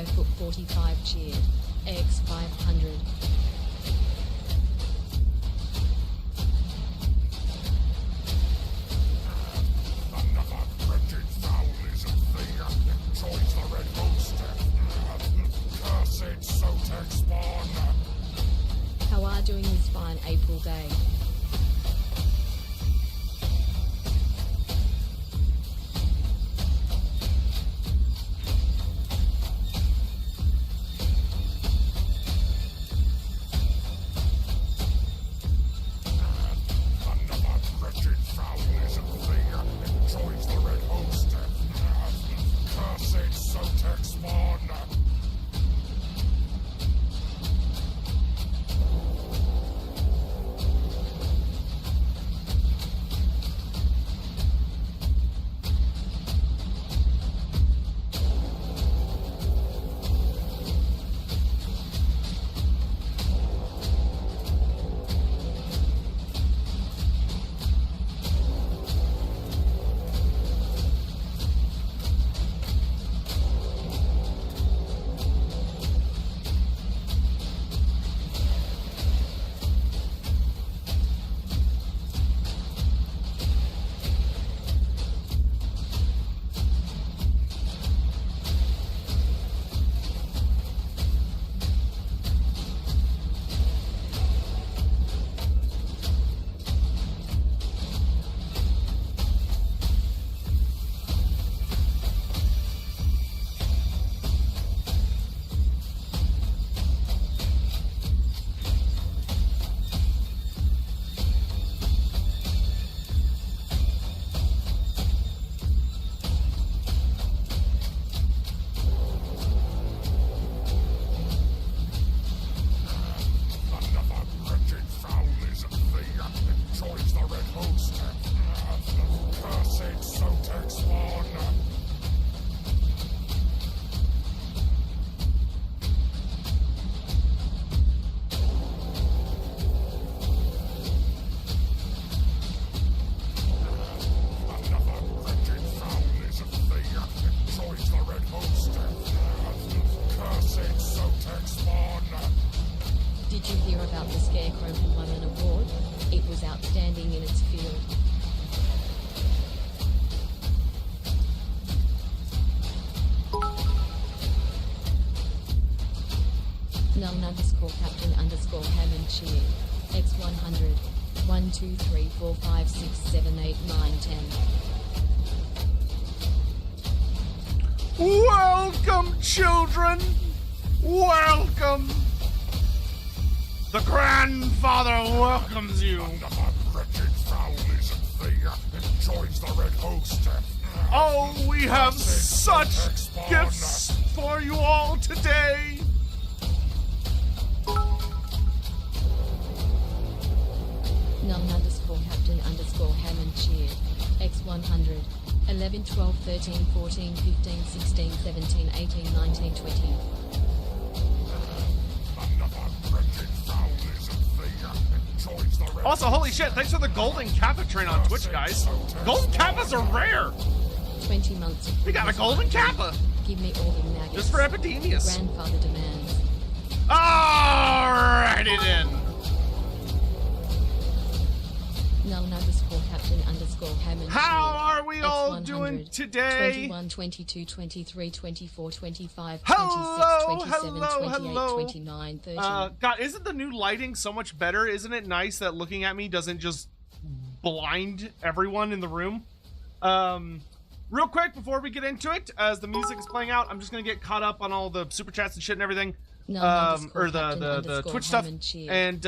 Firefoot 45 cheered. X 500. Another wretched foul is a thing. Joins the red host. Cursed Sotek spawn. How are doing this fine April day? Did you hear about the Scarecrow who won an award? It was outstanding in its field. Num underscore captain underscore Hammond cheer. X100. 1, 2, 3, 4, 5, 6, 7, 8, 9, 10. Welcome, children! Welcome! The grandfather welcomes you! Another wretched foul is a thing. Joins the red host. Oh, we have such gifts for you all today! Num underscore captain underscore Hammond cheered. X100. 11, 12, 13, 14, 15, 16, 17, 18, 19, 20. Also, holy shit, thanks for the golden kappa train on Twitch, guys. Golden kappas are rare! 20 months of We got a golden kappa! Give me all the nuggets. Just for Epidemius. Grandfather demands. Alrighty then. Num underscore captain underscore Hammond. How are we all X100, doing today? 21, 22, 23, 24, 25, 26, Hello, 27, hello, 28, hello. 29, 30. God, isn't the new lighting so much better? Isn't it nice that looking at me doesn't just blind everyone in the room? Real quick, before we get into it, as the music is playing out, I'm just gonna get caught up on all the super chats and shit and everything. Or the Twitch stuff, and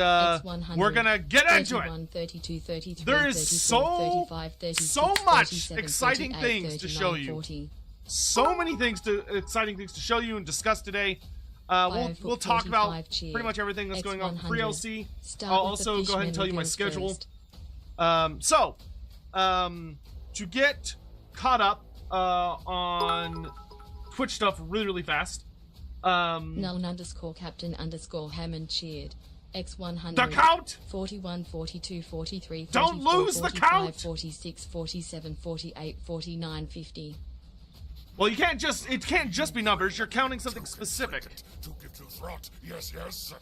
we're gonna get into it. 32, 33, There is 34, 35, 36, so much 37, exciting 38, things to 39, show you. 40. So many exciting things to show you and discuss today. We'll talk about pretty much everything that's going on for FLC. I'll also go ahead and tell you my schedule. To get caught up on Twitch stuff really fast. Null underscore captain underscore Hammond cheered. X100. The count! 41, 42, 43, 44, Don't lose 45, the count! 46, 47, 48, 49, 50. Well, you can't just, it can't just be numbers. You're counting something specific. To give to Throt, yes, yes.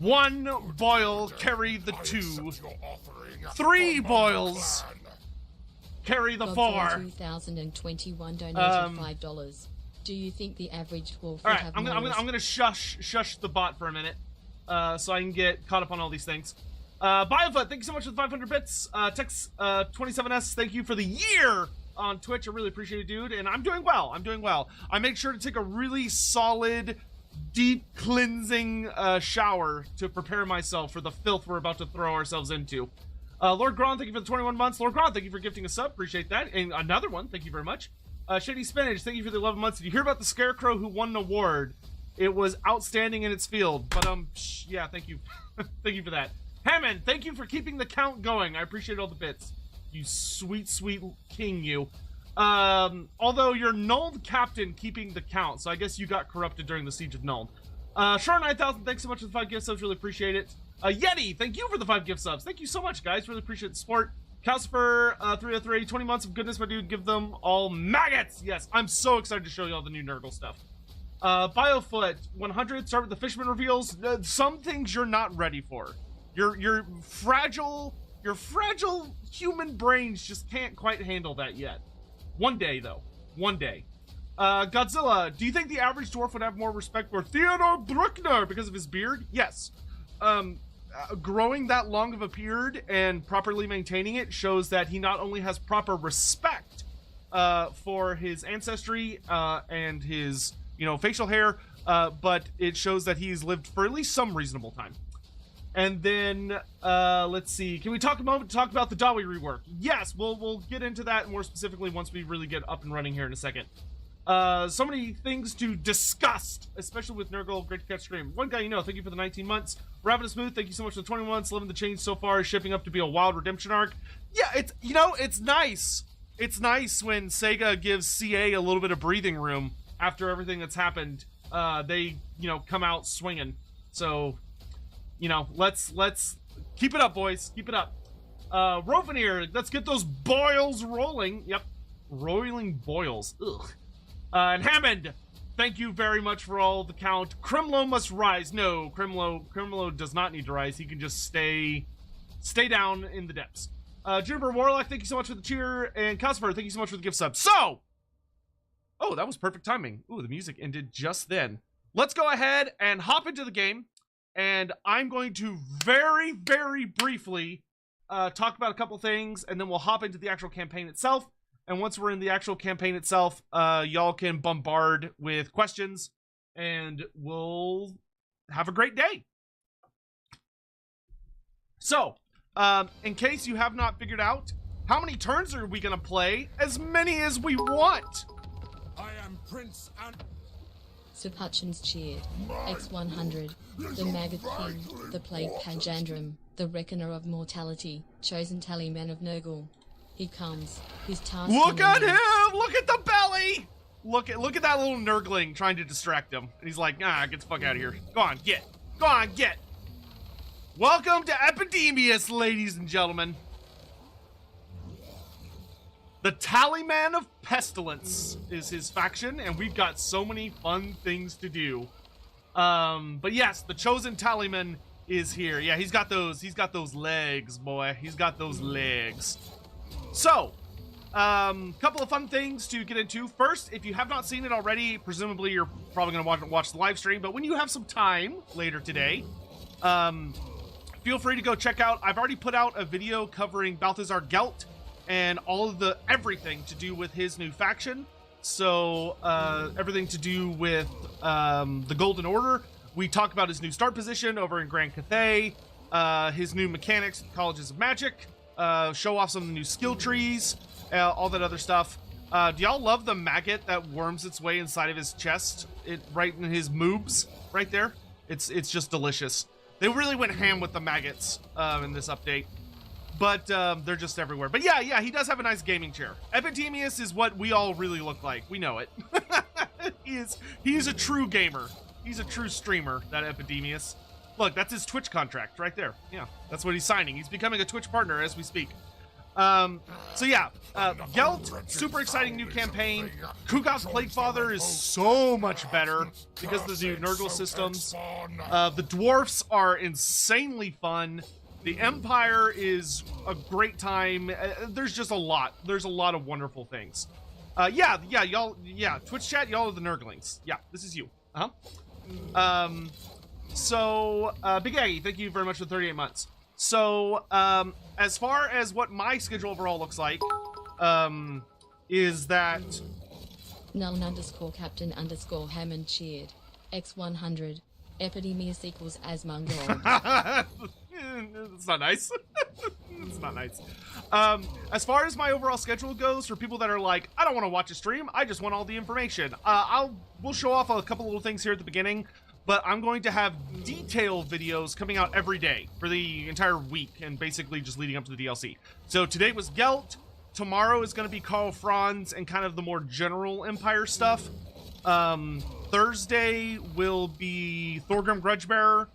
1 boil, carry the 2. 3 boils, carry the 4. 2021 donated $5. Do you think the average dwarf All right, have I'm gonna shush the bot for a minute, so I can get caught up on all these things. Biofoot, thank you so much for the 500 bits. Tex 27S, thank you for the year on Twitch. I really appreciate it, dude. And I'm doing well. I make sure to take a really solid, deep cleansing shower to prepare myself for the filth we're about to throw ourselves into. Lord Gron, thank you for the 21 months. Lord Gron, thank you for gifting a sub. Appreciate that. And another one, thank you very much. Shady Spinach, thank you for the 11 months. Did you hear about the Scarecrow who won an award? It was outstanding in its field. But, yeah, thank you. Thank you for that. Hammond, thank you for keeping the count going. I appreciate all the bits. You sweet, sweet king, you. Although you're Nulled Captain keeping the count, so I guess you got corrupted during the Siege of Null. Shar 9000, thanks so much for the 5 gift subs. Really appreciate it. Yeti, thank you for the 5 gift subs. Thank you so much, guys. Really appreciate the support. Calcifer 303, 20 months of goodness, my dude. Give them all maggots. Yes, I'm so excited to show you all the new Nurgle stuff. Biofoot 100, start with the Fishman reveals. Some things you're not ready for. Your fragile human brains just can't quite handle that yet. One day, though. One day. Godzilla, do you think the average dwarf would have more respect for Theodore Bruckner because of his beard? Yes. Growing that long of a beard and properly maintaining it shows that he not only has proper respect for his ancestry and his, facial hair, but it shows that he's lived for at least some reasonable time. And then, let's see. Can we talk a moment to talk about the Dawi rework? Yes, we'll get into that more specifically once we really get up and running here in a second. So many things to discuss, especially with Nurgle. Great to catch stream. One guy thank you for the 19 months. Ravenous Smooth, thank you so much for the 20 months. Loving the change so far. Shipping up to be a wild redemption arc. Yeah, it's, it's nice. It's nice when Sega gives CA a little bit of breathing room after everything that's happened. They, come out swinging. So, let's keep it up, boys. Keep it up. Roveneer, let's get those boils rolling. Yep. Roiling boils. Ugh. And Hammond, thank you very much for all the count. Crimlo must rise. No, Crimlo does not need to rise. He can just stay down in the depths. Juniper Warlock, thank you so much for the cheer. And Cosper, thank you so much for the gift sub. So, oh, that was perfect timing. Ooh, the music ended just then. Let's go ahead and hop into the game. And I'm going to very, very briefly talk about a couple things, and then we'll hop into the actual campaign itself. And once we're in the actual campaign itself, y'all can bombard with questions, and we'll have a great day. So, in case you have not figured out, how many turns are we going to play? As many as we want. I am Prince and... Sir Hutchins cheered. X100, the Maggot King, the Plague Pajandrum, the Reckoner of Mortality, chosen Tallyman of Nurgle. He comes. His task. Look at him! Look at the belly! Look at that little Nurgling trying to distract him. And he's like, get the fuck out of here. Go on, get. Go on, get. Welcome to Epidemius, ladies and gentlemen. The Tallyman of Pestilence is his faction, and we've got so many fun things to do. But yes, the chosen Tallyman is here. Yeah, he's got those legs, boy. He's got those legs. So, couple of fun things to get into. First, if you have not seen it already, presumably you're probably going to watch the live stream, but when you have some time later today, feel free to go check out. I've already put out a video covering Balthazar Gelt and all of everything to do with his new faction. So, everything to do with the Golden Order. We talk about his new start position over in Grand Cathay, his new mechanics at Colleges of Magic, show off some of the new skill trees, all that other stuff. Do y'all love the maggot that worms its way inside of his chest? Right in his moobs, right there. It's just delicious. They really went ham with the maggots in this update, but they're just everywhere. But yeah, he does have a nice gaming chair. Epidemius is what we all really look like. We know it. He is a true gamer. He's a true streamer, that Epidemius. Look, that's his Twitch contract right there. Yeah, that's what he's signing. He's becoming a Twitch partner as we speak. So yeah, Gelt, super exciting new campaign. Kugoth's Plaguefather is so much better because of the new Nurgle systems. The dwarfs are insanely fun. The Empire is a great time. There's just a lot. There's a lot of wonderful things. Y'all, Twitch chat, y'all are the Nurglings. Yeah, this is you. Big Aggie, thank you very much for 38 months. So, as far as what my schedule overall looks like, is that... Null_Captain_Hammond cheered. X100. Epidemius equals Asmongold. That's not nice. It's not nice. As far as my overall schedule goes, for people that are like, I don't want to watch a stream, I just want all the information. We'll show off a couple little things here at the beginning, but I'm going to have detailed videos coming out every day for the entire week and basically just leading up to the DLC. So today was Gelt. Tomorrow is going to be Karl Franz and kind of the more general Empire stuff. Thursday will be Thorgrim Grudgebearer.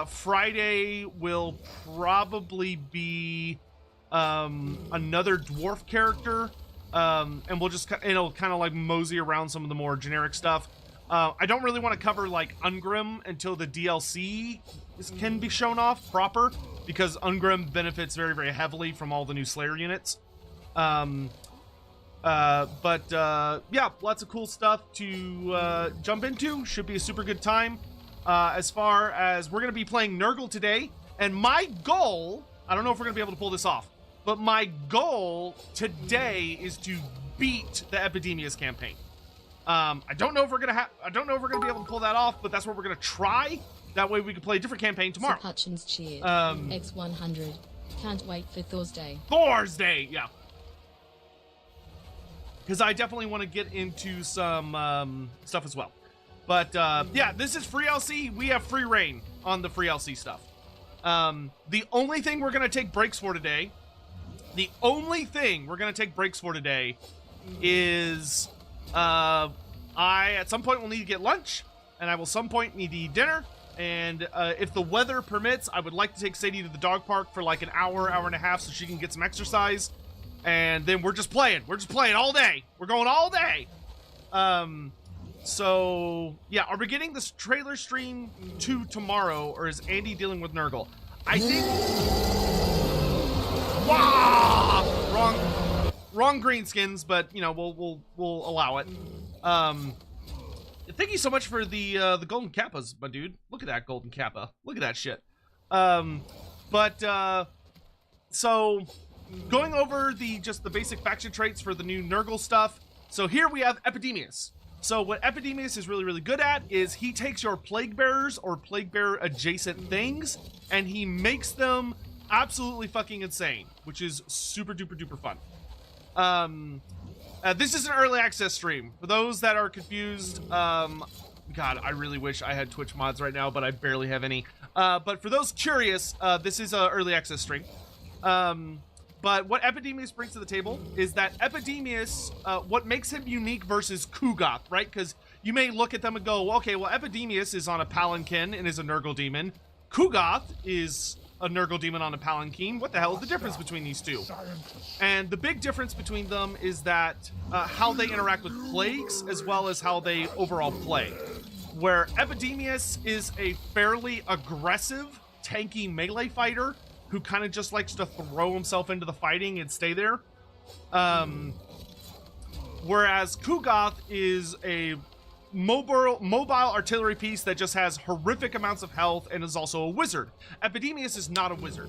Friday will probably be another dwarf character, and we'll just kind of like mosey around some of the more generic stuff. I don't really want to cover like Ungrim until the DLC can be shown off proper, because Ungrim benefits very, very heavily from all the new Slayer units. Yeah, lots of cool stuff to jump into. Should be a super good time. As far as we're going to be playing Nurgle today, and my goal, I don't know if we're going to be able to pull this off, but my goal today is to beat the Epidemius campaign. I don't know if we're going to be able to pull that off, but that's what we're going to try. That way we can play a different campaign tomorrow. Sir Hutchins cheered. X100. Can't wait for Thursday. Thursday, yeah. Because I definitely want to get into some stuff as well. But yeah, this is free LC. We have free reign on the free LC stuff. The only thing we're going to take breaks for today, is I at some point will need to get lunch, and I will some point need to eat dinner. And if the weather permits, I would like to take Sadie to the dog park for like an hour, hour and a half, so she can get some exercise. And then we're just playing. We're just playing all day. We're going all day. So yeah, are we getting this trailer stream to tomorrow, or is Andy dealing with Nurgle? I think. Wow! Wrong greenskins, but you know we'll allow it. Thank you so much for the golden kappas, my dude. Look at that golden kappa. Look at that shit. So going over the basic faction traits for the new Nurgle stuff. So here we have Epidemius. So what Epidemius is really, really good at is he takes your plague bearers or plague bearer adjacent things and he makes them absolutely fucking insane, which is super duper duper fun. This is an early access stream. For those that are confused, God, I really wish I had Twitch mods right now, but I barely have any. But for those curious, this is an early access stream. But what Epidemius brings to the table is that Epidemius, what makes him unique versus Kugoth, right? Because you may look at them and go, okay, well, Epidemius is on a palanquin and is a Nurgle demon. Kugoth is a Nurgle demon on a palanquin. What the hell is the difference between these two? And the big difference between them is that how they interact with plagues as well as how they overall play. Where Epidemius is a fairly aggressive, tanky melee fighter who kind of just likes to throw himself into the fighting and stay there. Whereas Kugoth is a mobile artillery piece that just has horrific amounts of health and is also a wizard. Epidemius is not a wizard.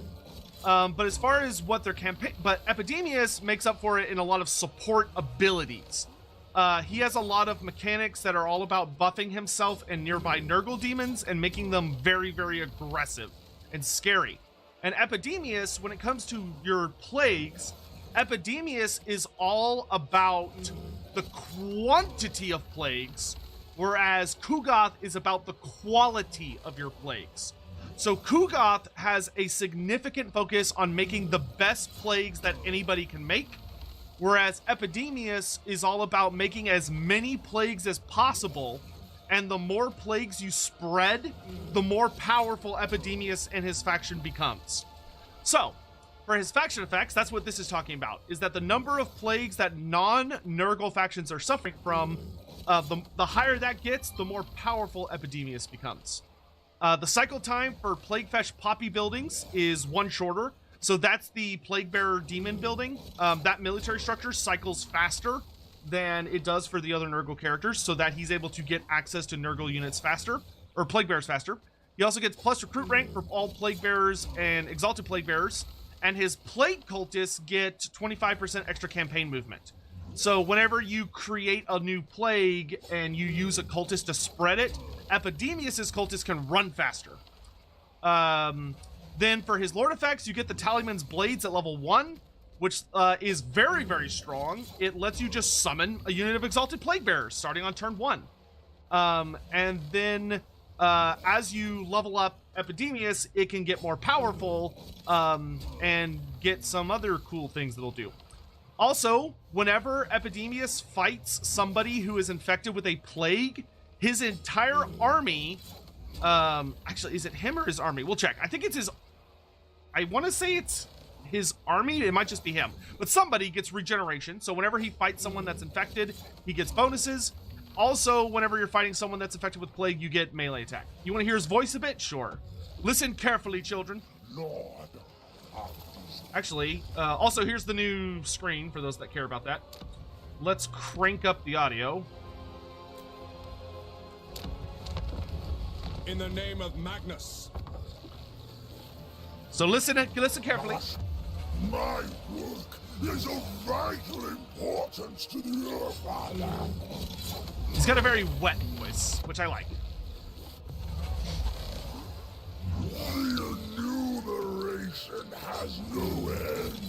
But as far as what their campaign... But Epidemius makes up for it in a lot of support abilities. He has a lot of mechanics that are all about buffing himself and nearby Nurgle demons and making them very, very aggressive and scary. And Epidemius, when it comes to your plagues, Epidemius is all about the quantity of plagues, whereas Kugoth is about the quality of your plagues. So Kugoth has a significant focus on making the best plagues that anybody can make, whereas Epidemius is all about making as many plagues as possible, and the more plagues you spread, the more powerful Epidemius and his faction becomes. So, for his faction effects, that's what this is talking about, is that the number of plagues that non-Nurgle factions are suffering from, the higher that gets, the more powerful Epidemius becomes. The cycle time for Plaguefesh Poppy buildings is 1 shorter, so that's the Plaguebearer Demon building. That military structure cycles faster than it does for the other Nurgle characters, so that he's able to get access to Nurgle units faster, or Plaguebearers faster. He also gets plus recruit rank for all Plaguebearers and Exalted Plaguebearers, and his Plague Cultists get 25% extra campaign movement. So whenever you create a new plague and you use a cultist to spread it, Epidemius' cultists can run faster. Then for his Lord effects, you get the Tallyman's Blades at level 1, which is very, very strong. It lets you just summon a unit of Exalted Plaguebearers starting on turn 1. And then as you level up Epidemius, it can get more powerful and get some other cool things that it'll do. Also, whenever Epidemius fights somebody who is infected with a plague, his entire army, actually, is it him or his army? We'll check. I think it's his, I want to say it's his army. It might just be him. But somebody gets regeneration. So whenever he fights someone that's infected, he gets bonuses. Also, whenever you're fighting someone that's infected with plague, you get melee attack. You want to hear his voice a bit? Sure. Listen carefully, children. Lord. Actually, also here's the new screen for those that care about that. Let's crank up the audio. In the name of Magnus. So listen carefully. My work is of vital importance to the Earthfather. He's got a very wet voice, which I like. The enumeration has no end.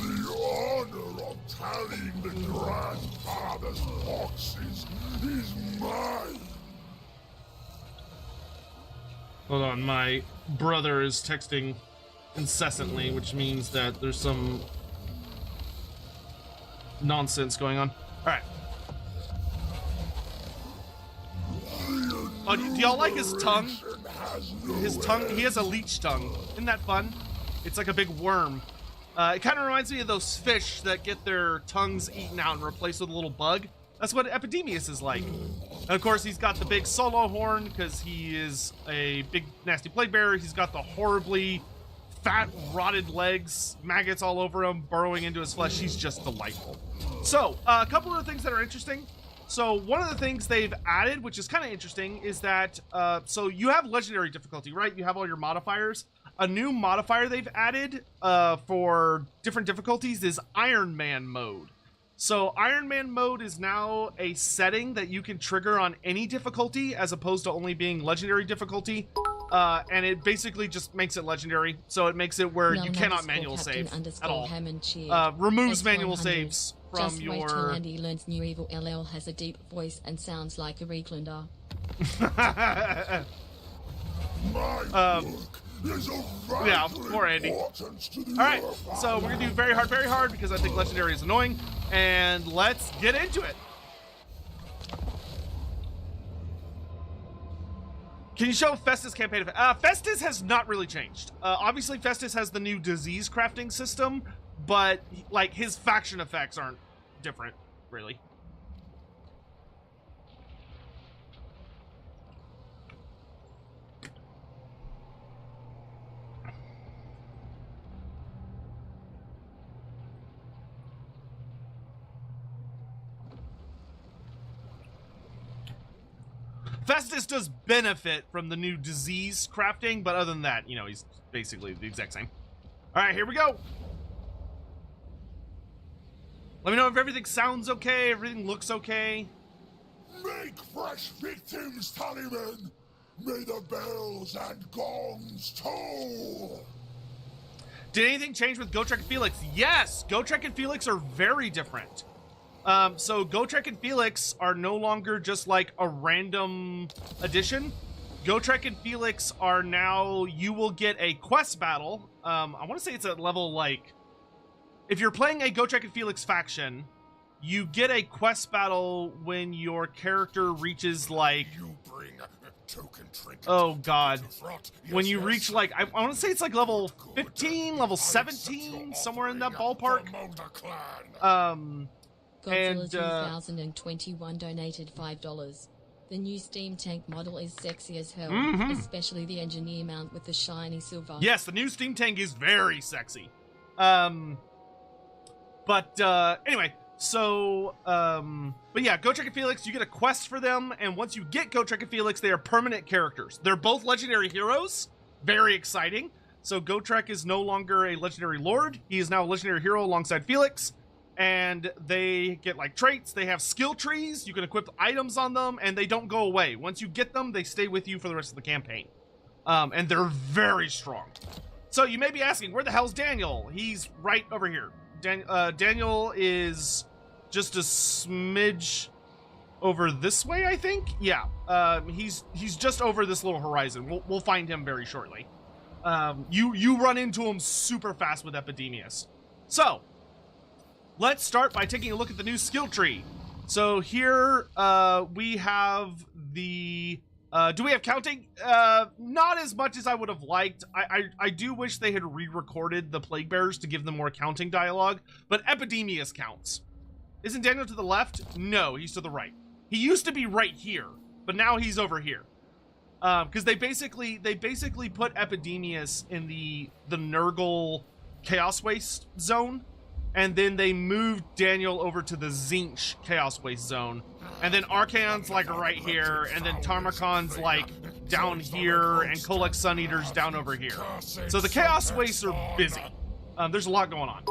The honor of tallying the grandfather's boxes is mine. Hold on, my brother is texting incessantly, which means that there's some nonsense going on. All right. Oh, do y'all like his tongue? His tongue, he has a leech tongue. Isn't that fun? It's like a big worm. It kind of reminds me of those fish that get their tongues eaten out and replaced with a little bug. That's what Epidemius is like. And of course, he's got the big solo horn because he is a big nasty plague bearer. He's got the horribly fat, rotted legs, maggots all over him, burrowing into his flesh. He's just delightful. So, a couple of the things that are interesting. So, one of the things they've added, which is kind of interesting, is that, so you have legendary difficulty, right? You have all your modifiers. A new modifier they've added for different difficulties is Iron Man mode. So Iron Man mode is now a setting that you can trigger on any difficulty as opposed to only being legendary difficulty. And it basically just makes it legendary. So it makes it where you cannot manual save at all. Removes manual saves from Just your... wait till Andy learns New Evil LL has a deep voice and sounds like a Reeklander. My work is of vital Yeah, poor Andy. importance to the Alright, Earthfather. so we're gonna do very hard because I think legendary is annoying. And let's get into it. Can you show Festus campaign? Festus has not really changed. Obviously, Festus has the new disease crafting system, but like his faction effects aren't different, really. Festus does benefit from the new disease crafting, but other than that, you know, he's basically the exact same. All right, here we go. Let me know if everything sounds okay, everything looks okay. Make fresh victims, Tallyman. May the bells and gongs toll. Did anything change with Gotrek and Felix? Yes, Gotrek and Felix are very different. So Gotrek and Felix are no longer just like a random addition. Gotrek and Felix are now, you will get a quest battle. I want to say it's at level like, if you're playing a Gotrek and Felix faction, you get a quest battle when your character reaches like, You bring token trinket. oh god, when Yes, you yes. reach like, I want to say it's like level 15, level 17, somewhere in that ballpark. Clan. Godzilla And, 2021 donated $5. The new Steam Tank model is sexy as hell, especially the engineer mount with the shiny silver. Yes, the new Steam Tank is very sexy. Anyway, so, but yeah, Gotrek and Felix, you get a quest for them, and once you get Gotrek and Felix, they are permanent characters. They're both legendary heroes. Very exciting. So Gotrek is no longer a legendary lord. He is now a legendary hero alongside Felix. And they get like traits, they have skill trees, you can equip items on them, and they don't go away. Once you get them, they stay with you for the rest of the campaign. And they're very strong. So you may be asking, where the hell's Daniel? He's right over here. Daniel is just a smidge over this way, I think? Yeah, he's just over this little horizon. We'll find him very shortly. You run into him super fast with Epidemius. So, let's start by taking a look at the new skill tree. So here we have the... do we have counting? Not as much as I would have liked. I do wish they had re-recorded the Plague Bearers to give them more counting dialogue, but Epidemius counts. Isn't Daniel to the left? No, he's to the right. He used to be right here, but now he's over here. Because they basically put Epidemius in the Nurgle Chaos Waste zone, and then they moved Daniel over to the Zinch Chaos Waste zone. And then Archaon's like right here, and then Tarmacon's like down here, and Kolek Sun Eater's down over here. So the Chaos Wastes are busy. There's a lot going on.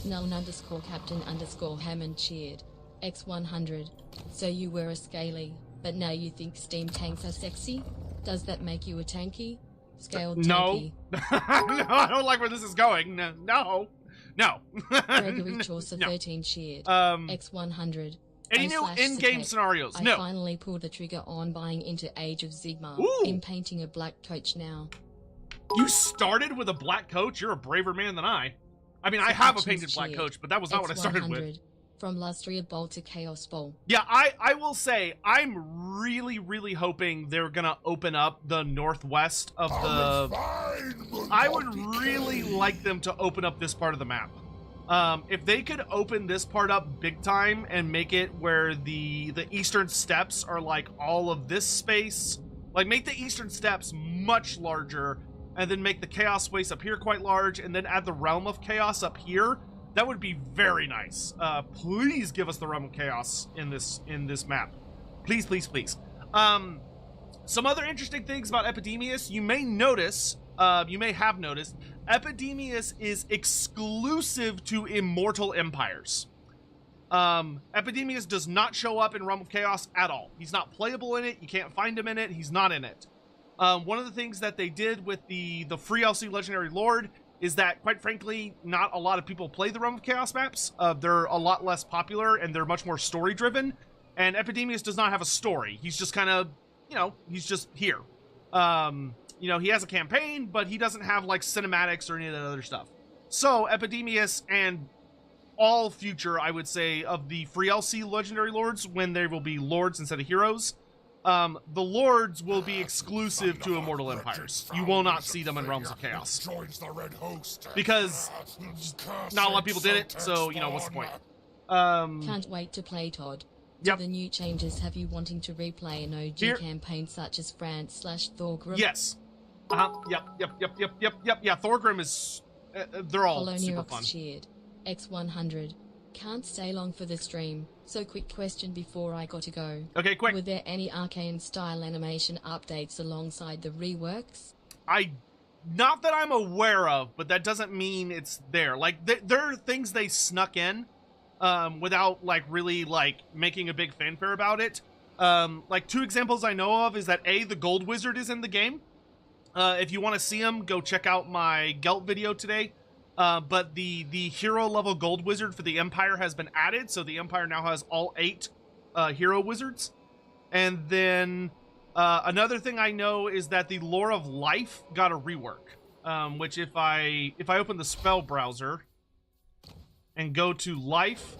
Null_Captain_Hammond cheered. X100. So you were a scaly, but now you think steam tanks are sexy? Does that make you a tanky? Scaled tanky. No. No, I don't like where this is going. No. Gregory Chaucer 13 cheered. X100. Any new in-game scenarios? No. I finally pulled the trigger on buying into Age of Sigmar. Ooh. I'm painting a black coach now. You started with a black coach? You're a braver man than I. I mean, I have a painted black coach, but that was not what I started with. From Lustria Bowl to Chaos Bowl. Yeah, I will say, I'm really hoping they're gonna open up the northwest of the... I would really like them to open up this part of the map. If they could open this part up big time and make it where the eastern steppes are like all of this space, like make the eastern steppes much larger, and then make the Chaos Waste up here quite large, and then add the Realm of Chaos up here, that would be very nice. Please give us the Realm of Chaos in this map. Please. Some other interesting things about Epidemius, you may have noticed, Epidemius is exclusive to Immortal Empires. Epidemius does not show up in Realm of Chaos at all. He's not playable in it, you can't find him in it, he's not in it. One of the things that they did with the Free LC Legendary Lord is that, quite frankly, not a lot of people play the Realm of Chaos maps. They're a lot less popular, and they're much more story-driven. And Epidemius does not have a story. He's just kind of, he's just here. He has a campaign, but he doesn't have, like, cinematics or any of that other stuff. So, Epidemius and all future, I would say, of the Free LC Legendary Lords, when there will be Lords instead of Heroes, the Lords will be exclusive to Immortal Empires. You will not see them in Realms of Chaos. Because not a lot of people did it, so, what's the point? Can't wait to play, Todd. Yep. Do the new changes have you wanting to replay an OG campaign such as France/Thorgrim? Yes. Yep. Yeah, Thorgrim is... they're all super fun. Cheered. X100. Can't stay long for the stream, so quick question before I got to go. Okay, quick. Were there any arcane-style animation updates alongside the reworks? Not that I'm aware of, but that doesn't mean it's there. Like, there are things they snuck in, without, like, really, like, making a big fanfare about it. Like, two examples I know of is that, A, the Gold Wizard is in the game. If you want to see him, go check out my Gelt video today. But the hero level Gold Wizard for the Empire has been added, so the Empire now has all 8 hero wizards. And then another thing I know is that the Lore of Life got a rework, which if I open the spell browser, and go to life.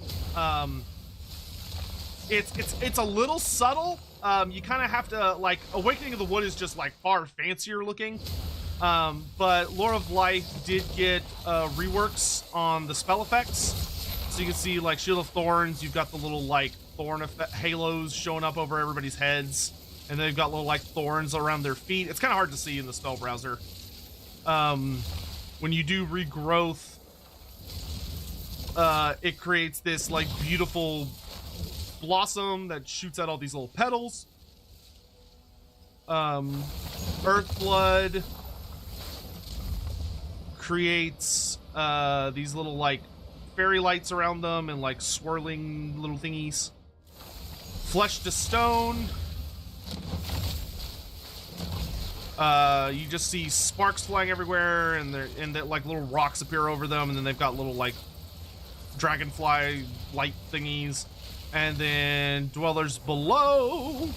It's a little subtle. You kind of have to, like, Awakening of the Wood is just like far fancier looking. But Lore of Life did get reworks on the spell effects. So you can see, like, Shield of Thorns, you've got the little, like, thorn halos showing up over everybody's heads. And they've got little, like, thorns around their feet. It's kind of hard to see in the spell browser. When you do regrowth, it creates this, like, beautiful blossom that shoots out all these little petals. Earthblood creates these little, like, fairy lights around them and, like, swirling little thingies. Flesh to Stone, you just see sparks flying everywhere, and that, like, little rocks appear over them, and then they've got little, like, dragonfly light thingies. And then Dwellers Below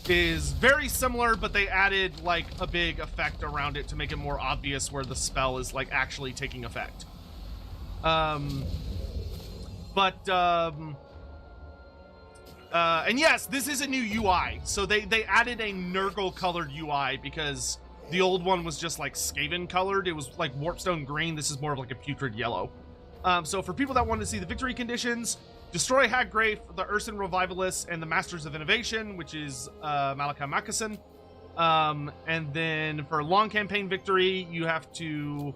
is very similar, but they added, like, a big effect around it to make it more obvious where the spell is, like, actually taking effect. And yes, this is a new UI. So they added a Nurgle colored UI because the old one was just, like, Skaven colored. It was like Warpstone green. This is more of like a putrid yellow. So for people that want to see the victory conditions, destroy Haggrafe, the Urson Revivalists, and the Masters of Innovation, which is Malika Makason. And then for long campaign victory, you have to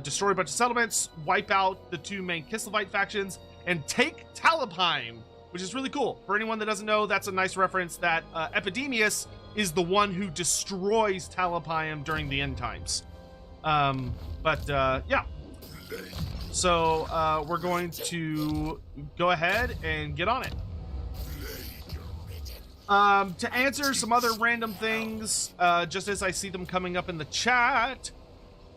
destroy a bunch of settlements, wipe out the 2 main Kislevites factions, and take Talabheim, which is really cool. For anyone that doesn't know, that's a nice reference that Epidemius is the one who destroys Talabheim during the end times. Yeah. So we're going to go ahead and get on it. To answer some other random things, just as I see them coming up in the chat,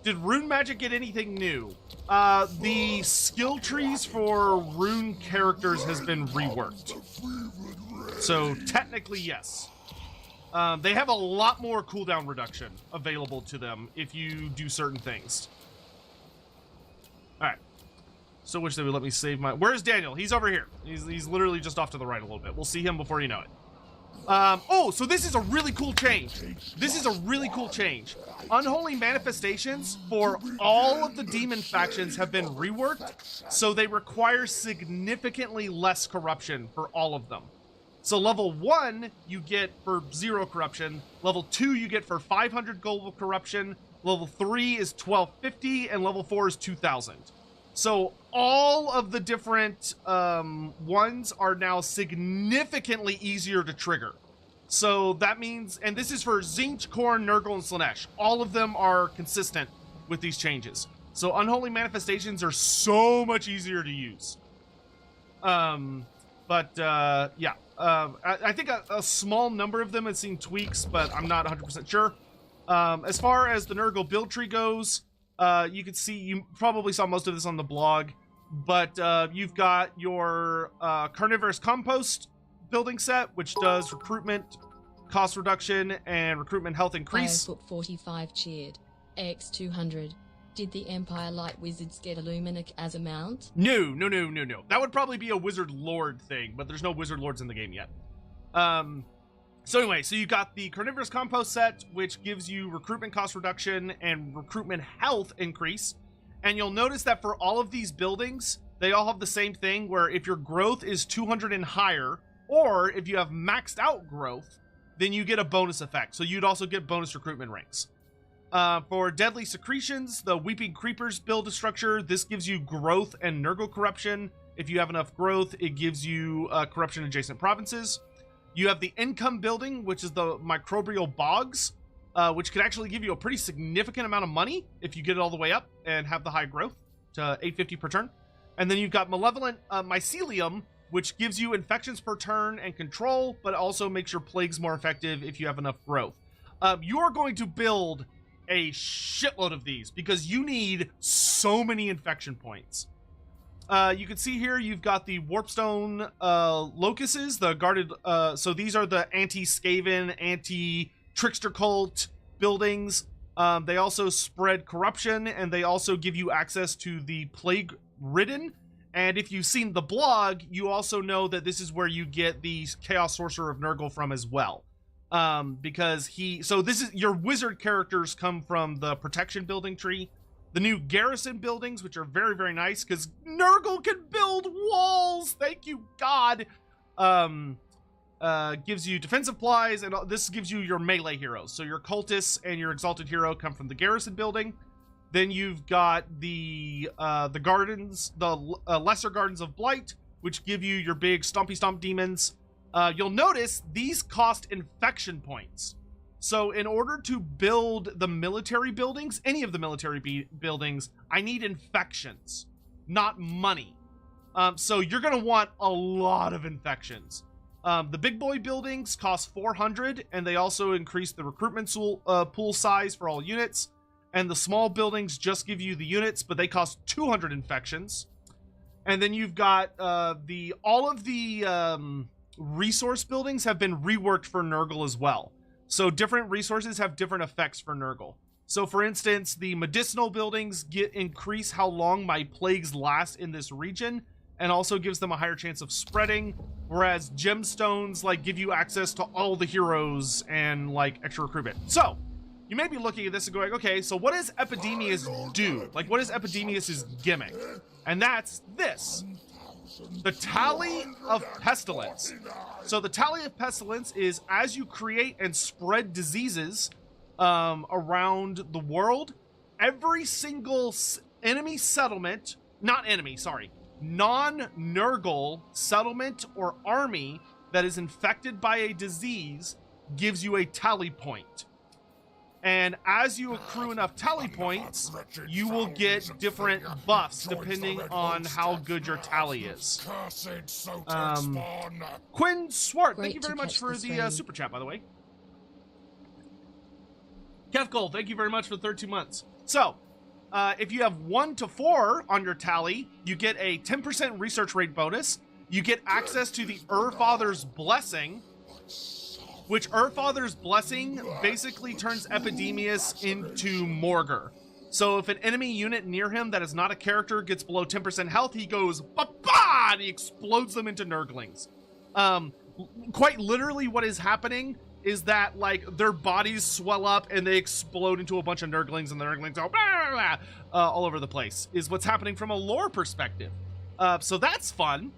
did Rune Magic get anything new? The skill trees for rune characters has been reworked. So technically, yes. They have a lot more cooldown reduction available to them if you do certain things. Alright. So wish they would let me save my... Where's Daniel? He's over here. He's literally just off to the right a little bit. We'll see him before you know it. Oh, so this is a really cool change. This is a really cool change. Unholy Manifestations for all of the demon factions have been reworked, so they require significantly less corruption for all of them. So level 1, you get for 0 corruption. Level 2, you get for 500 gold corruption. Level 3 is 1250, and level 4 is 2000. So all of the different ones are now significantly easier to trigger. So that means, and this is for Tzeentch, Khorne, Nurgle, and Slaanesh. All of them are consistent with these changes. So Unholy Manifestations are so much easier to use. Yeah. I think a small number of them have seen tweaks, but I'm not 100% sure. As far as the Nurgle build tree goes, you can see, you probably saw most of this on the blog, but you've got your Carnivorous Compost building set, which does recruitment cost reduction and recruitment health increase. Foot 45 cheered. X200. Did the Empire Light Wizards get Illuminic as a mount? No. That would probably be a Wizard Lord thing, but there's no Wizard Lords in the game yet. So anyway, so you got the Carnivorous Compost set, which gives you recruitment cost reduction and recruitment health increase. And you'll notice that for all of these buildings, they all have the same thing, where if your growth is 200 and higher, or if you have maxed out growth, then you get a bonus effect. So you'd also get bonus recruitment ranks. For Deadly Secretions, the Weeping Creepers build structure, this gives you growth and Nurgle corruption. If you have enough growth, it gives you corruption adjacent provinces. You have the Income building, which is the Microbial Bogs, which could actually give you a pretty significant amount of money if you get it all the way up and have the high growth to 850 per turn. And then you've got Malevolent Mycelium, which gives you infections per turn and control, but also makes your plagues more effective if you have enough growth. You're going to build a shitload of these because you need so many infection points. You can see here you've got the Warpstone Locusts, the guarded, so these are the anti-Skaven, anti-Trickster Cult buildings. They also spread corruption, and they also give you access to the Plague Ridden. And if you've seen the blog, you also know that this is where you get the Chaos Sorcerer of Nurgle from as well. Because this is your wizard characters come from the protection building tree. The new garrison buildings, which are very, very nice, because Nurgle can build walls! Thank you, God! Gives you defensive plies, and this gives you your melee heroes. So your cultists and your exalted hero come from the garrison building. Then you've got the gardens, the lesser gardens of blight, which give you your big stompy stomp demons. You'll notice these cost infection points. So in order to build the military buildings, any of the military buildings, I need infections, not money. So you're gonna want a lot of infections. The big boy buildings cost 400, and they also increase the recruitment pool size for all units. And the small buildings just give you the units, but they cost 200 infections. And then you've got all of the resource buildings have been reworked for Nurgle as well. So different resources have different effects for Nurgle. So for instance, the medicinal buildings increase how long my plagues last in this region, and also gives them a higher chance of spreading, whereas gemstones give you access to all the heroes and extra recruitment. So you may be looking at this and going, okay, so what does Epidemius do? What is Epidemius's gimmick? And that's this. The Tally of Pestilence. So the Tally of Pestilence is as you create and spread diseases around the world, every single enemy settlement, non-Nurgle settlement or army that is infected by a disease gives you a tally point. And as you accrue enough tally points, you will get different buffs depending on how good your tally is. Quinn Swart, thank you very much for the super chat, by the way. Kev Gold, thank you very much for the 32 months. So, if you have 1 to 4 on your tally, you get a 10% research rate bonus. You get access to the Urfather's Blessing, which Urfather's Blessing basically turns Epidemius into Morgar. So if an enemy unit near him that is not a character gets below 10% health, he goes ba-ba, and he explodes them into Nurglings. Quite literally what is happening is that their bodies swell up and they explode into a bunch of Nurglings, and the Nurglings go blah, blah, blah, all over the place, is what's happening from a lore perspective. So that's fun.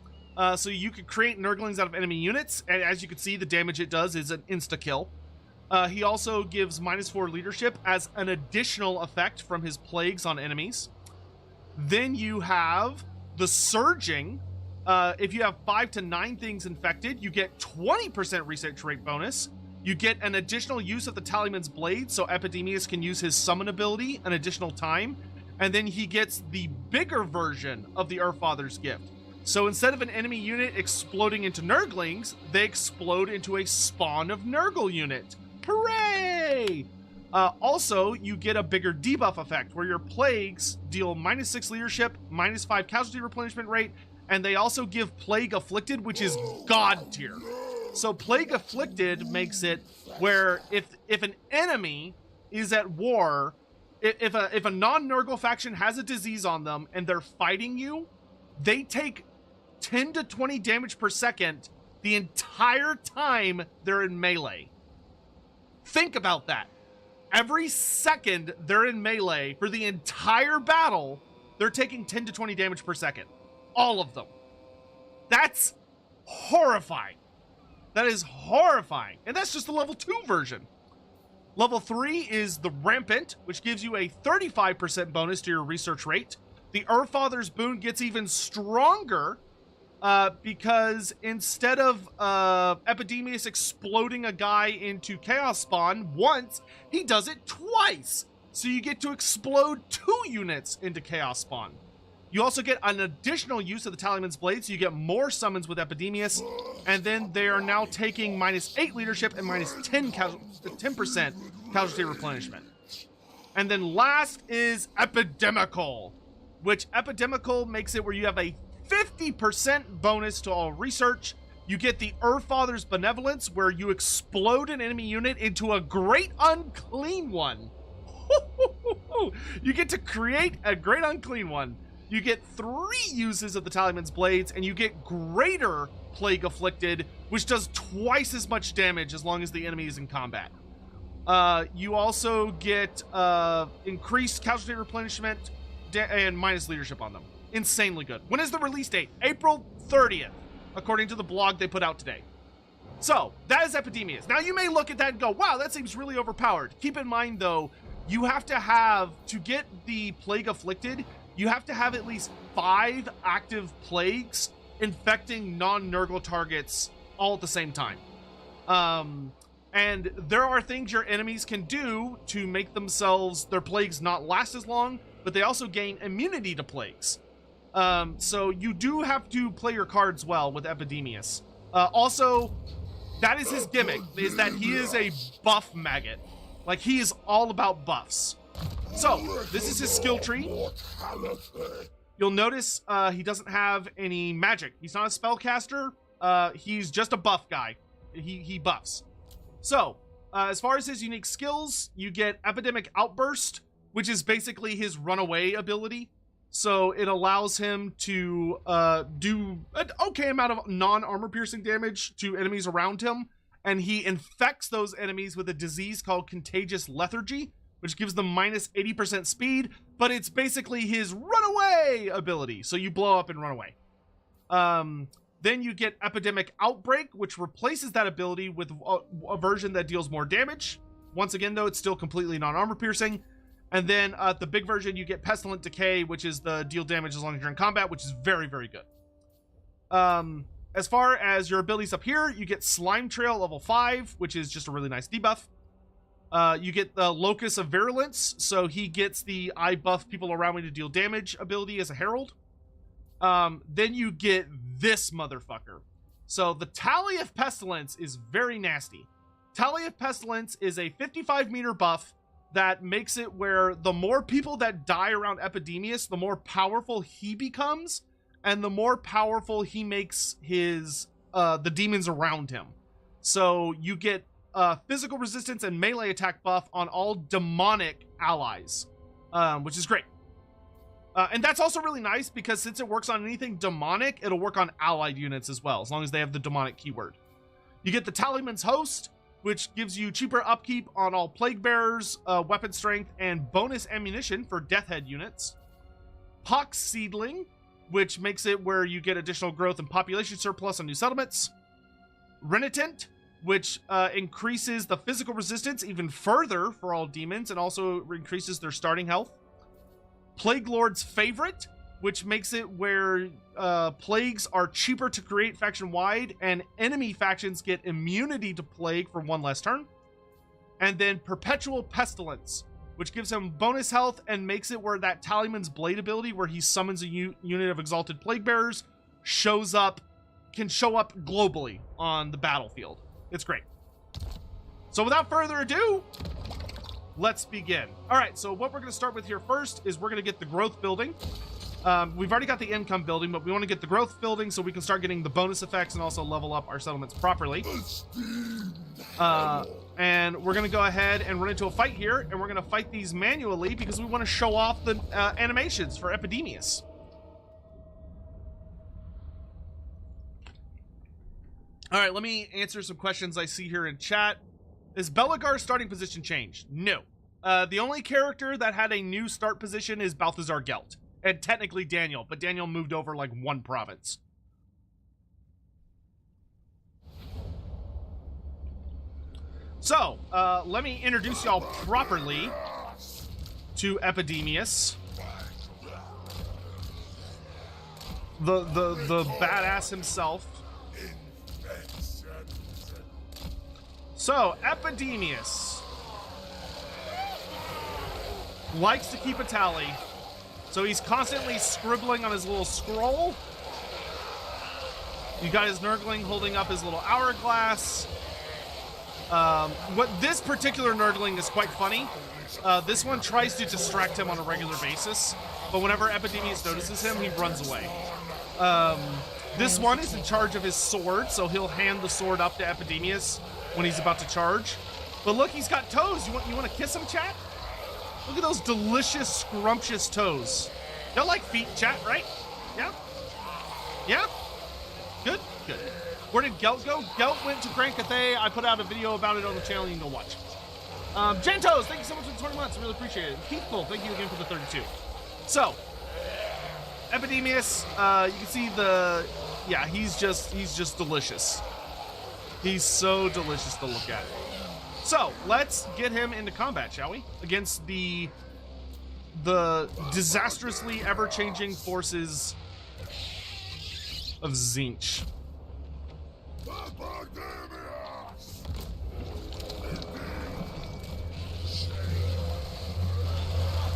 So you can create Nurglings out of enemy units, and as you can see, the damage it does is an insta-kill. He also gives -4 leadership as an additional effect from his plagues on enemies. Then you have the Surging. If you have 5 to 9 things infected, you get 20% research rate bonus. You get an additional use of the Tallyman's Blade, so Epidemius can use his summon ability an additional time. And then he gets the bigger version of the Urfather's Gift. So instead of an enemy unit exploding into Nurglings, they explode into a spawn of Nurgle unit. Hooray! Also, you get a bigger debuff effect, where your plagues deal -6 leadership, -5 casualty replenishment rate, and they also give Plague Afflicted, which is God tier. So Plague Afflicted makes it where if an enemy is at war, if a non-Nurgle faction has a disease on them and they're fighting you, they take 10 to 20 damage per second the entire time they're in melee. Think about that. Every second they're in melee for the entire battle, they're taking 10 to 20 damage per second. All of them. That's horrifying. That is horrifying. And that's just the level 2 version. Level 3 is the Rampant, which gives you a 35% bonus to your research rate. The Urfather's Boon gets even stronger because instead of Epidemius exploding a guy into Chaos Spawn once, he does it twice. So you get to explode 2 units into Chaos Spawn. You also get an additional use of the Tallyman's Blade, so you get more summons with Epidemius, and then they are now taking -8 leadership and -10% casualty replenishment. And then last is Epidemical, which Epidemical makes it where you have a 50% bonus to all research. You get the Urfather's Benevolence, where you explode an enemy unit into a great unclean one. You get to create a Great Unclean One. You get 3 uses of the Tallyman's Blades, and you get Greater Plague Afflicted, which does twice as much damage as long as the enemy is in combat. You also get increased casualty replenishment and minus leadership on them. Insanely good. When is the release date? April 30th, according to the blog they put out today. So, that is Epidemius. Now, you may look at that and go, wow, that seems really overpowered. Keep in mind, though, you have to get the Plague Afflicted, you have to have at least 5 active plagues infecting non-Nurgle targets all at the same time. And there are things your enemies can do to make their plagues not last as long, but they also gain immunity to plagues. So you do have to play your cards well with Epidemius. Also, that is his gimmick, is that he is a buff maggot. Like, he is all about buffs. So, this is his skill tree. You'll notice he doesn't have any magic. He's not a spellcaster. He's just a buff guy. He buffs. So, as far as his unique skills, you get Epidemic Outburst, which is basically his runaway ability. So, it allows him to do an okay amount of non-armor piercing damage to enemies around him. And he infects those enemies with a disease called Contagious Lethargy, which gives them minus 80% speed, but it's basically his runaway ability. So you blow up and run away. Then you get Epidemic Outbreak, which replaces that ability with a version that deals more damage. Once again, though, it's still completely non-armor piercing. And then the big version, you get Pestilent Decay, which is the deal damage as long as you're in combat, which is very, very good. As far as your abilities up here, you get Slime Trail level 5, which is just a really nice debuff. You get the Locus of Virulence, so he gets the I buff people around me to deal damage ability as a herald. Then you get this motherfucker. So the Tally of Pestilence is very nasty. Tally of Pestilence is a 55-meter buff that makes it where the more people that die around Epidemius, the more powerful he becomes, and the more powerful he makes his the demons around him. So you get physical resistance and melee attack buff on all demonic allies, which is great. And that's also really nice because since it works on anything demonic, it'll work on allied units as well, as long as they have the demonic keyword. You get the Tallyman's Host, which gives you cheaper upkeep on all plague bearers, weapon strength, and bonus ammunition for Deathhead units. Pox Seedling, which makes it where you get additional growth and population surplus on new settlements. Renitent, which increases the physical resistance even further for all demons and also increases their starting health. Plague Lord's Favorite, which makes it where plagues are cheaper to create faction-wide and enemy factions get immunity to plague for 1 less turn. And then Perpetual Pestilence, which gives him bonus health and makes it where that Tallyman's Blade ability, where he summons a unit of Exalted Plague Bearers, can show up globally on the battlefield. It's great. So without further ado, let's begin. All right, so what we're going to start with here first is we're going to get the growth building. We've already got the income building, but we want to get the growth building so we can start getting the bonus effects and also level up our settlements properly. And we're going to go ahead and run into a fight here, and we're going to fight these manually because we want to show off the animations for Epidemius. All right, let me answer some questions I see here in chat. Is Belagar's starting position changed? No. The only character that had a new start position is Balthazar Gelt. And technically Daniel, but Daniel moved over like 1 province. So, let me introduce y'all properly to Epidemius. The badass himself. So, Epidemius likes to keep a tally. So he's constantly scribbling on his little scroll. You got his Nurgling holding up his little hourglass. What this particular Nurgling is quite funny. This one tries to distract him on a regular basis, but whenever Epidemius notices him, he runs away. This one is in charge of his sword, so he'll hand the sword up to Epidemius when he's about to charge. But look, he's got toes. You want to kiss him, chat? Look at those delicious, scrumptious toes. Y'all like feet, chat, right? Yeah? Yeah? Good? Good. Where did Gelt go? Gelt went to Grand Cathay. I put out a video about it on the channel. You can go watch. Gentos, thank you so much for the 20 months. Really appreciate it. Keithful, thank you again for the 32. So, Epidemius, you can see the... Yeah, he's just delicious. He's so delicious to look at. So, let's get him into combat, shall we? Against the disastrously ever-changing forces of Tzeentch.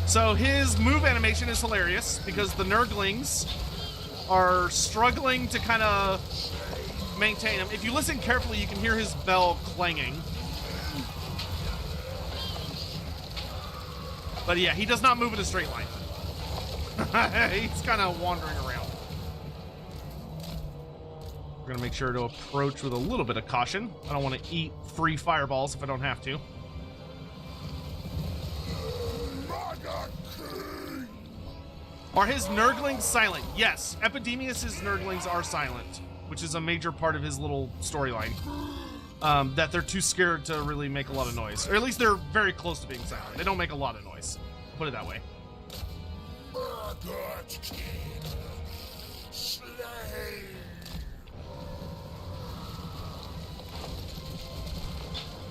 So his move animation is hilarious because the Nurglings are struggling to kind of maintain him. If you listen carefully, you can hear his bell clanging. But yeah, he does not move in a straight line. He's kind of wandering around. We're going to make sure to approach with a little bit of caution. I don't want to eat free fireballs if I don't have to. Are his Nurglings silent? Yes, Epidemius' Nurglings are silent, which is a major part of his little storyline. That they're too scared to really make a lot of noise. Or at least they're very close to being silent. They don't make a lot of noise. Put it that way.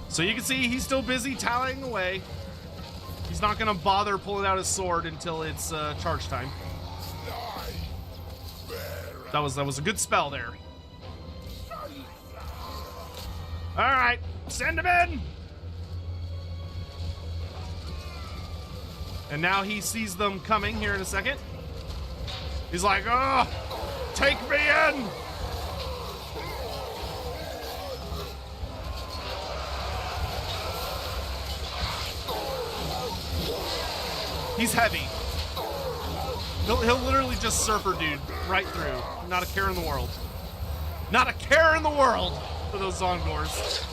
So you can see he's still busy tallying away. He's not going to bother pulling out his sword until it's charge time. That was a good spell there. All right, send him in. And now he sees them coming here in a second. He's like, oh, take me in. He's heavy. He'll literally just surfer dude right through. Not a care in the world. Not a care in the world for those Zongors.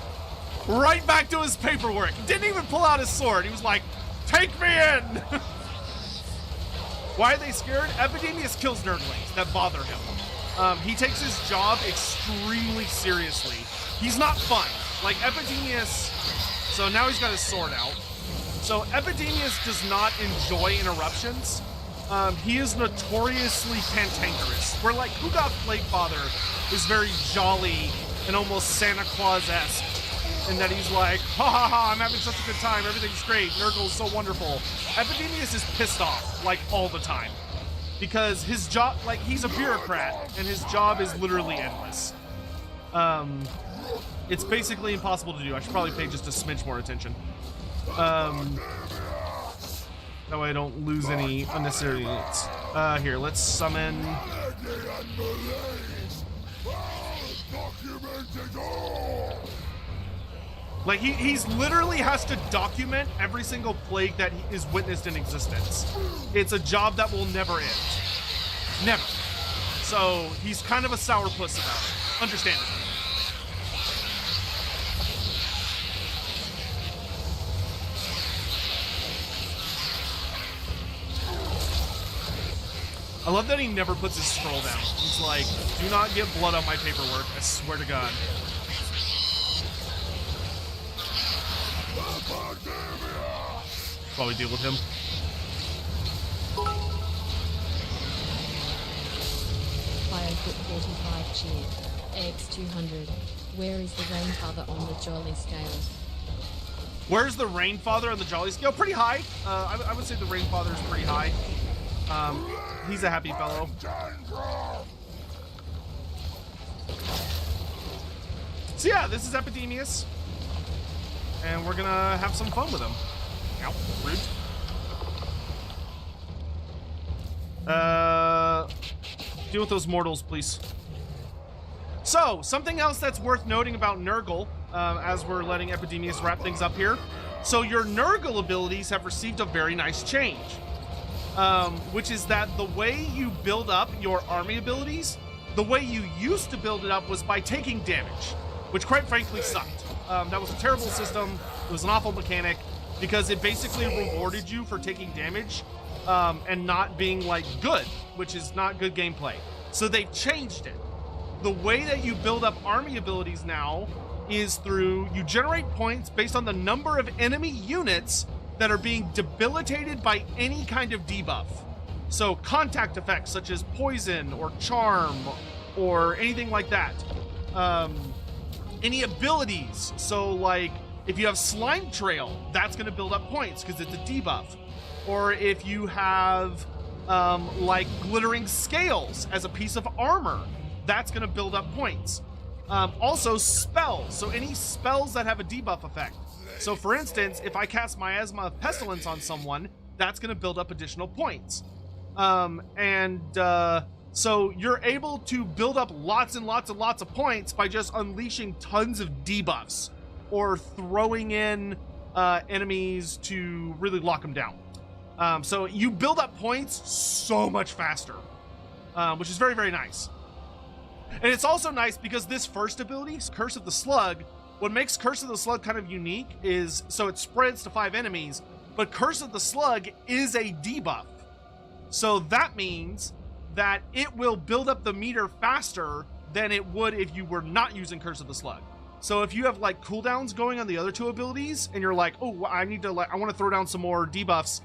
Right back to his paperwork. Didn't even pull out his sword. He was like, take me in! Why are they scared? Epidemius kills Nurglings that bother him. He takes his job extremely seriously. He's not fun. Like Epidemius, so now he's got his sword out. So Epidemius does not enjoy interruptions. He is notoriously cantankerous. Where like Who Got Plaguefather is very jolly and almost Santa Claus-esque. And that he's like, ha ha ha, I'm having such a good time, everything's great, Nurgle's so wonderful. Epidemius is pissed off, like, all the time. Because his job, like, he's a bureaucrat, and his job is literally endless. It's basically impossible to do. I should probably pay just a smidge more attention. That way I don't lose any unnecessary units. Here, let's summon... Like, he's literally has to document every single plague that is witnessed in existence. It's a job that will never end. Never. So, he's kind of a sourpuss about it. Understandably. I love that he never puts his scroll down. He's like, do not get blood on my paperwork, I swear to God. While we deal with him. Firefoot 45 cheered. X200. Where is the Rainfather on the Jolly scale? Where's the Rainfather on the Jolly scale? Pretty high. I would say the Rainfather is pretty high. He's a happy fellow. So yeah, this is Epidemius. And we're gonna have some fun with him. Ow, rude. Deal with those mortals, please. So, something else that's worth noting about Nurgle, as we're letting Epidemius wrap things up here. So your Nurgle abilities have received a very nice change. Which is that the way you build up your army abilities, the way you used to build it up was by taking damage, which quite frankly sucked. That was a terrible system. It was an awful mechanic. because it basically rewarded you for taking damage and not being like good, which is not good gameplay. So they've changed it. The way that you build up army abilities now is through you generate points based on the number of enemy units that are being debilitated by any kind of debuff. So contact effects such as poison or charm or anything like that. Any abilities, so like if you have slime trail, that's going to build up points because it's a debuff. Or if you have like glittering scales as a piece of armor, that's going to build up points. Also spells, so any spells that have a debuff effect. So for instance, if I cast Miasma of Pestilence on someone, that's going to build up additional points. So you're able to build up lots and lots and lots of points by just unleashing tons of debuffs or throwing in enemies to really lock them down. So you build up points so much faster, which is very, very nice. And it's also nice because this first ability, Curse of the Slug, what makes Curse of the Slug kind of unique is, so it spreads to 5 enemies, but Curse of the Slug is a debuff. So that means that it will build up the meter faster than it would if you were not using Curse of the Slug. So if you have like cooldowns going on the other 2 abilities and you're like, oh, I want to throw down some more debuffs,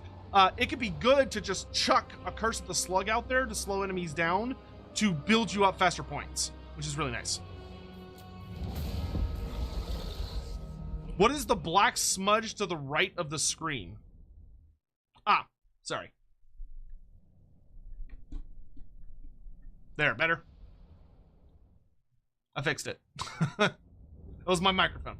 it could be good to just chuck a Curse of the Slug out there to slow enemies down to build you up faster points, which is really nice. What is the black smudge to the right of the screen? Ah, sorry. There, better. I fixed it. That was my microphone.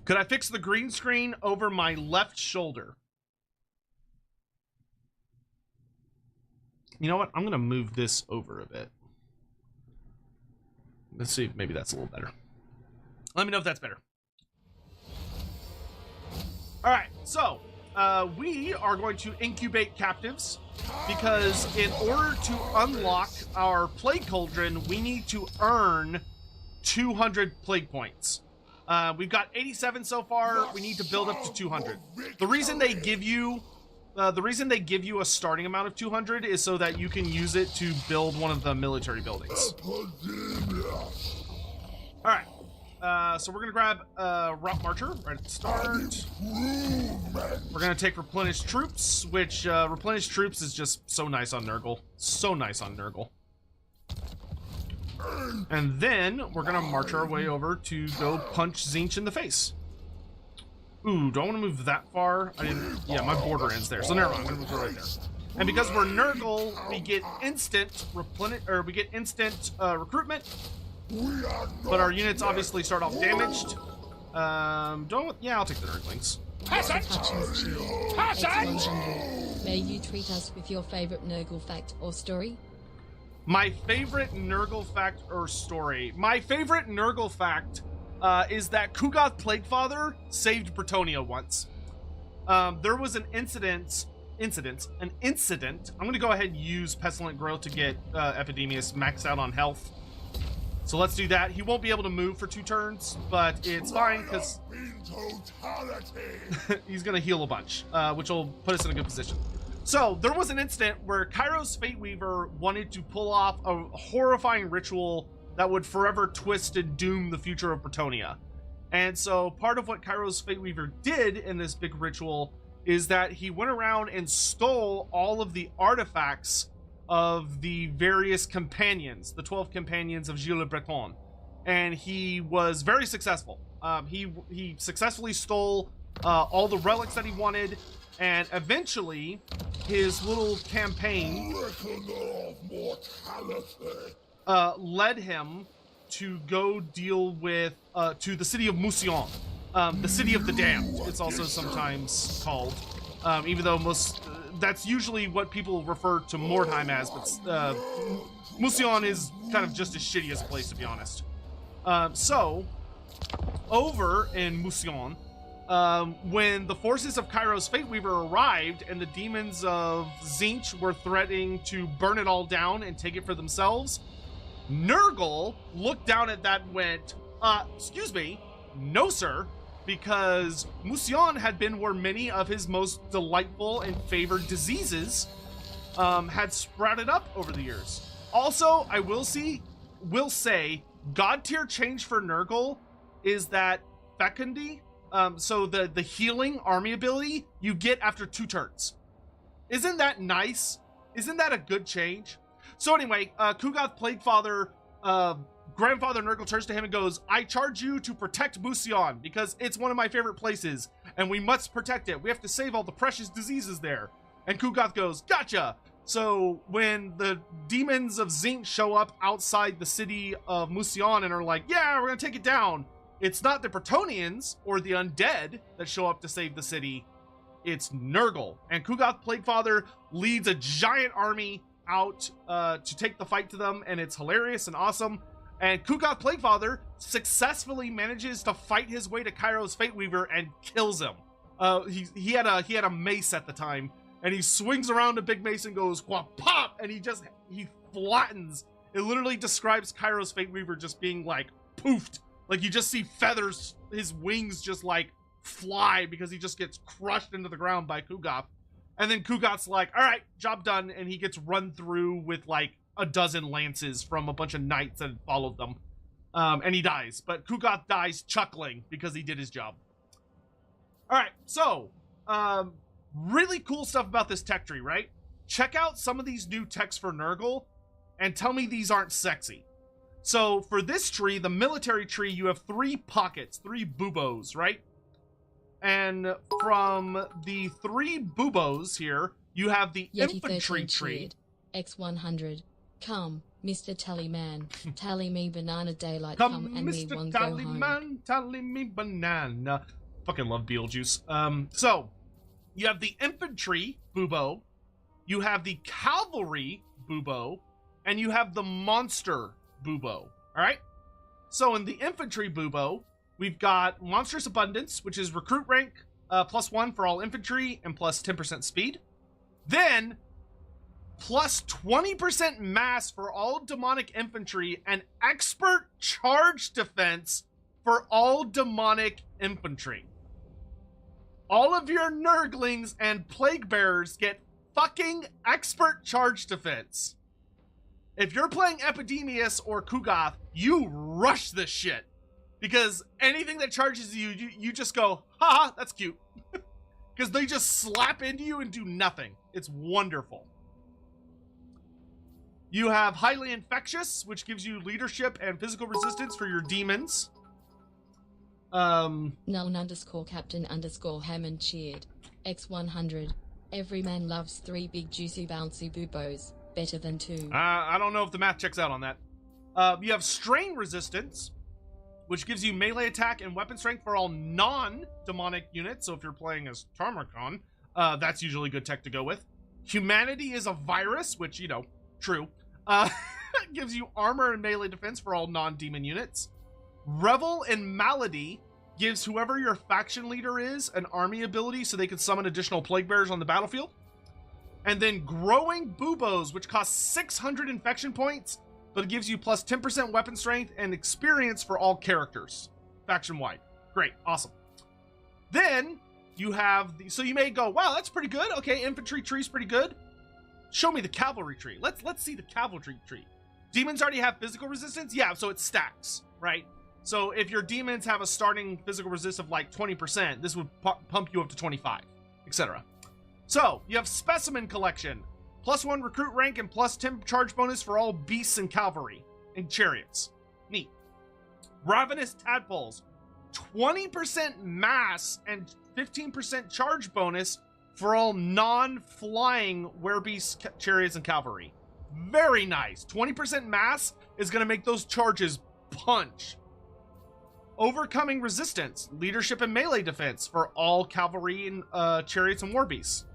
Could I fix the green screen over my left shoulder? You know what? I'm going to move this over a bit. Let's see if maybe that's a little better. Let me know if that's better. All right, so we are going to incubate captives because in order to unlock our plague cauldron, we need to earn 200 plague points. We've got 87 so far. We need to build up to 200. The reason they give you a starting amount of 200 is so that you can use it to build one of the military buildings. All right. So we're gonna grab Route Marcher right at the start. We're gonna take Replenish Troops, which Replenish Troops is just so nice on Nurgle. So nice on Nurgle. And then we're gonna march our way over to go punch Tzeentch in the face. Ooh, do I want to move that far? I didn't. Yeah, my border ends there, so never mind. I'm gonna move it right there. And because we're Nurgle, we get instant recruitment. But our units obviously start off damaged. Yeah, I'll take the Nurglings. May you treat us with your favorite Nurgle fact or story? My favorite Nurgle fact or story. My favorite Nurgle fact is that Kugoth Plaguefather saved Bretonnia once. There was an incident. I'm going to go ahead and use Pestilent Growth to get Epidemius maxed out on health. So let's do that. He won't be able to move for 2 turns, but it's fine because he's going to heal a bunch, which will put us in a good position. So there was an incident where Kairos Fateweaver wanted to pull off a horrifying ritual that would forever twist and doom the future of Bretonnia. And so part of what Kairos Fateweaver did in this big ritual is that he went around and stole all of the artifacts of the various companions, the 12 companions of Gilles Le Breton. And he was very successful. He successfully stole all the relics that he wanted, and eventually his little campaign led him to go deal with to the city of Mousillon, the city of the damned, it's also sometimes called, even though that's usually what people refer to Mordheim as, but Mousillon is kind of just as shitty as a place, to be honest. So over in Mousillon, when the forces of Kairos Fateweaver arrived and the demons of Tzeentch were threatening to burn it all down and take it for themselves, Nurgle looked down at that and went, excuse me, no sir, because Musion had been where many of his most delightful and favored diseases had sprouted up over the years. Also, I will say, God tier change for Nurgle is that Fecundy, so the healing army ability you get after 2 turns. Isn't that nice? Isn't that a good change? So anyway, Kugoth Plaguefather, Grandfather Nurgle turns to him and goes, I charge you to protect Musion because it's one of my favorite places and we must protect it. We have to save all the precious diseases there. And Kugoth goes, gotcha. So when the demons of Zinc show up outside the city of Musion and are like, yeah, we're gonna take it down, it's not the Bretonnians or the undead that show up to save the city, it's Nurgle. And Kugoth Plaguefather leads a giant army out to take the fight to them, and it's hilarious and awesome. And Kugoth Plaguefather successfully manages to fight his way to Kairos Fateweaver and kills him. He had a mace at the time, and he swings around a big mace and goes pop, and he flattens. It literally describes Kairos Fateweaver just being like poofed, like you just see feathers, his wings just like fly because he just gets crushed into the ground by Kugoth. And then Kugoth's like, all right, job done, and he gets run through with like a dozen lances from a bunch of knights that followed them, and he dies. But Kugoth dies chuckling because he did his job. All right, so really cool stuff about this tech tree, right? Check out some of these new techs for Nurgle and tell me these aren't sexy. So for this tree, the military tree, you have 3 pockets, 3 buboes, right? And from the 3 buboes here, you have the Yeti infantry 13 tree. cheered. X100. Come, Mr. Tallyman. Tally me banana daylight. Come, and me Mr. one go home. Tallyman, tally me banana. Fucking love Beetlejuice. So, you have the infantry bubo, you have the cavalry bubo, and you have the monster bubo. Alright? So, in the infantry bubo, we've got Monstrous Abundance, which is recruit rank, +1 for all infantry, and plus 10% speed. Then, plus 20% mass for all demonic infantry, and expert charge defense for all demonic infantry. All of your Nurglings and Plague Bearers get fucking expert charge defense. If you're playing Epidemius or Kugoth, you rush this shit. Because anything that charges you, you just go, haha, that's cute. Because they just slap into you and do nothing. It's wonderful. You have Highly Infectious, which gives you leadership and physical resistance for your demons. Null _Captain _Hammond cheered. X100. Every man loves 3 big juicy bouncy buboes. Better than 2. I don't know if the math checks out on that. You have Strain Resistance, which gives you melee attack and weapon strength for all non-demonic units. So if you're playing as Tarmarcon, that's usually good tech to go with. Humanity is a virus, which, you know, true. Gives you armor and melee defense for all non-demon units. Revel in Malady gives whoever your faction leader is an army ability so they can summon additional plague bearers on the battlefield. And then Growing Buboes, which costs 600 infection points, but it gives you plus 10% weapon strength and experience for all characters, faction-wide. Great, awesome. Then you have so you may go, wow, that's pretty good. Okay, infantry tree's pretty good. Show me the cavalry tree. Let's see the cavalry tree. Demons already have physical resistance? Yeah, so it stacks, right? So if your demons have a starting physical resist of like 20%, this would pump you up to 25, etc. So you have Specimen Collection, +1 recruit rank and plus 10 charge bonus for all beasts and cavalry and chariots. Neat. Ravenous Tadpoles, 20% mass and 15% charge bonus for all non-flying werebeast chariots and cavalry. Very nice. 20% mass is going to make those charges punch. Overcoming Resistance, leadership and melee defense for all cavalry and chariots and warbeasts.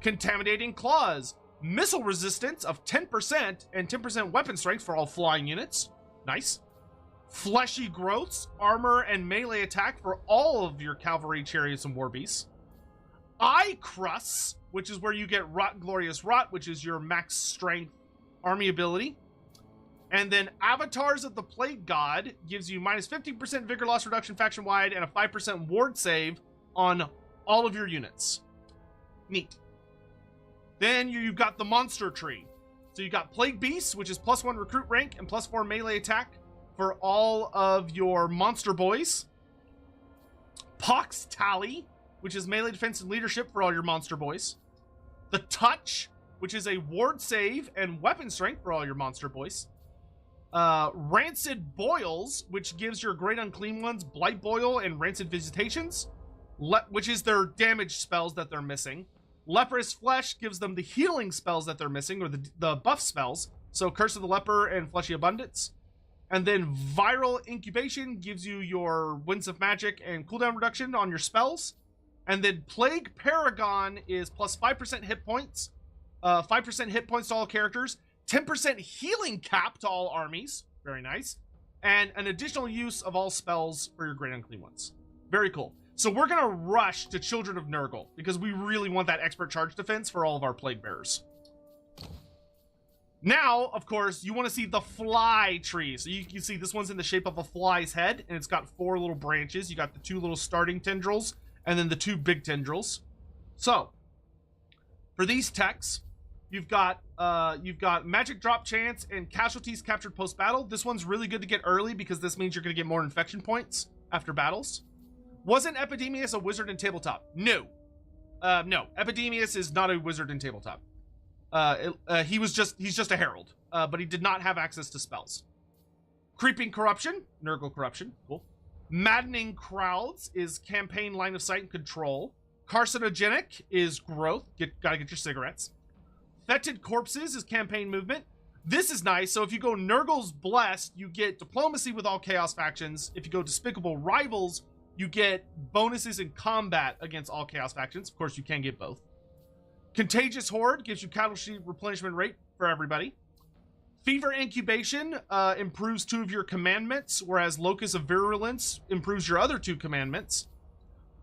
Contaminating Claws, missile resistance of 10% and 10% weapon strength for all flying units. Nice. Fleshy Growths, armor and melee attack for all of your cavalry, chariots, and warbeasts. Eye Crusts, which is where you get Rot Glorious Rot, which is your max strength army ability. And then Avatars of the Plague God gives you minus 15% vigor loss reduction faction-wide and a 5% ward save on all of your units. Neat. Then you've got the monster tree. So you got Plague Beasts, which is +1 recruit rank and +4 melee attack for all of your monster boys. Pox Tally, which is melee defense and leadership for all your monster boys. The Touch, which is a ward save and weapon strength for all your monster boys. Rancid Boils, which gives your Great Unclean Ones Blight Boil and Rancid Visitations, which is their damage spells that they're missing. Leprous Flesh gives them the healing spells that they're missing, or the buff spells. So Curse of the Leper and Fleshy Abundance. And then Viral Incubation gives you your Winds of Magic and cooldown reduction on your spells. And then Plague Paragon is plus 5% hit points. 5% hit points to all characters. 10% healing cap to all armies. Very nice. And an additional use of all spells for your Great Unclean Ones. Very cool. So we're going to rush to Children of Nurgle because we really want that expert charge defense for all of our Plague Bearers. Now, of course, you want to see the fly tree. So you can see this one's in the shape of a fly's head, and it's got 4 little branches. You got the 2 little starting tendrils, and then the 2 big tendrils. So, for these techs, you've got magic drop chance and casualties captured post-battle. This one's really good to get early because this means you're going to get more infection points after battles. Wasn't Epidemius a wizard in tabletop? No. No, Epidemius is not a wizard in tabletop. He's just a herald, but he did not have access to spells. Creeping Corruption, Nurgle Corruption, cool. Maddening Crowds is campaign line of sight and control. Carcinogenic is growth, gotta get your cigarettes. Fetid Corpses is campaign movement. This is nice, so if you go Nurgle's Blessed, you get diplomacy with all chaos factions. If you go Despicable Rivals, you get bonuses in combat against all chaos factions. Of course, you can get both. Contagious Horde gives you casualty replenishment rate for everybody. Fever Incubation improves 2 of your commandments, whereas Locus of Virulence improves your other 2 commandments.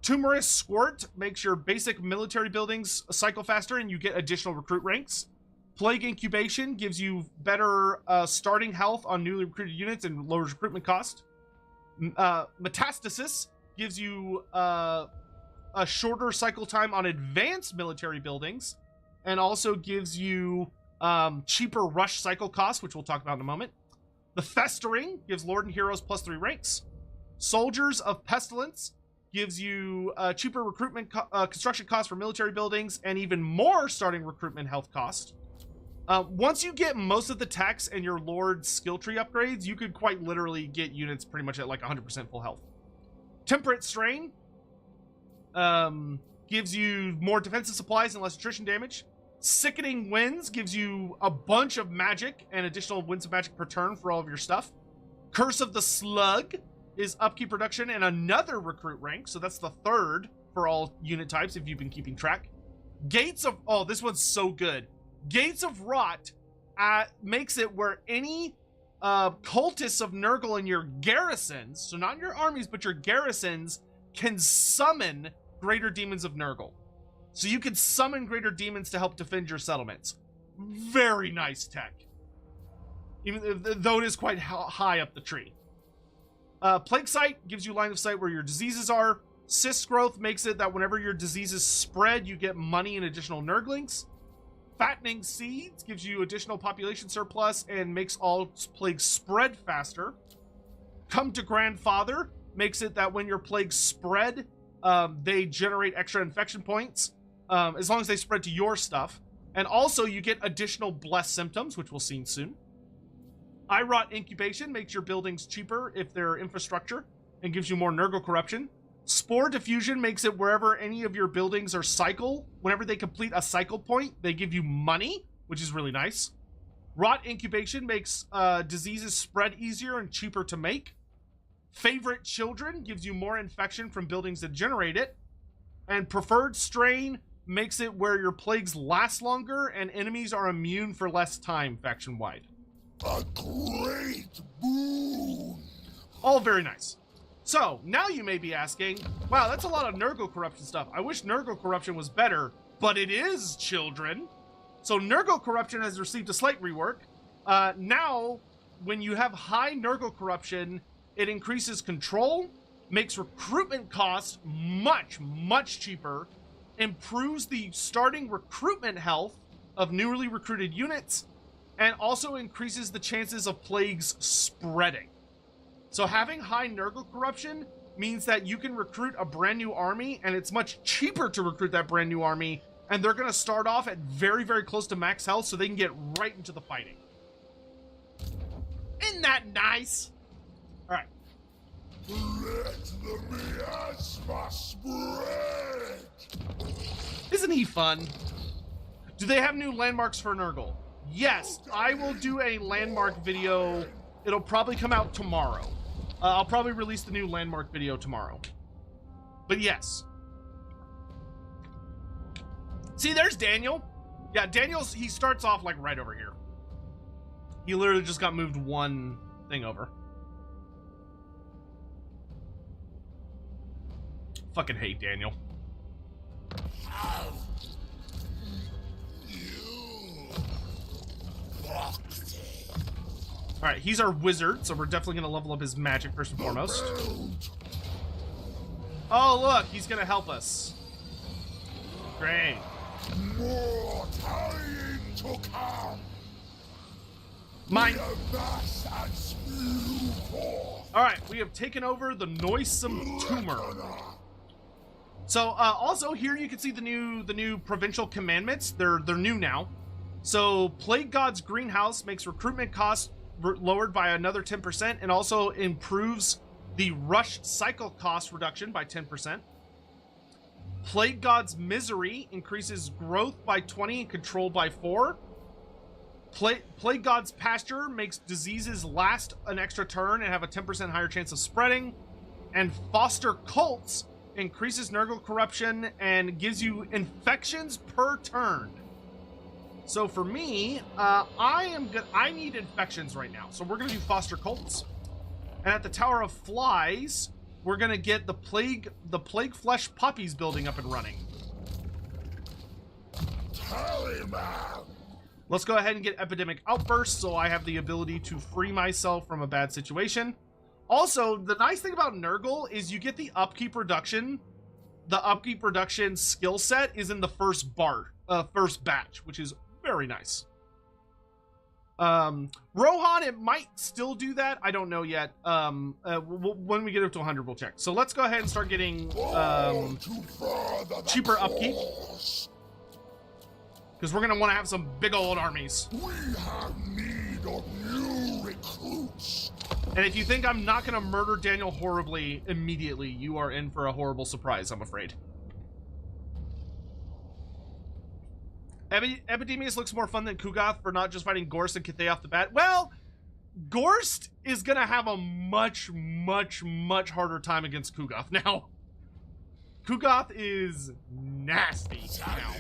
Tumorous Squirt makes your basic military buildings cycle faster and you get additional recruit ranks. Plague Incubation gives you better starting health on newly recruited units and lowers recruitment cost. Metastasis gives you a shorter cycle time on advanced military buildings and also gives you cheaper rush cycle costs, which we'll talk about in a moment. The Festering gives Lord and Heroes +3 ranks. Soldiers of Pestilence gives you cheaper recruitment construction costs for military buildings and even more starting recruitment health cost. Once you get most of the techs and your Lord's skill tree upgrades, you could quite literally get units pretty much at like 100% full health. Temperate Strain gives you more defensive supplies and less attrition damage. Sickening Winds gives you a bunch of magic and additional winds of magic per turn for all of your stuff. Curse of the Slug is upkeep reduction and another recruit rank, so that's the 3rd for all unit types if you've been keeping track. Gates of... oh, this one's so good. Gates of Rot makes it where any cultists of Nurgle in your garrisons, so not in your armies, but your garrisons, can summon greater demons of Nurgle. So you can summon greater demons to help defend your settlements. Very nice tech. Even though it is quite high up the tree. Plague Sight gives you line of sight where your diseases are. Cyst Growth makes it that whenever your diseases spread, you get money and additional Nurglings. Fattening Seeds gives you additional population surplus and makes all plagues spread faster. Come to Grandfather makes it that when your plagues spread, they generate extra infection points, as long as they spread to your stuff. And also you get additional blessed symptoms, which we'll see soon. I Rot Incubation makes your buildings cheaper if they're infrastructure and gives you more Nurgle corruption. Spore Diffusion makes it wherever any of your buildings are cycle, whenever they complete a cycle point, they give you money, which is really nice. Rot Incubation makes diseases spread easier and cheaper to make. Favorite Children gives you more infection from buildings that generate it. And Preferred Strain makes it where your plagues last longer and enemies are immune for less time faction-wide. A great boon. All very nice. So, now you may be asking, wow, that's a lot of Nurgle corruption stuff. I wish Nurgle corruption was better, but it is, children. So Nurgle corruption has received a slight rework. Now, when you have high Nurgle corruption, it increases control, makes recruitment costs much, much cheaper, improves the starting recruitment health of newly recruited units, and also increases the chances of plagues spreading. So having high Nurgle corruption means that you can recruit a brand new army, and it's much cheaper to recruit that brand new army, and they're going to start off at very, very close to max health so they can get right into the fighting. Isn't that nice? All right. Let the miasma spread. Isn't he fun? Do they have new landmarks for Nurgle? Yes, I will do a landmark video. It'll probably come out tomorrow. I'll probably release the new landmark video tomorrow. But yes. See, there's Daniel. Yeah, he starts off like right over here. He literally just got moved one thing over. Fucking hate Daniel. Alright, he's our wizard, so we're definitely going to level up his magic first and foremost. Oh, look, he's going to help us. Great. More time to come. Mine. Alright, Alright, we have taken over the noisome tumor. So, also here you can see the new provincial commandments. They're new now. So, Plague God's Greenhouse makes recruitment costs lowered by another 10% and also improves the rush cycle cost reduction by 10%. Plague God's Misery increases growth by 20 and control by 4. Plague God's Pasture makes diseases last an extra turn and have a 10% higher chance of spreading. And Foster Cults increases Nurgle corruption and gives you infections per turn. So for me, I need infections right now. So we're gonna do Foster Cults. And at the Tower of Flies, we're gonna get the Plague Flesh Puppies building up and running. Let's go ahead and get Epidemic Outburst so I have the ability to free myself from a bad situation. Also, the nice thing about Nurgle is you get the upkeep reduction. The upkeep reduction skill set is in the first batch, which is very nice. Rohan, it might still do that. I don't know yet. When we get up to 100, we'll check. So let's go ahead and start getting cheaper upkeep. Because we're going to want to have some big old armies. We have need of new recruits. And if you think I'm not going to murder Daniel horribly immediately, you are in for a horrible surprise, I'm afraid. Epidemius looks more fun than Kugoth for not just fighting Gorst and Kithay off the bat. Well, Gorst is going to have a much, much, much harder time against Kugoth now. Kugoth is nasty now.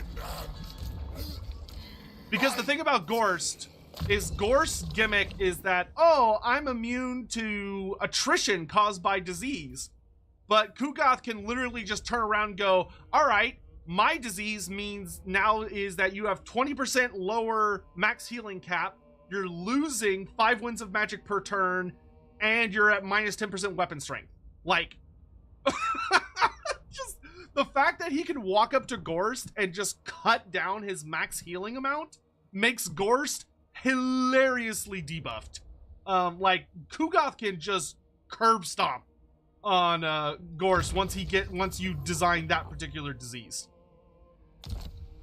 Because the thing about Gorst is Gorst's gimmick is that, oh, I'm immune to attrition caused by disease. But Kugoth can literally just turn around and go, all right, my disease means now is that you have 20% lower max healing cap, you're losing 5 winds of magic per turn, and you're at minus 10% weapon strength. Like, just the fact that he can walk up to Gorst and just cut down his max healing amount makes Gorst hilariously debuffed. Like, Kugoth can just curb stomp on Gorst once you design that particular disease.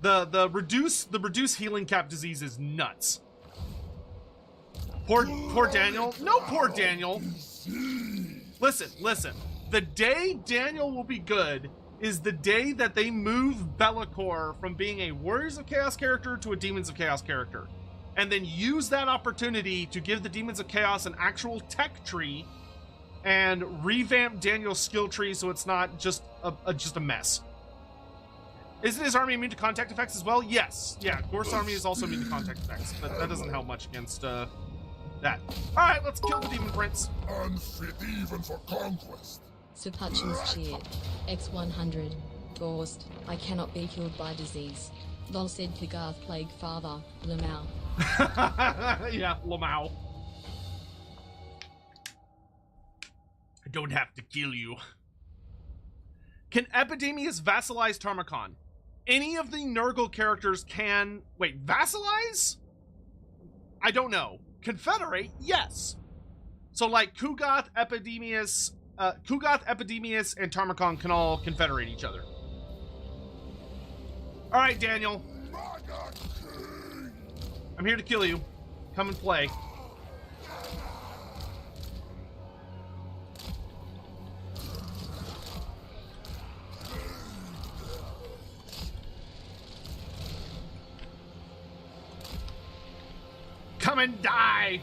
The reduce healing cap disease is nuts. Poor Daniel. No, poor Daniel. Listen. The day Daniel will be good is the day that they move Be'lakor from being a Warriors of Chaos character to a Demons of Chaos character. And then use that opportunity to give the Demons of Chaos an actual tech tree and revamp Daniel's skill tree so it's not just a mess. Isn't his army immune to contact effects as well? Yes. Yeah, Gorst's army is also immune to contact effects, but that doesn't help much against that. Alright, let's kill the Demon Prince. Unfit even for conquest. Sir Hutchins cheered. X100. Gorst, I cannot be killed by disease. Lol said Kugarth Plague Father, Lamau. Yeah, Lamau. don't have to kill you. Can Epidemius vassalize Tarmacon? Any of the Nurgle characters can... Wait, vassalize? I don't know. Confederate? Yes. So, like, Kugoth, Epidemius, and Tarmacon can all confederate each other. Alright, Daniel. I'm here to kill you. Come and play. Come and die!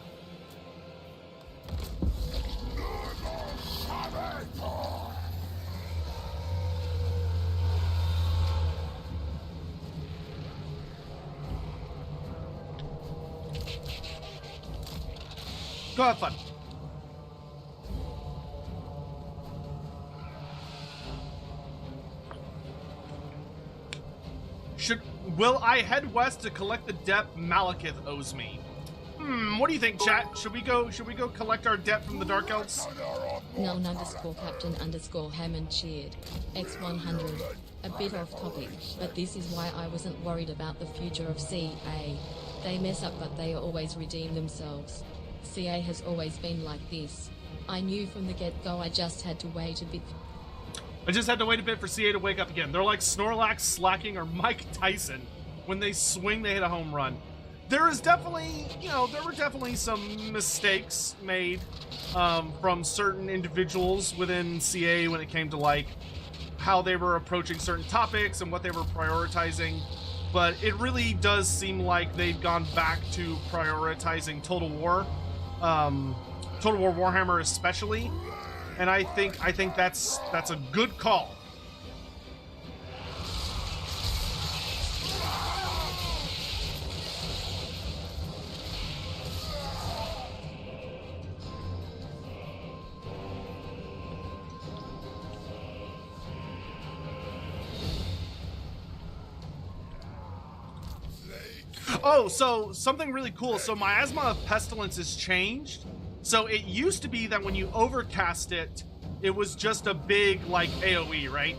Go have fun. Will I head west to collect the debt Malekith owes me? What do you think, chat? Should we go collect our debt from the Dark Elves? Null _ Captain _ Hammond cheered. X100. A bit off topic, but this is why I wasn't worried about the future of CA. They mess up, but they always redeem themselves. CA has always been like this. I knew from the get-go. I just had to wait a bit. I just had to wait a bit for CA to wake up again. They're like Snorlax, Slacking, or Mike Tyson. When they swing, they hit a home run. There is definitely, there were definitely some mistakes made from certain individuals within CA when it came to, like, how they were approaching certain topics and what they were prioritizing. But it really does seem like they've gone back to prioritizing Total War Warhammer especially. And I think that's a good call. Oh, so something really cool. So Miasma of Pestilence has changed. So it used to be that when you overcast it, it was just a big, like, AoE, right?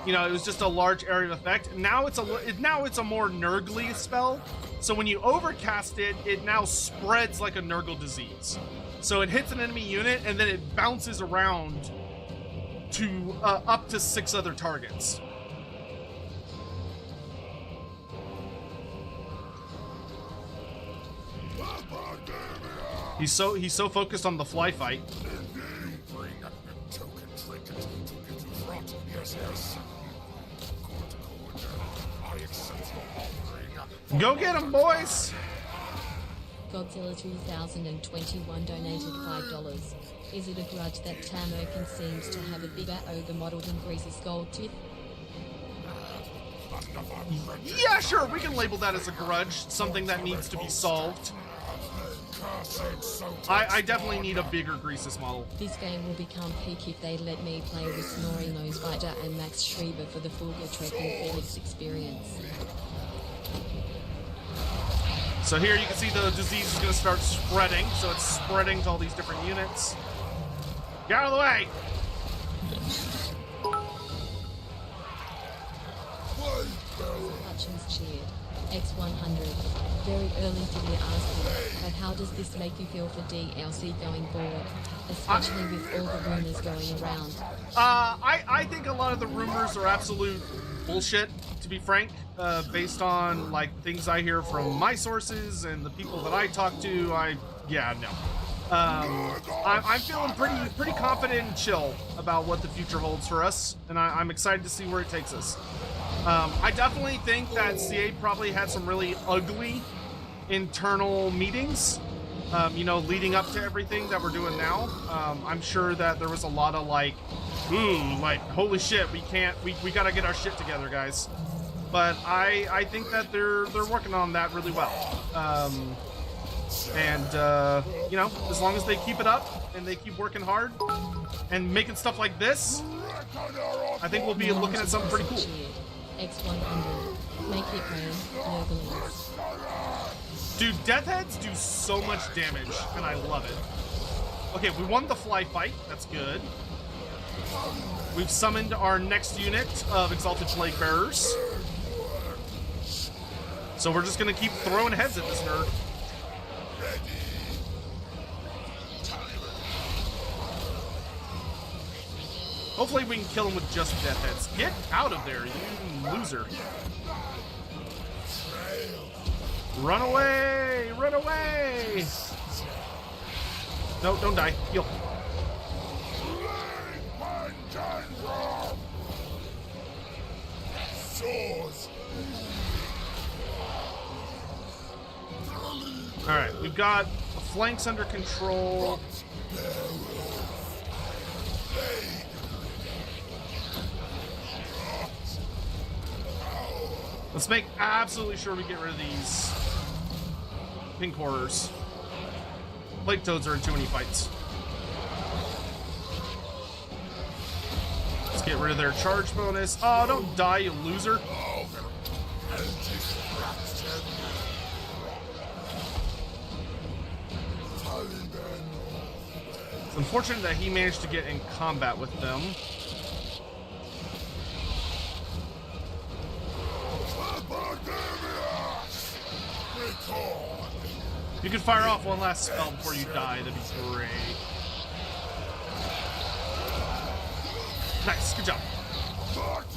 It was just a large area of effect. Now it's a more Nurgle spell. So when you overcast it, it now spreads like a Nurgle disease. So it hits an enemy unit and then it bounces around to up to 6 other targets. He's so focused on the fly fight. Go get him, boys! Godzilla 2021 donated $5. Is it a grudge that Tamerkin seems to have a bigger ogre model than Grease's gold tooth? Yeah, sure, we can label that as a grudge, something that needs to be solved. I definitely need a bigger Grease's model. This game will become peak if they let me play with Snorri Nosebiter and Max Schreiber for the full Trek and Felix experience. So here you can see the disease is going to start spreading, so it's spreading to all these different units. Get out of the way! Hutchins cheered. X100. Very early to be asking, but how does this make you feel for DLC going forward, especially with all the rumors going around? I think a lot of the rumors are absolute bullshit, to be frank, based on, like, things I hear from my sources and the people that I talk to. I'm feeling pretty confident and chill about what the future holds for us, and I'm excited to see where it takes us. I definitely think that CA probably had some really ugly internal meetings, leading up to everything that we're doing now. I'm sure that there was a lot of holy shit, we gotta get our shit together, guys. But I think that they're working on that really well. As long as they keep it up and they keep working hard and making stuff like this, I think we'll be looking at something pretty cool. X100. Make it rain, Nurgle. Dude, Death Heads do so much damage, and I love it. Okay, we won the fly fight. That's good. We've summoned our next unit of Exalted Plague Bearers. So we're just gonna keep throwing heads at this nerd. Hopefully we can kill him with just death heads. Get out of there, you loser. Run away! Run away! No, don't die. Heal. Alright, we've got the flanks under control. Let's make absolutely sure we get rid of these pink horrors. Plague toads are in too many fights. Let's get rid of their charge bonus. Oh, don't die, you loser. It's unfortunate that he managed to get in combat with them. You could fire off one last spell before you die, that'd be great. Nice, good job.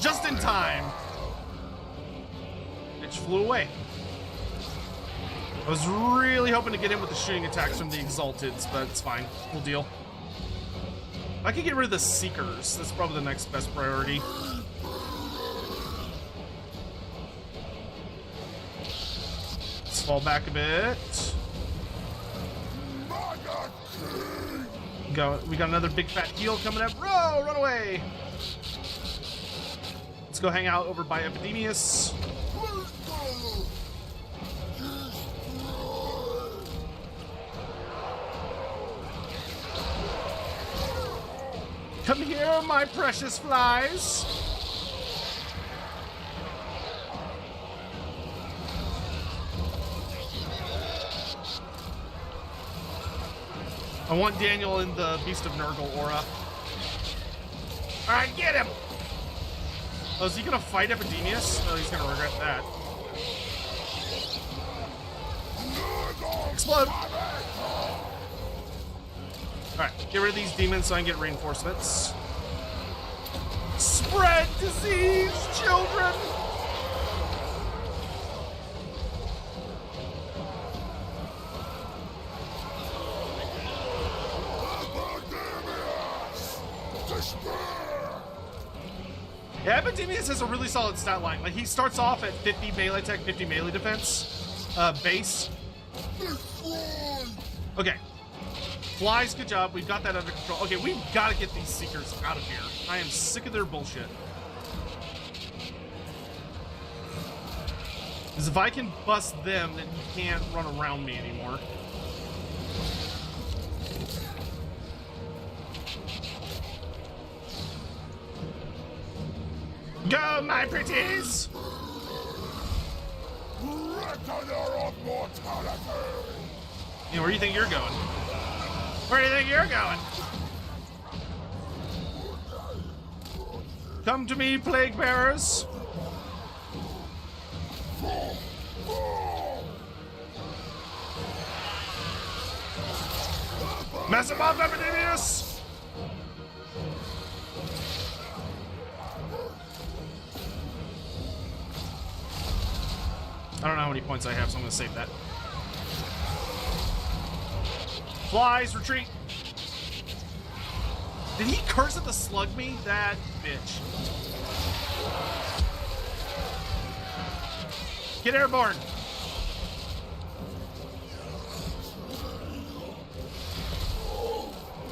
Just in time. Bitch flew away. I was really hoping to get in with the shooting attacks from the Exalteds, but it's fine. We'll deal. I could get rid of the Seekers. That's probably the next best priority. Let's fall back a bit. We got another big fat heal coming up. Row, run away. Let's go hang out over by Epidemius. Come here, my precious flies. I want Daniel in the Beast of Nurgle aura. Alright, get him! Oh, is he gonna fight Epidemius? Oh, he's gonna regret that. Explode! Alright, get rid of these demons so I can get reinforcements. Spread disease, children! Yeah, Epidemius has a really solid stat line. Like, he starts off at 50 melee attack, 50 melee defense, base. Okay. Flies, good job. We've got that under control. Okay, we've got to get these Seekers out of here. I am sick of their bullshit. Because if I can bust them, then he can't run around me anymore. Go, my pretties! Yeah, where do you think you're going? Where do you think you're going? Come to me, plague bearers. Mess him up, Epidemius! I don't know how many points I have, so I'm going to save that. Flies, retreat! Did he curse at the slug me? That bitch. Get airborne!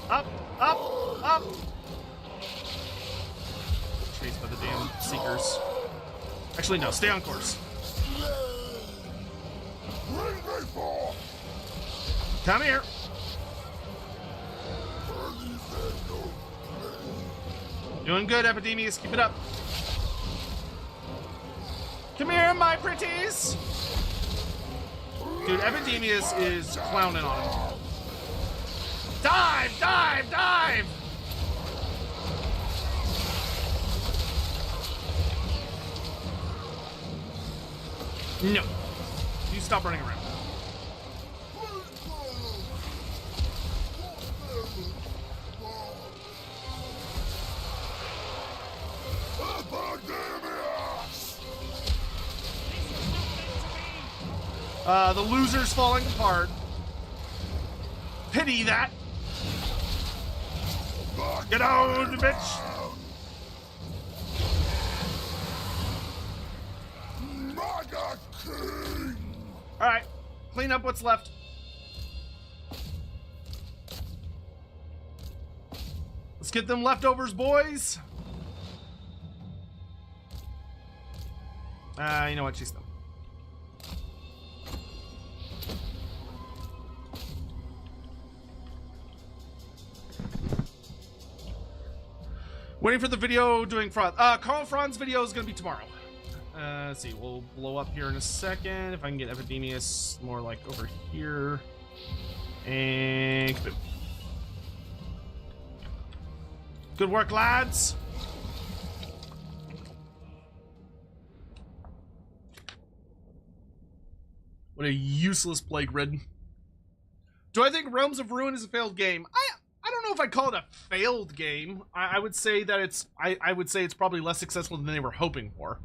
Up, up, up! Chased by the damn Seekers. Actually, no, stay on course. Come here. Doing good, Epidemius. Keep it up. Come here, my pretties. Dude, Epidemius is clowning on him. Dive, dive, dive! No. You stop running around. Epidemius! The loser's falling apart. Pity that. Get out, bitch! Mega King! Alright, clean up what's left. Let's get them leftovers, boys. You know what? She's done. Waiting for the video doing Franz. Carl Franz video is going to be tomorrow. Let's see. We'll blow up here in a second. If I can get Epidemius more like over here. And kaboom. Good work, lads. What a useless plague ridden. Do I think Realms of Ruin is a failed game? I don't know if I'd call it a failed game. I would say that it's I would say it's probably less successful than they were hoping for.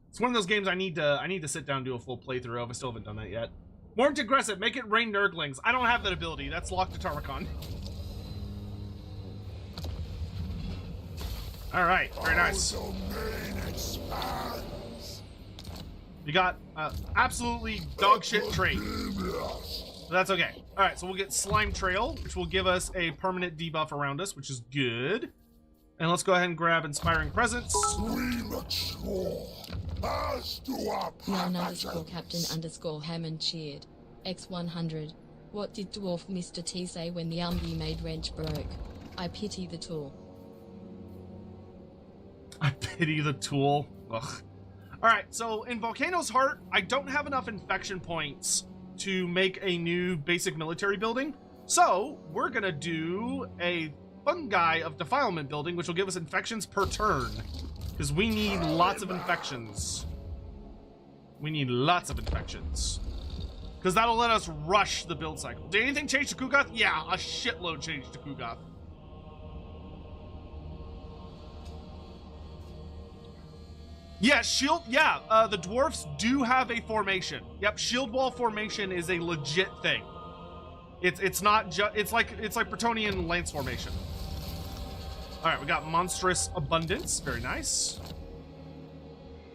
It's one of those games I need to sit down and do a full playthrough of. I still haven't done that yet. Warmth aggressive, make it rain Nurglings. I don't have that ability. That's locked to Tarmacon. Alright, very nice. You got absolutely dog shit trait. But that's okay. Alright, so we'll get Slime Trail, which will give us a permanent debuff around us, which is good. And let's go ahead and grab Inspiring Presence. _Captain_Hammond cheered. X100. What did Dwarf Mr. T say when the made wrench broke? I pity the tool. I pity the tool. Ugh. Alright, so in Volcano's Heart, I don't have enough infection points to make a new basic military building. So, we're gonna do a fungi of defilement building, which will give us infections per turn. Because we need lots of infections. We need lots of infections. Because that'll let us rush the build cycle. Did anything change to Kugoth? Yeah, a shitload changed to Kugoth. Yeah, shield. Yeah, the dwarfs do have a formation. Yep, shield wall formation is a legit thing. It's not just. It's like Bretonnian lance formation. All right, we got monstrous abundance. Very nice.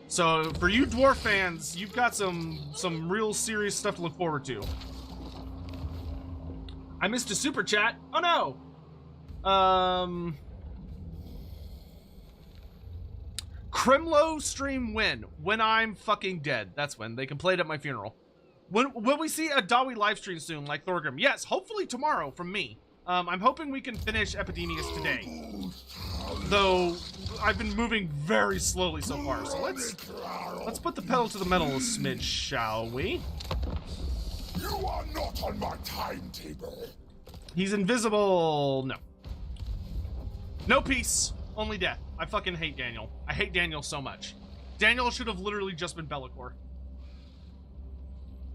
So for you dwarf fans, you've got some real serious stuff to look forward to. I missed a super chat. Oh no. Crimlo stream when I'm fucking dead. That's when they can play it at my funeral. When we see a Dawi live stream soon, like Thorgrim? Yes, hopefully tomorrow from me. I'm hoping we can finish Epidemius today. Though I've been moving very slowly so far. So let's put the pedal to the metal a smidge, shall we? You are not on my timetable. He's invisible. No. No peace. Only death. I fucking hate Daniel. I hate Daniel so much. Daniel should have literally just been Be'lakor.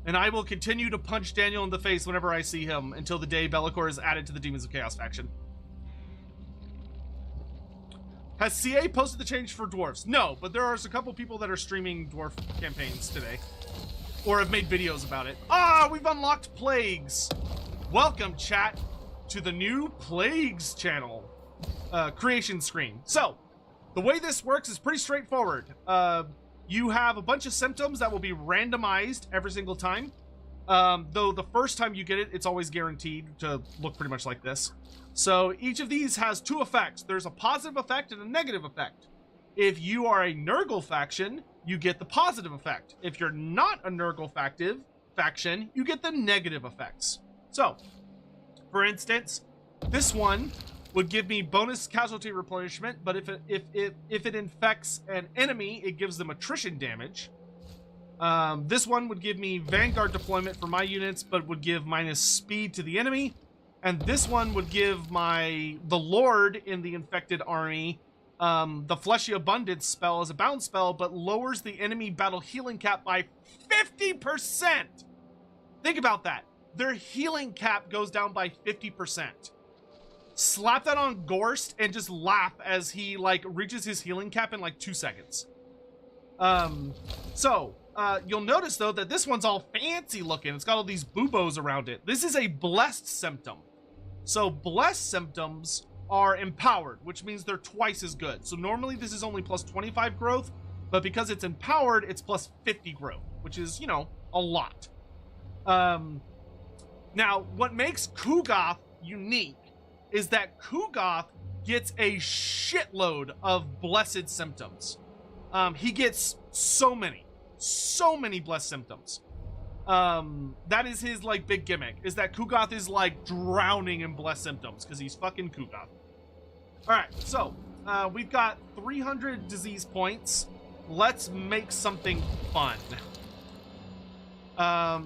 And I will continue to punch Daniel in the face whenever I see him until the day Be'lakor is added to the Demons of Chaos faction. Has CA posted the change for dwarves? No, but there are a couple people that are streaming dwarf campaigns today. Or have made videos about it. Ah, we've unlocked Plagues. Welcome, chat, to the new Plagues channel. Creation screen. So, the way this works is pretty straightforward. You have a bunch of symptoms that will be randomized every single time. Though the first time you get it, it's always guaranteed to look pretty much like this. So each of these has two effects. There's a positive effect and a negative effect. If you are a Nurgle faction, you get the positive effect. If you're not a Nurgle faction, you get the negative effects. So, for instance, this one would give me bonus casualty replenishment, but if it infects an enemy, it gives them attrition damage. This one would give me Vanguard deployment for my units, but would give minus speed to the enemy. And this one would give the Lord in the infected army the Fleshy Abundance spell as a bound spell, but lowers the enemy battle healing cap by 50%. Think about that. Their healing cap goes down by 50%. Slap that on Gorst and just laugh as he like reaches his healing cap in like 2 seconds. You'll notice though that this one's all fancy looking. It's got all these buboes around it. This is a blessed symptom. So blessed symptoms are empowered, which means they're twice as good. So normally this is only plus 25 growth, but because it's empowered, it's plus 50 growth, which is, you know, a lot. Now, what makes Kugoth unique is that Kugoth gets a shitload of blessed symptoms. He gets so many blessed symptoms. That is his like big gimmick, is that Kugoth is like drowning in blessed symptoms because he's fucking Kugoth. All right, so we've got 300 disease points. Let's make something fun.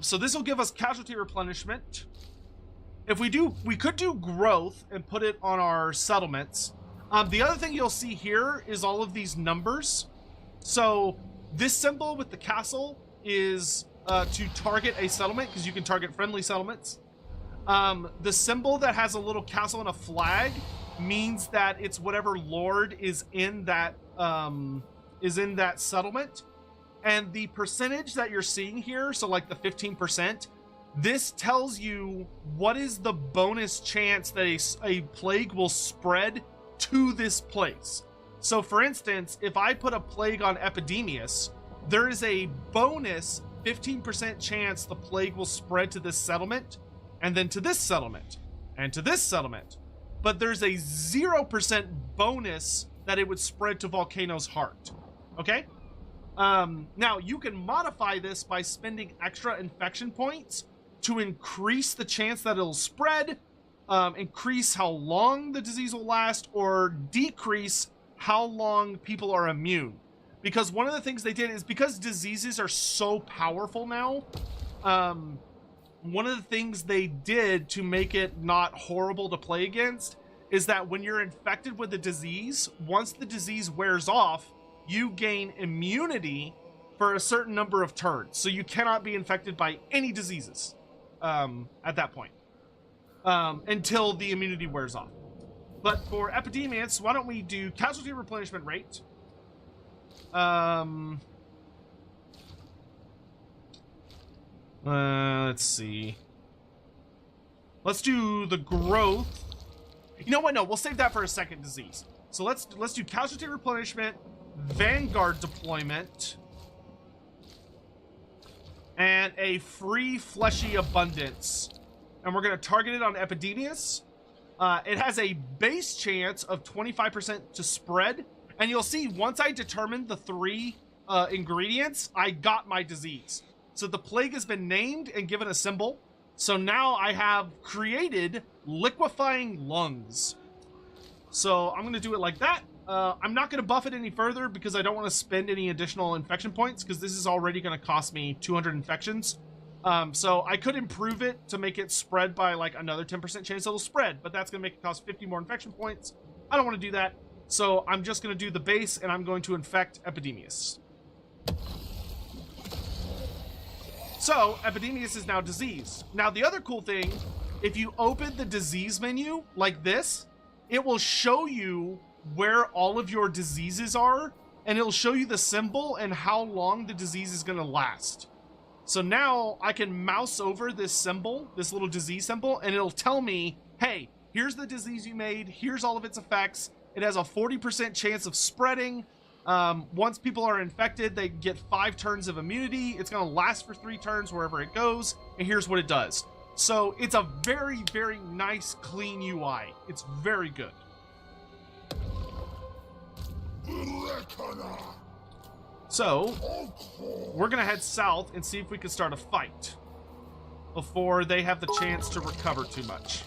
So this will give us casualty replenishment. If we could do growth and put it on our settlements. The other thing you'll see here is all of these numbers. So this symbol with the castle is to target a settlement, because you can target friendly settlements. The symbol that has a little castle and a flag means that it's whatever lord is in that settlement. And the percentage that you're seeing here, so like the 15%, this tells you what is the bonus chance that a plague will spread to this place. So for instance, if I put a plague on Epidemius, there is a bonus 15% chance the plague will spread to this settlement, and then to this settlement, and to this settlement. But there's a 0% bonus that it would spread to Volcano's Heart. Okay? Now, you can modify this by spending extra infection points to increase the chance that it'll spread, increase how long the disease will last, or decrease how long people are immune. Because one of the things they did is, because diseases are so powerful now, one of the things they did to make it not horrible to play against is that when you're infected with a disease, once the disease wears off, you gain immunity for a certain number of turns. So you cannot be infected by any diseases at that point until the immunity wears off. But for Epidemius, why don't we do casualty replenishment rate? Let's see. Let's do the growth. You know what? No, we'll save that for a second disease. So let's do casualty replenishment, Vanguard deployment, and a free fleshy abundance. And we're going to target it on Epidemius. It has a base chance of 25% to spread. And you'll see, once I determined the 3 ingredients, I got my disease. So the plague has been named and given a symbol. So now I have created liquefying lungs. So I'm going to do it like that. I'm not going to buff it any further because I don't want to spend any additional infection points, because this is already going to cost me 200 infections. So I could improve it to make it spread by like another 10% chance it'll spread, but that's going to make it cost 50 more infection points. I don't want to do that. So I'm just going to do the base, and I'm going to infect Epidemius. So Epidemius is now diseased. Now the other cool thing, if you open the disease menu like this, it will show you where all of your diseases are, and it'll show you the symbol and how long the disease is going to last. So now I can mouse over this symbol, this little disease symbol, and it'll tell me, hey, here's the disease you made, here's all of its effects. It has a 40% chance of spreading. Once people are infected, they get 5 turns of immunity. It's going to last for 3 turns wherever it goes. And here's what it does. So it's a very, very nice, clean UI. It's very good. So we're going to head south and see if we can start a fight before they have the chance to recover too much.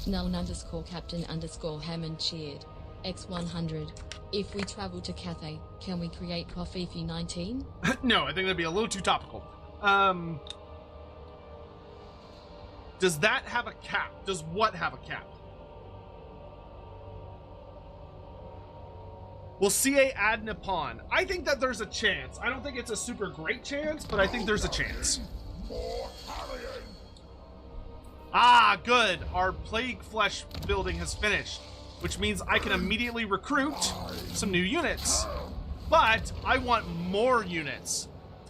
Null_Captain_Hammond cheered. X100. If we travel to Cathay, can we create Coffee 19? No, I think that'd be a little too topical. Does that have a cap? Does what have a cap? Will CA add Nippon? I think that there's a chance. I don't think it's a super great chance, but I think there's a chance. Ah, good. Our Plague Flesh building has finished, which means I can immediately recruit some new units. But I want more units.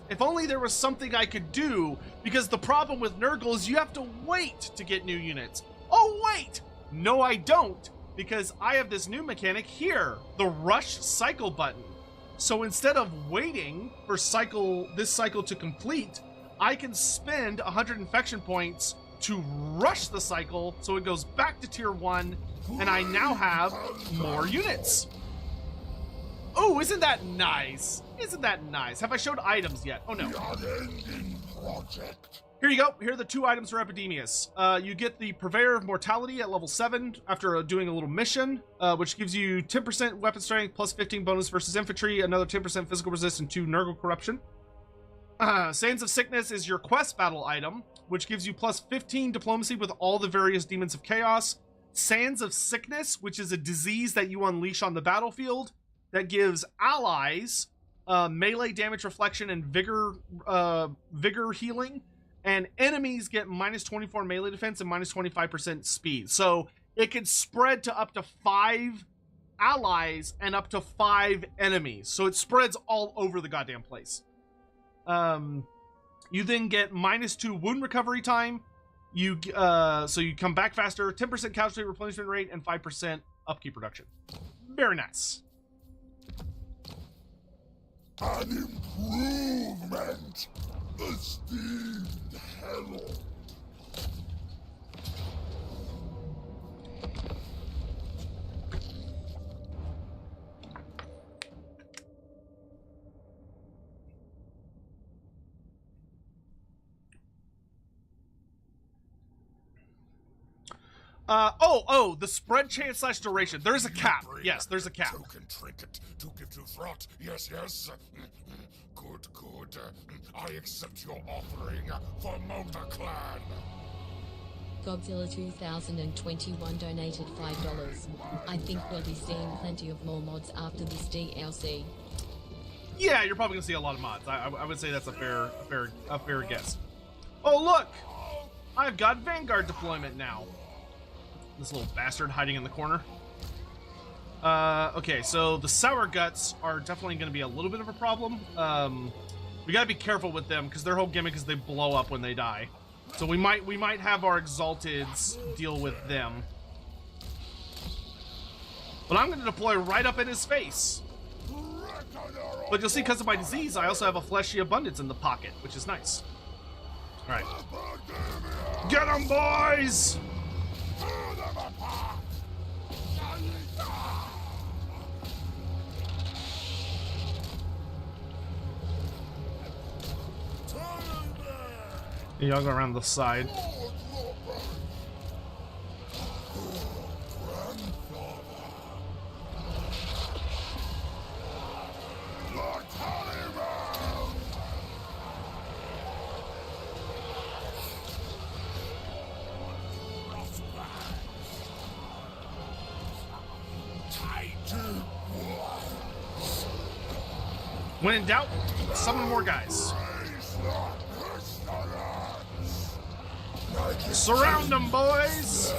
If only there was something I could do, because the problem with Nurgle is you have to wait to get new units. Oh, wait! No, I don't, because I have this new mechanic here, the Rush Cycle button. So instead of waiting for this cycle to complete, I can spend 100 infection points to rush the cycle so it goes back to tier 1, and I now have more units. Oh, isn't that nice? Isn't that nice? Have I showed items yet? Oh, no. Here you go. Here are the 2 items for Epidemius. You get the Purveyor of Mortality at level 7 after doing a little mission, which gives you 10% weapon strength plus 15 bonus versus infantry, another 10% physical resist, and 2 Nurgle corruption. Sands of Sickness is your quest battle item, which gives you plus 15 diplomacy with all the various demons of chaos. Sands of Sickness, which is a disease that you unleash on the battlefield, that gives allies melee damage reflection and vigor healing, and enemies get minus 24 melee defense and minus 25% speed. So it can spread to up to 5 allies and up to 5 enemies. So it spreads all over the goddamn place. You then get minus 2 wound recovery time. So you come back faster, 10% casualty replenishment rate, and 5% upkeep reduction. Very nice. An improvement! Esteemed herald. The spread chance / duration. There's a cap. Yes, there's a cap. Token trinket to give to Throt. Yes. Good. I accept your offering for Motor Clan. Godzilla 2021 donated $5. I think we'll be seeing plenty of more mods after this DLC. Yeah, you're probably gonna see a lot of mods. I would say that's a fair guess. Oh look, I've got Vanguard deployment now. This little bastard hiding in the corner. Okay, so the Sour Guts are definitely going to be a little bit of a problem. We got to be careful with them because their whole gimmick is they blow up when they die. So we might have our Exalteds deal with them. But I'm going to deploy right up in his face. But you'll see, because of my disease, I also have a fleshy abundance in the pocket, which is nice. All right, get them, boys! Y'all go around the side. When in doubt, summon more guys. Surround them, boys!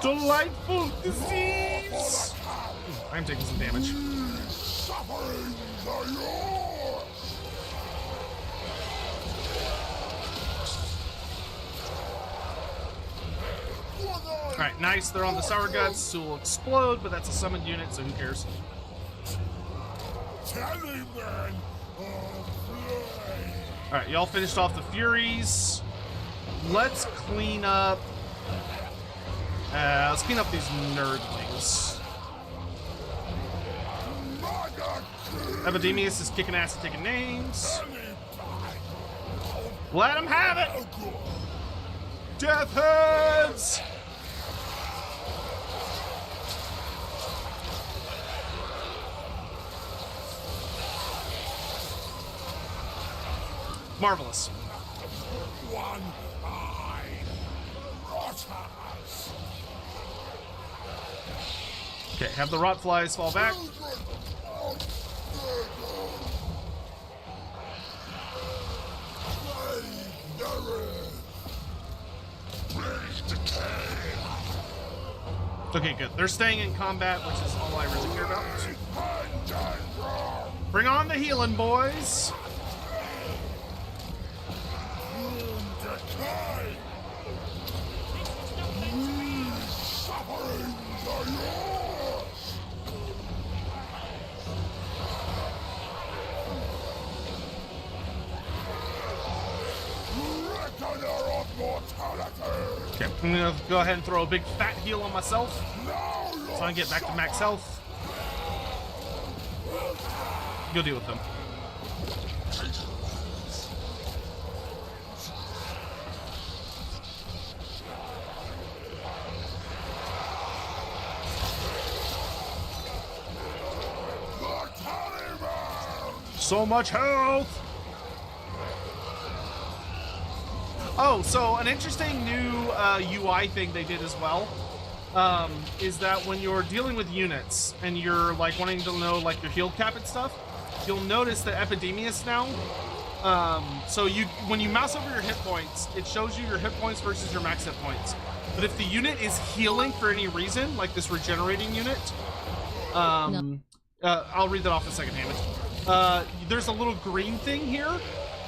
Delightful disease! I'm taking some damage. Alright, nice. They're on the Sour Guts, so will explode, but that's a summoned unit, so who cares? Tallyman of flame. Alright, y'all finished off the Furies. Let's clean up... let's clean up these nerdlings. Epidemius is kicking ass and taking names. Let him have it! Death heads! Marvelous. One eye. Rotters. Okay, have the rot flies fall back. Okay, good. They're staying in combat, which is all I really care about. Bring on the healing, boys. Okay, I'm gonna go ahead and throw a big fat heal on myself so I can get back to max health. Go deal with them. So much health! Oh, so an interesting new UI thing they did as well is that when you're dealing with units and you're like wanting to know like your heal cap and stuff, you'll notice that Epidemius now. So when you mouse over your hit points, it shows you your hit points versus your max hit points. But if the unit is healing for any reason, like this regenerating unit, I'll read that off in a second, Hammond. There's a little green thing here.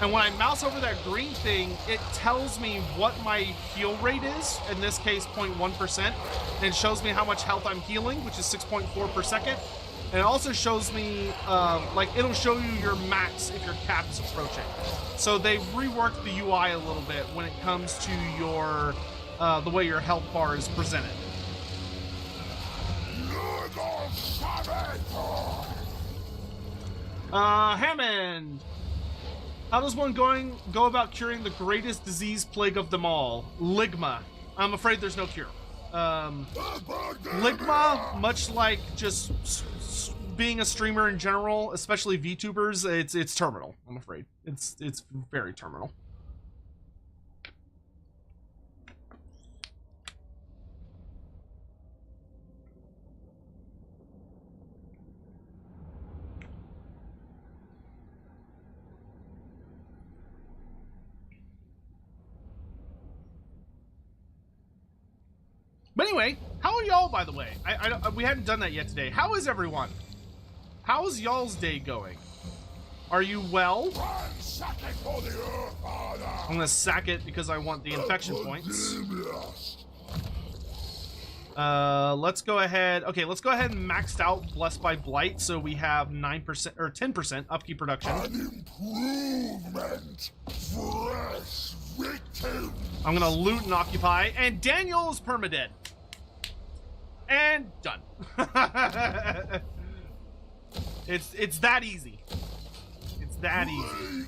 And when I mouse over that green thing, it tells me what my heal rate is, in this case 0.1%, and it shows me how much health I'm healing, which is 6.4 per second. And it also shows me, like, it'll show you your max if your cap is approaching. So they reworked the UI a little bit when it comes to your, the way your health bar is presented. Hammond! How does one go about curing the greatest disease plague of them all? Ligma. I'm afraid there's no cure. Ligma, much like just being a streamer in general, especially VTubers, it's terminal, I'm afraid. It's very terminal. But anyway, how are y'all, by the way? We hadn't done that yet today. How is everyone? How is y'all's day going? Are you well? I'm gonna sack it because I want the infection points. Let's go ahead. Okay, let's go ahead and max out Blessed by Blight so we have 9% or 10% upkeep production. An improvement. Fresh victim. I'm gonna loot and occupy, and Daniel's permadead. And done. It's that easy. It's that easy.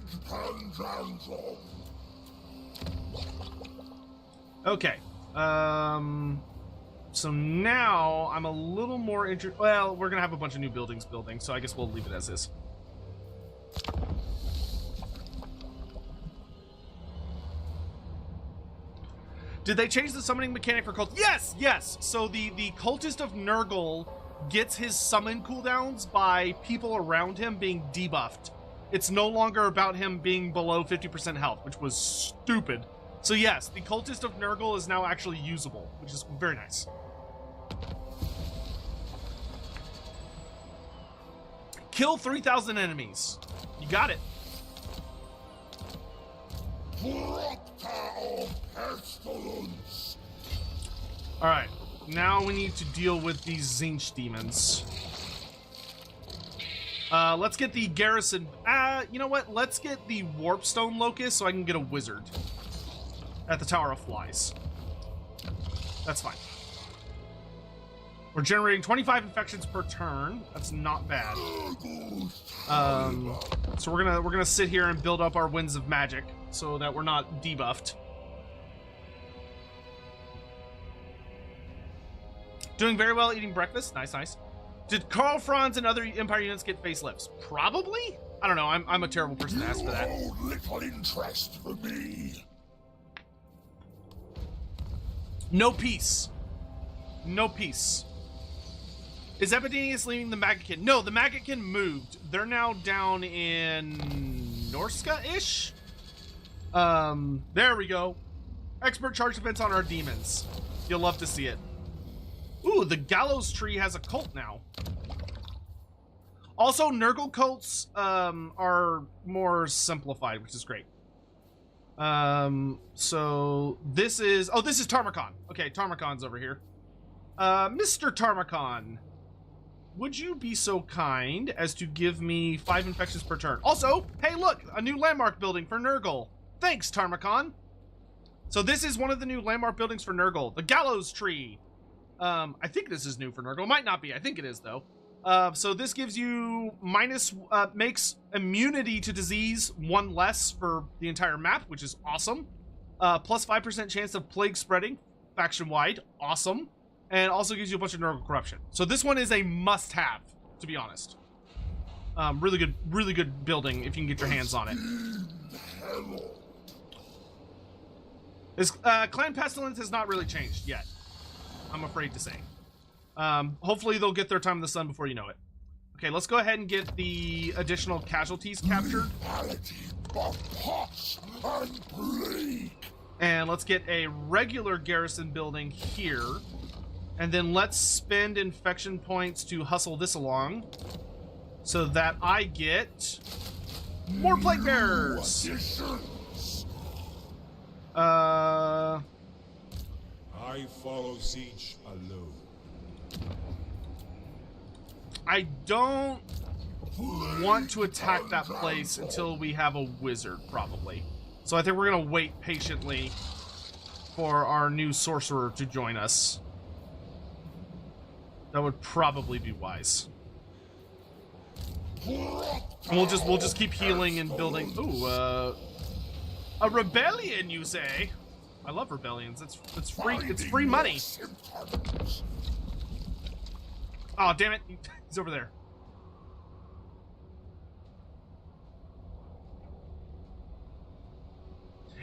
Okay. So now I'm a little more interested. Well, we're gonna have a bunch of new buildings building, so I guess we'll leave it as is. Did they change the summoning mechanic for cult? Yes, yes. So the cultist of Nurgle gets his summon cooldowns by people around him being debuffed. It's no longer about him being below 50% health, which was stupid. So yes, the cultist of Nurgle is now actually usable, which is very nice. Kill 3,000 enemies. You got it. Alright, now we need to deal with these Zinch demons. Let's get the garrison. You know what? Let's get the Warpstone Locust so I can get a wizard at the Tower of Flies. That's fine. We're generating 25 infections per turn. That's not bad. So we're gonna sit here and build up our winds of magic so that we're not debuffed. Doing very well eating breakfast. Nice, nice. Did Karl Franz and other Empire units get facelifts? Probably. I don't know. I'm a terrible person to ask for that. Hold little interest for me. No peace. No peace. Is Epidemius leaving the Maggokin? No, the Maggokin moved. They're now down in Norska-ish? There we go. Expert charge defense on our demons. You'll love to see it. Ooh, the Gallows Tree has a cult now. Also, Nurgle cults are more simplified, which is great. So this is... Oh, this is Tarmakon. Okay, Tarmakon's over here. Mr. Tarmakon, would you be so kind as to give me 5 infections per turn? Also, hey, look, a new landmark building for Nurgle. Thanks, Tarmakon. So this is one of the new landmark buildings for Nurgle, the Gallows Tree. I think this is new for Nurgle. It might not be. I think it is, though. So this gives you makes immunity to disease 1 less for the entire map, which is awesome. Plus 5% chance of plague spreading faction-wide. Awesome. And also gives you a bunch of Nurgle corruption. So this one is a must-have, to be honest. Really good building if you can get your hands on it. This Clan Pestilence has not really changed yet, I'm afraid to say. Hopefully they'll get their time in the sun before you know it. Okay, let's go ahead and get the additional casualties captured. And let's get a regular garrison building here. And then let's spend infection points to hustle this along so that I get more plague bearers. I follow Siege alone. I don't want to attack that place until we have a wizard, probably. So I think we're gonna wait patiently for our new sorcerer to join us. That would probably be wise. And we'll just keep healing and building. Ooh, a rebellion, you say? I love rebellions. It's free money. Oh, damn it. He's over there.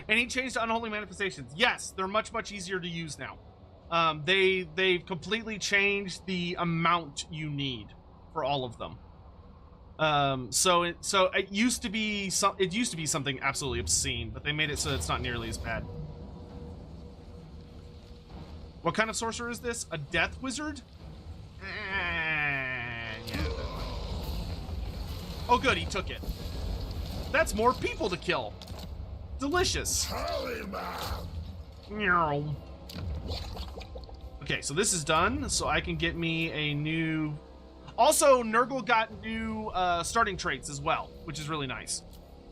Any change to unholy manifestations? Yes, they're much easier to use now. They've completely changed the amount you need for all of them. So it used to be something absolutely obscene, but they made it so it's not nearly as bad. What kind of sorcerer is this? A death wizard? Yeah. Oh good, he took it. That's more people to kill. Delicious. Okay, so this is done, so I can get me a new... Also, Nurgle got new starting traits as well, which is really nice.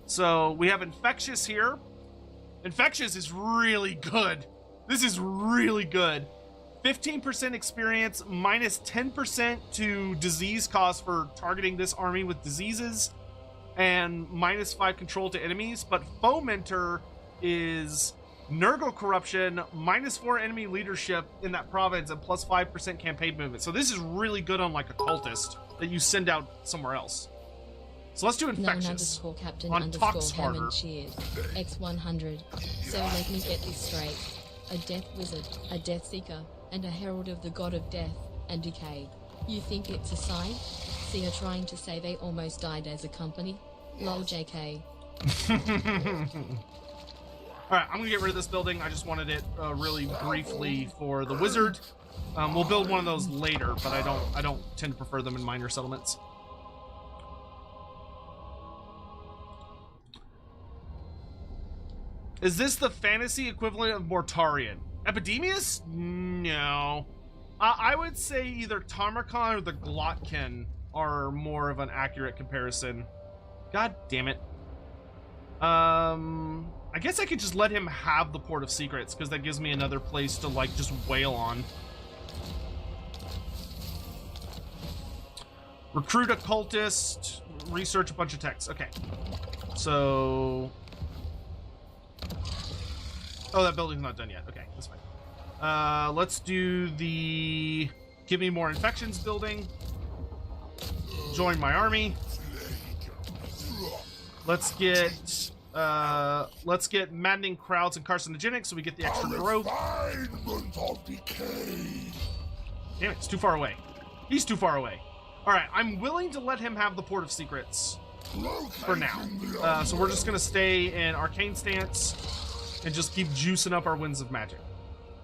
So we have Infectious here. Infectious is really good. This is really good. 15% experience, minus 10% to disease cost for targeting this army with diseases, and minus 5 control to enemies. But Fomenter is Nurgle corruption, minus 4 enemy leadership in that province, and plus 5% campaign movement. So this is really good on like a cultist that you send out somewhere else. So let's do Infectious. Captain on Tox Hammond cheers. X100. So let me get this straight. A death wizard, a death seeker, and a herald of the god of death and decay. You think it's a sign? See her trying to say they almost died as a company? Lol JK. Alright, I'm gonna get rid of this building. I just wanted it really briefly for the wizard. We'll build one of those later, but I don't tend to prefer them in minor settlements. Is this the fantasy equivalent of Mortarion? Epidemius? No. I would say either Tarmakon or the Glotkin are more of an accurate comparison. God damn it. I guess I could just let him have the Port of Secrets, because that gives me another place to, like, just wail on. Recruit a cultist, research a bunch of texts. Okay. So... Oh, that building's not done yet. Okay, that's fine. Let's do the give me more infections building. Join my army. Let's get maddening crowds and carcinogenics so we get the extra growth. Damn it, it's too far away. He's too far away. Alright, I'm willing to let him have the Port of Secrets for now. So we're just gonna stay in Arcane stance and just keep juicing up our Winds of Magic.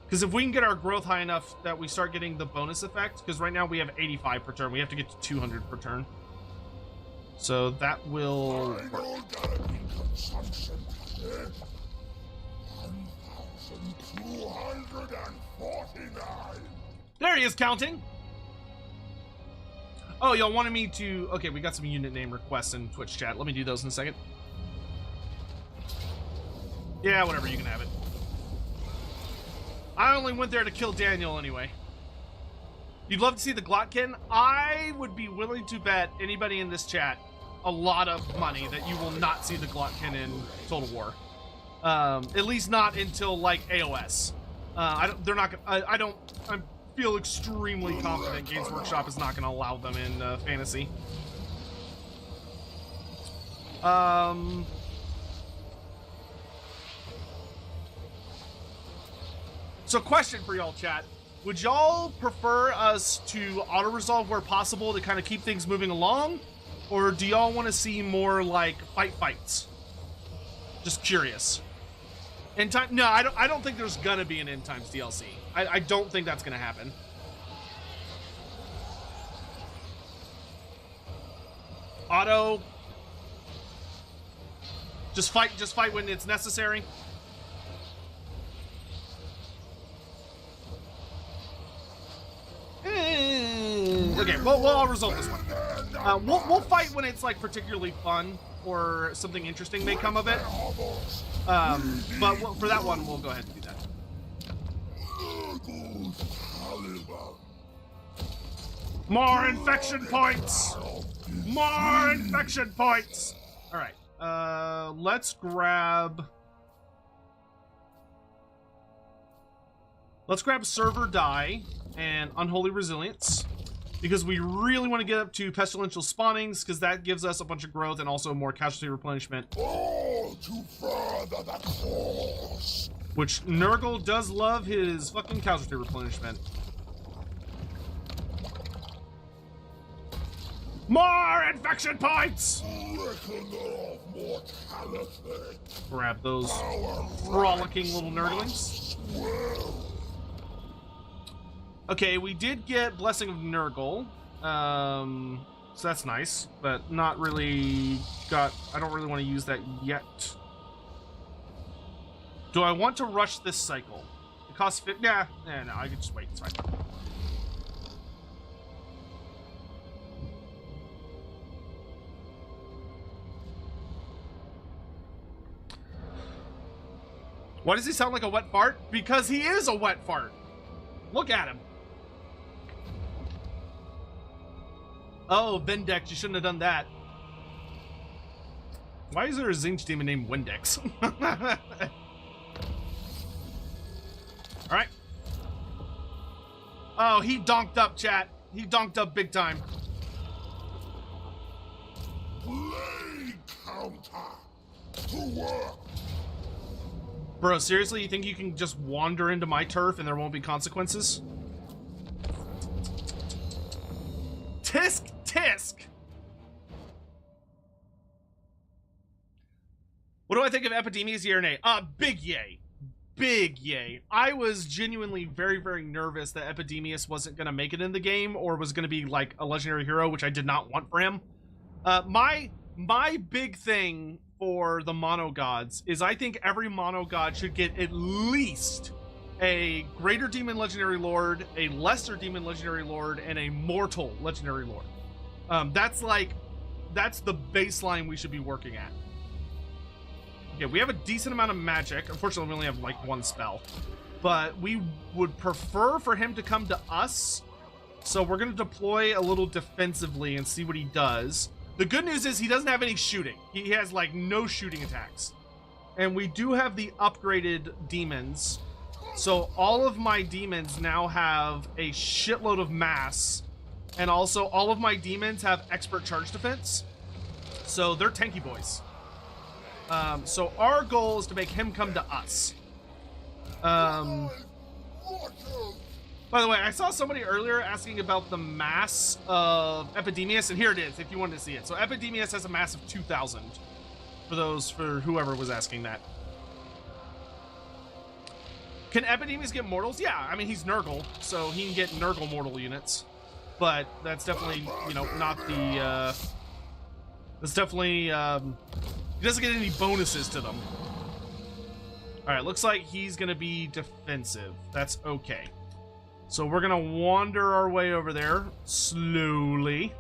Because if we can get our growth high enough that we start getting the bonus effect, because right now we have 85 per turn, we have to get to 200 per turn. So that will work. There he is counting! Oh, y'all wanted me to... Okay, we got some unit name requests in Twitch chat. Let me do those in a second. Yeah, whatever, you can have it. I only went there to kill Daniel anyway. You'd love to see the Glotkin? I would be willing to bet anybody in this chat a lot of money that you will not see the Glotkin in Total War. At least not until, like, AOS. I feel extremely confident Games Workshop is not going to allow them in Fantasy. So question for y'all, chat. Would y'all prefer us to auto-resolve where possible to kind of keep things moving along? Or do y'all want to see more, like, fights? Just curious. End time? No, I don't think there's gonna be an End Times DLC. I don't think that's gonna happen. Auto. Just fight when it's necessary. Okay, well, I'll resolve this one. We'll fight when it's, like, particularly fun or something interesting may come of it. But for that one, we'll go ahead and do that. More infection points! More infection points! Alright, let's grab Server Die and Unholy Resilience, because we really want to get up to Pestilential Spawnings, because that gives us a bunch of growth and also more casualty replenishment. Oh, to further the course. Which Nurgle does love his fucking casualty replenishment. More infection points! Reckoner of mortality. Grab those frolicking little Nurglings. Okay, we did get Blessing of Nurgle, so that's nice, but not really I don't really want to use that yet. Do I want to rush this cycle? It costs no, I can just wait, it's fine. Why does he sound like a wet fart? Because he is a wet fart. Look at him. Oh, Vendex, you shouldn't have done that. Why is there a Zinch demon named Windex? Alright. Oh, he donked up, chat. He donked up big time. Play counter. To work. Bro, seriously, you think you can just wander into my turf and there won't be consequences? Tisk, tisk! What do I think of Epidemius, yay or nay? Big yay. Big yay. I was genuinely very, very nervous that Epidemius wasn't going to make it in the game or was going to be like a legendary hero, which I did not want for him. My big thing for the mono gods is I think every mono god should get at least a greater demon legendary lord, a lesser demon legendary lord, and a mortal legendary lord. That's the baseline we should be working at. Okay, we have a decent amount of magic. Unfortunately, we only have like one spell. But we would prefer for him to come to us. So we're going to deploy a little defensively and see what he does. The good news is he doesn't have any shooting. He has like no shooting attacks. And we do have the upgraded demons. So all of my demons now have a shitload of mass. And also all of my demons have expert charge defense. So they're tanky boys. So our goal is to make him come to us. By the way, I saw somebody earlier asking about the mass of Epidemius, and here it is if you wanted to see it. So Epidemius has a mass of 2,000 for whoever was asking that. Can Epidemius get mortals? Yeah, I mean, he's Nurgle, so he can get Nurgle mortal units. But that's definitely, you know, not the, that's definitely, he doesn't get any bonuses to them. Alright, looks like he's gonna be defensive. That's okay. So we're gonna wander our way over there, slowly.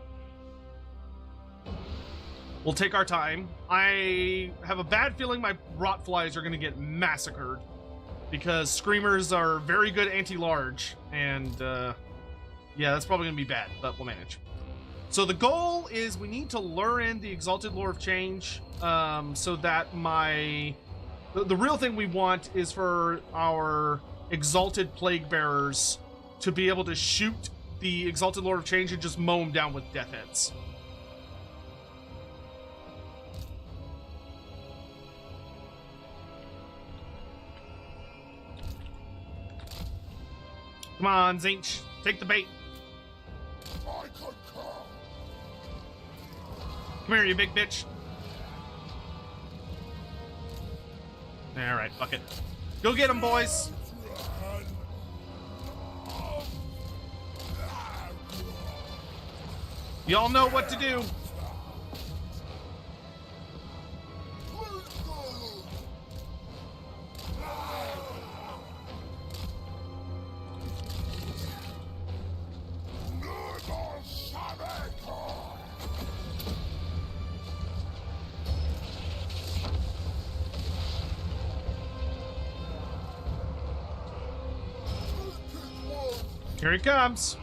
We'll take our time. I have a bad feeling my rotflies are gonna get massacred. Because Screamers are very good anti-large, and, yeah, that's probably gonna be bad, but we'll manage. So the goal is we need to lure in the Exalted Lore of Change, so that the real thing we want is for our Exalted Plague Bearers to be able to shoot the Exalted Lore of Change and just mow them down with death hits. Come on, Zinch, take the bait. I concur. Come here, you big bitch. Alright, fuck it. Go get him, boys. Y'all know what to do. Here he comes.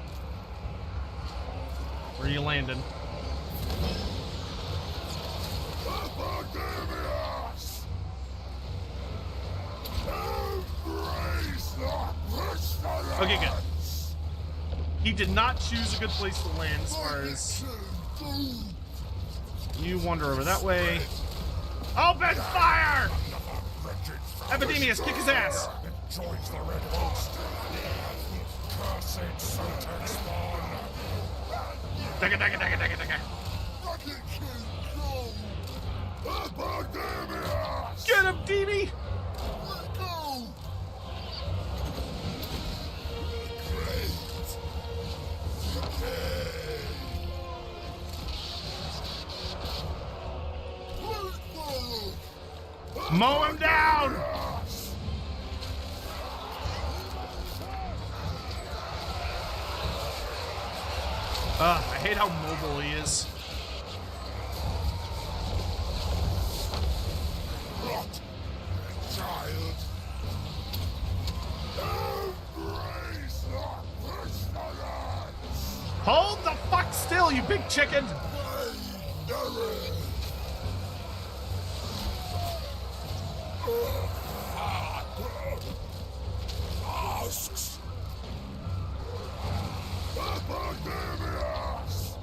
Where are you landing? Epidemius! Embrace the pestilence! Okay, good. He did not choose a good place to land as far as... You wander over that way. Open fire! Epidemius, kick his ass! Joins the Red Host. Cursed Sultan spawn. Dagga, dagga, dagga, dagga, dagga. Epidemius! Get him, DB! Mow him down! I hate how mobile he is. Rot, child. Embrace the pestilence. Hold the fuck still, you big chicken! Asks. Epidemius.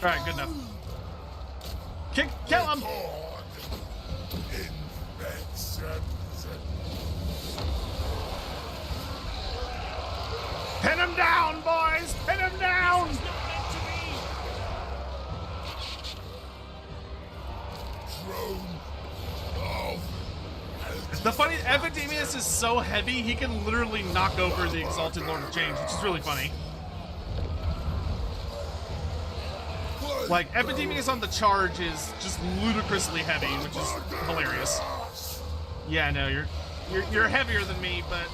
Alright, good enough. Kill him! Pin him down, boys! Pin him down! The funny, Epidemius is so heavy, he can literally knock over the Exalted Lord of Change, which is really funny. Like, Epidemius on the charge is just ludicrously heavy, which is hilarious. Yeah, no, You're heavier than me, but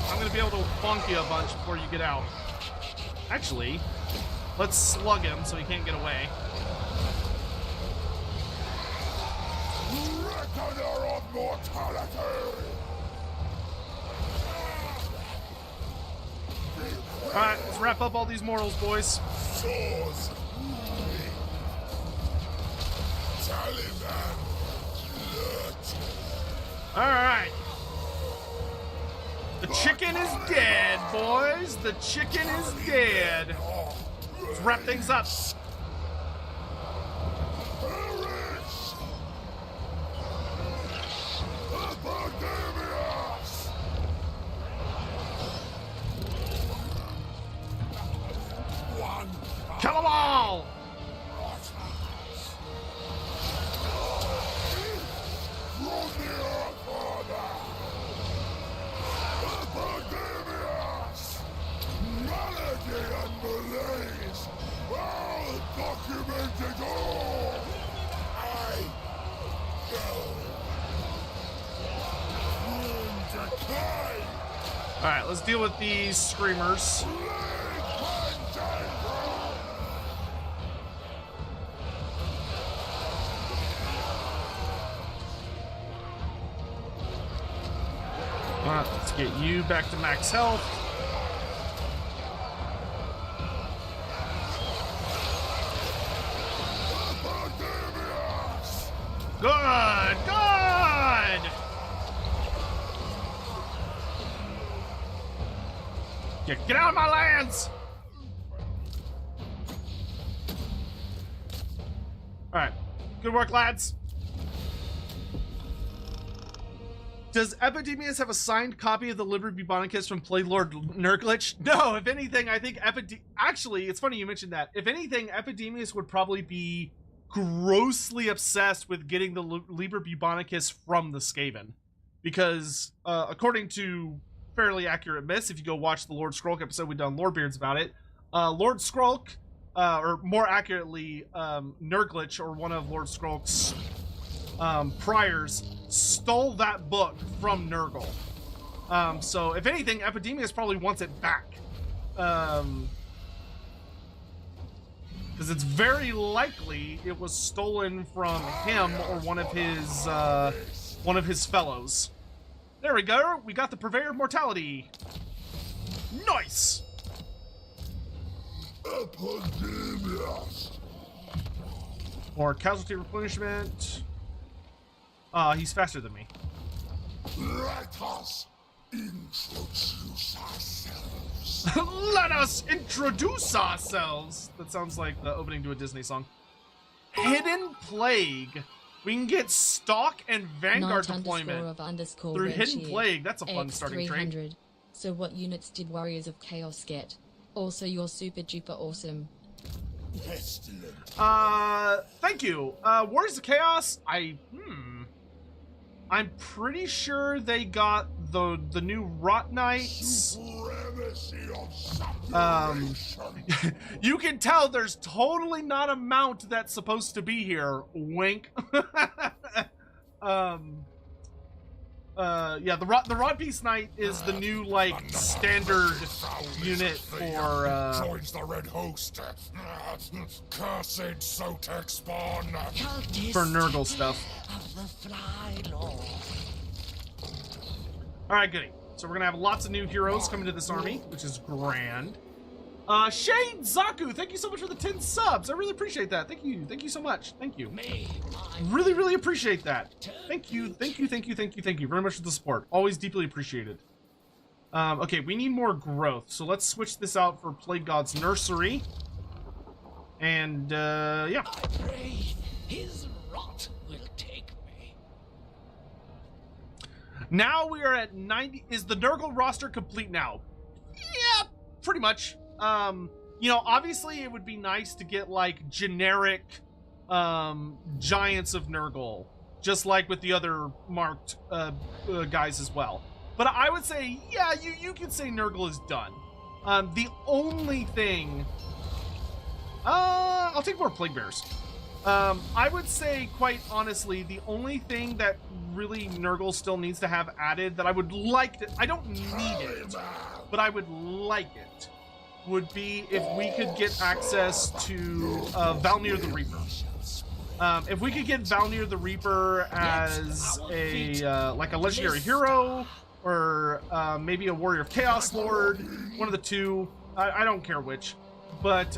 I'm gonna be able to bonk you a bunch before you get out. Actually, let's slug him so he can't get away. Reckoner of mortality! Alright, let's wrap up all these mortals, boys. Swords! Taliban! Alright. The chicken is dead, boys. The chicken is dead. Let's wrap things up. Epidemius! One Kill them all! from the earth order! Epidemius! Malady and malaise! I'll document it all! I know! Decay! Alright, let's deal with these screamers. Alright, let's get you back to max health. Good! Good! Get out of my lands! Alright. Good work, lads. Does Epidemius have a signed copy of the Liber Bubonicus from Playlord Nurgle? No, if anything, I think Actually, it's funny you mentioned that. If anything, Epidemius would probably be grossly obsessed with getting the Liber Bubonicus from the Skaven. Because, according to fairly accurate myths, if you go watch the Lord Skrulk episode, we've done Lorebeards about it. Lord Skrulk, or more accurately, Nurgle, or one of Lord Skrulk's priors, stole that book from Nurgle. So if anything, Epidemius probably wants it back. Because it's very likely it was stolen from him or one of his fellows. There we go. We got the Purveyor of Mortality. Nice. Epidemius! More casualty replenishment. He's faster than me. Let us introduce ourselves. Let us introduce ourselves. That sounds like the opening to a Disney song. Hidden Plague. We can get Stalk and Vanguard deployment through Hidden Plague. That's a fun starting trait. So what units did Warriors of Chaos get? Also, you're super duper awesome. Pestilent. Thank you. Warriors of Chaos, I'm pretty sure they got the new Rot Knights. Supremacy of separation. You can tell there's totally not a mount that's supposed to be here. Wink. Yeah, the Rod Beast Knight is the new, like, standard unit for, joins the Red Host. Cursed Sotek spawn. for Nurgle stuff. Of the Fly Lord. Alright, goody. So we're gonna have lots of new heroes coming to this army, which is grand. Shane Zaku, thank you so much for the 10 subs. I really appreciate that. Thank you so much. Thank you. Really, really appreciate that. Thank you very much for the support. Always deeply appreciated. Okay, we need more growth, so let's switch this out for Plague God's Nursery. And, yeah. I pray his rot will take me. Now we are at 90. Is the Nurgle roster complete now? Yeah, pretty much. You know, obviously it would be nice to get, like, generic, Giants of Nurgle, just like with the other marked, guys as well. But I would say, yeah, you could say Nurgle is done. The only thing... I'll take more Plague Bears. I would say, quite honestly, the only thing that really Nurgle still needs to have added that I would like to, I don't need it, but I would like it, would be if we could get access to Valnir the Reaper. If we could get Valnir the Reaper as a like a legendary hero, or maybe a Warrior of Chaos Lord, one of the two, I don't care which, but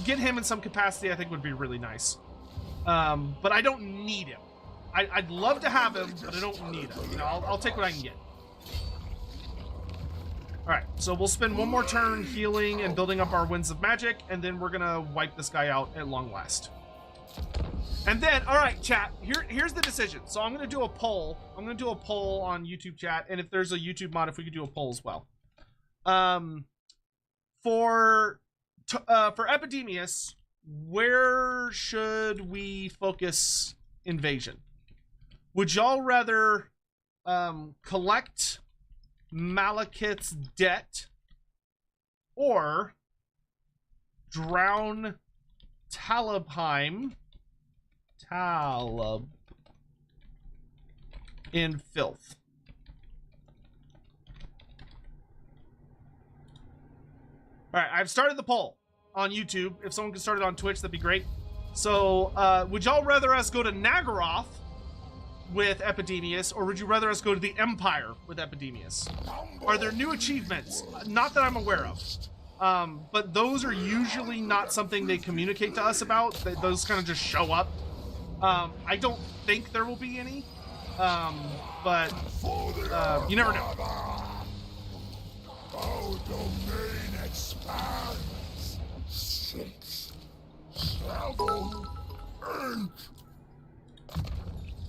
get him in some capacity I think would be really nice. But I don't need him. I'd love to have him, but I don't need him. You know, I'll take what I can get. Alright, so we'll spend one more turn healing and building up our Winds of Magic, and then we're gonna wipe this guy out at long last. And then, alright, chat, here's the decision. So I'm gonna do a poll. I'm gonna do a poll on YouTube chat, and if there's a YouTube mod, if we could do a poll as well. For Epidemius, where should we focus invasion? Would y'all rather collect Malekith's debt or drown Talib in filth? All right, I've started the poll on YouTube. If someone could start it on Twitch, that'd be great. So, would y'all rather us go to Naggaroth with Epidemius, or would you rather us go to the Empire with Epidemius? Are there new achievements? Not that I'm aware of. But those are usually not something they communicate to us about. Those kind of just show up. I don't think there will be any. But you never know. Our domain expands. 6, 7, 8.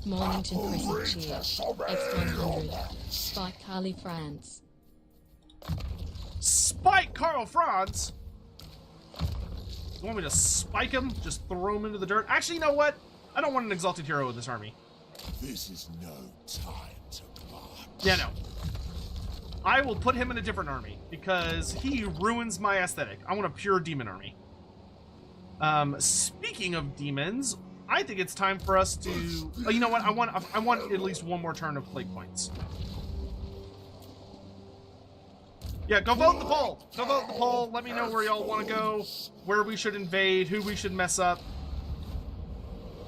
Mornington Crescent Cheer, X100, Spike Carly France. Spike Carl Franz? You want me to spike him? Just throw him into the dirt? Actually, you know what? I don't want an exalted hero in this army. This is no time to march. Yeah, no. I will put him in a different army because he ruins my aesthetic. I want a pure demon army. Speaking of demons, I think it's time for us to... Oh, you know what? I want at least one more turn of plague points. Yeah, go vote the poll. Go vote the poll. Let me know where y'all want to go, where we should invade, who we should mess up.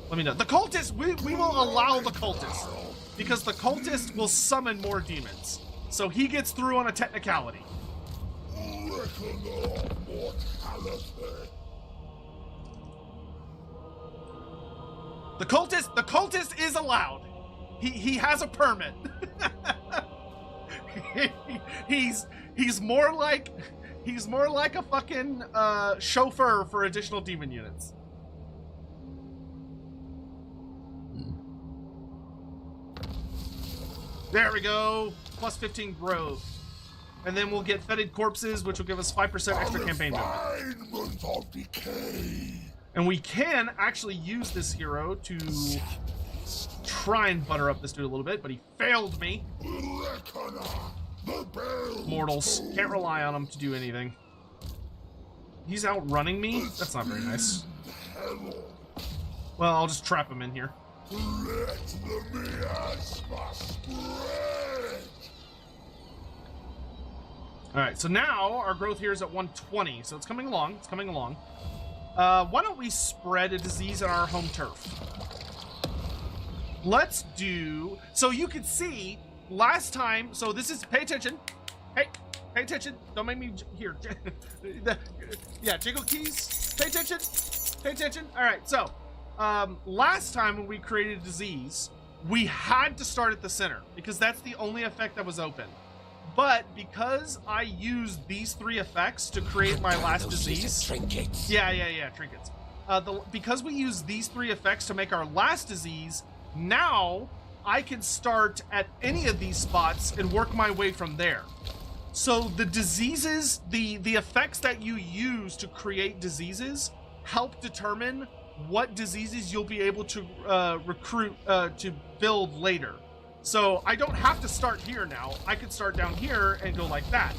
Let me know. The cultist, we will allow the cultist, because the cultist will summon more demons. So he gets through on a technicality. The cultist is allowed. He has a permit. he's more like a fucking chauffeur for additional demon units. There we go. Plus 15 growth. And then we'll get fetid corpses, which will give us 5% extra campaign movement. Of decay. And we can actually use this hero to try and butter up this dude a little bit, but he failed me. Mortals. Can't rely on him to do anything. He's outrunning me? That's not very nice. Well, I'll just trap him in here. Let the miasma spread. Alright, so now our growth here is at 120, so it's coming along. It's coming along. Why don't we spread a disease on our home turf? Let's do... So you can see, last time... So this is... Pay attention. Hey, pay attention. Don't make me... Here. Yeah, jiggle keys. Pay attention. Pay attention. Alright, so... last time when we created a disease, we had to start at the center, because that's the only effect that was open. But because I used these 3 effects to create my last disease... Trinkets. Yeah, trinkets. Because we used these 3 effects to make our last disease, now I can start at any of these spots and work my way from there. So the diseases, the effects that you use to create diseases help determine what diseases you'll be able to recruit, to build later. So I don't have to start here now. I could start down here and go like that.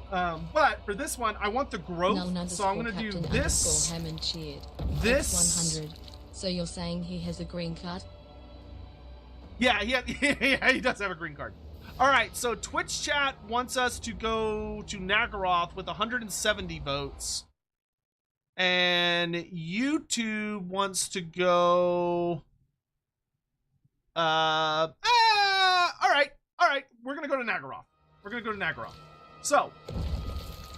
But for this one, I want the growth, so I'm going to do this. Hammond cheered. This. 100. So you're saying he has a green card? Yeah, he does have a green card. All right, so Twitch chat wants us to go to Naggarond with 170 votes. And YouTube wants to go... all right. We're going to go to Naggarond. So,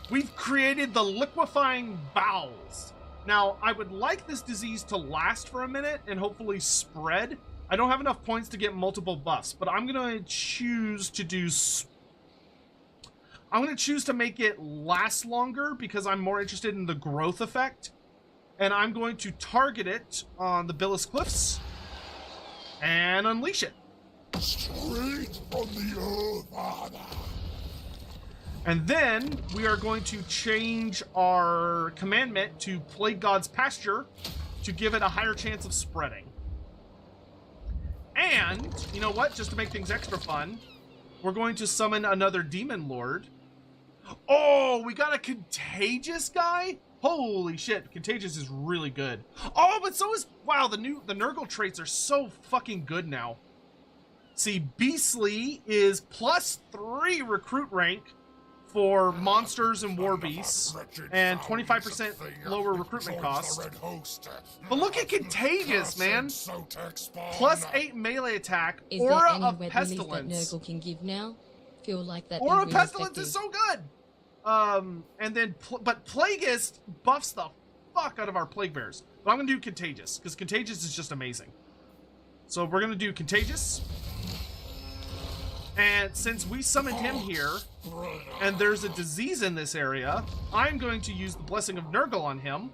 we've created the liquefying bowels. Now, I would like this disease to last for a minute and hopefully spread. I don't have enough points to get multiple buffs, but I'm going to choose to do... I'm going to choose to make it last longer because I'm more interested in the growth effect. And I'm going to target it on the Billis Cliffs and unleash it. Straight from the earth, Father. And then we are going to change our commandment to Plague God's Pasture to give it a higher chance of spreading. And, you know what? Just to make things extra fun, we're going to summon another Demon Lord. Oh, we got a Contagious guy? Holy shit, Contagious is really good. Oh, but so is... Wow, the Nurgle traits are so fucking good now. See, Beastly is +3 recruit rank for monsters and war beasts, and 25% lower recruitment cost. But look at Contagious, man! +8 melee attack, Is Aura there any of web release that Pestilence. Nurgle can give now? Feel like that Aura be of really Pestilence effective. is so good! And then, but Plagueist buffs the fuck out of our Plague Bears. But I'm gonna do Contagious, because Contagious is just amazing. So we're gonna do Contagious. And since we summoned him here, and there's a disease in this area, I'm going to use the Blessing of Nurgle on him,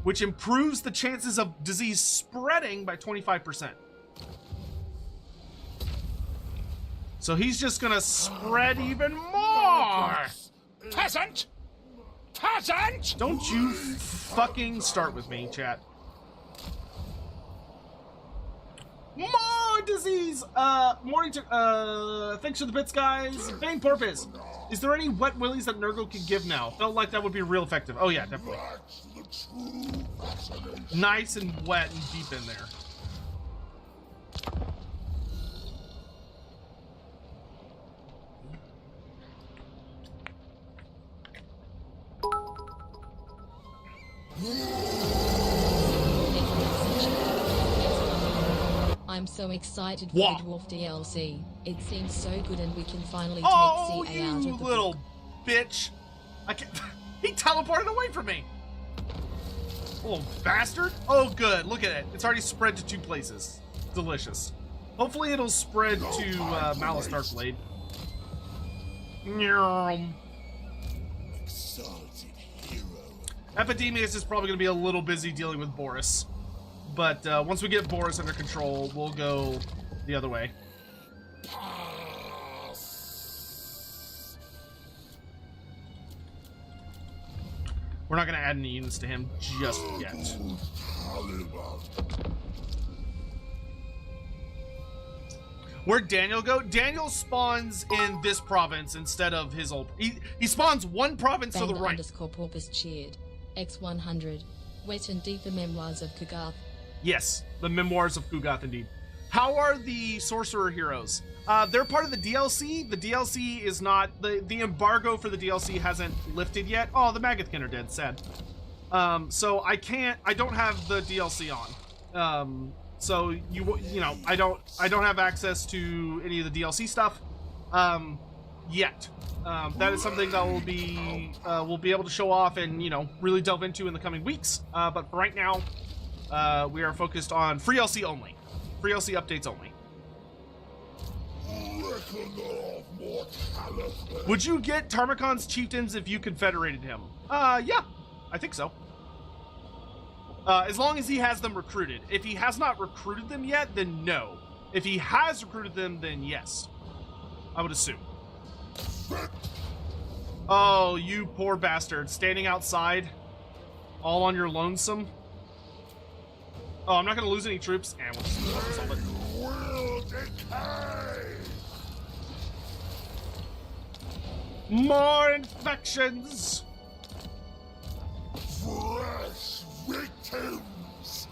which improves the chances of disease spreading by 25%. So he's just gonna spread even more! Peasant! Peasant! Don't you fucking start with me, chat. More disease! Morning to, thanks for the bits, guys. Bane Porpoise. Is there any wet willies that Nurgle can give now? Felt like that would be real effective. Oh yeah, definitely. Nice and wet and deep in there. I'm so excited for Wow. the Dwarf DLC. It seems so good and we can finally Oh, take CA out you of the little book. bitch. I can't... He teleported away from me. Little bastard. Oh, good. Look at it. It's already spread to 2 places. Delicious. Hopefully it'll spread to Malice Darkblade. Nyum. Exalted hero. Epidemius is probably going to be a little busy dealing with Boris. But once we get Boris under control, we'll go the other way. We're not going to add any units to him just yet. Where'd Daniel go? Daniel spawns in this province instead of his old... He spawns one province to the Bang right. underscore Porpoise cheered. X100. Wet and deeper memoirs of Kugarth. Yes, the Memoirs of Kugath, indeed. How are the Sorcerer Heroes? They're part of the DLC. The DLC is not... The embargo for the DLC hasn't lifted yet. Oh, the Magathkin are dead. Sad. So I don't have the DLC on. So you know, I don't have access to any of the DLC stuff yet. That is something that we'll be able to show off and, you know, really delve into in the coming weeks. But for right now, we are focused on free LC only. Free LC updates only. Would you get Tarmacon's chieftains if you confederated him? Yeah, I think so. As long as he has them recruited. If he has not recruited them yet, then no. If he has recruited them, then yes. I would assume. Oh, you poor bastard. Standing outside, all on your lonesome. Oh, I'm not going to lose any troops. And we'll just solve it. Will decay. More infections! Fresh victims!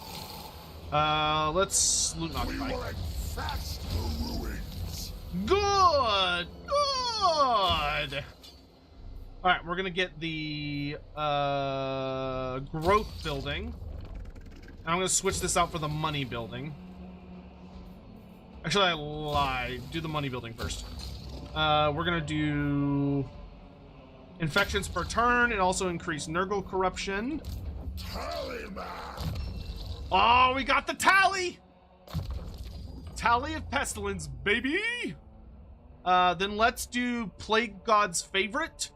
Let's loot and We occupy. will infest the ruins! Good! Good! Alright, we're gonna get the growth building. And I'm gonna switch this out for the money building. Actually, I lied. Do the money building first. We're gonna do infections per turn and also increase Nurgle corruption. Tallyman! Oh, we got the tally! Tally of pestilence, baby! Then let's do Plague God's favorite.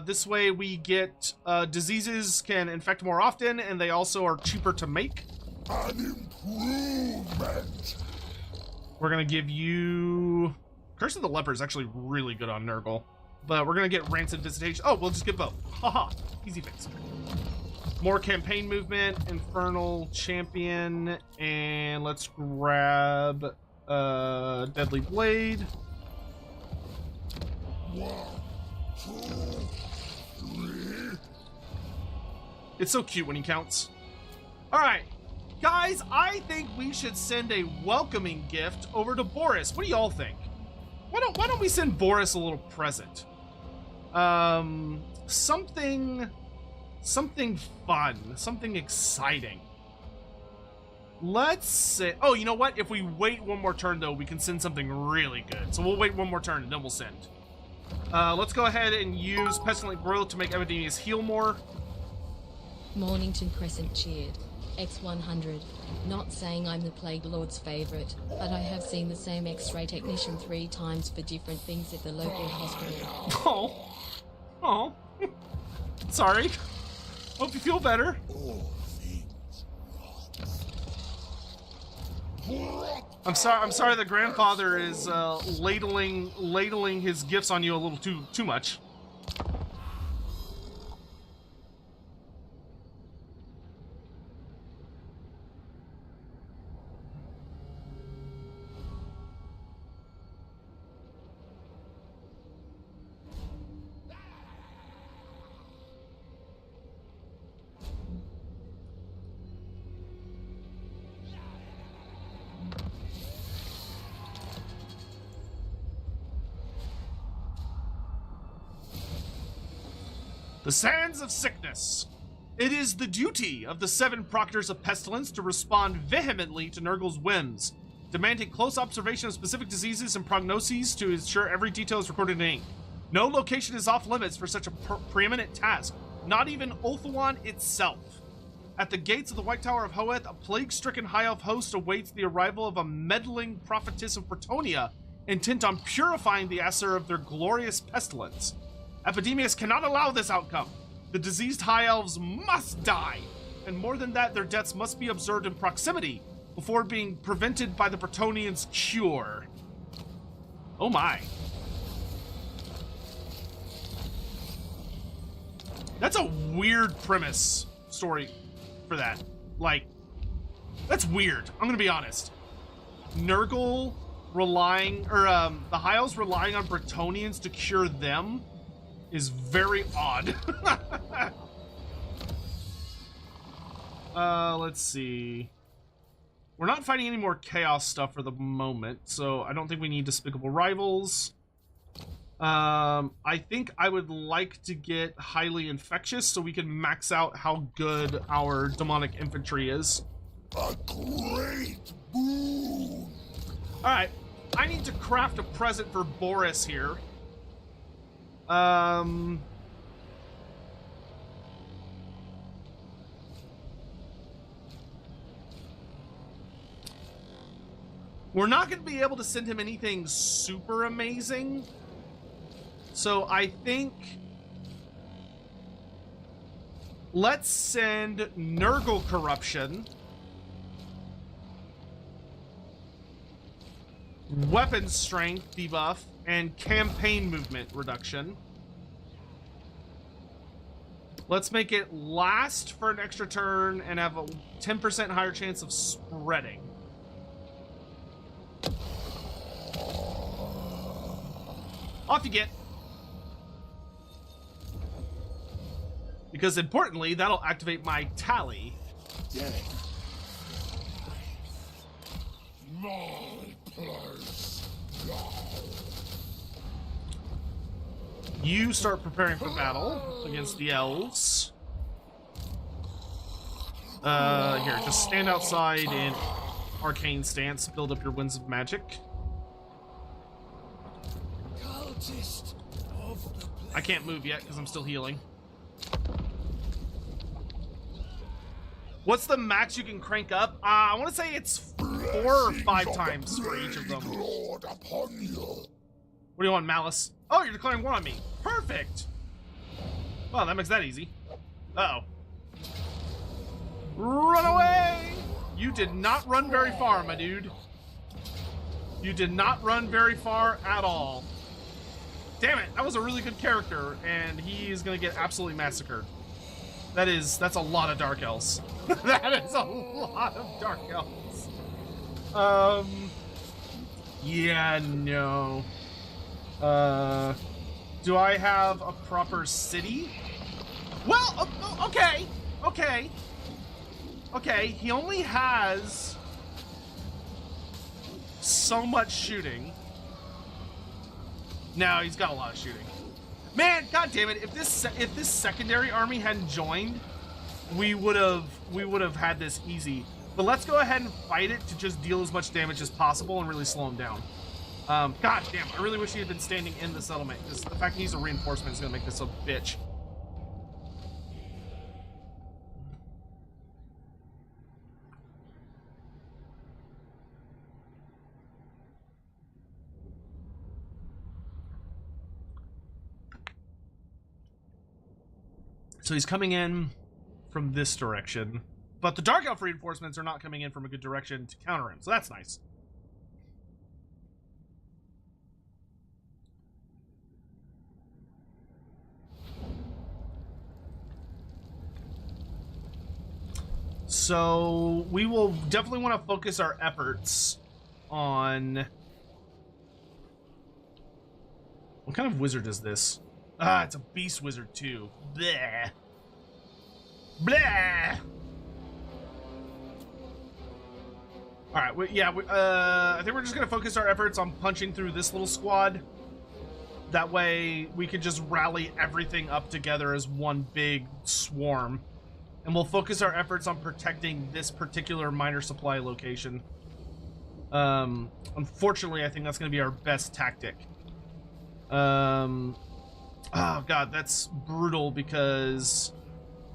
This way we get diseases can infect more often, and they also are cheaper to make. An improvement! We're gonna give you... Curse of the Leper is actually really good on Nurgle. But we're gonna get Rancid Visitation. Oh, we'll just get both. Haha, easy fix. More campaign movement, Infernal Champion, and let's grab Deadly Blade. 1, 2, 3. It's so cute when he counts. Alright, guys, I think we should send a welcoming gift over to Boris. What do y'all think? Why don't we send Boris a little present? Something fun, something exciting. Let's say, oh, you know what? If we wait one more turn, though, we can send something really good. So we'll wait one more turn and then we'll send. Let's go ahead and use Pestilent Growth to make Epidemius heal more. Mornington Crescent cheered. X100. Not saying I'm the Plague Lord's favorite, but I have seen the same X-ray technician 3 times for different things at the local hospital. Oh. Sorry. Hope you feel better. All things rot. I'm sorry the grandfather is ladling his gifts on you a little too much. The Sands of Sickness. It is the duty of the 7 Proctors of Pestilence to respond vehemently to Nurgle's whims, demanding close observation of specific diseases and prognoses to ensure every detail is recorded in ink. No location is off limits for such a preeminent task, not even Ulthuan itself. At the gates of the White Tower of Hoeth, a plague-stricken High Elf host awaits the arrival of a meddling prophetess of Bretonnia, intent on purifying the Aesir of their glorious pestilence. Epidemius cannot allow this outcome. The diseased High Elves must die, and more than that, their deaths must be observed in proximity before being prevented by the Bretonnians' cure. Oh my. That's a weird premise story for that. Like, that's weird. I'm gonna be honest. Nurgle relying, or the High Elves relying on Bretonnians to cure them is very odd. Let's see. We're not fighting any more chaos stuff for the moment, so I don't think we need Despicable Rivals. I think I would like to get Highly Infectious so we can max out how good our demonic infantry is. A great boon! Alright, I need to craft a present for Boris here. We're not going to be able to send him anything super amazing. So I think let's send Nurgle Corruption, Weapon Strength debuff, and Campaign Movement reduction. Let's make it last for an extra turn and have a 10% higher chance of spreading. Off you get. Because importantly, that'll activate my tally. My place now. You start preparing for battle against the elves. Here, just stand outside in arcane stance, build up your winds of magic. Cultist of the plague. I can't move yet because I'm still healing. What's the max you can crank up? I want to say it's 4 or 5 times for each of them. Lord upon you. What do you want, Malice? Oh, you're declaring war on me. Perfect. Well, that makes that easy. Uh-oh. Run away! You did not run very far, my dude. You did not run very far at all. Damn it, that was a really good character, and he is gonna get absolutely massacred. That's a lot of Dark Elves. That is a lot of Dark Elves. Yeah, no. Do I have a proper city? Well, okay. Okay, he only has so much shooting. No, he's got a lot of shooting. Man, god damn it! If this secondary army hadn't joined, we would have had this easy. But let's go ahead and fight it to just deal as much damage as possible and really slow him down. God damn! I really wish he had been standing in the settlement, because the fact that he's a reinforcement is gonna make this a bitch. So he's coming in from this direction, but the Dark Elf reinforcements are not coming in from a good direction to counter him, so that's nice. So we will definitely want to focus our efforts on... What kind of wizard is this? Ah, it's a beast wizard too. Bleh. Bleh. All right, I think we're just gonna focus our efforts on punching through this little squad. That way, we could just rally everything up together as one big swarm, and we'll focus our efforts on protecting this particular minor supply location. Unfortunately, I think that's gonna be our best tactic. Oh god, that's brutal because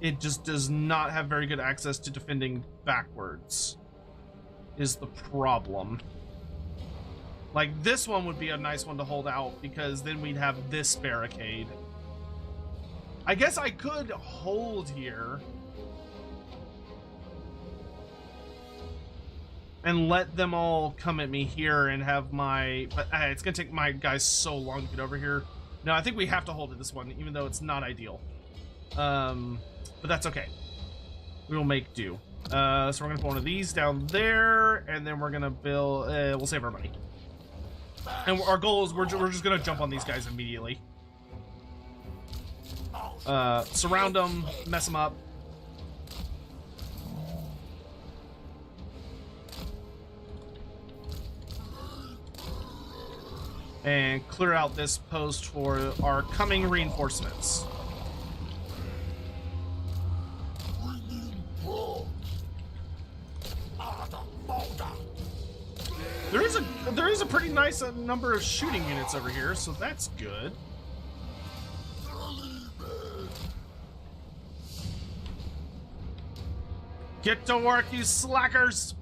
it just does not have very good access to defending backwards, is the problem. Like, this one would be a nice one to hold out because then we'd have this barricade. I guess I could hold here and let them all come at me here and have my... But it's gonna take my guys so long to get over here. No, I think we have to hold it this one, even though it's not ideal. But that's okay. We will make do. So we're gonna put one of these down there, and then we're gonna build... we'll save our money. And our goal is we're just gonna jump on these guys immediately. Surround them, mess them up. And clear out this post for our coming reinforcements. There is a pretty nice number of shooting units over here, so that's good. Get to work, you slackers!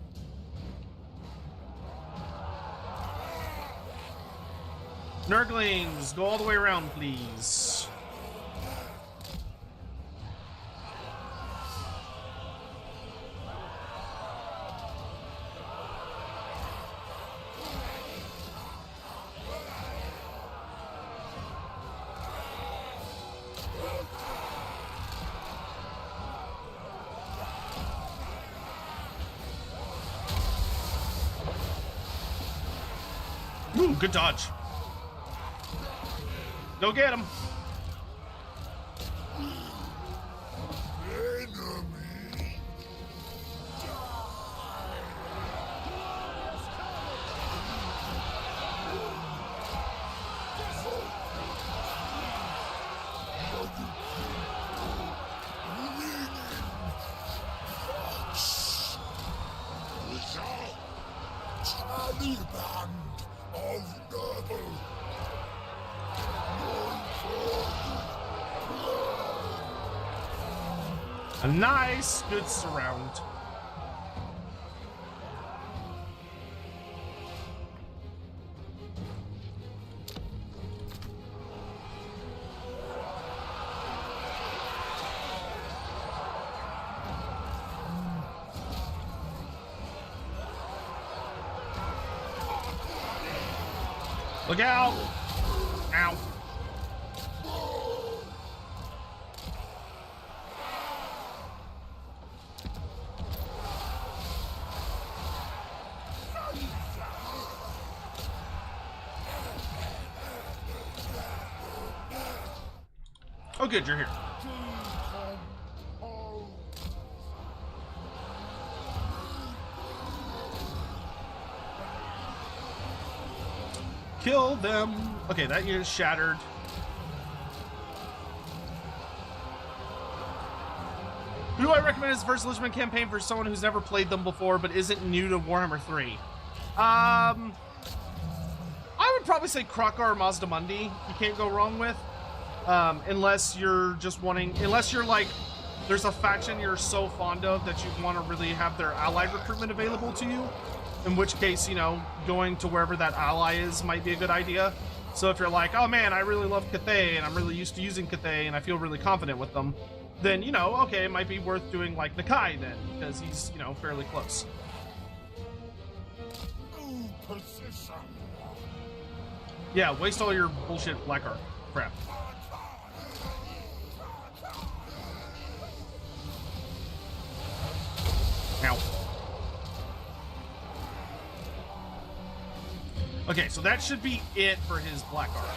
Nurglings, go all the way around, please. Ooh, good dodge. Go get him. A nice, good surround. Look out! Ow. Oh good, you're here. Kill them. Okay, that unit is shattered. Who do I recommend as the first Lich campaign for someone who's never played them before but isn't new to Warhammer 3? I would probably say Kraka or Mazdamundi. You can't go wrong with. Unless you're just wanting, unless you're like, there's a faction you're so fond of that you want to really have their allied recruitment available to you. In which case, you know, going to wherever that ally is might be a good idea. So if you're like, oh man, I really love Cathay and I'm really used to using Cathay and I feel really confident with them, then, you know, okay, it might be worth doing like Nakai then, because he's, you know, fairly close. Yeah, waste all your bullshit black art crap. Ow. Okay, so that should be it for his black art.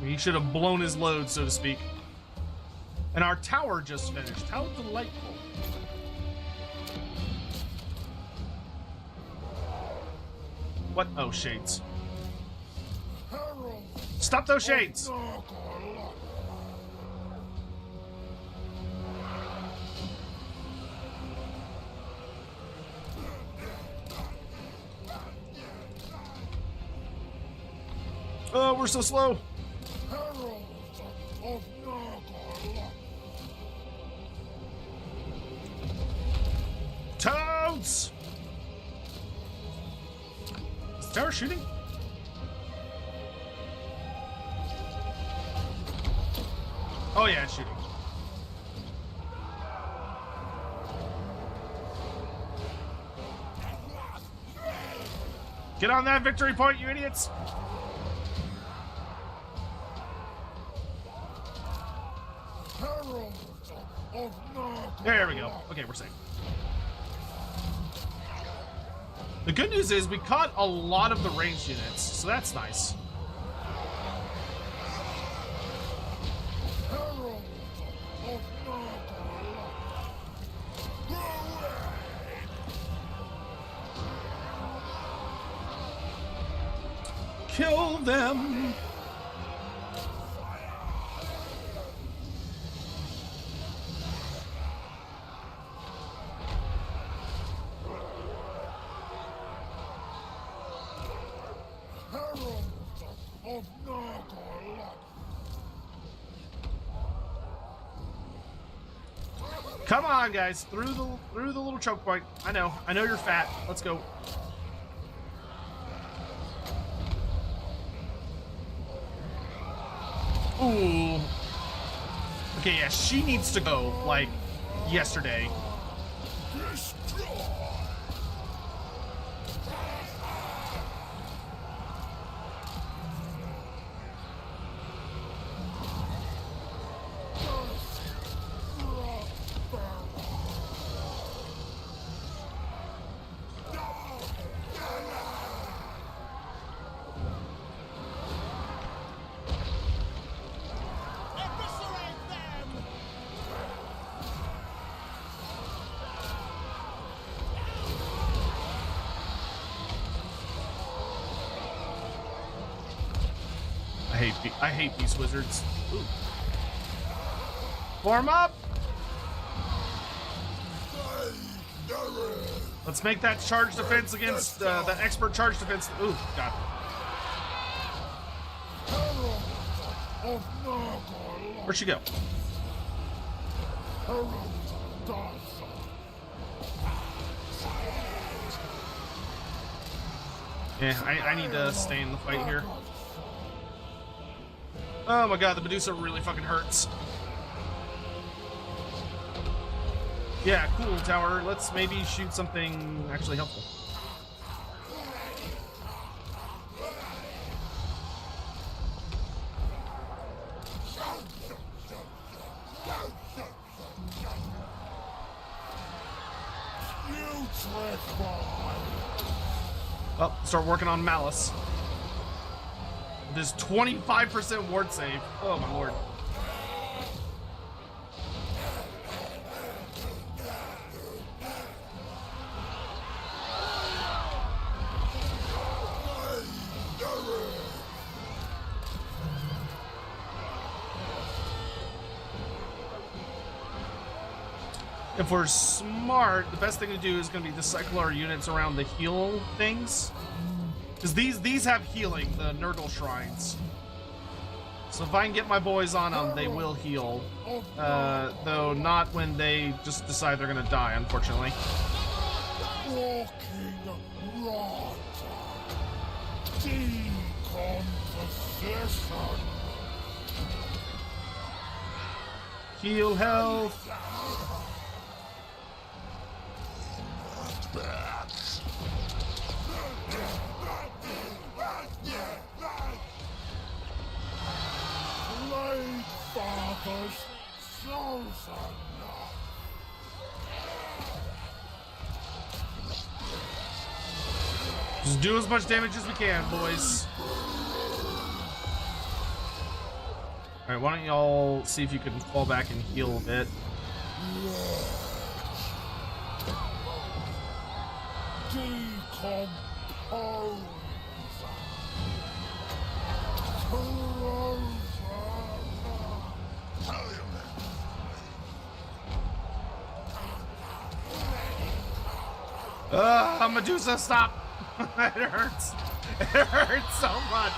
He should have blown his load, so to speak. And our tower just finished. How delightful. What? Oh, shades. Stop those shades! Oh, we're so slow. Toads! Is the tower shooting? Oh yeah, it's shooting. Get on that victory point, you idiots! There we go. Okay, we're safe. The good news is we caught a lot of the ranged units, so that's nice. Kill them! Come on, guys, through the little choke point. I know you're fat. Let's go. Ooh. Okay, yeah, she needs to go like yesterday. I hate these wizards. Ooh. Form up! Let's make that charge defense against that expert charge defense. Ooh, God. Where'd she go? Yeah, I need to stay in the fight here. Oh my god, the Medusa really fucking hurts. Yeah, cool, tower. Let's maybe shoot something actually helpful. Oh, start working on Malice. This 25% ward save. Oh my lord. If we're smart, the best thing to do is going to be to cycle our units around the heal things. Because these have healing, the Nurgle shrines. So if I can get my boys on them, they will heal. Though not when they just decide they're going to die, unfortunately. Walking rot. Decomposition. Heal health. Just do as much damage as we can, boys. Alright, why don't y'all see if you can fall back and heal a bit. Medusa, stop! It hurts. It hurts so much.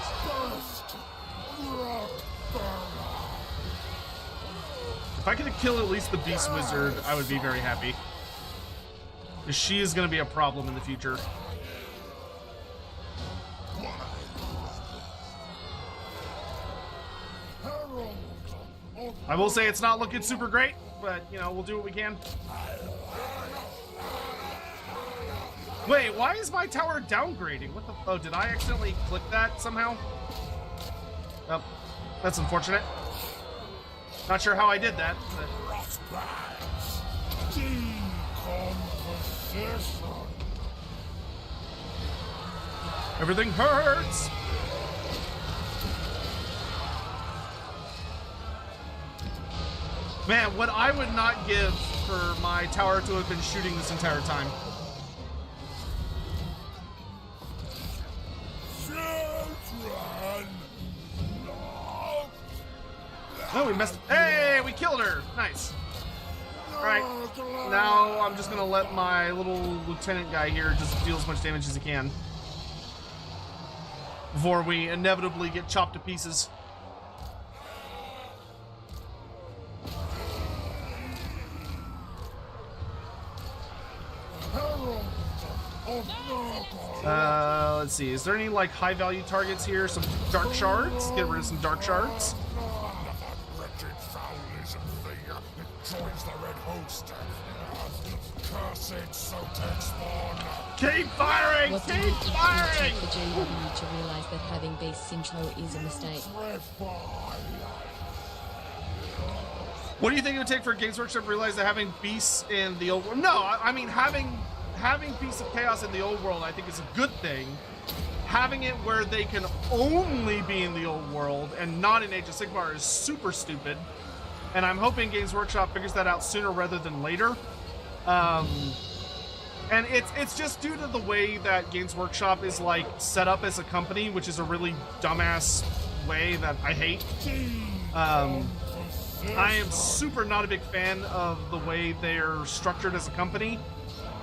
If I could kill at least the Beast Wizard, I would be very happy. Because she is going to be a problem in the future. I will say it's not looking super great, but, you know, we'll do what we can. Wait, why is my tower downgrading? What the? Oh, did I accidentally click that somehow? Oh, that's unfortunate. Not sure how I did that, but... Everything hurts! Man, what I would not give for my tower to have been shooting this entire time. Oh, we messed. Hey, we killed her. Nice. All right. Now I'm just gonna let my little lieutenant guy here just deal as much damage as he can before we inevitably get chopped to pieces. Let's see. Is there any like high value targets here? Some dark shards. Get rid of some dark shards. Joins the red host. Cursed Sotek spawn. Keep firing! What do you Keep think it will firing! take for GW to realize that having beasts intro is a mistake? What do you think it would take for Games Workshop to realize that having beasts in the old world? No, I mean having Beasts of Chaos in the old world, I think is a good thing. Having it where they can only be in the old world and not in Age of Sigmar is super stupid. And I'm hoping Games Workshop figures that out sooner rather than later. And it's just due to the way that Games Workshop is like set up as a company, which is a really dumbass way that I hate. I am super not a big fan of the way they're structured as a company,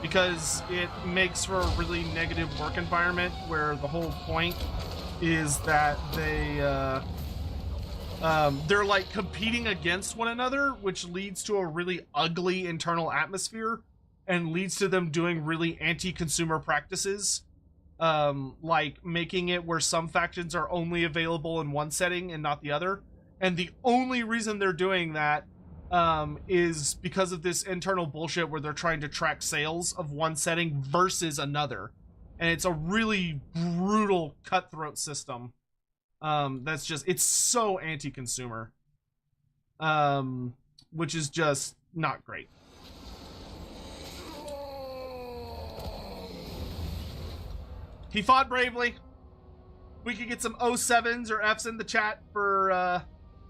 because it makes for a really negative work environment where the whole point is that they they're like competing against one another, which leads to a really ugly internal atmosphere and leads to them doing really anti-consumer practices, like making it where some factions are only available in one setting and not the other. And the only reason they're doing that is because of this internal bullshit where they're trying to track sales of one setting versus another. And it's a really brutal cutthroat system. That's just, it's so anti-consumer, which is just not great. He fought bravely. We could get some 07s or Fs in the chat for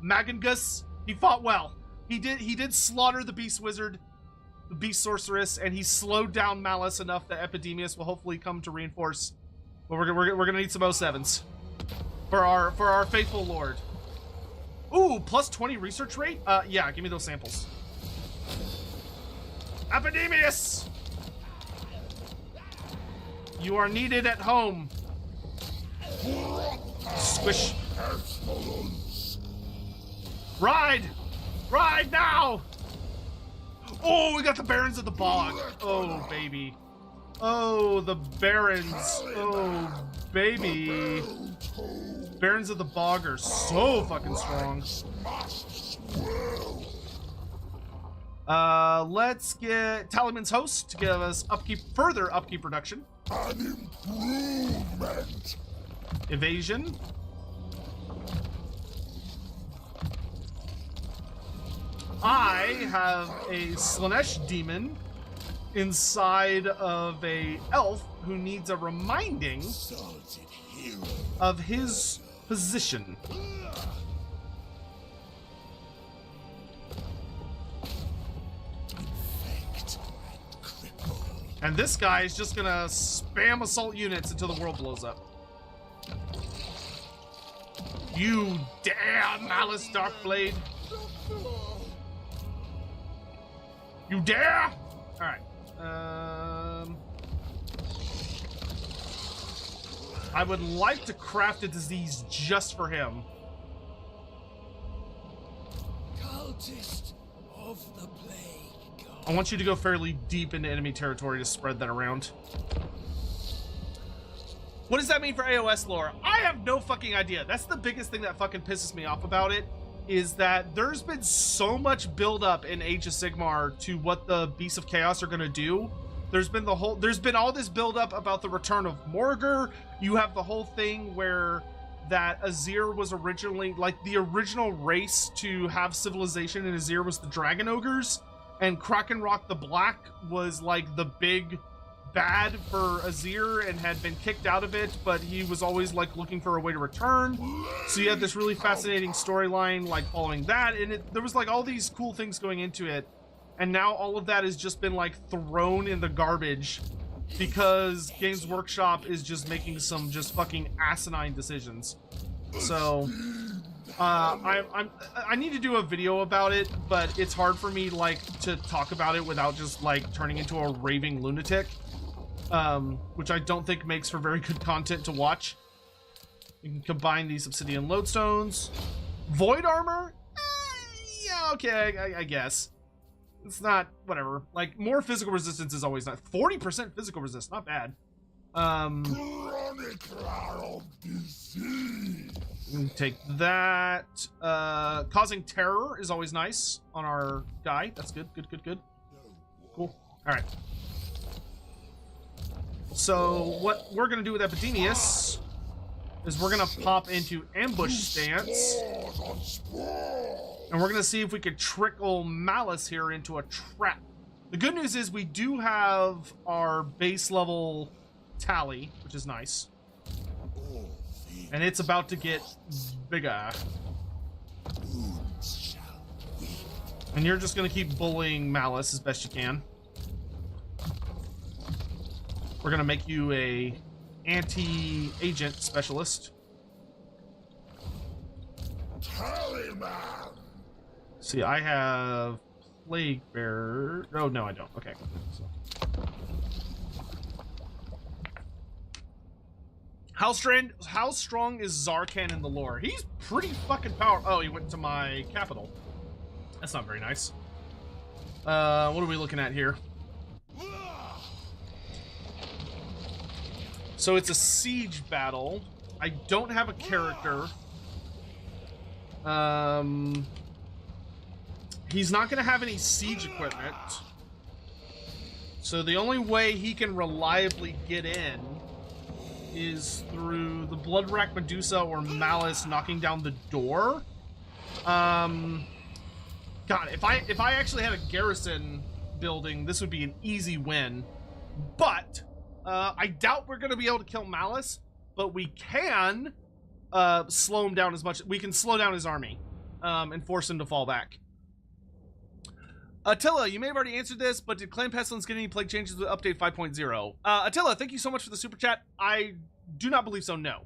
Magangus. He fought well. He did slaughter the Beast Wizard, the Beast Sorceress, and he slowed down Malice enough that Epidemius will hopefully come to reinforce. But we're gonna need some 07s. For our faithful lord. Ooh, plus 20 research rate? Yeah, give me those samples. Epidemius! You are needed at home. Squish. Ride! Ride now! Oh, we got the Barons of the Bog. Oh, baby. Oh, the Barons. Oh, baby. Barons of the Bog are so fucking strong. Let's get Tallyman's Host to give us further upkeep reduction. An improvement. Evasion. I have a Slanesh demon inside of a elf who needs a reminding of his position. And this guy is just gonna spam assault units until the world blows up. You dare, Malice Darkblade! You dare! Alright. I would like to craft a disease just for him. Cultist of the plague god. I want you to go fairly deep into enemy territory to spread that around. What does that mean for AOS lore? I have no fucking idea. That's the biggest thing that fucking pisses me off about it, is that there's been so much build up in Age of Sigmar to what the Beasts of Chaos are gonna do. There's been all this build up about the return of Morgur. You have the whole thing where that Azir was originally, like, the original race to have civilization in Azir was the Dragon Ogres, and Krakenrock the Black was like the big bad for Azir and had been kicked out of it, but he was always like looking for a way to return. So you had this really fascinating storyline like following that, and there was like all these cool things going into it. And now all of that has just been like thrown in the garbage because Games Workshop is just making some just fucking asinine decisions. So I need to do a video about it, but it's hard for me like to talk about it without just like turning into a raving lunatic, which I don't think makes for very good content to watch. You can combine these obsidian lodestones. Void armor? Yeah, okay, I guess. It's not, whatever. Like, more physical resistance is always not. 40% physical resist, not bad. Take that. Causing terror is always nice on our guy. That's good, good. Cool. Alright. So, what we're gonna do with Epidemius is we're gonna pop into ambush stance. And we're gonna see if we could trickle Malice here into a trap. The good news is we do have our base level tally, which is nice. And it's about to get bigger. And you're just gonna keep bullying Malice as best you can. We're gonna make you a anti-agent specialist. See, I have Plague Bearer. Oh, no, I don't. Okay. How strong is Zarkan in the lore? He's pretty fucking powerful. Oh, he went to my capital. That's not very nice. What are we looking at here? So it's a siege battle. I don't have a character. He's not going to have any siege equipment. So the only way he can reliably get in is through the Bloodrack Medusa or Malice knocking down the door. God, if I actually had a garrison building, this would be an easy win. But I doubt we're going to be able to kill Malice, but we can slow him down as much. We can slow down his army and force him to fall back. Attila, you may have already answered this, but did Clan Pestilence get any plague changes with update 5.0? Attila, thank you so much for the super chat. I do not believe so, no.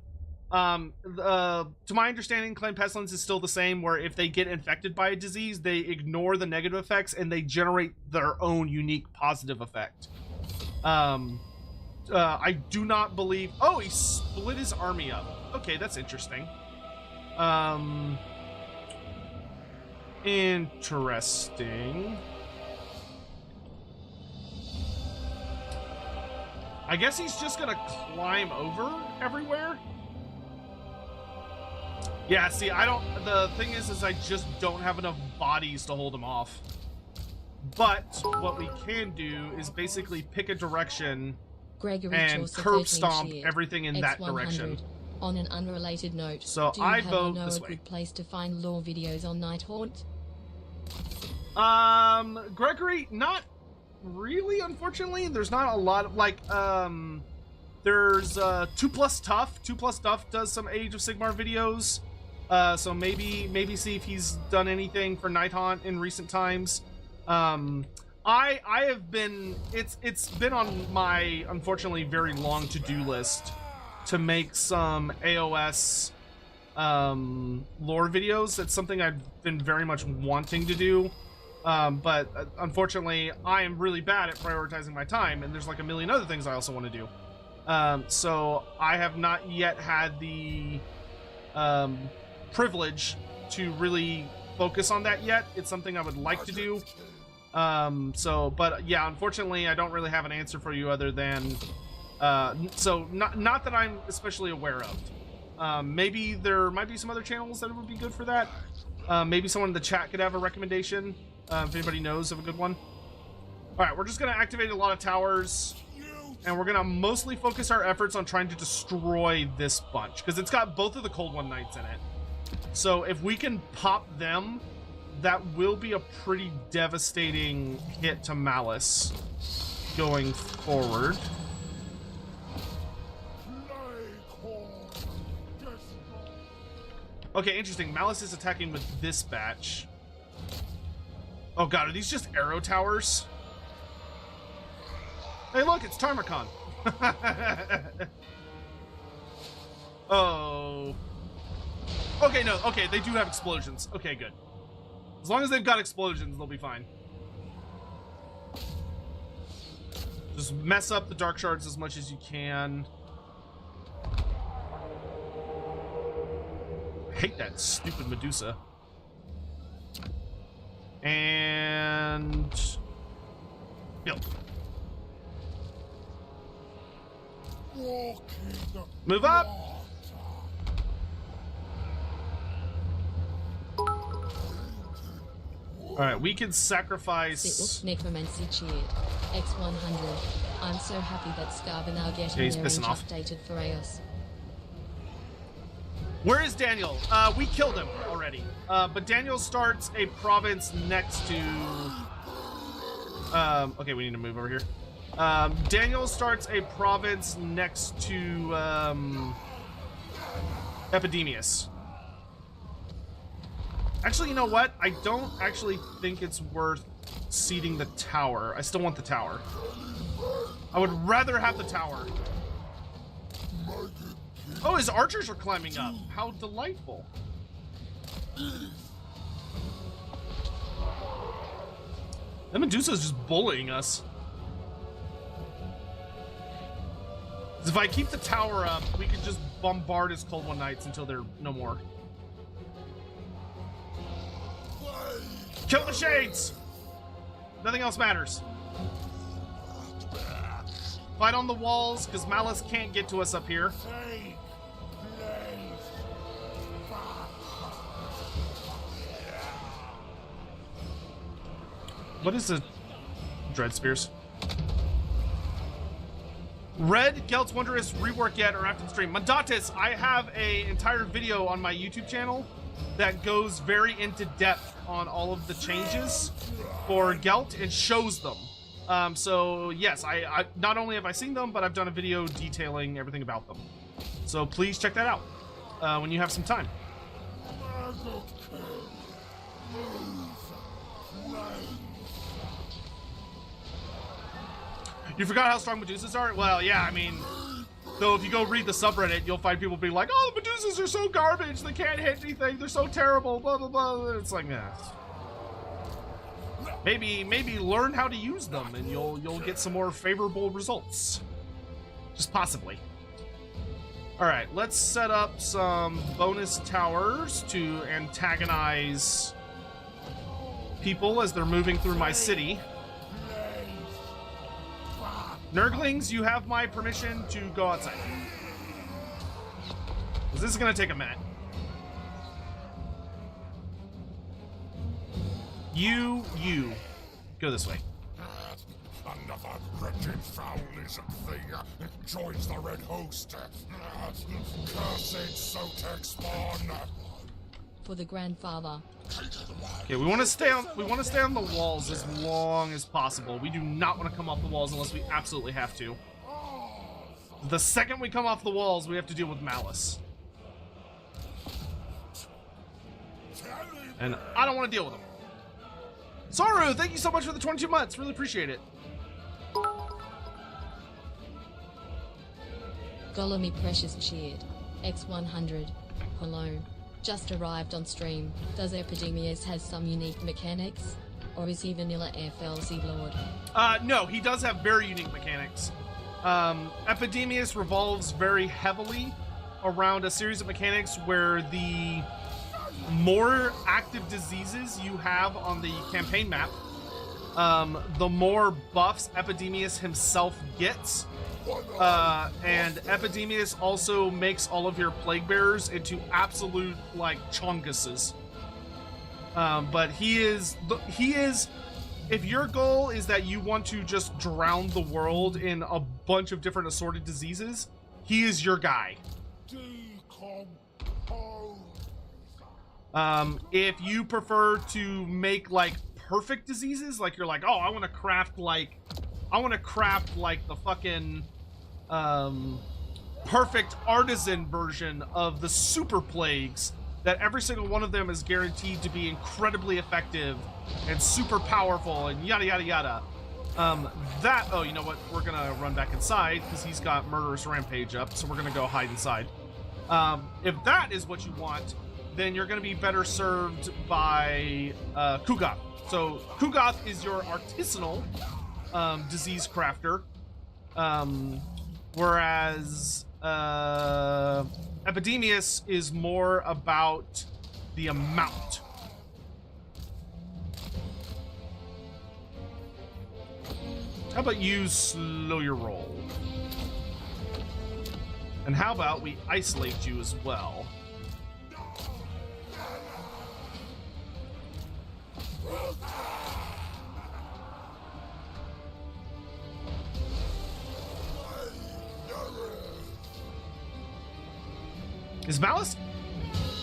To my understanding, Clan Pestilence is still the same, where if they get infected by a disease, they ignore the negative effects and they generate their own unique positive effect. I do not believe... Oh, he split his army up. Okay, that's interesting. Interesting. I guess he's just gonna climb over everywhere. Yeah, see, the thing is I just don't have enough bodies to hold him off. But what we can do is basically pick a direction and curb stomp everything in that direction. On an unrelated note, so do you I have vote know this a way. good place to find lore videos on Nighthaunt? Gregory, not really, unfortunately. There's not a lot of, like, there's 2+ Tough. 2+ Tough does some Age of Sigmar videos. So maybe see if he's done anything for Nighthaunt in recent times. I have been, it's been on my, unfortunately, very long to-do list to make some AOS lore videos. That's something I've been very much wanting to do. But unfortunately, I am really bad at prioritizing my time, and there's like a million other things I also want to do. So I have not yet had the privilege to really focus on that yet. It's something I would like to do. But yeah, unfortunately, I don't really have an answer for you other than, so not that I'm especially aware of. Maybe there might be some other channels that would be good for that. Maybe someone in the chat could have a recommendation, if anybody knows of a good one. All right, we're just gonna activate a lot of towers, and we're gonna mostly focus our efforts on trying to destroy this bunch, because it's got both of the Cold One Knights in it. So if we can pop them, that will be a pretty devastating hit to Malice going forward. Okay, interesting. Malice is attacking with this batch. Oh god, are these just arrow towers? Hey look, it's Tarmarcon. Oh. Okay, no, okay, they do have explosions. Okay, good. As long as they've got explosions, they'll be fine. Just mess up the dark shards as much as you can. I hate that stupid Medusa. And... build. Move up! Alright, we can sacrifice... Necromancy cheered. X100. I'm so happy that Scarb are now getting he's their pissing age off. updated for Eos. Where is Daniel? We killed him already. But Daniel starts a province next to... okay, we need to move over here. Daniel starts a province next to Epidemius. Actually, you know what? I don't actually think it's worth seeding the tower. I still want the tower. I would rather have the tower. Oh, his archers are climbing up. How delightful. The Medusa's just bullying us. If I keep the tower up, we can just bombard his Cold One Knights until they're no more. Kill the Shades! Nothing else matters. Fight on the walls, because Malice can't get to us up here. What is a Dread Spears? Red, Gelt's Wondrous, rework yet or after the stream? Mandatis, I have an entire video on my YouTube channel that goes very into depth on all of the changes for Gelt and shows them. So yes, I not only have I seen them, but I've done a video detailing everything about them. So please check that out when you have some time. You forgot how strong Medusas are? Well, yeah, I mean, though if you go read the subreddit, you'll find people being like, oh, the Medusas are so garbage, they can't hit anything, they're so terrible, blah, blah, blah. It's like, nah. Maybe learn how to use them and you'll get some more favorable results. Just possibly. Alright, let's set up some bonus towers to antagonize people as they're moving through my city. Nurglings, you have my permission to go outside. This is gonna take a minute. You. Go this way. Another wretched foul-lizard thing joins the red host. Cursed Sotek spawn. For the grandfather. Okay, we want to stay on the walls as long as possible. We do not want to come off the walls unless we absolutely have to. The second we come off the walls, we have to deal with Malice. And I don't want to deal with him. Saru, thank you so much for the 22 months. Really appreciate it. Golemy Precious cheered. X100. Hello. Just arrived on stream. Does Epidemius has some unique mechanics? Or is he vanilla FLC Lord? No, he does have very unique mechanics. Epidemius revolves very heavily around a series of mechanics where the more active diseases you have on the campaign map, the more buffs Epidemius himself gets. And Epidemius also makes all of your plague bearers into absolute like chonguses. But he is if your goal is that you want to just drown the world in a bunch of different assorted diseases, he is your guy. If you prefer to make like perfect diseases, like you're like, oh, I want to craft like the fucking perfect artisan version of the super plagues that every single one of them is guaranteed to be incredibly effective and super powerful and yada yada yada. Oh, you know what? We're gonna run back inside because he's got Murderous Rampage up, so we're gonna go hide inside. If that is what you want, then you're gonna be better served by Kugoth. So Kugoth is your artisanal disease crafter, whereas Epidemius is more about the amount. How about you slow your roll? And how about we isolate you as well? Is Malice?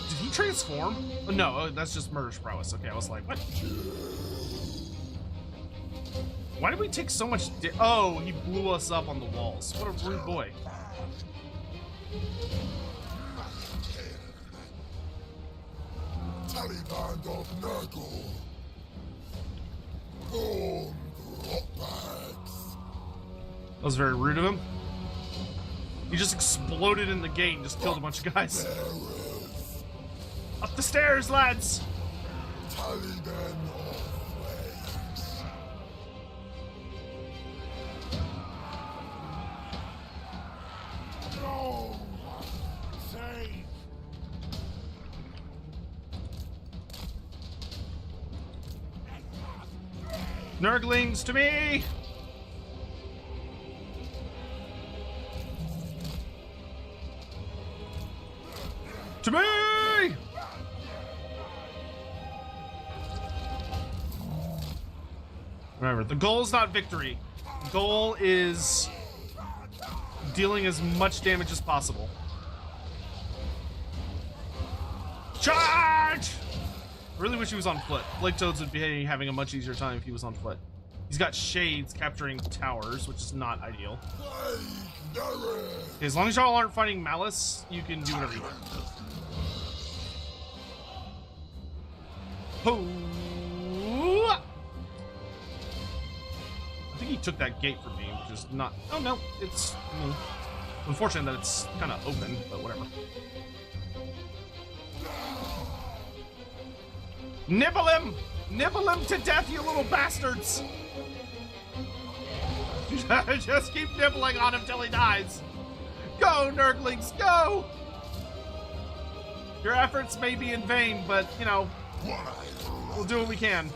Did he transform? Oh, no, that's just Murderous Prowess. Okay, I was like, what? Why did we take so much oh, he blew us up on the walls. What a rude boy. Taliban of Nurgle. Born dropbacks. That was very rude of him. He just exploded in the gate and just killed a bunch of guys. Up the stairs, lads! Taliban of flames. Nurglings to me! To me! Remember, the goal is not victory. The goal is dealing as much damage as possible. Charge! I really wish he was on foot. Blake Toads would be having a much easier time if he was on foot. He's got shades capturing towers, which is not ideal. Okay, as long as y'all aren't fighting Malice, you can do whatever you want. Hoo! I think he took that gate from me, which is not... Oh, no. It's... I mean, unfortunate that it's kind of open, but whatever. Nibble him! Nibble him to death, you little bastards! Just keep nibbling on him till he dies. Go, Nurglings, go! Your efforts may be in vain, but, you know, we'll do what we can.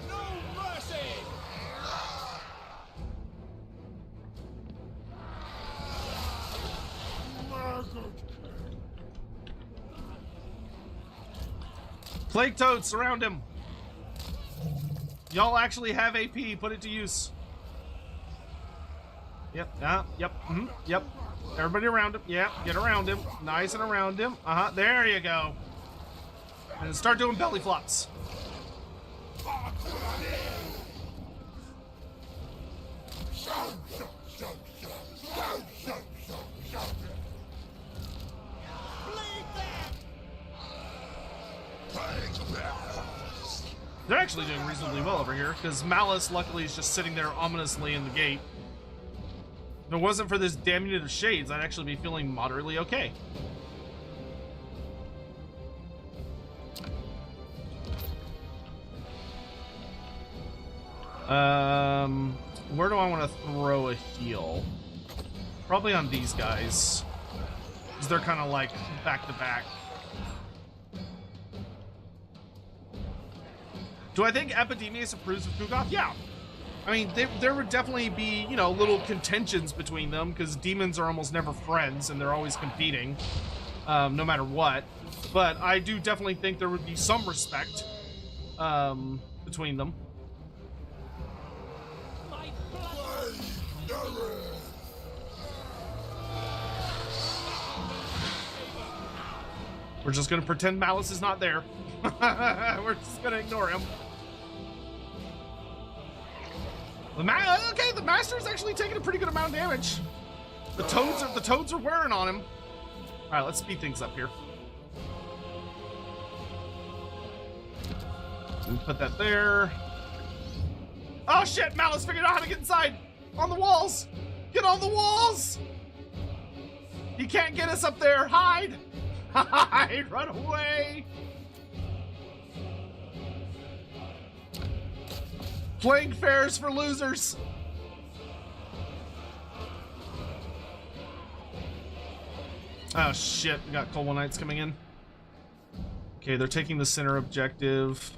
No mercy! Plague Toads, surround him. Y'all actually have AP, put it to use. Yep, yep, yep. Everybody around him, yeah, get around him. Nice and around him. There you go. And start doing belly flops. They're actually doing reasonably well over here, because Malice, luckily, is just sitting there ominously in the gate. If it wasn't for this damn unit of shades, I'd actually be feeling moderately okay. Where do I want to throw a heal? Probably on these guys, because they're kind of like back to back. Do I think Epidemius approves of Kugoth? Yeah. I mean, there would definitely be, you know, little contentions between them, because demons are almost never friends, and they're always competing, no matter what. But I do definitely think there would be some respect between them. We're just gonna pretend Malice is not there. We're just gonna ignore him. Okay, the Master's actually taking a pretty good amount of damage. The toads are wearing on him. All right, let's speed things up here. And put that there. Oh shit! Malice figured out how to get inside. On the walls. Get on the walls. He can't get us up there. Hide. Hide. Run away. Playing fairs for losers. Oh shit, we got Cold Knights coming in. Okay, they're taking the center objective.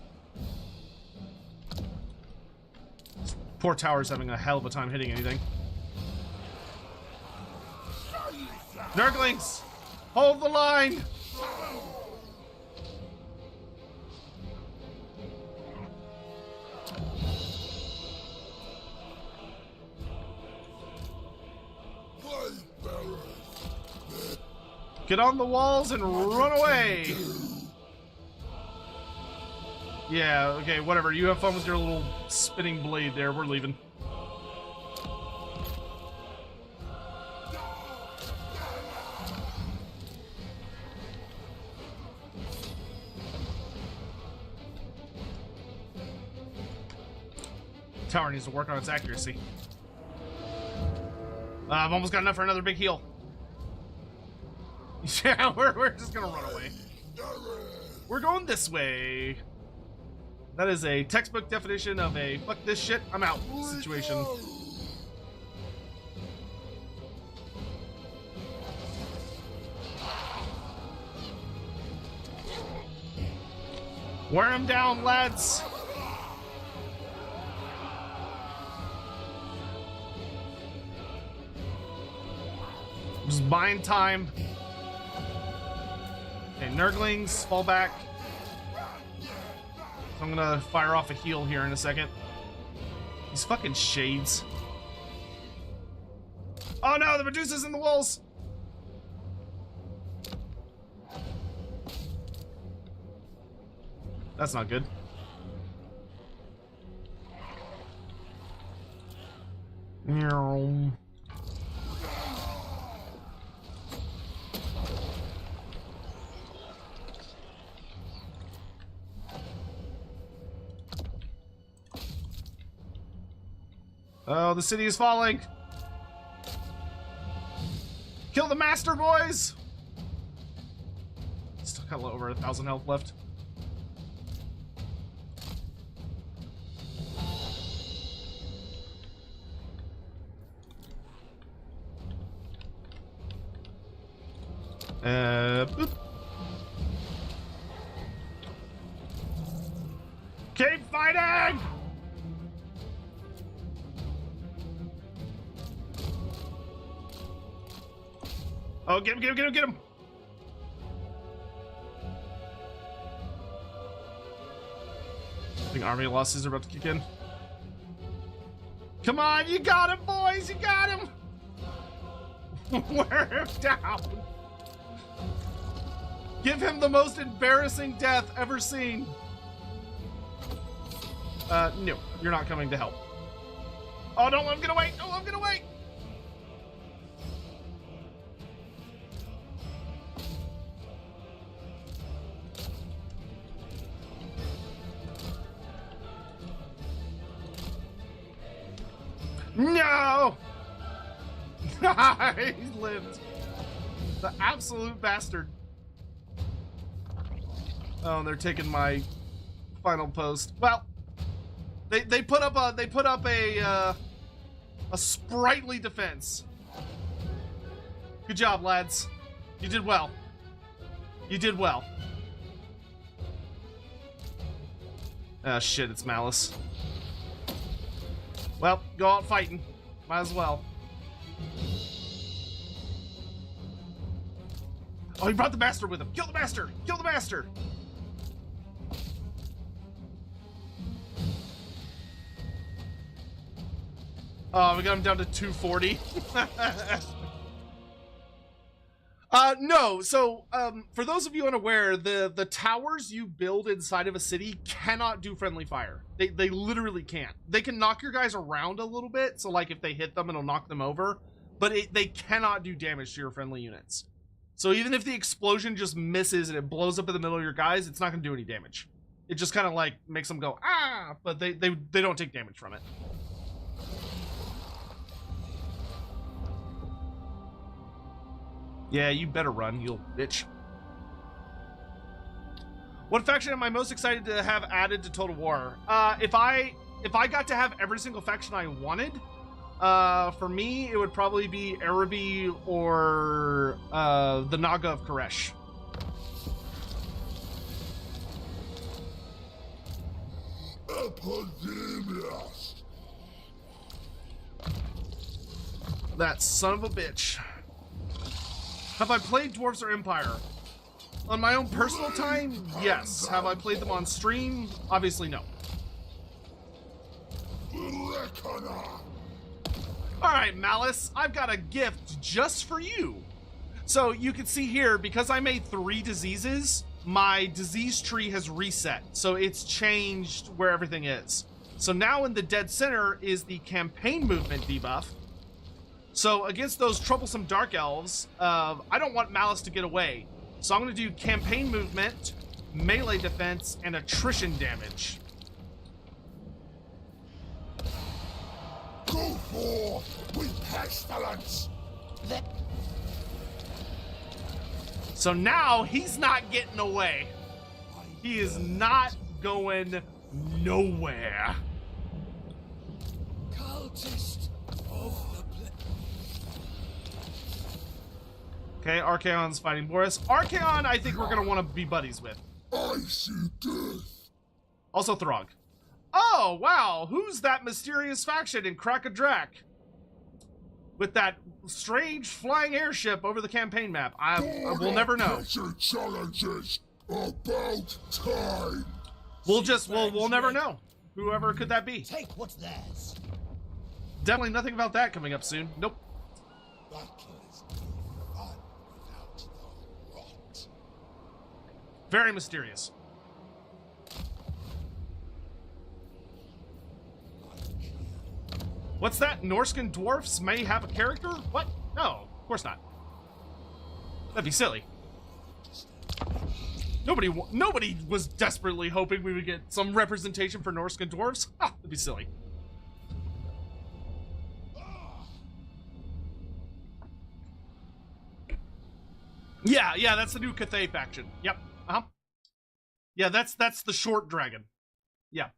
Poor tower's having a hell of a time hitting anything. Nurglings, hold the line. Get on the walls and run away! Yeah, okay, whatever. You have fun with your little spinning blade there. We're leaving. Tower needs to work on its accuracy. I've almost got enough for another big heal. Yeah, we're just gonna run away. We're going this way. That is a textbook definition of a fuck this shit, I'm out situation. Wear him down, lads. Just buying time. Okay, Nurglings, fall back. I'm gonna fire off a heal here in a second. These fucking shades. Oh no, the Medusa's in the walls! That's not good. Meow. Oh, the city is falling. Kill the master, boys! Still got over 1,000 health left. Boop. Keep fighting! Oh, get him, get him, get him, get him! I think army losses are about to kick in. Come on, you got him, boys! You got him! Wear him down! Give him the most embarrassing death ever seen. No, you're not coming to help. Oh, don't let him get away! Don't let him get away! No! He lived. The absolute bastard. Oh, and they're taking my final post. Well, they put up a sprightly defense. Good job, lads. You did well. You did well. Ah, shit, it's Malice. Well, go out fighting. Might as well. Oh, he brought the master with him. Kill the master! Kill the master! Oh, we got him down to 240. No, so, for those of you unaware, the towers you build inside of a city cannot do friendly fire. They literally can't. They can knock your guys around a little bit, so like if they hit them, it'll knock them over, but they cannot do damage to your friendly units. So even if the explosion just misses and it blows up in the middle of your guys, it's not gonna do any damage. It just kind of like makes them go, ah, but they don't take damage from it. Yeah, you better run, you little bitch. What faction am I most excited to have added to Total War? If I got to have every single faction I wanted, for me, it would probably be Araby or the Naga of Koresh. Epidemius. That son of a bitch. Have I played Dwarves or Empire? On my own personal time, yes. Have I played them on stream? Obviously, no. Alright, Malice, I've got a gift just for you. So you can see here, because I made 3 diseases, my disease tree has reset. So it's changed where everything is. So now in the dead center is the campaign movement debuff. So against those troublesome dark elves, I don't want Malice to get away. So I'm going to do campaign movement, melee defense, and attrition damage. Go forth with pestilence. So now he's not getting away. He is not going nowhere. Cultist of the Okay, Archaon's fighting Boris. Archaon, I think we're going to want to be buddies with. I see death. Also Throg. Oh, wow. Who's that mysterious faction in Krakadrak? with that strange flying airship over the campaign map. I will never know. Challenges about time. We'll never know. Whoever could that be? Take what's theirs. Definitely nothing about that coming up soon. Nope. Battle is no fun without the rot. Very mysterious. What's that? Norscan dwarfs may have a character? What? No, of course not. That'd be silly. Nobody was desperately hoping we would get some representation for Norscan dwarves. Ah, that'd be silly. Yeah, that's the new Cathay faction. Yep. Yeah, that's the short dragon. Yeah.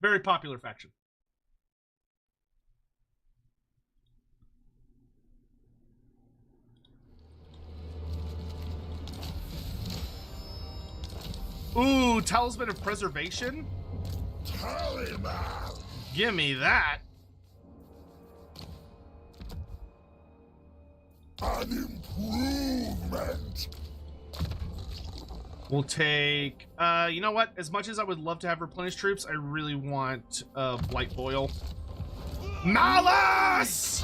Very popular faction. Ooh, Talisman of Preservation? Talisman. Give me that. An improvement. We'll take, you know what? As much as I would love to have replenished troops, I really want, Blight Boil. Malice!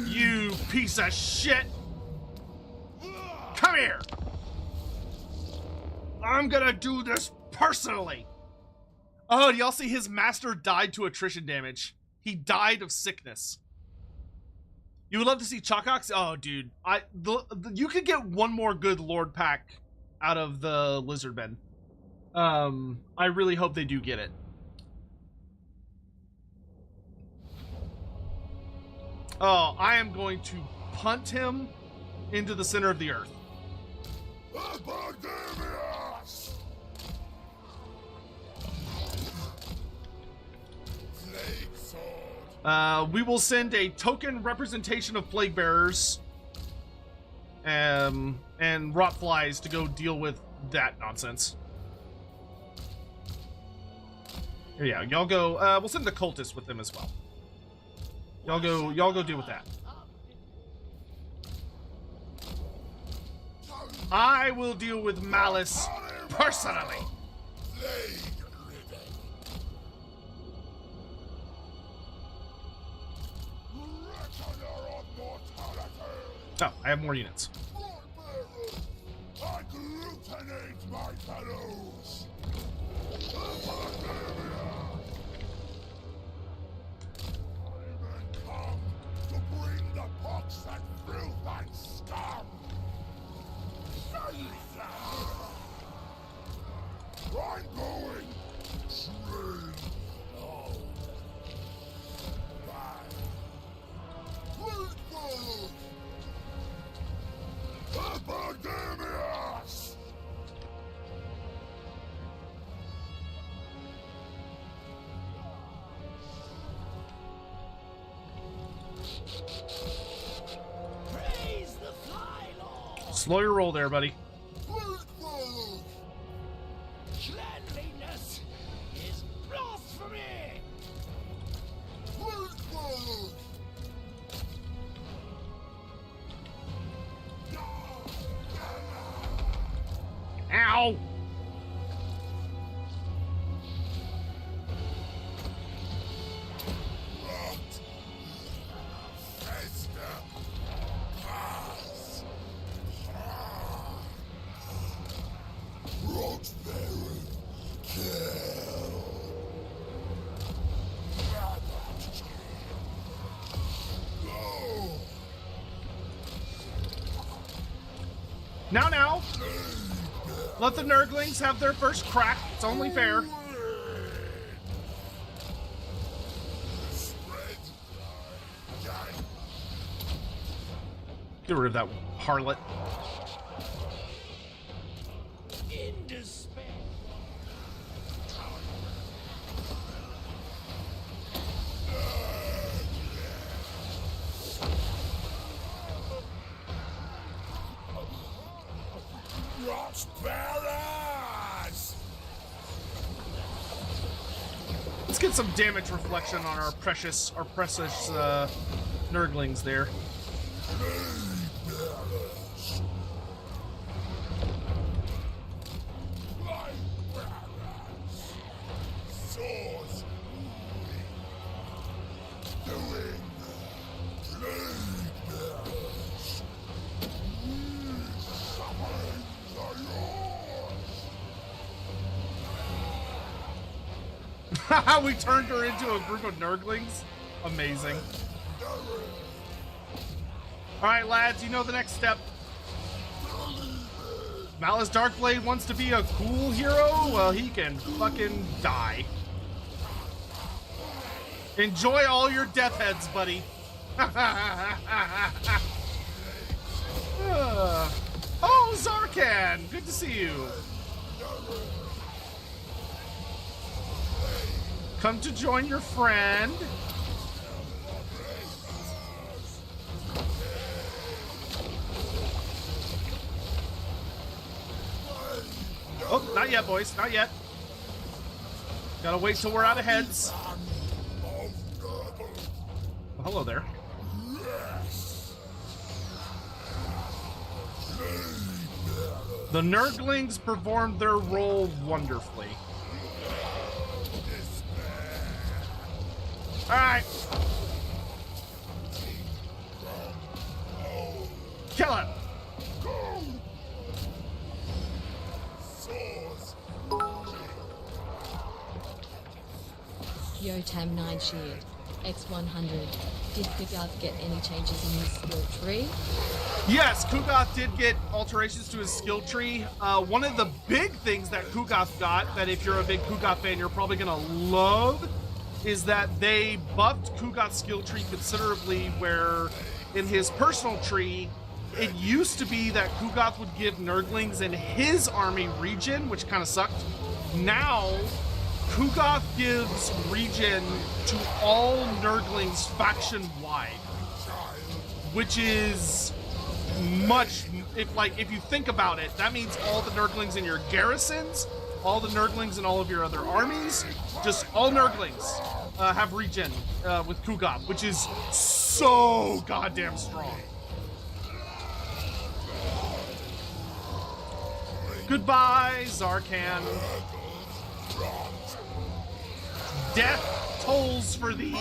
You piece of shit! Come here! I'm gonna do this personally! Oh, do y'all see his master died to attrition damage? He died of sickness. You would love to see Chockox? Oh, dude. You could get one more good Lord pack out of the Lizard Men. I really hope they do get it. Oh, I am going to punt him into the center of the earth. Epidemius. Plague sword. We will send a token representation of Plague Bearers and Rot Flies to go deal with that nonsense. Yeah, y'all go, we'll send the Cultists with them as well. Y'all go deal with that. I will deal with Malice personally. Plague ridden. Reckoner of mortality. Oh, I have more units. I glutinate my fellows. I come to bring the pox that filth and scum. I'm going train. Oh. Epidemius! Praise the Fly Lord. Slow your roll there, buddy. Cleanliness is blasphemy. Ow! Now. Let the Nurglings have their first crack. It's only fair. Get rid of that harlot. In despair. Rot bearers! Let's get some damage reflection on our precious Nurglings there. We turned her into a group of Nurglings. Amazing. Alright, lads, you know the next step. Malice Darkblade wants to be a cool hero? Well, he can fucking die. Enjoy all your death heads, buddy. Oh, Zarkan! Good to see you. Come to join your friend. Oh, not yet, boys. Not yet. Gotta wait till we're out of heads. Oh, hello there. The Nurglings performed their role wonderfully. Alright. Kill him. Yotam 9 shared. X100. Did Kugath get any changes in his skill tree? Yes, Kugath did get alterations to his skill tree. One of the big things that Kugath got, that if you're a big Kugath fan, you're probably gonna love, is that they buffed Kugath's skill tree considerably, where in his personal tree, it used to be that Kugath would give Nurglings in his army regen, which kind of sucked. Now, Kugath gives regen to all Nurglings faction-wide, which is much, if you think about it, that means all the Nurglings in your garrisons, all the Nurglings in all of your other armies, just all Nurglings have regen with Kugath, which is so goddamn strong. Goodbye, Zarkan. Death tolls for thee.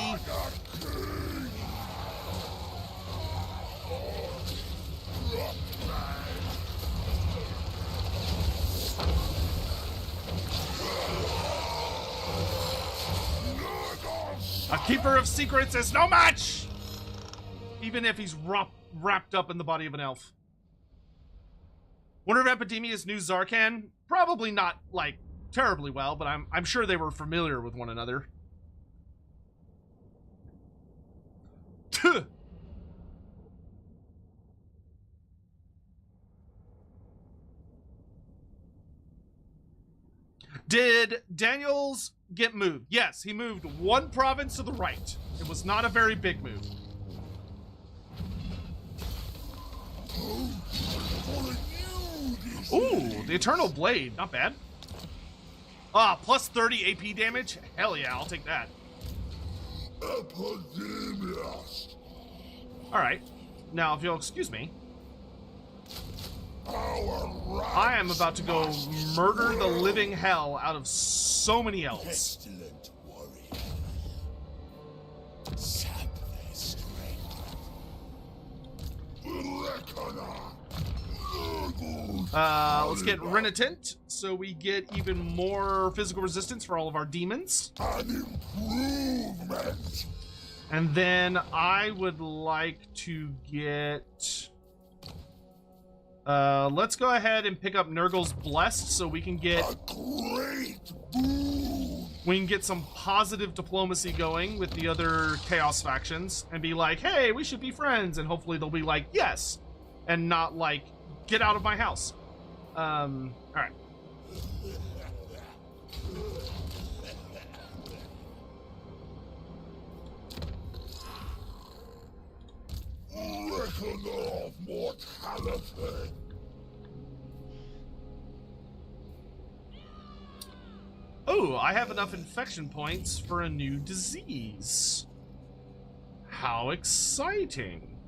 A keeper of secrets is no match! Even if he's wrapped up in the body of an elf. Wonder if Epidemius knew Zarkan? Probably not, like, terribly well, but I'm sure they were familiar with one another. Did Daniels get moved? Yes, he moved one province to the right. It was not a very big move. Ooh, the Eternal Blade, not bad. Ah, plus 30 AP damage? Hell yeah, I'll take that. Epidemius. Alright, now if you'll excuse me, I am about to go murder the living hell out of so many elves. Pestilent warrior. Sap their strength. Let's get Renitent, so we get even more physical resistance for all of our demons. An improvement. And then I would like to get... let's go ahead and pick up Nurgle's Blessed so we can get... A great boon. We can get some positive diplomacy going with the other Chaos factions and be like, hey, we should be friends. And hopefully they'll be like, yes. And not like, get out of my house. Alright. Reckoner of mortality. Oh, I have enough infection points for a new disease. How exciting.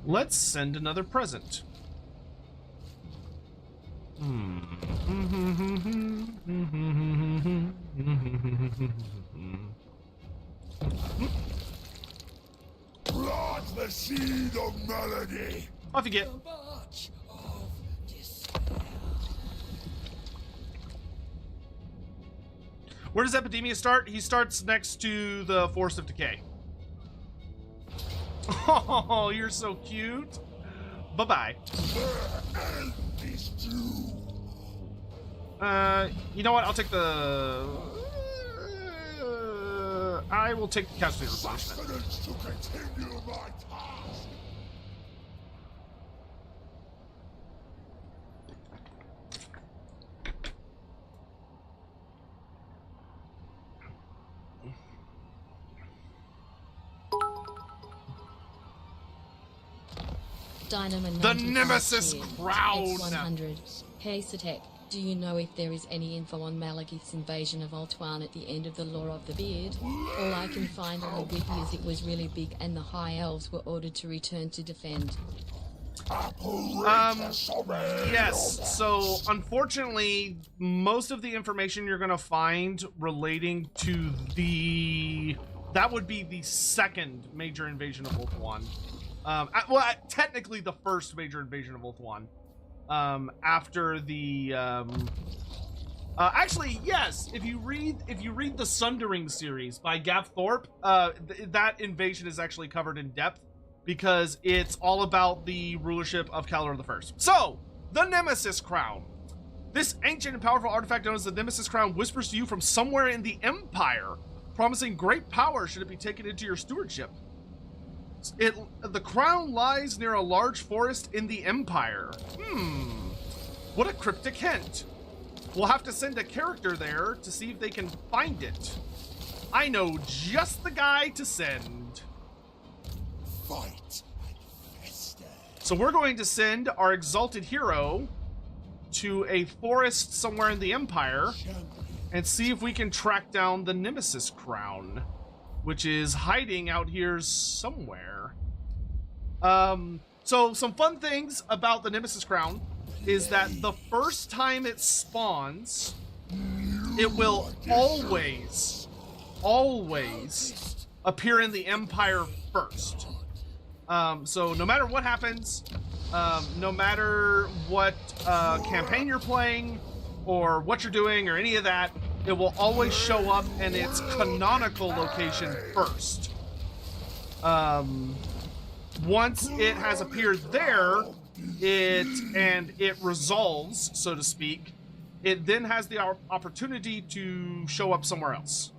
Let's send another present. Plant the seed of melody. Off you get. The march of despair. Where does Epidemius start? He starts next to the Forest of Decay. Oh, you're so cute. Bye-bye. And these two. You know what? I'll take the... I will take the casualty replenishment. Sustenance to continue my task. Dynamo The 95 Nemesis cheered. Crown. X100. Hey Satek, do you know if there is any info on Malekith's invasion of Ultuan at the end of the Law of the Beard? All I can find on the wiki is it was really big and the High Elves were ordered to return to defend. Yes, so unfortunately, most of the information you're gonna find relating to that would be the second major invasion of Ultuan. Technically the first major invasion of Ultuan. After the actually, yes, if you read the Sundering series by Gav Thorpe, that invasion is actually covered in depth because it's all about the rulership of Calor the First. So, the Nemesis Crown. This ancient and powerful artifact known as the Nemesis Crown whispers to you from somewhere in the Empire, promising great power should it be taken into your stewardship. The crown lies near a large forest in the Empire. What a cryptic hint. We'll have to send a character there to see if they can find it. I know just the guy to send. Fight and fester. So we're going to send our exalted hero to a forest somewhere in the Empire and see if we can track down the Nemesis Crown, which is hiding out here somewhere. So some fun things about the Nemesis Crown is that the first time it spawns, it will always appear in the Empire first. So no matter what happens, no matter what campaign you're playing or what you're doing or any of that, it will always show up in its canonical location first. Once it has appeared there, it resolves, so to speak, it then has the opportunity to show up somewhere else.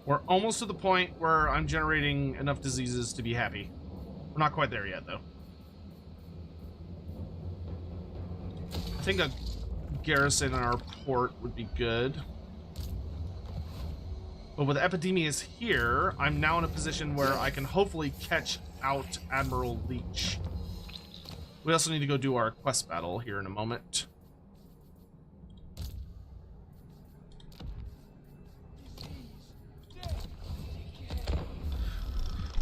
We're almost to the point where I'm generating enough diseases to be happy. We're not quite there yet, though. I think a garrison in our port would be good. But with Epidemius here, I'm now in a position where I can hopefully catch out Admiral Leech. We also need to go do our quest battle here in a moment.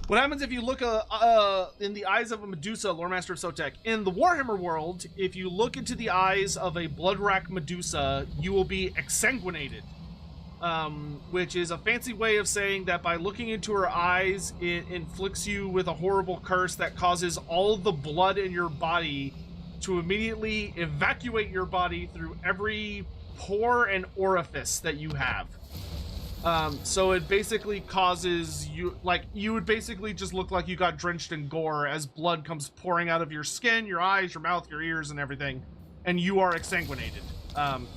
What happens if you look in the eyes of a Medusa, Lore Master of Sotek? In the Warhammer world, if you look into the eyes of a Bloodrack Medusa, you will be exsanguinated. Which is a fancy way of saying that by looking into her eyes, it inflicts you with a horrible curse that causes all the blood in your body to immediately evacuate your body through every pore and orifice that you have. So it basically causes you, like, you would basically just look like you got drenched in gore as blood comes pouring out of your skin, your eyes, your mouth, your ears, and everything, and you are exsanguinated.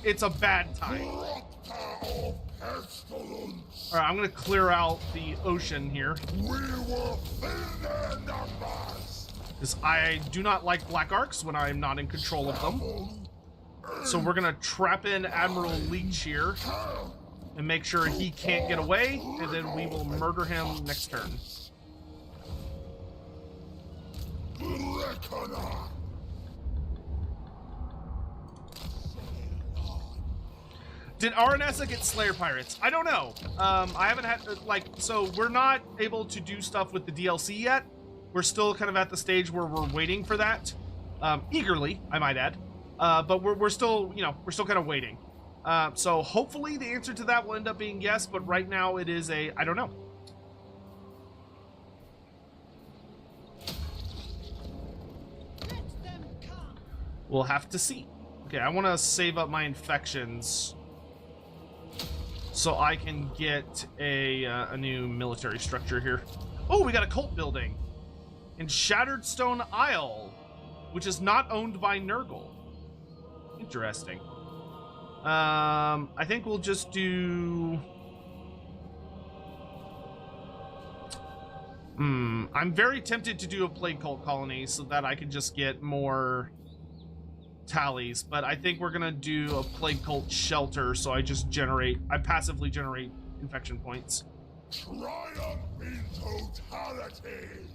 It's a bad time. pestilence. All right, I'm gonna clear out the ocean here We will thin their numbers. because I do not like black arcs when I am not in control of them. So we're gonna trap in Admiral Leech here and make sure he can't get away, and then we will murder him next turn. Reckoner. Did Aranessa get Slayer Pirates? I don't know. I haven't had, so we're not able to do stuff with the DLC yet. We're still kind of at the stage where we're waiting for that. Eagerly, I might add. But we're still, we're still kind of waiting. So hopefully the answer to that will end up being yes, but right now it is I don't know. Let them come. We'll have to see. Okay, I want to save up my infections so I can get a new military structure here. Oh, we got a cult building in Shattered Stone Isle, which is not owned by Nurgle. Interesting. I think we'll just do... I'm very tempted to do a plague cult colony so that I can just get more tallies, but I think we're gonna do a plague cult shelter so I passively generate infection points. Triumph in totality.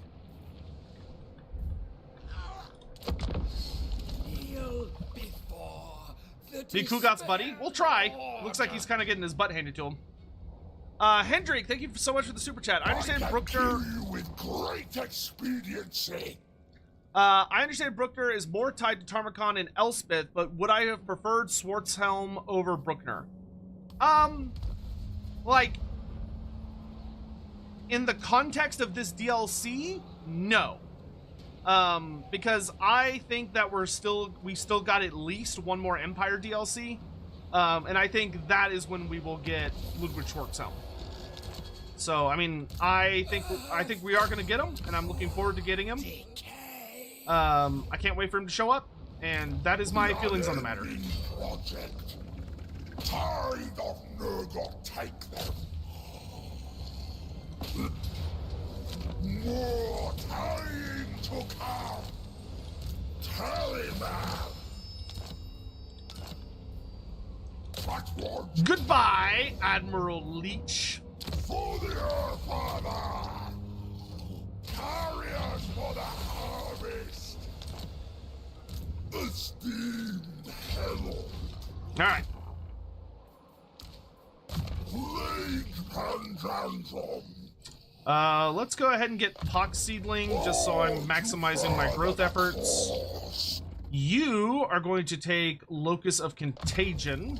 Kneel before the Be Kugat's buddy? We'll try. Looks like he's kind of getting his butt handed to him. Hendrik, thank you so much for the super chat. I understand Brookner... kill you with great expediency. I understand Brookner is more tied to Tarmacon and Elspeth, but would I have preferred Swartzhelm over Brookner? In the context of this DLC, no. Because I think that we still got at least one more Empire DLC, and I think that is when we will get Ludwig Schwarzhelm. So, I mean, I think we are going to get him, and I'm looking forward to getting him. I can't wait for him to show up, and that is my feelings on the matter. Project. Tide of Nurgle, take them. More time to come. Tallyman. But what Goodbye, Admiral Leech. for the Earthfather? Carriers for the harvest. Esteemed herald. All right. Plague Panjandrum. Let's go ahead and get Pox Seedling, just so I'm maximizing my growth efforts. You are going to take Locus of Contagion,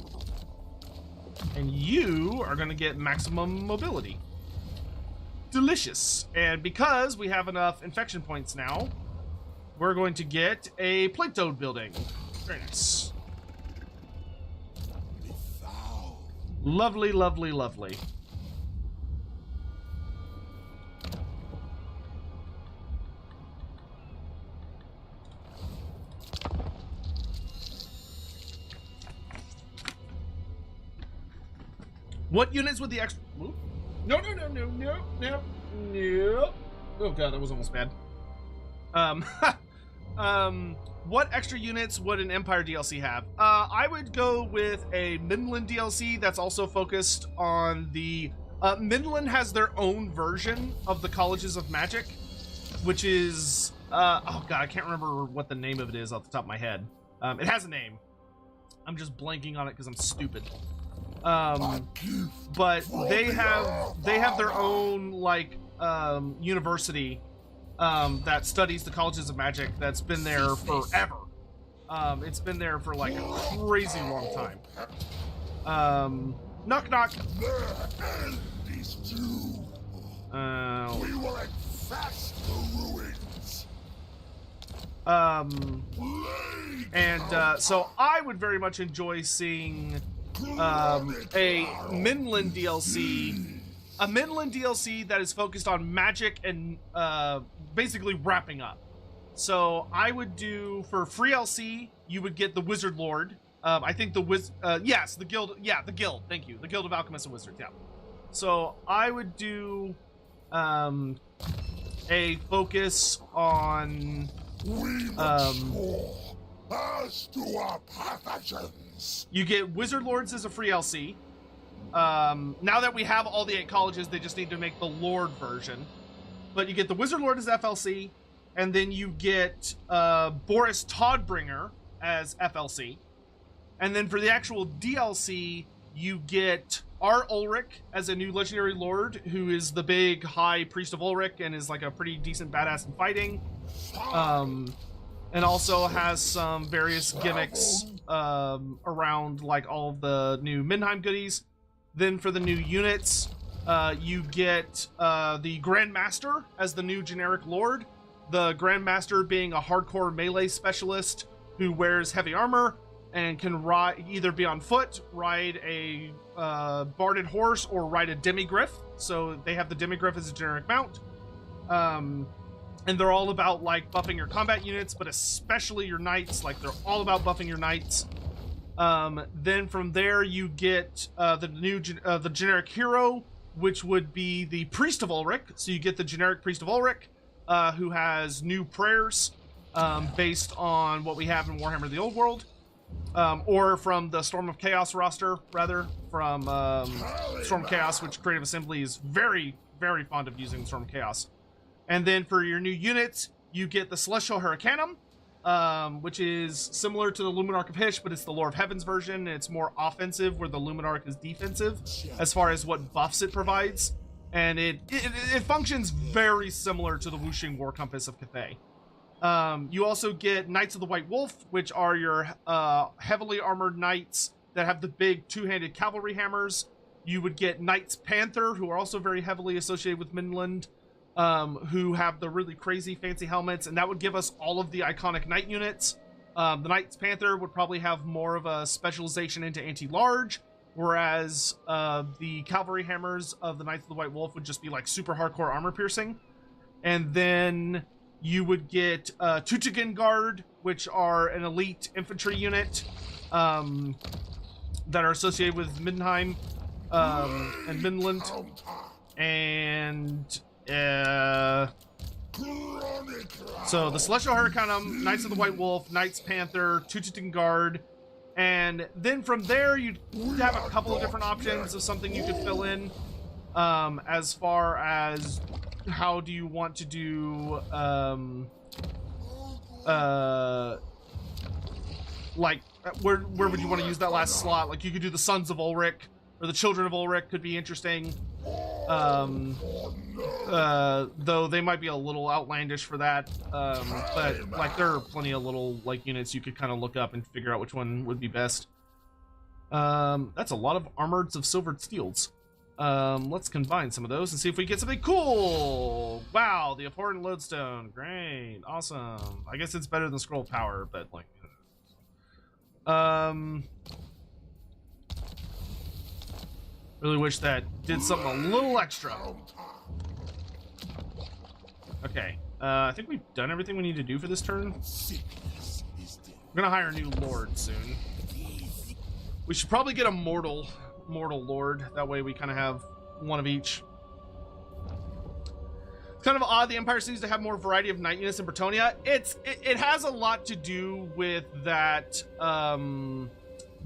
and you are going to get maximum mobility. Delicious. And because we have enough infection points now, we're going to get a Plague Toad building. Very nice. Lovely, lovely, lovely. What units would the extra... Ooh. No. Oh god, that was almost bad. What extra units would an Empire DLC have? I would go with a Midland DLC that's also focused on the... Midland has their own version of the Colleges of Magic, which is... oh god, I can't remember what the name of it is off the top of my head. It has a name. I'm just blanking on it because I'm stupid. But they have their own university that studies the Colleges of Magic that's been there forever. It's been there for like a crazy long time. Knock knock. These two. We will infest the ruins. So I would very much enjoy seeing a Midland DLC. A Midland DLC that is focused on magic and basically wrapping up. So I would do, for free LC, you would get the Wizard Lord, I think the yes, the guild. Yeah, the guild. Thank you, the Guild of Alchemists and Wizards. Yeah. So I would do a focus on As to our pathogens. you get Wizard Lords as a free LC. Now that we have all the 8 colleges, they just need to make the Lord version. But you get the Wizard Lord as FLC, and then you get Boris Toddbringer as FLC. And then for the actual DLC, you get R. Ulrich as a new legendary lord, who is the big high priest of Ulrich and is like a pretty decent badass in fighting. And also has some various gimmicks around like all of the new Middenheim goodies. Then for the new units, you get the Grandmaster as the new generic lord. The Grandmaster being a hardcore melee specialist who wears heavy armor and can ride, either be on foot, ride a barded horse, or ride a demigriff. So they have the demigriff as a generic mount. And they're all about like buffing your combat units, but especially your knights. Like they're all about buffing your knights. Then from there you get the generic hero, which would be the Priest of Ulrich. So you get the generic Priest of Ulrich, who has new prayers based on what we have in Warhammer the Old World. Or from the Storm of Chaos roster, rather, from Storm of Chaos, which Creative Assembly is very, very fond of using Storm of Chaos. And then for your new units, you get the Celestial Hurricanum, which is similar to the Luminarch of Hysh, but it's the Lore of Heavens version. It's more offensive, where the Luminarch is defensive, as far as what buffs it provides. And it functions very similar to the Wuxing War Compass of Cathay. You also get Knights of the White Wolf, which are your heavily armored knights that have the big two-handed cavalry hammers. You would get Knights Panther, who are also very heavily associated with Midland, who have the really crazy fancy helmets, and that would give us all of the iconic knight units. The Knights Panther would probably have more of a specialization into anti-large, whereas the cavalry hammers of the Knights of the White Wolf would just be like super hardcore armor piercing. And then you would get Tütingen Guard, which are an elite infantry unit that are associated with Middenheim and Midland. And so the Celestial Hurricanum, Knights of the White Wolf, Knights Panther, Tütingen Guard. And then from there, you'd have a couple of different options of something you could fill in as far as how do you want to do like where would you want to use that last slot? Like you could do the Sons of Ulrich or the Children of Ulrich could be interesting, though they might be a little outlandish for that, but like there are plenty of little like units you could kind of look up and figure out which one would be best. That's a lot of Armoreds of Silvered Steels. Let's combine some of those and see if we get something cool. Wow, the Abhorrent Lodestone. Great. Awesome. I guess it's better than Scroll of Power, but like really wish that did something a little extra. Okay. I think we've done everything we need to do for this turn. We're gonna hire a new Lord soon. We should probably get a mortal Lord. That way we kind of have one of each. It's kind of odd the Empire seems to have more variety of knight units in Bretonnia. It has a lot to do with that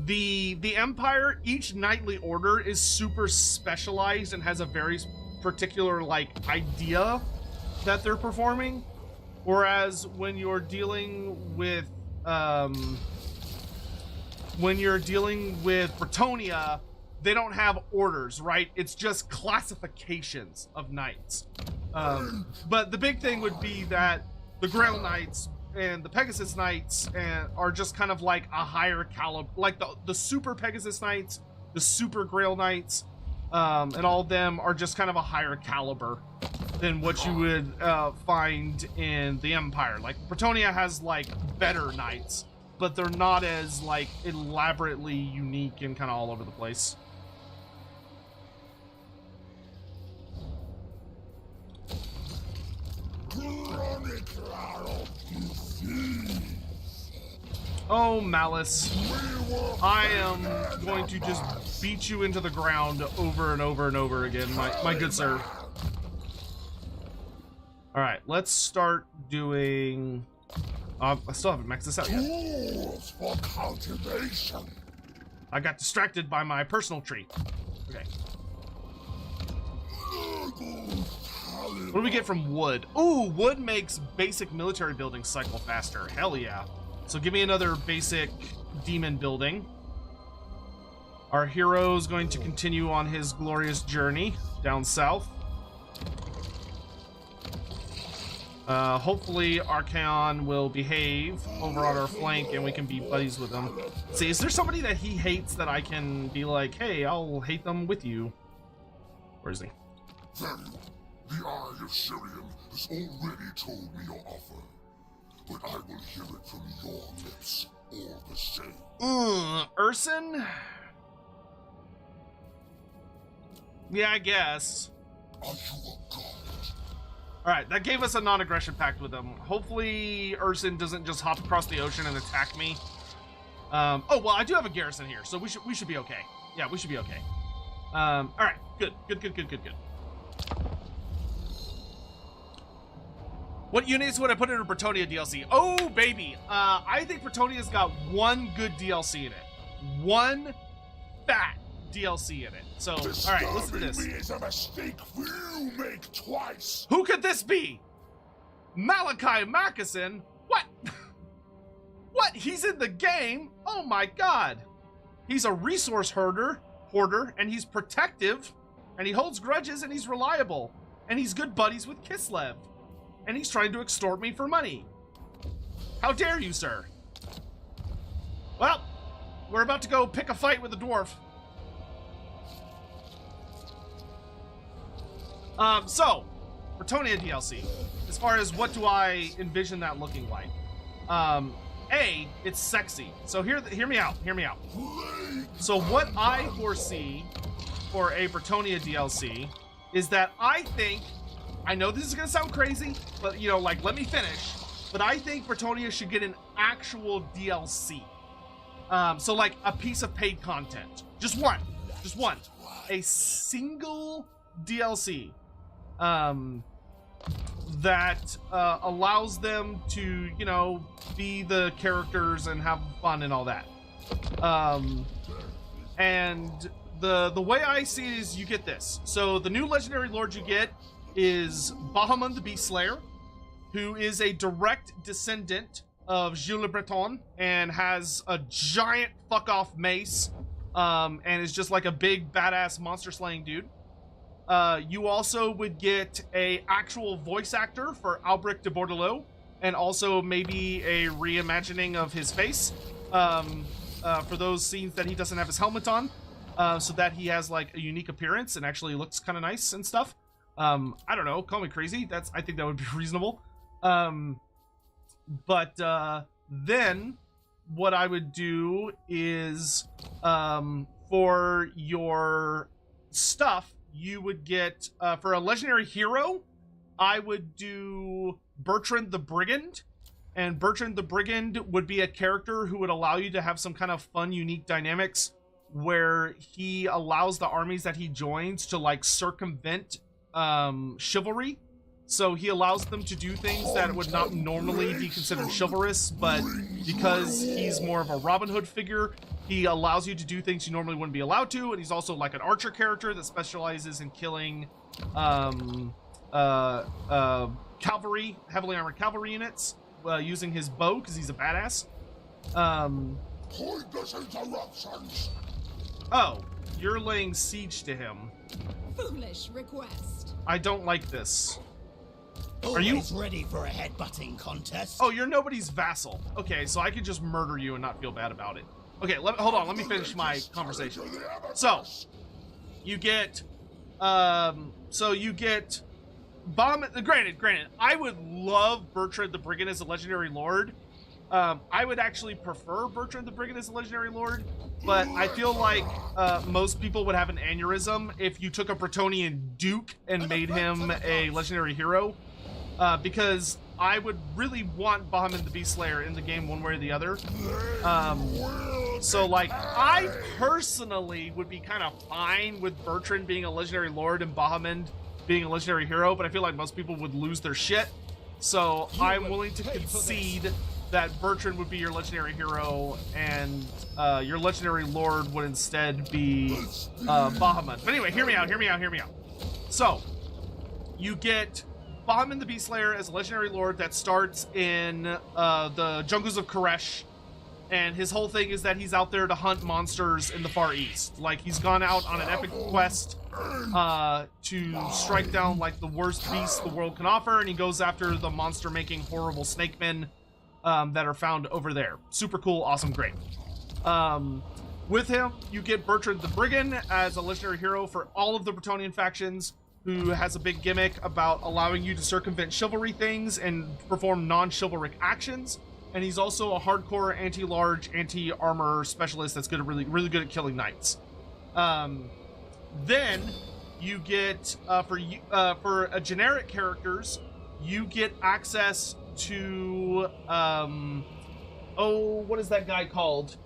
the Empire, each knightly order is super specialized and has a very particular like idea that they're performing, whereas when you're dealing with Bretonnia, they don't have orders, right? It's just classifications of knights. But the big thing would be that the Grail Knights and the Pegasus Knights are just kind of like a higher caliber, like the Super Pegasus Knights, the Super Grail Knights, and all of them are just kind of a higher caliber than what you would find in the Empire. Like Bretonnia has like better knights, but they're not as like elaborately unique and kind of all over the place. Oh, Malice. I am going to just beat you into the ground over and over and over again, my good sir. All right, let's start doing. I still haven't maxed this out yet. Tools for cultivation. I got distracted by my personal tree. Okay. What do we get from wood? Ooh, wood makes basic military buildings cycle faster. Hell yeah. So give me another basic demon building. Our hero's going to continue on his glorious journey down south. Hopefully Archaon will behave over on our flank and we can be buddies with him. See, is there somebody that he hates that I can be like, hey, I'll hate them with you? Where is he? Very well. The Eye of Sirium has already told me your offer, but I will hear it from your lips all the same. Urson? Yeah, I guess. Are you a god? Alright, that gave us a non-aggression pact with him. Hopefully Urson doesn't just hop across the ocean and attack me. Oh, well, I do have a garrison here, so we should be okay. Yeah, we should be okay. Alright, good. What units would I put in a Bretonnia DLC? Oh, baby. I think Bretonia's got one good DLC in it. One fat DLC in it. So, all right, listen to this. Me is a mistake you make twice. Who could this be? Malachi Mackeson? What? What? He's in the game? Oh my god. He's a resource hoarder, and he's protective, and he holds grudges, and he's reliable, and he's good buddies with Kislev, and he's trying to extort me for money. How dare you, sir? Well, we're about to go pick a fight with the dwarf. So, Bretonnia DLC, as far as what do I envision that looking like? A, it's sexy. So hear me out. So what I foresee for a Bretonnia DLC is that I know this is gonna sound crazy, but you know, like, let me finish. But I think Bretonnia should get an actual DLC. So like a piece of paid content. Just one. A single DLC. That allows them to, you know, be the characters and have fun and all that. And the way I see it is you get this. So the new legendary lord you get is Bahamon the Beast Slayer, who is a direct descendant of Gilles Le Breton and has a giant fuck-off mace, and is just like a big badass monster slaying dude. You also would get a actual voice actor for Albric de Bordelot, and also maybe a reimagining of his face for those scenes that he doesn't have his helmet on, so that he has like a unique appearance and actually looks kind of nice and stuff. I don't know, call me crazy. I think that would be reasonable. But then what I would do is for your stuff, you would get, for a legendary hero, I would do Bertrand the Brigand. And Bertrand the Brigand would be a character who would allow you to have some kind of fun, unique dynamics where he allows the armies that he joins to, like, circumvent chivalry. So he allows them to do things that would not normally be considered chivalrous, but because he's more of a Robin Hood figure, he allows you to do things you normally wouldn't be allowed to, and he's also like an archer character that specializes in killing cavalry, heavily armored cavalry units, using his bow because he's a badass. Pointless interruptions. Oh, you're laying siege to him. Foolish request. I don't like this. Are you ready for a headbutting contest? Oh, you're nobody's vassal. Okay, so I could just murder you and not feel bad about it. Okay, hold on, let me finish my conversation. So, you get, bomb. Granted, I would love Bertrand the Brigand as a legendary lord. I would actually prefer Bertrand the Brigand as a legendary lord, but I feel like most people would have an aneurysm if you took a Bretonian duke and made him a legendary hero, because I would really want Bahamut the Beast Slayer in the game one way or the other. So, like, I personally would be kind of fine with Bertrand being a legendary lord and Bahamut being a legendary hero, but I feel like most people would lose their shit. So I'm willing to concede that Bertrand would be your legendary hero, and your legendary lord would instead be Bahamut. But anyway, hear me out. So, you get Bahamut the Beast Slayer as a legendary lord that starts in the jungles of Koresh, and his whole thing is that he's out there to hunt monsters in the Far East. Like, he's gone out on an epic quest to strike down, like, the worst beasts the world can offer, and he goes after the monster-making horrible snake men that are found over there. Super cool, awesome, great. With him, you get Bertrand the Brigand as a legendary hero for all of the Bretonnian factions, who has a big gimmick about allowing you to circumvent chivalry things and perform non-chivalric actions. And he's also a hardcore anti-large, anti-armor specialist that's good, really good at killing knights. Then you get for a generic characters, you get access to what is that guy called?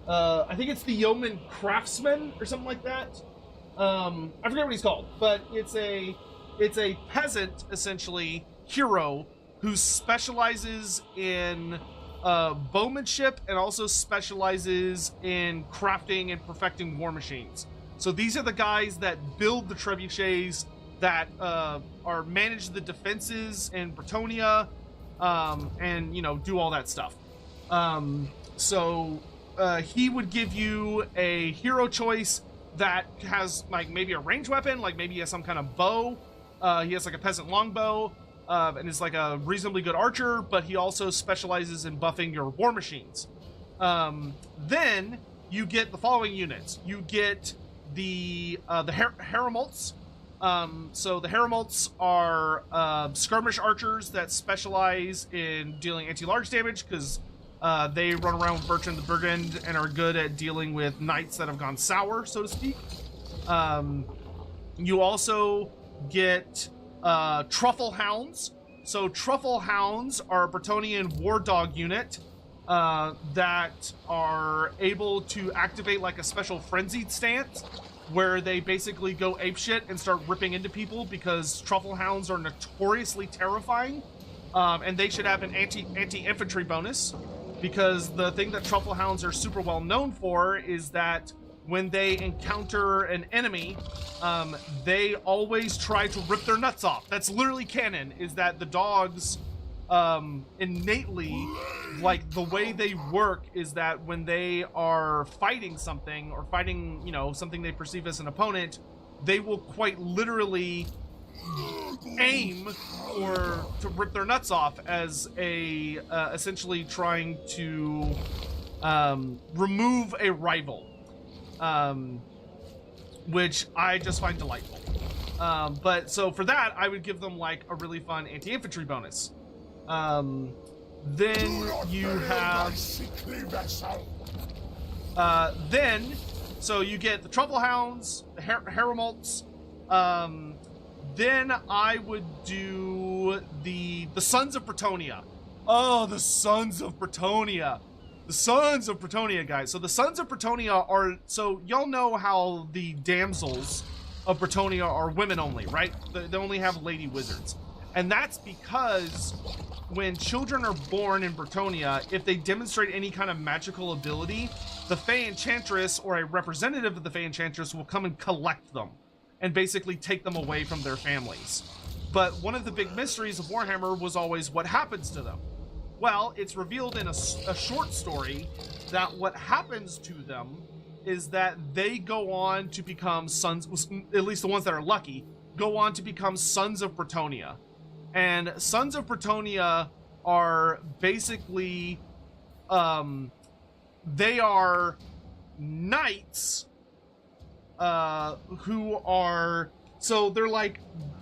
I think it's the Yeoman Craftsman or something like that. I forget what he's called, but it's a peasant, essentially, hero who specializes in bowmanship and also specializes in crafting and perfecting war machines. So these are the guys that build the trebuchets, that are manage the defenses in Bretonnia, and, you know, do all that stuff. So he would give you a hero choice that has, like, maybe a ranged weapon, like maybe he has some kind of bow. He has like a peasant longbow, and is like a reasonably good archer, but he also specializes in buffing your war machines. Then you get the following units. You get the Heremolts. So the Heremolts are skirmish archers that specialize in dealing anti-large damage, because they run around with Bertrand the Brigand and are good at dealing with knights that have gone sour, so to speak. You also get Truffle Hounds. So Truffle Hounds are a Bretonnian war dog unit that are able to activate like a special frenzied stance, where they basically go apeshit and start ripping into people, because Truffle Hounds are notoriously terrifying, and they should have an anti-infantry bonus, because the thing that Truffle Hounds are super well known for is that when they encounter an enemy, they always try to rip their nuts off. That's literally canon, is that the dogs innately, like, the way they work is that when they are fighting something, or fighting, you know, something they perceive as an opponent, they will quite literally aim or to rip their nuts off as a essentially trying to remove a rival, which I just find delightful. But so for that, I would give them like a really fun anti-infantry bonus. Then you have so you get the Truffle Hounds, the Heremolts. Then I would do the Sons of Bretonnia. Oh, the Sons of Bretonnia. The Sons of Bretonnia, guys. So the Sons of Bretonnia are, so y'all know how the damsels of Bretonnia are women only, right? They only have lady wizards. And that's because when children are born in Bretonnia, if they demonstrate any kind of magical ability, the Fey Enchantress or a representative of the Fey Enchantress will come and collect them and basically take them away from their families. But one of the big mysteries of Warhammer was always what happens to them. Well, it's revealed in a short story that what happens to them is that they go on to become sons, at least the ones that are lucky, go on to become Sons of Bretonnia. And Sons of Bretonnia are basically, they are knights who are, so they're like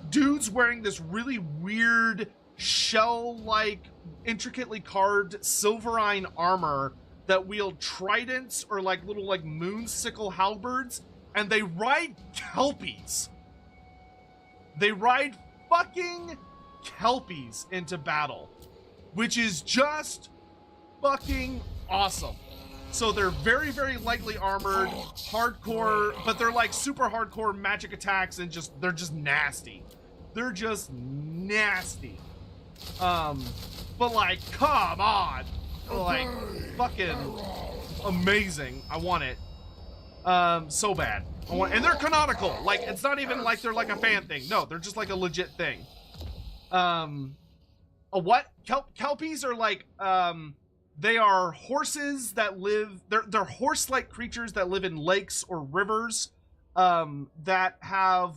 dudes wearing this really weird shell-like, intricately carved silverine armor that wield tridents or like little like moon sickle halberds, and they ride kelpies. They ride fucking Kelpies into battle, which is just fucking awesome. So they're very, very lightly armored, hardcore, but they're like super hardcore magic attacks and they're just nasty. They're just nasty. But like, come on. Like, fucking amazing. I want it. So bad. And they're canonical. Like, it's not even like they're like a fan thing. No, they're just like a legit thing. A what? Kelpies are like, they are horses that live, they're horse-like creatures that live in lakes or rivers, that have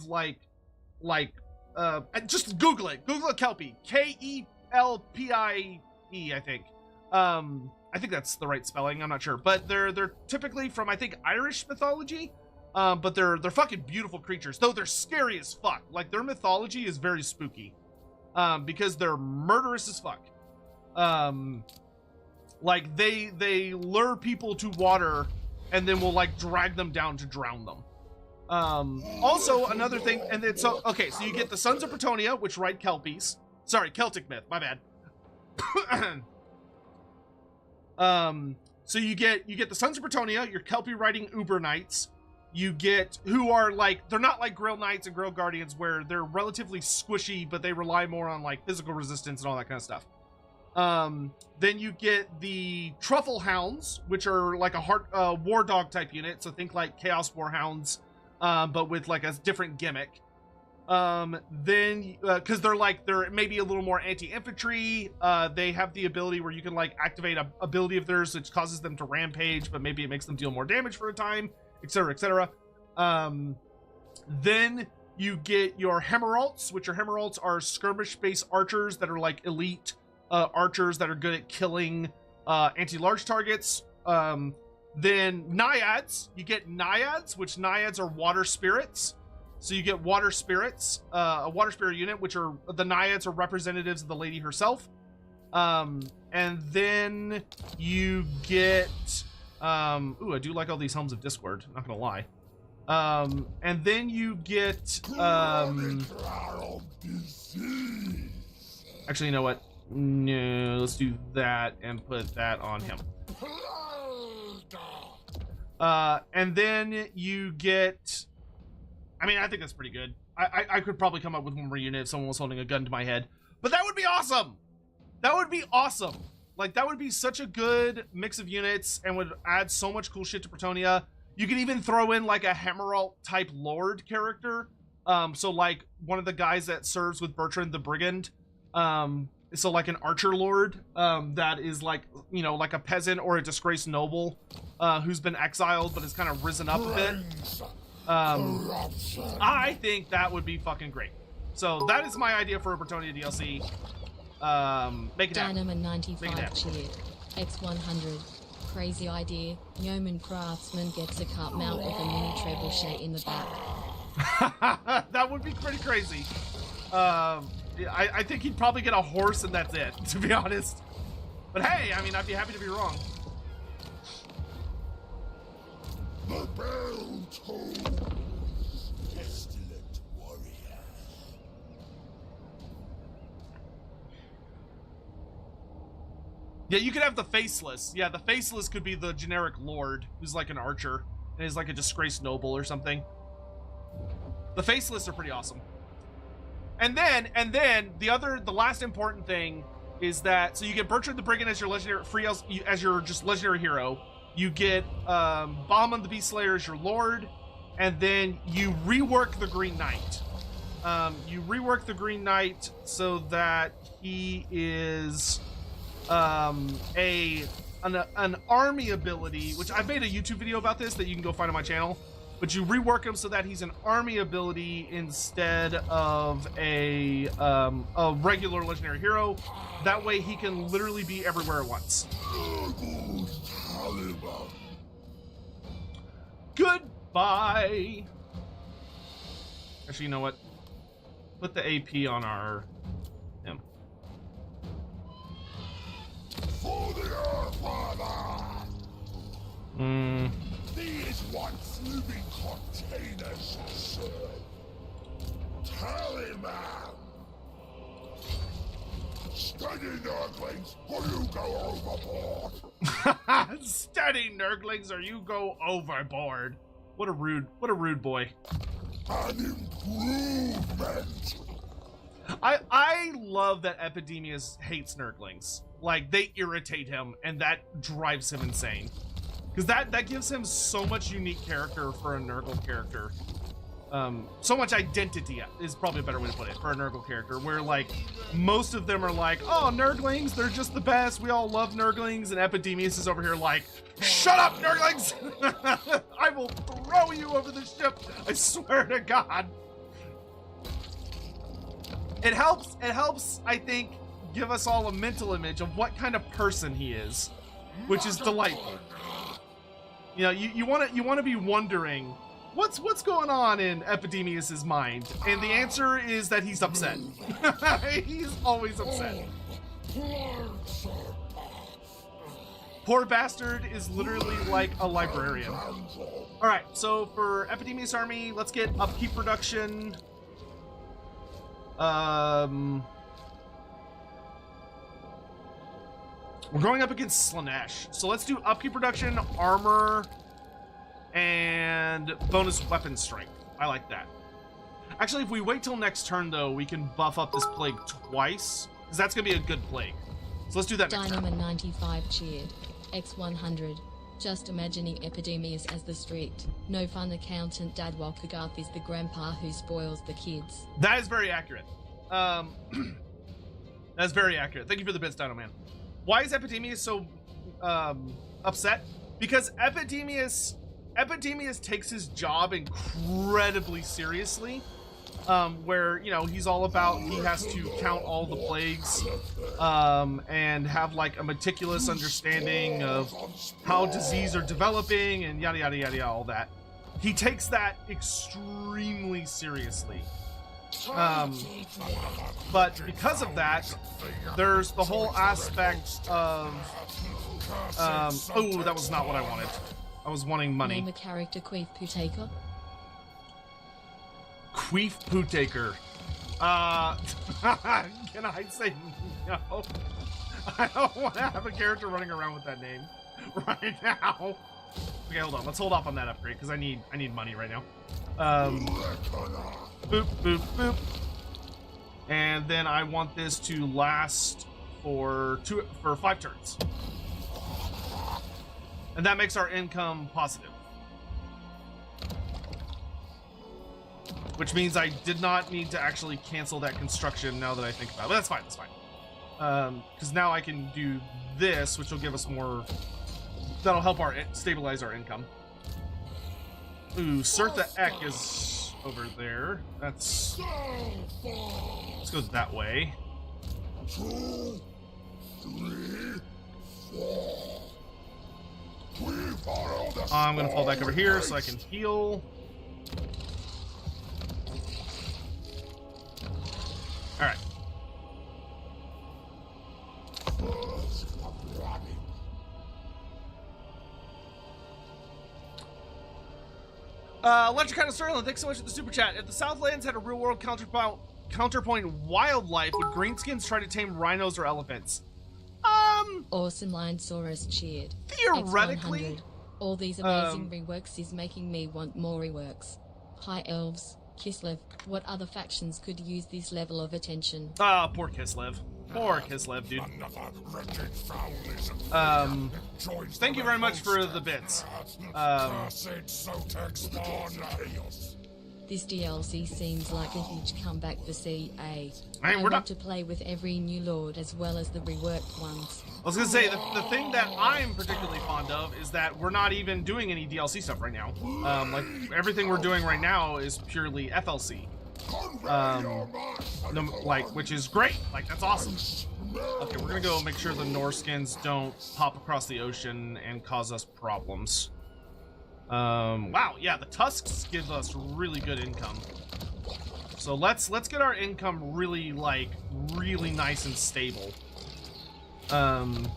just Google it. Google a Kelpie. Kelpie, I think. I think that's the right spelling. I'm not sure, but they're typically from, I think, Irish mythology. But they're fucking beautiful creatures, though they're scary as fuck. Like, their mythology is very spooky, because they're murderous as fuck. Like, they lure people to water and then will like drag them down to drown them. Also another thing, and it's so okay, so you get the Sons of Bretonia, which ride Kelpies. Sorry, Celtic myth, my bad. So you get the Sons of Bretonia, your Kelpie riding Uber Knights. You get, who are like, they're not like Grail Knights and Grail Guardians where they're relatively squishy, but they rely more on like physical resistance and all that kind of stuff. Then you get the Truffle Hounds, which are like a war dog type unit. So think like Chaos Warhounds, but with like a different gimmick. Then, cause they're maybe a little more anti-infantry. They have the ability where you can like activate a ability of theirs, which causes them to rampage, but maybe it makes them deal more damage for a time, etc., etc. Then you get your Hemeralts, which are skirmish-based archers that are like elite archers that are good at killing anti-large targets. Then Naiads, you get Naiads, which Naiads are water spirits. So you get water spirits, a water spirit unit, which are, the Naiads are representatives of the lady herself. And then you get, ooh, I do like all these Helms of Discord, not gonna lie. And then you get, actually, you know what? No, let's do that and put that on him. And then you get, I mean, I think that's pretty good. I could probably come up with one more unit if someone was holding a gun to my head. But that would be awesome! That would be awesome! Like, that would be such a good mix of units and would add so much cool shit to Bretonia. You could even throw in, like, a Hemeralt type Lord character. So, like, one of the guys that serves with Bertrand the Brigand. So, like, an Archer Lord that is, like, you know, like a peasant or a disgraced noble who's been exiled but has kind of risen up a bit. I think that would be fucking great. So that is my idea for a Bretonia DLC. Make it happen. Dynamo 95 cheered. X100. Crazy idea. Yeoman Craftsman gets a cut mount with a mini trebuchet in the back. That would be pretty crazy. I think he'd probably get a horse and that's it, to be honest. But hey, I mean, I'd be happy to be wrong. The bell tolls, pestilent warrior. Yeah, you could have the Faceless. Yeah, the Faceless could be the generic Lord, who's like an archer, and is like a disgraced noble or something. The Faceless are pretty awesome. And then the last important thing is that, so you get Bertrand the Brigand as your legendary as your just legendary hero. You get Balmond the Beast Slayer as your lord, and then you rework the Green Knight. You rework the Green Knight so that he is an army ability, which I've made a YouTube video about this that you can go find on my channel. But you rework him so that he's an army ability instead of a regular legendary hero. That way he can literally be everywhere at once. Goodbye. Actually, you know what? Put the AP on our him. For the Earthfather! These once living containers shall serve. Tallyman! Steady, Nurglings, or you go overboard. Steady, Nurglings, or you go overboard. What a rude boy. An improvement. I love that Epidemius hates Nurglings. Like, they irritate him, and that drives him insane. Because that gives him so much unique character for a Nurgle character. So much identity is probably a better way to put it for a Nurgle character, where like most of them are like, oh, Nurglings, they're just the best, we all love Nurglings, and Epidemius is over here like, shut up, Nurglings! I will throw you over the ship, I swear to God. It helps, I think, give us all a mental image of what kind of person he is, which is delightful. You know, you want to be wondering, what's going on in Epidemius's mind? And the answer is that he's upset. He's always upset. Poor bastard is literally like a librarian. All right, so for Epidemius army, let's get upkeep production. We're going up against Slanesh, so let's do upkeep production, armor, and bonus weapon strength. I like that. Actually, if we wait till next turn, though, we can buff up this plague twice, because that's going to be a good plague. So let's do that next turn. Dynamo 95 cheered. X100. Just imagining Epidemius as the strict, no fun accountant dad while Kagarth is the grandpa who spoils the kids. That is very accurate. That's very accurate. Thank you for the bits, Dino Man. Why is Epidemius so upset? Because Epidemius takes his job incredibly seriously, where, you know, he's all about, he has to count all the plagues, and have like a meticulous understanding of how disease are developing and yada yada yada, all that. He takes that extremely seriously. But because of that, there's the whole aspect of oh, that was not what I wanted. I was wanting money. Name a character Queef Putaker. Queef Putaker. Can I say no? I don't want to have a character running around with that name right now. Okay, hold on. Let's hold off on that upgrade because I need money right now. Boop, boop, boop. And then I want this to last for 5 turns. And that makes our income positive. Which means I did not need to actually cancel that construction now that I think about it. But that's fine, that's fine. Because now I can do this, which will give us more... That'll help stabilize our income. Ooh, Sirtha Ek is over there. Let's go that way. 2, 3, 4. I'm gonna fall back over here so I can heal. All right. Electric of Sterling, thanks so much for the super chat. If the Southlands had a real-world counterpoint wildlife, would greenskins try to tame rhinos or elephants? Awesome Line Saurus cheered. Theoretically. X100. All these amazing reworks is making me want more reworks. Hi Elves. Kislev, what other factions could use this level of attention? Poor Kislev. Poor Kislev, dude. Thank you very much for the bits. This DLC seems like a huge comeback for CA. I want to play with every new lord as well as the reworked ones. I was gonna say, the thing that I'm particularly fond of is that we're not even doing any DLC stuff right now. Like, everything we're doing right now is purely FLC. Which is great. Like, that's awesome. Okay, we're gonna go make sure the Norskins don't pop across the ocean and cause us problems. Wow, yeah, the tusks give us really good income. So let's get our income really nice and stable. And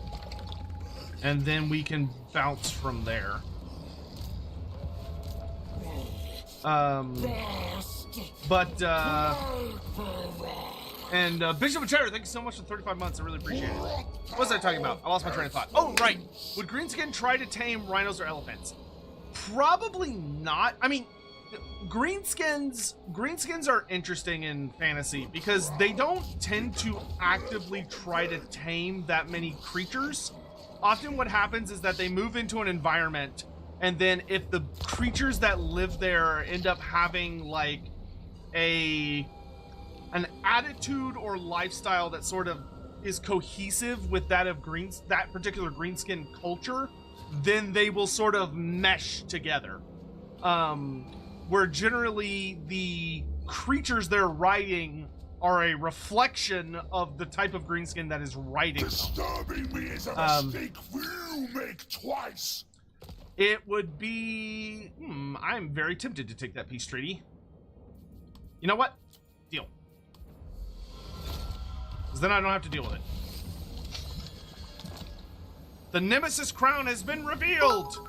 then we can bounce from there. And Bishop of Terror, thank you so much for 35 months. I really appreciate it. What was I talking about? I lost my train of thought. Oh, right. Would Greenskin try to tame rhinos or elephants? Probably not. I mean, greenskins are interesting in fantasy because they don't tend to actively try to tame that many creatures. Often what happens is that they move into an environment, and then if the creatures that live there end up having like an attitude or lifestyle that sort of is cohesive with that of that particular greenskin culture, then they will sort of mesh together. Where generally the creatures they're riding are a reflection of the type of greenskin that is riding them. Disturbing me is a mistake you make twice. It would be... I'm very tempted to take that peace treaty. You know what? Deal. Because then I don't have to deal with it. The Nemesis Crown has been revealed!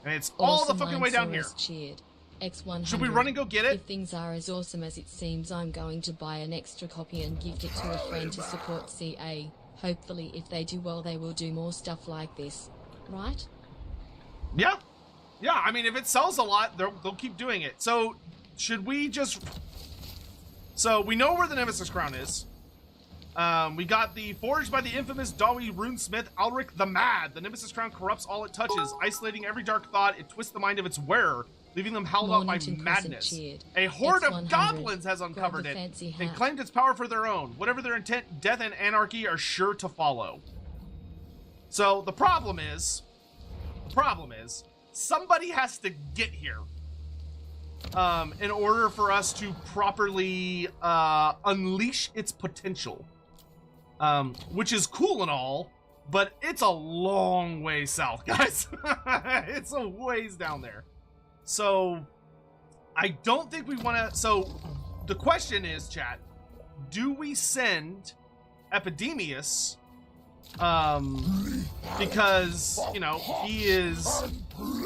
And it's all the fucking way down here. Cheered. X100. Should we run and go get it? If things are as awesome as it seems, I'm going to buy an extra copy and gift it to a friend to support CA. Hopefully, if they do well, they will do more stuff like this. Right? Yeah. Yeah, I mean, if it sells a lot, they'll keep doing it. So, should we just... So, we know where the Nemesis Crown is. We got the forged by the infamous Dawi runesmith Alric the Mad. The Nemesis Crown corrupts all it touches, isolating every dark thought. It twists the mind of its wearer, leaving them held up by madness. A horde of goblins has uncovered it and claimed its power for their own. Whatever their intent, death and anarchy are sure to follow. So the problem is, somebody has to get here in order for us to properly unleash its potential. Which is cool and all, but it's a long way south, guys. It's a ways down there. So, I don't think we want to... So, the question is, chat, do we send Epidemius? Because, you know, he is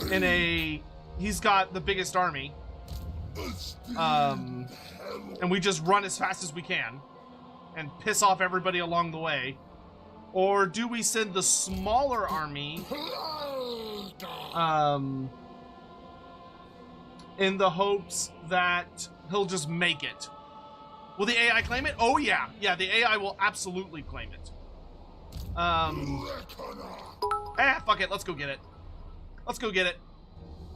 in a... He's got the biggest army. And we just run as fast as we can and piss off everybody along the way? Or do we send the smaller army in the hopes that he'll just make it? Will the AI claim it? Oh yeah. Yeah, the AI will absolutely claim it. Fuck it, let's go get it. Let's go get it.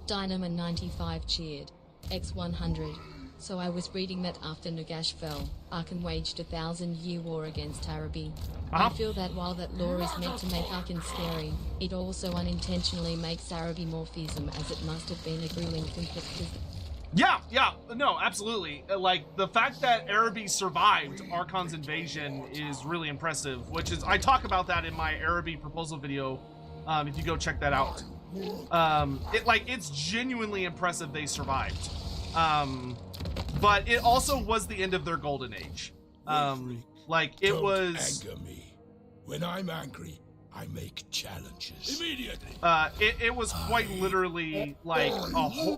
Dynamo95 cheered. X100. So I was reading that after Nagash fell, Arkan waged a 1,000-year war against Araby. I feel that while that lore is meant to make Arkan scary, it also unintentionally makes Araby more fearsome, as it must have been a grueling conflict. Yeah, no, absolutely. Like, the fact that Araby survived Arkan's invasion is really impressive, which is, I talk about that in my Araby proposal video, if you go check that out. It's genuinely impressive they survived. But it also was the end of their golden age. It was... Anger me. When I'm angry, I make challenges. Immediately. It was quite literally like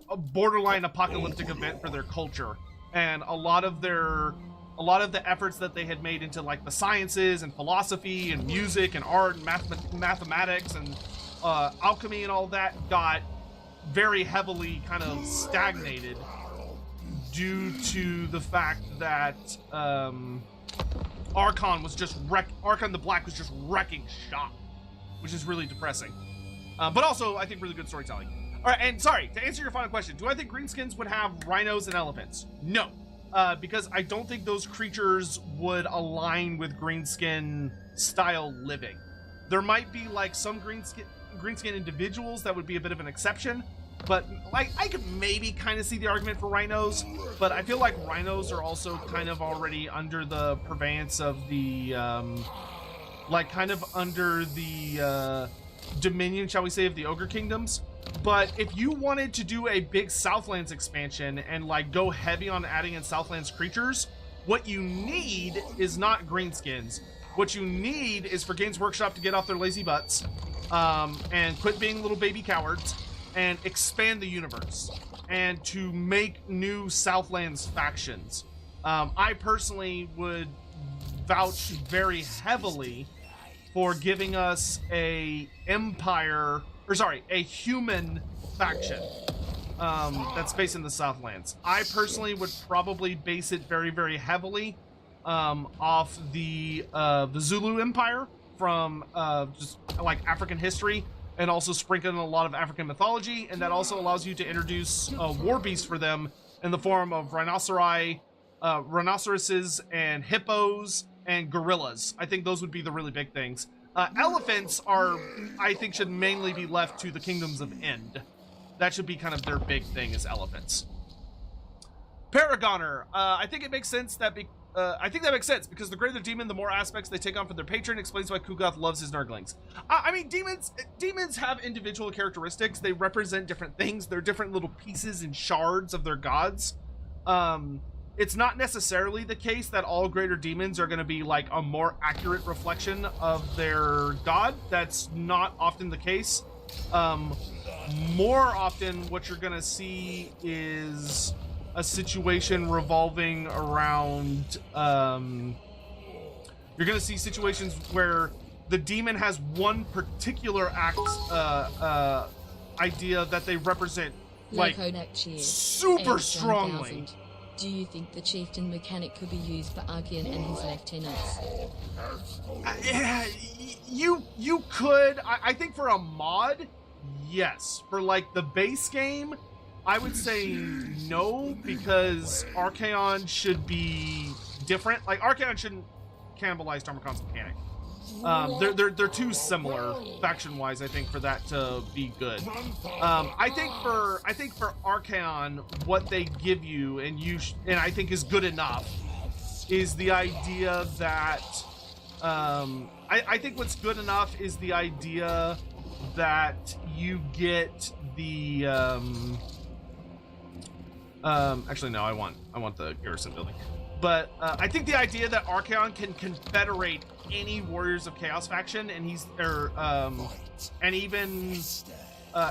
a borderline apocalyptic event for their culture, and a lot of the efforts that they had made into like the sciences and philosophy and music and art and mathematics and alchemy and all that got very heavily kind of stagnated due to the fact that Arkan was just Arkan the Black was just wrecking shop, which is really depressing. But also, I think really good storytelling. All right, and sorry, to answer your final question, do I think greenskins would have rhinos and elephants? No, because I don't think those creatures would align with greenskin style living. There might be like some greenskin individuals that would be a bit of an exception, but like I could maybe kind of see the argument for rhinos, but I feel like rhinos are also kind of already under the purveyance of the under the dominion, shall we say, of the ogre kingdoms. But if you wanted to do a big Southlands expansion and like go heavy on adding in Southlands creatures, what you need is not greenskins. What you need is for Games Workshop to get off their lazy butts and quit being little baby cowards and expand the universe and to make new Southlands factions. I personally would vouch very heavily for giving us a human faction that's based in the Southlands. I personally would probably base it very, very heavily off the Zulu Empire from just like African history, and also sprinkle in a lot of African mythology, and that also allows you to introduce war beasts for them in the form of rhinoceroses and hippos and gorillas. I think those would be the really big things. Elephants I think, should mainly be left to the Kingdoms of End. That should be kind of their big thing, is elephants. Paragoner. I think it makes sense that because the greater the demon, the more aspects they take on for their patron. Explains why Kugoth loves his Nurglings. I mean, demons have individual characteristics. They represent different things. They're different little pieces and shards of their gods. It's not necessarily the case that all greater demons are going to be like a more accurate reflection of their god. That's not often the case. More often what you're going to see is a situation revolving around you're going to see situations where the demon has one particular idea that they represent like super strongly. Do you think the chieftain mechanic could be used for Archeon and his lieutenants? Yeah, you could. I think for a mod, yes. For like the base game, I would say no, because Archeon should be different. Like Archeon shouldn't cannibalize Tarmogon's mechanic. They're too similar faction-wise, I think, for that to be good. I think for Archeon, what they give you and I think is good enough is the idea that I think what's good enough is the idea that you get the actually no, I want the garrison building. But I think the idea that Archeon can confederate any Warriors of Chaos faction, and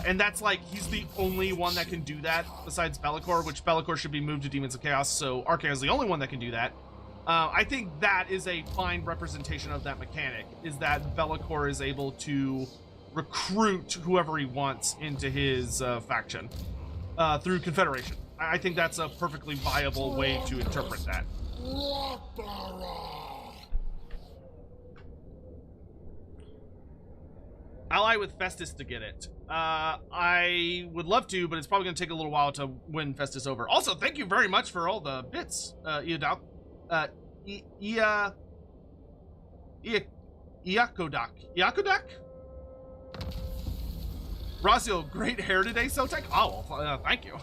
and that's like he's the only one that can do that besides Be'lakor, which Be'lakor should be moved to Demons of Chaos, so Archeon is the only one that can do that. I think that is a fine representation of that mechanic, is that Be'lakor is able to recruit whoever he wants into his faction through confederation. I think that's a perfectly viable way to interpret that. Ally with Festus to get it. I would love to, but it's probably going to take a little while to win Festus over. Also, thank you very much for all the bits, Iakodak. Iakodak? Razio, great hair today, Sotek. Oh, well, thank you.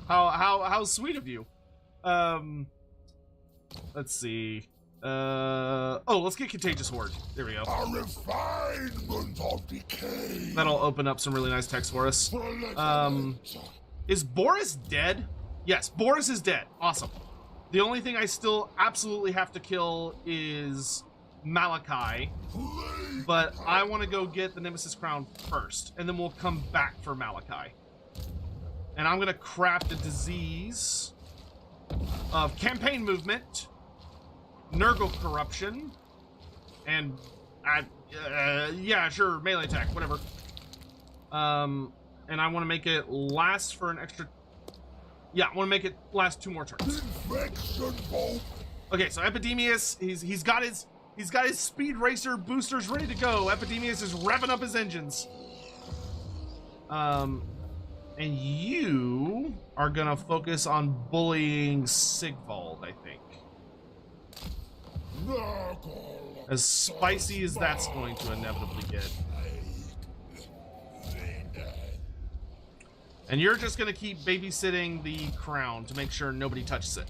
How sweet of you. Let's see. Let's get Contagious Horde. There we go. A refinement of decay. That'll open up some really nice text for us. Is Boris dead? Yes, Boris is dead. Awesome. The only thing I still absolutely have to kill is Malachi, but I want to go get the Nemesis Crown first, and then we'll come back for Malachi. And I'm going to craft a disease of campaign movement, Nurgle corruption, and yeah, sure, melee attack, whatever. And I want to make it last for an extra. Yeah, I want to make it last 2 more turns. Okay, so Epidemius, he's got his speed racer boosters ready to go. Epidemius is revving up his engines. And you are gonna focus on bullying Sigvald, I think. As spicy as that's going to inevitably get. And you're just gonna keep babysitting the crown to make sure nobody touches it.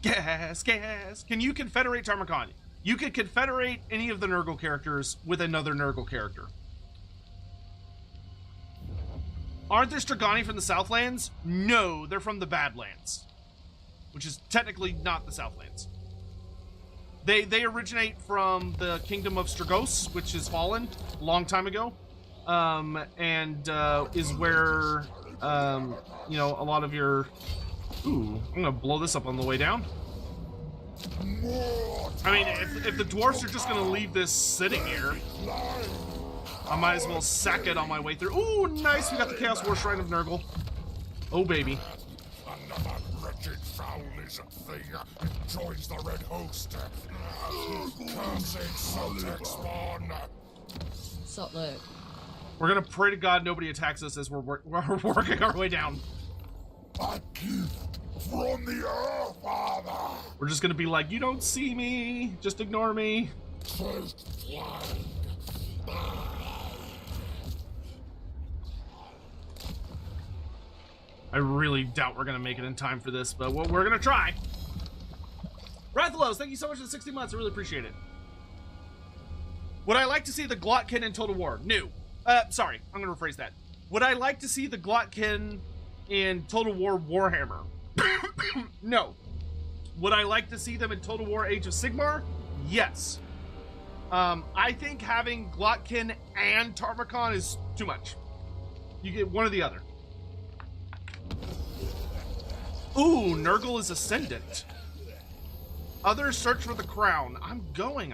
Gas. Can you confederate Tarmogon? You could confederate any of the Nurgle characters with another Nurgle character. Aren't there Stragani from the Southlands? No, they're from the Badlands, which is technically not the Southlands. They originate from the Kingdom of Stragos, which is fallen a long time ago. and is where you know, a lot of your. Ooh, I'm gonna blow this up on the way down. I mean, if the dwarves are just gonna leave this sitting here, I might as well sack it on my way through. Ooh, nice! We got the Chaos War Shrine of Nurgle. Oh, baby. Another wretched foul lizard thing joins the red host. Cursed Celtic spawn. Sotlo. We're gonna pray to God nobody attacks us as we're working our way down. I give from the earth, Father. We're just gonna be like, you don't see me, just ignore me. First flying. I really doubt we're gonna make it in time for this, but we're gonna try. Rathalos, thank you so much for the 60 months. I really appreciate it. Would I like to see the Glotkin in Total War? No. Sorry, I'm gonna rephrase that. Would I like to see the Glotkin in Total War Warhammer? No. Would I like to see them in Total War Age of Sigmar? Yes. I think having Glotkin and Tarmacon is too much. You get one or the other. Ooh, Nurgle is Ascendant. Others search for the crown. I'm going.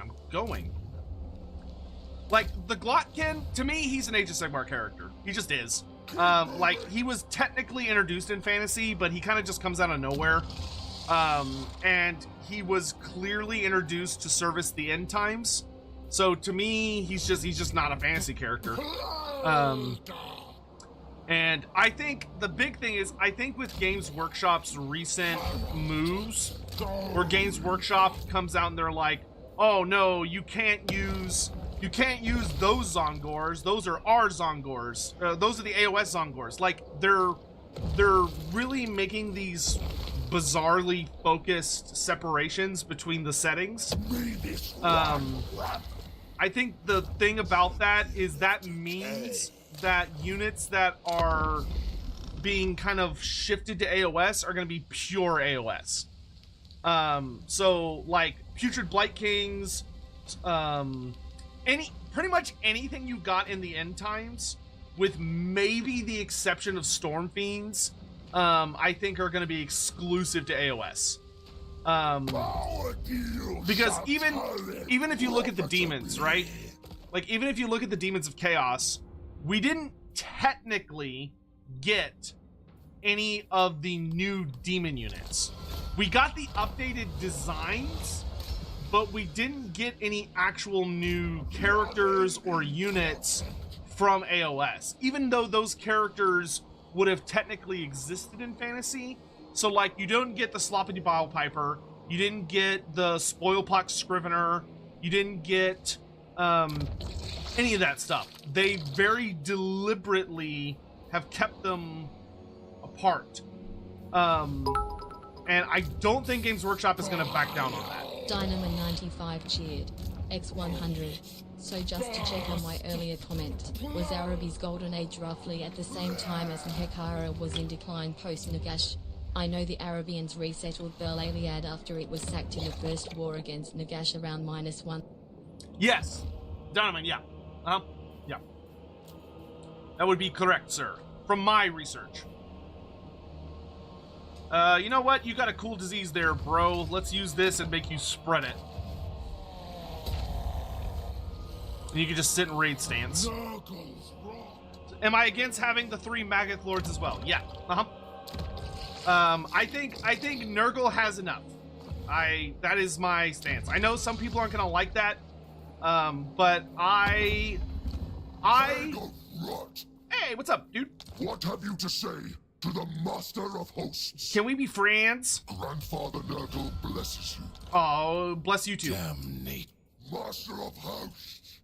Like, the Glotkin, to me, he's an Age of Sigmar character. He just is. Like, he was technically introduced in fantasy, but he kind of just comes out of nowhere. And he was clearly introduced to service the end times. So to me, he's just not a fantasy character. And I think the big thing is, I think with Games Workshop's recent moves, where Games Workshop comes out and they're like, oh no, you can't use those Zongors. Those are our Zongors. Those are the AOS Zongors. Like, they're really making these bizarrely focused separations between the settings. I think the thing about that is that means that units that are being kind of shifted to AOS are going to be pure AOS. So like Putrid Blight Kings, pretty much anything you got in the end times, with maybe the exception of Storm Fiends, I think are going to be exclusive to AOS. Because even if you look at the demons, right? Like, even if you look at the Demons of Chaos, we didn't technically get any of the new demon units. We got the updated designs, but we didn't get any actual new characters or units from AOS, even though those characters would have technically existed in fantasy. So, like, you don't get the Sloppity Bile Piper, you didn't get the Spoilpox Scrivener, you didn't get any of that stuff. They very deliberately have kept them apart. And I don't think Games Workshop is going to back down on that. Dynamo95 cheered. X100. So just to check on my earlier comment, was Araby's golden age roughly at the same time as Hekara was in decline post-Nagash? I know the Arabians resettled Bel-Aliad after it was sacked in the first war against Nagash around -1. Yes, Donovan, yeah. Yeah. That would be correct, sir. From my research. You know what? You got a cool disease there, bro. Let's use this and make you spread it. And you can just sit in raid stance. Am I against having the 3 Magath Lords as well? Yeah. I think Nurgle has enough. That is my stance. I know some people aren't gonna like that, but I. Hey, what's up, dude? What have you to say to the Master of Hosts? Can we be friends? Grandfather Nurgle blesses you. Oh, bless you too. Damnate. Master of Hosts.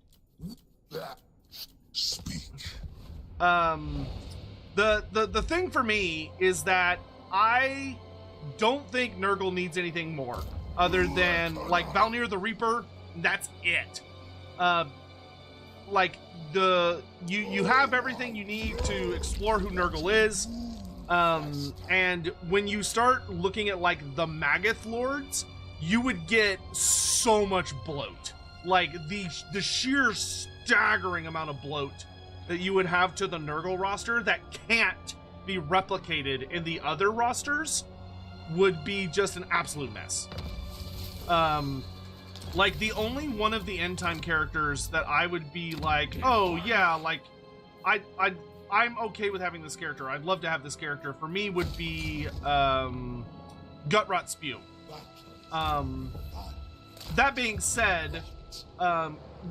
Speak. The thing for me is that I don't think Nurgle needs anything more other than, like, Valnir the Reaper. That's it. Like, you have everything you need to explore who Nurgle is. And when you start looking at, like, the Magath Lords, you would get so much bloat. Like, the sheer staggering amount of bloat that you would have to the Nurgle roster that can't be replicated in the other rosters would be just an absolute mess. Like, the only one of the end time characters that I would be like, oh yeah, like, I'm okay with having this character, I'd love to have this character, for me would be Gutrot Spew. That being said,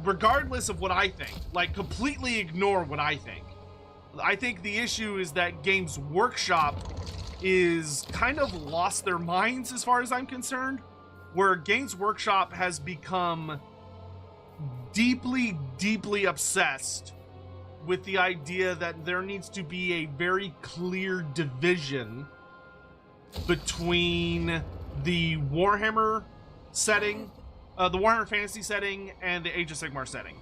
regardless of what I think, like, completely ignore what I think the issue is that Games Workshop is kind of lost their minds as far as I'm concerned, where Games Workshop has become deeply, deeply obsessed with the idea that there needs to be a very clear division between the Warhammer setting, the Warhammer Fantasy setting, and the Age of Sigmar setting.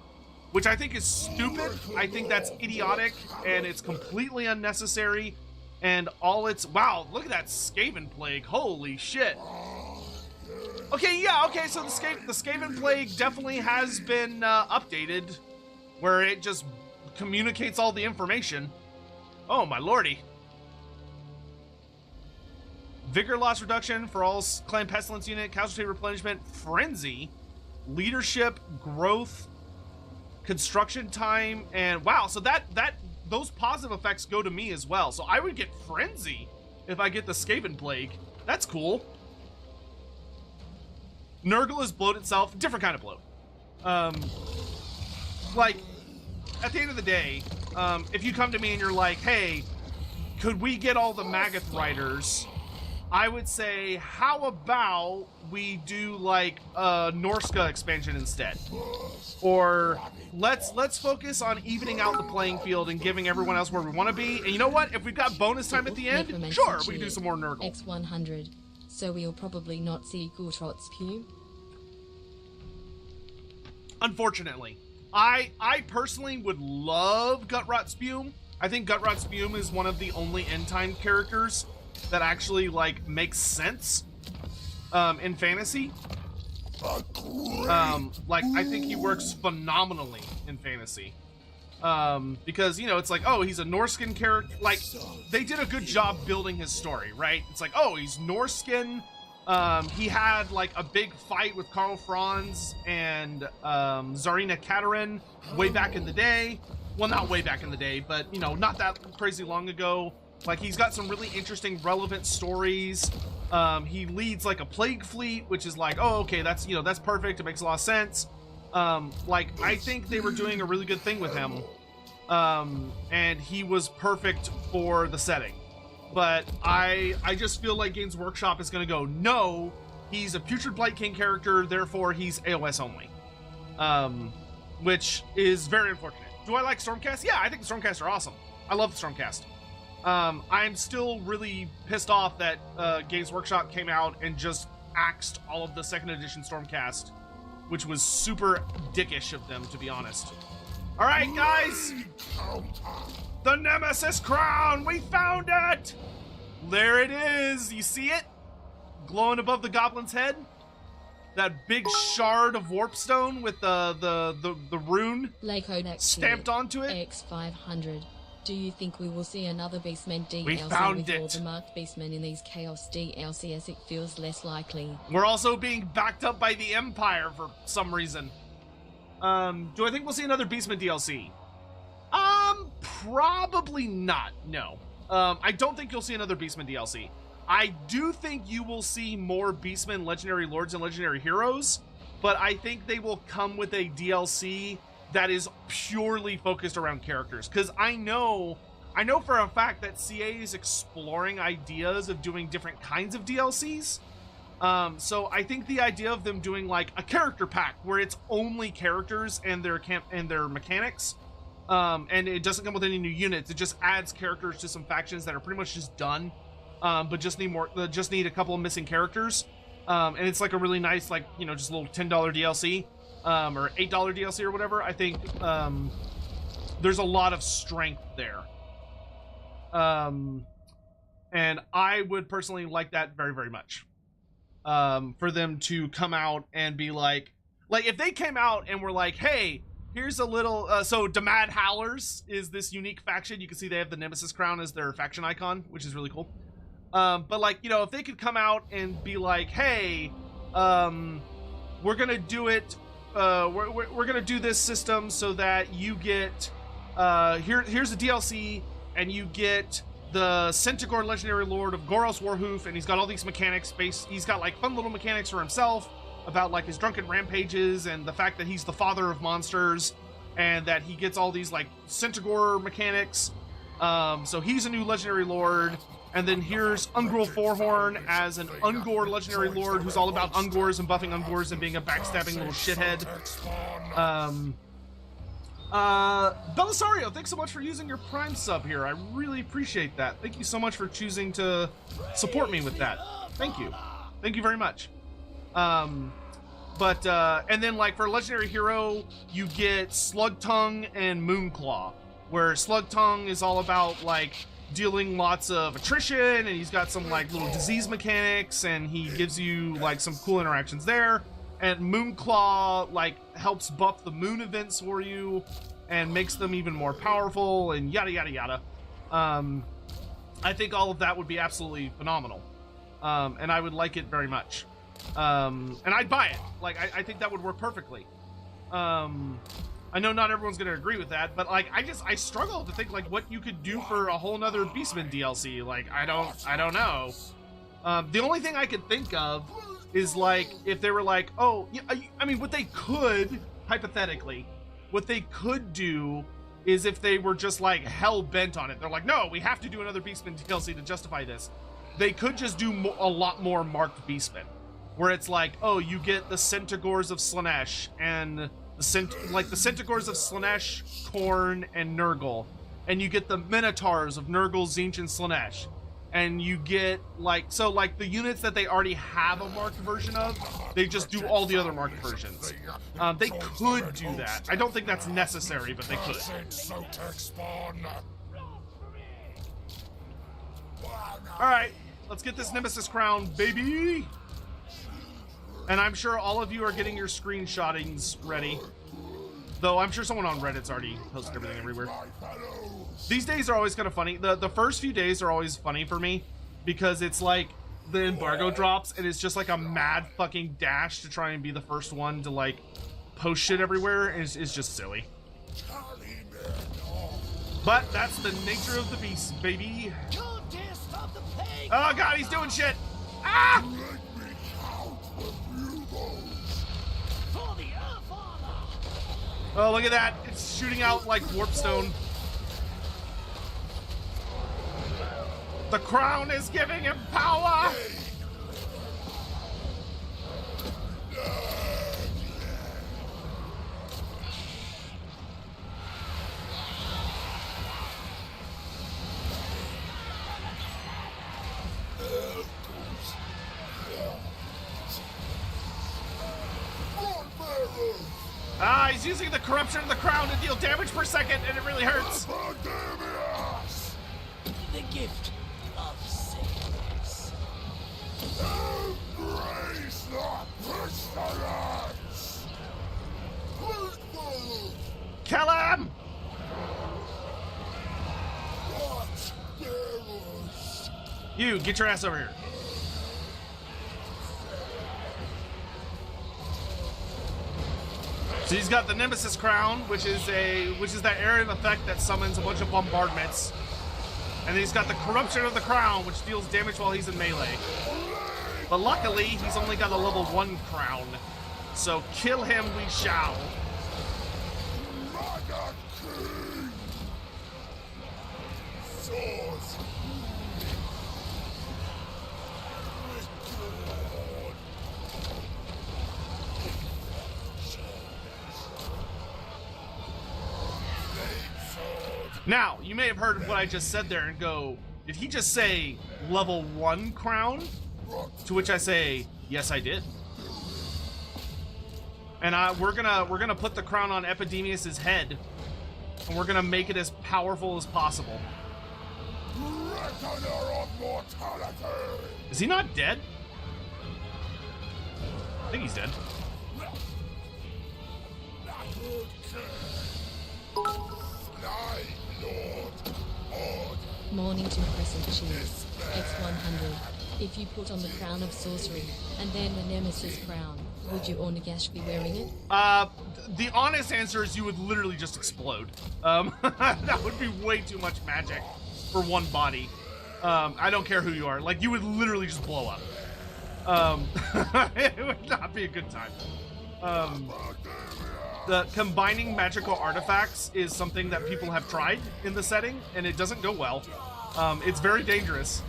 Which I think is stupid, I think that's idiotic, and it's completely unnecessary, and all it's... Wow, look at that Skaven Plague, holy shit. Okay, yeah, okay, so the Skaven Plague definitely has been updated, where it just communicates all the information. Oh, my lordy. Vigor loss reduction for all Clan Pestilence unit, casualty replenishment, frenzy, leadership, growth, construction time, and wow, so those positive effects go to me as well. So I would get frenzy if I get the Skaven Plague. That's cool. Nurgle is bloat itself, different kind of bloat. Like, at the end of the day, if you come to me and you're like, hey, could we get all the Magath riders? I would say, how about we do like a Norska expansion instead? Or let's focus on evening out the playing field and giving everyone else where we want to be. And you know what? If we've got bonus time at the end, sure, we can do some more Nurgle. X100. So we'll probably not see Gutrot Spew. Unfortunately. I personally would love Gutrot Spume. I think Gutrot Spume is one of the only end time characters that actually, like, makes sense in fantasy. Like, I think he works phenomenally in fantasy. Because, you know, it's like, oh, he's a Norskin character. Like, they did a good job building his story, right? It's like, oh, he's Norskin. He had, like, a big fight with Karl Franz and Tsarina Katerin way back in the day. Well, not way back in the day, but, you know, not that crazy long ago. Like, he's got some really interesting, relevant stories. He leads, like, a plague fleet, which is like, oh, okay, that's, you know, that's perfect. It makes a lot of sense. Like, I think they were doing a really good thing with him. And he was perfect for the setting. But I just feel like Games Workshop is going to go, no, he's a Putrid Blight King character, therefore he's AOS only. Which is very unfortunate. Do I like Stormcast? Yeah, I think the Stormcast are awesome. I love the Stormcast. I'm still really pissed off that Games Workshop came out and just axed all of the second edition Stormcast, which was super dickish of them, to be honest. All right, guys, the Nemesis Crown, we found it. There it is. You see it glowing above the goblin's head? That big shard of warpstone with the rune stamped onto it. X500. Do you think we will see another Beastman DLC we found with all it. the marked Beastmen in these Chaos DLC, as it feels less likely? We're also being backed up by the Empire for some reason. Do I think we'll see another Beastman DLC? Probably not, no. I don't think you'll see another Beastman DLC. I do think you will see more Beastmen, Legendary Lords, and Legendary Heroes, but I think they will come with a DLC that is purely focused around characters. Because I know for a fact that CA is exploring ideas of doing different kinds of DLCs. So I think the idea of them doing like a character pack where it's only characters and their mechanics, and it doesn't come with any new units. It just adds characters to some factions that are pretty much just done, but just need a couple of missing characters. And it's like a really nice, like, you know, just a little $10 DLC. Or $8 DLC or whatever. I think there's a lot of strength there. And I would personally like that very, very much. For them to come out and be like if they came out and were like, hey, here's a little, so Damad Howlers is this unique faction. You can see they have the Nemesis Crown as their faction icon, which is really cool. But like, you know, if they could come out and be like, hey, we're gonna do it, we're gonna do this system so that you get, here's the DLC, and you get the Centaur Legendary Lord of Goros Warhoof, and he's got all these mechanics based, he's got like fun little mechanics for himself about like his drunken rampages and the fact that he's the father of monsters and that he gets all these like Centaur mechanics. So he's a new Legendary Lord. And then here's Ungor Forehorn as an Ungor Legendary Lord who's all about Ungors and buffing Ungors and being a backstabbing little shithead. Belisario, thanks so much for using your Prime sub here. I really appreciate that. Thank you so much for choosing to support me with that. Thank you. Thank you very much. And then like for Legendary Hero, you get Slugtongue and Moonclaw, where Slugtongue is all about like dealing lots of attrition, and he's got some like little disease mechanics, and he gives you like some cool interactions there. And Moonclaw like helps buff the moon events for you and makes them even more powerful and yada yada yada. I think all of that would be absolutely phenomenal, and I would like it very much, and I'd buy it. Like I think that would work perfectly. I know not everyone's gonna agree with that, but like I struggle to think like what you could do for a whole nother Beastman DLC. Like I don't know. The only thing I could think of is like if they were like, oh, yeah, I mean, what they could hypothetically, what they could do is if they were just like hell bent on it. They're like, no, we have to do another Beastman DLC to justify this. They could just do a lot more marked Beastman, where it's like, oh, you get the Centaurs of Slaanesh and the Centaurs of Slaanesh, Khorne, and Nurgle, and you get the Minotaurs of Nurgle, Tzeentch, and Slaanesh, and you get like, so like the units that they already have a marked version of, they just do all the other marked versions. They could do that. I don't think that's necessary, but they could. Alright, let's get this Nemesis Crown, baby! And I'm sure all of you are getting your screenshottings ready. Though I'm sure someone on Reddit's already posted everything everywhere. These days are always kind of funny. The first few days are always funny for me because it's like the embargo drops and it's just like a mad fucking dash to try and be the first one to like post shit everywhere. And it's just silly. But that's the nature of the beast, baby. Oh god, he's doing shit! Ah! Oh, look at that. It's shooting out like warpstone. The crown is giving him power! Ah, he's using the corruption of the crown to deal damage per second, and it really hurts. The gift of sickness. Embrace the pestilence! Kill him! You, get your ass over here. So he's got the Nemesis Crown, which is that area of effect that summons a bunch of bombardments. And then he's got the Corruption of the Crown, which deals damage while he's in melee. But luckily, he's only got a level 1 crown. So kill him we shall. Now, you may have heard what I just said there and go, did he just say level 1 crown? To which I say, yes, I did. And we're gonna put the crown on Epidemius's head, and we're gonna make it as powerful as possible. Is he not dead? I think he's dead. Mornington Crescent cheers. X100. If you put on the crown of sorcery and then the Nemesis Crown, would you or Nagash be wearing it? The honest answer is you would literally just explode. That would be way too much magic for one body. I don't care who you are. Like, you would literally just blow up. It would not be a good time. The combining magical artifacts is something that people have tried in the setting, and it doesn't go well. It's very dangerous.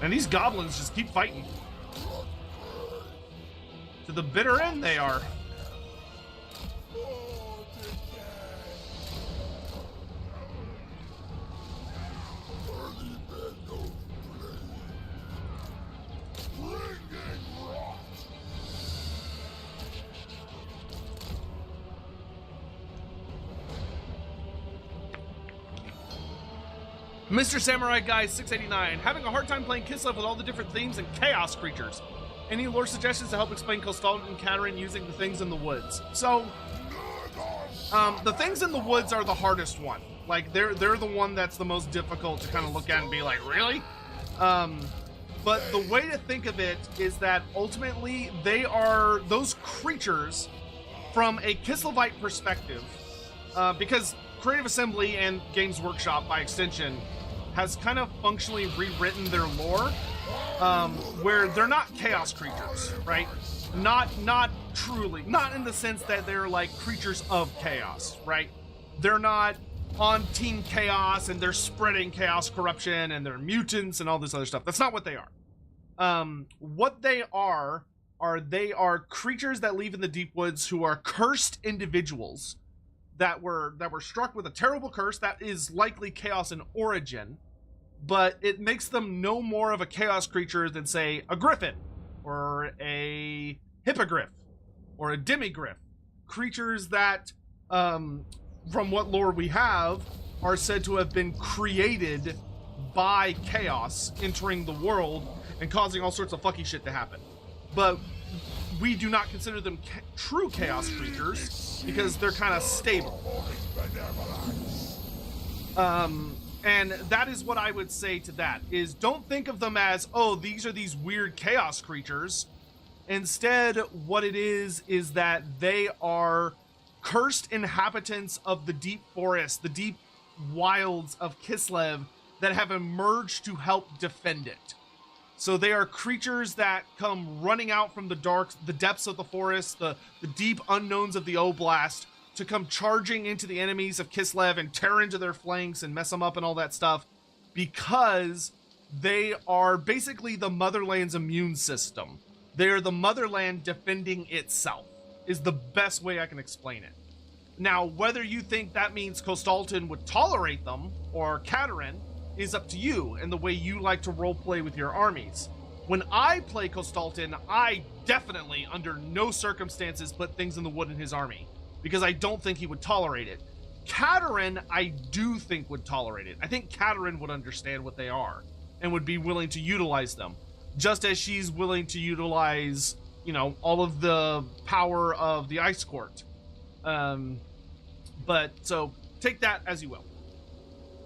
And these goblins just keep fighting. To the bitter end they are. Mr. Samurai Guy 689, having a hard time playing Kislev with all the different themes and chaos creatures. Any lore suggestions to help explain Kostaldan and Naggarond using the things in the woods? So, the things in the woods are the hardest one. Like, they're the one that's the most difficult to kind of look at and be like, really? But the way to think of it is that ultimately they are those creatures from a Kislevite perspective, because Creative Assembly and Games Workshop, by extension, has kind of functionally rewritten their lore, where they're not chaos creatures, right? Not truly, not in the sense that they're like creatures of chaos, right? They're not on Team Chaos and they're spreading chaos corruption and they're mutants and all this other stuff. That's not what they are. What they are creatures that live in the deep woods who are cursed individuals that were struck with a terrible curse that is likely chaos in origin, but it makes them no more of a chaos creature than, say, a griffin or a hippogriff or a demigriff. Creatures that, from what lore we have, are said to have been created by chaos entering the world and causing all sorts of fucky shit to happen. But we do not consider them true chaos creatures because they're kind of stable. And that is what I would say to that, is don't think of them as, oh, these are these weird chaos creatures. Instead, what it is that they are cursed inhabitants of the deep forest, the deep wilds of Kislev that have emerged to help defend it. So they are creatures that come running out from the depths of the forest, the deep unknowns of the Oblast, to come charging into the enemies of Kislev and tear into their flanks and mess them up and all that stuff, because they are basically the Motherland's immune system. They are the Motherland defending itself, is the best way I can explain it. Now, whether you think that means Kostaldan would tolerate them, or Naggarond, is up to you and the way you like to roleplay with your armies. When I play Kostaldan, I definitely, under no circumstances, put things in the wood in his army, because I don't think he would tolerate it. Naggarond, I do think would tolerate it. I think Naggarond would understand what they are and would be willing to utilize them, just as she's willing to utilize, you know, all of the power of the Ice Court. But so take that as you will.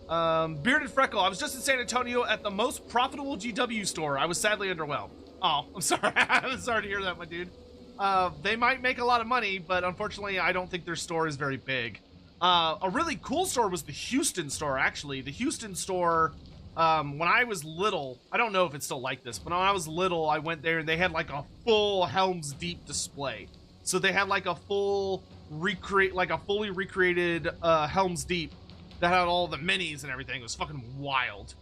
Bearded Freckle, I was just in San Antonio at the most profitable GW store. I was sadly underwhelmed. Oh, I'm sorry. I'm sorry to hear that, my dude. They might make a lot of money, but unfortunately, I don't think their store is very big. A really cool store was the Houston store, actually. The Houston store, when I was little, I don't know if it's still like this, but when I was little, I went there and they had like a full Helm's Deep display. So they had like a fully recreated Helm's Deep that had all the minis and everything. It was fucking wild.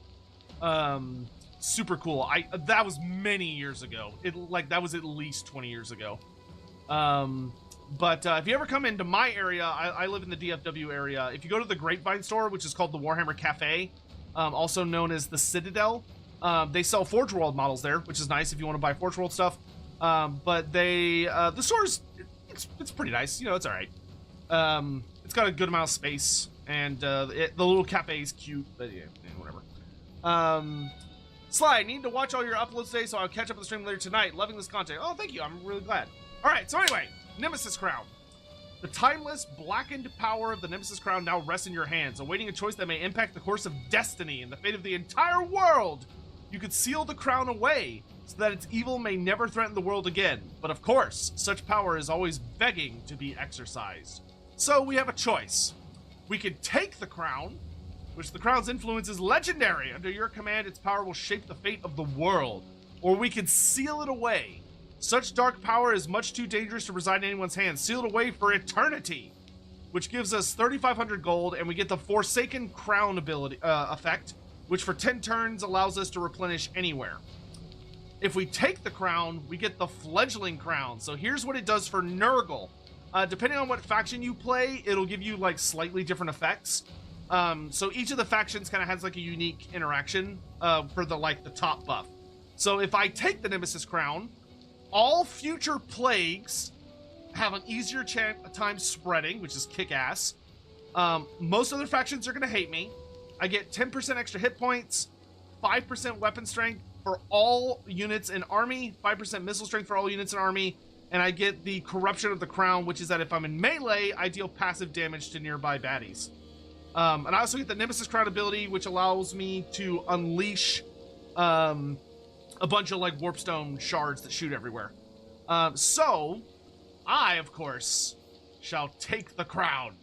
Super cool. That was many years ago. That was at least 20 years ago. But if you ever come into my area, I live in the DFW area. If you go to the Grapevine store, which is called the Warhammer Cafe, also known as the Citadel, they sell Forge World models there, which is nice if you want to buy Forge World stuff. But the store's it's pretty nice. You know, it's all right. It's got a good amount of space, and the little cafe is cute, but yeah, whatever. Sly, need to watch all your uploads today, so I'll catch up with the stream later tonight. Loving this content. Oh, thank you. I'm really glad. All right, so anyway, Nemesis Crown. The timeless, blackened power of the Nemesis Crown now rests in your hands, awaiting a choice that may impact the course of destiny and the fate of the entire world. You could seal the crown away, so that its evil may never threaten the world again. But of course, such power is always begging to be exercised. So we have a choice. We could take the crown, which the crown's influence is legendary. Under your command, its power will shape the fate of the world. Or we could seal it away. Such dark power is much too dangerous to reside in anyone's hands. Sealed away for eternity, which gives us 3,500 gold, and we get the Forsaken Crown ability effect, which for 10 turns allows us to replenish anywhere. If we take the crown, we get the Fledgling Crown. So here's what it does for Nurgle. Depending on what faction you play, it'll give you like slightly different effects. So each of the factions kind of has like a unique interaction for the top buff. So if I take the Nemesis Crown, all future plagues have an easier time spreading, which is kick-ass. Most other factions are going to hate me. I get 10% extra hit points, 5% weapon strength for all units in army, 5% missile strength for all units in army, and I get the Corruption of the Crown, which is that if I'm in melee, I deal passive damage to nearby baddies. And I also get the Nemesis Crown ability, which allows me to unleash a bunch of like warpstone shards that shoot everywhere. So I, of course, shall take the crown.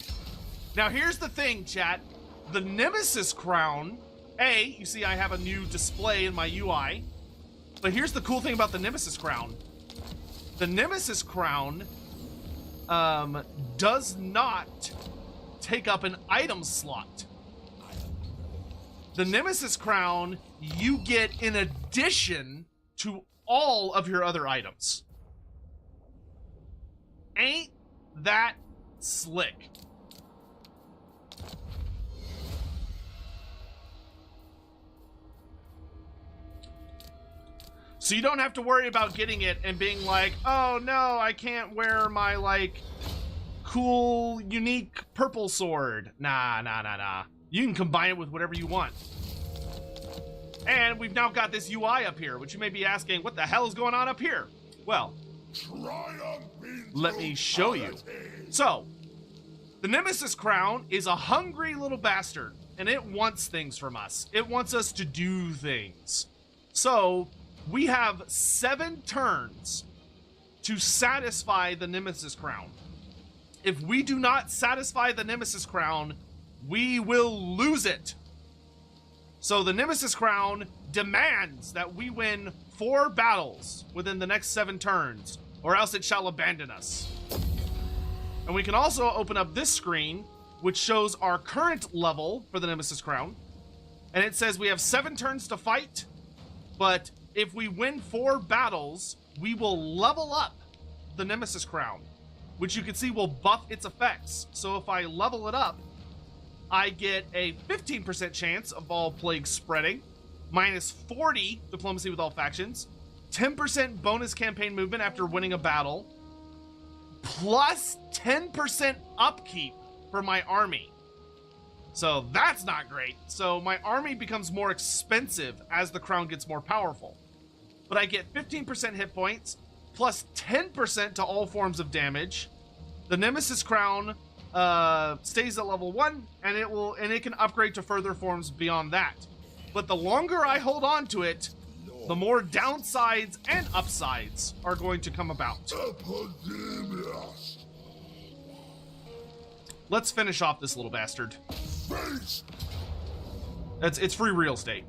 Now here's the thing, chat. The Nemesis Crown, you see I have a new display in my UI, but here's the cool thing about the Nemesis Crown. The Nemesis Crown does not take up an item slot. The Nemesis Crown you get in addition to all of your other items. Ain't that slick? So you don't have to worry about getting it and being like, oh no, I can't wear my like cool, unique purple sword. Nah. You can combine it with whatever you want. And we've now got this UI up here, which you may be asking, what the hell is going on up here? Well, let me show you. So, the Nemesis Crown is a hungry little bastard, and it wants things from us. It wants us to do things. So, we have 7 turns to satisfy the Nemesis Crown. If we do not satisfy the Nemesis Crown, we will lose it. So the Nemesis Crown demands that we win 4 battles within the next 7 turns, or else it shall abandon us. And we can also open up this screen, which shows our current level for the Nemesis Crown. And it says we have 7 turns to fight, but if we win 4 battles, we will level up the Nemesis Crown, which you can see will buff its effects. So if I level it up, I get a 15% chance of all plagues spreading, minus 40 diplomacy with all factions, 10% bonus campaign movement after winning a battle, plus 10% upkeep for my army. So that's not great. So my army becomes more expensive as the crown gets more powerful. But I get 15% hit points, plus 10% to all forms of damage. The Nemesis Crown stays at level 1, and it can upgrade to further forms beyond that. But the longer I hold on to it, the more downsides and upsides are going to come about. Epidemius. Let's finish off this little bastard. Face It's free real estate.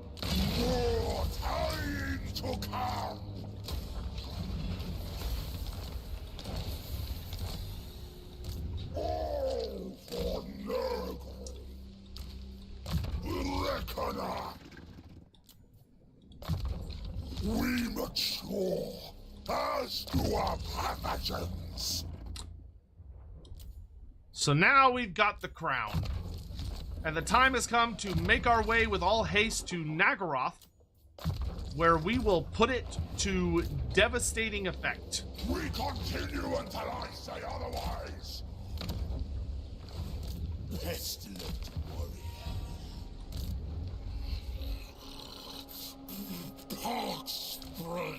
more time to come. All for Nurgle. Reckoner. We mature as do our pathogens. So now we've got the crown. And the time has come to make our way with all haste to Naggarond, where we will put it to devastating effect. We continue until I say otherwise. Pestilent warrior. Heart spreader.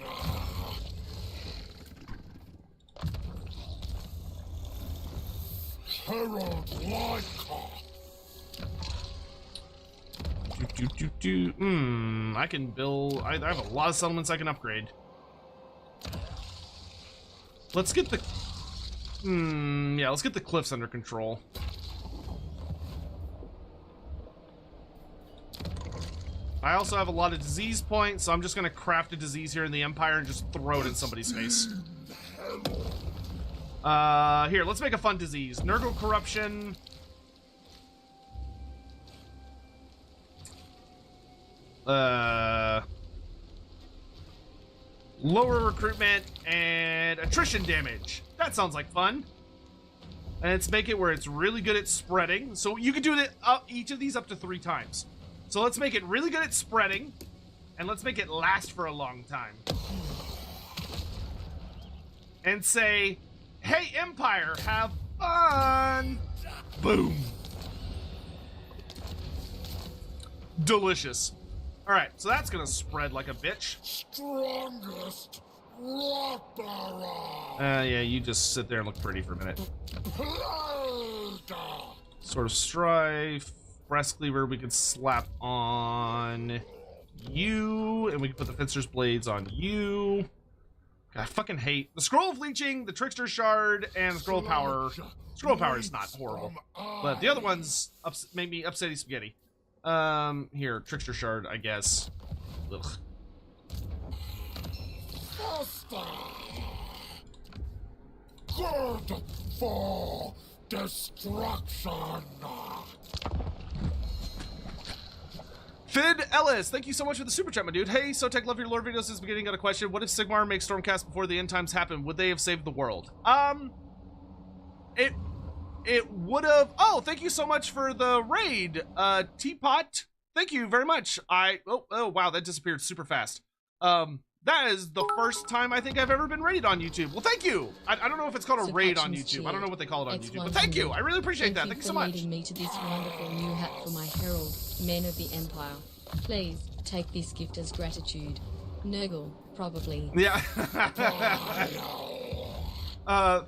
Herald Lyca. I can build. I have a lot of settlements I can upgrade. Let's get the. Yeah, let's get the cliffs under control. I also have a lot of disease points, so I'm just gonna craft a disease here in the Empire and just throw it in somebody's face. Here, let's make a fun disease. Nurgle corruption. Lower recruitment and attrition damage. That sounds like fun. And let's make it where it's really good at spreading. So you can do it each of these up to 3 times. So let's make it really good at spreading, and let's make it last for a long time. And say, hey, Empire, have fun! Boom. Delicious. All right, so that's gonna spread like a bitch. Strongest rock bearer. Yeah, you just sit there and look pretty for a minute. Blade. Sort of strife. Breast cleaver we can slap on you, and we can put the fencer's blades on you. I fucking hate the scroll of leeching, the trickster shard, and the scroll of power. Scroll of power is not horrible, but the other ones make me upsetty spaghetti. Here, trickster shard, I guess. Ugh. Faster. Good for destruction. Fid Ellis, thank you so much for the super chat, my dude. Hey, SoTech, love your lore videos since the beginning. Got a question. What if Sigmar makes Stormcast before the end times happen? Would they have saved the world? It would have. Oh, thank you so much for the raid, Teapot. Thank you very much. Oh wow, that disappeared super fast. That is the first time I think I've ever been raided on YouTube. Well, thank you. I don't know if it's called a raid on YouTube. I don't know what they call it on YouTube, but thank you. I really appreciate that. Thank you so much. Thank you for leading me to this wonderful new hat for my herald, men of the Empire. Please take this gift as gratitude. Nurgle, probably. Yeah.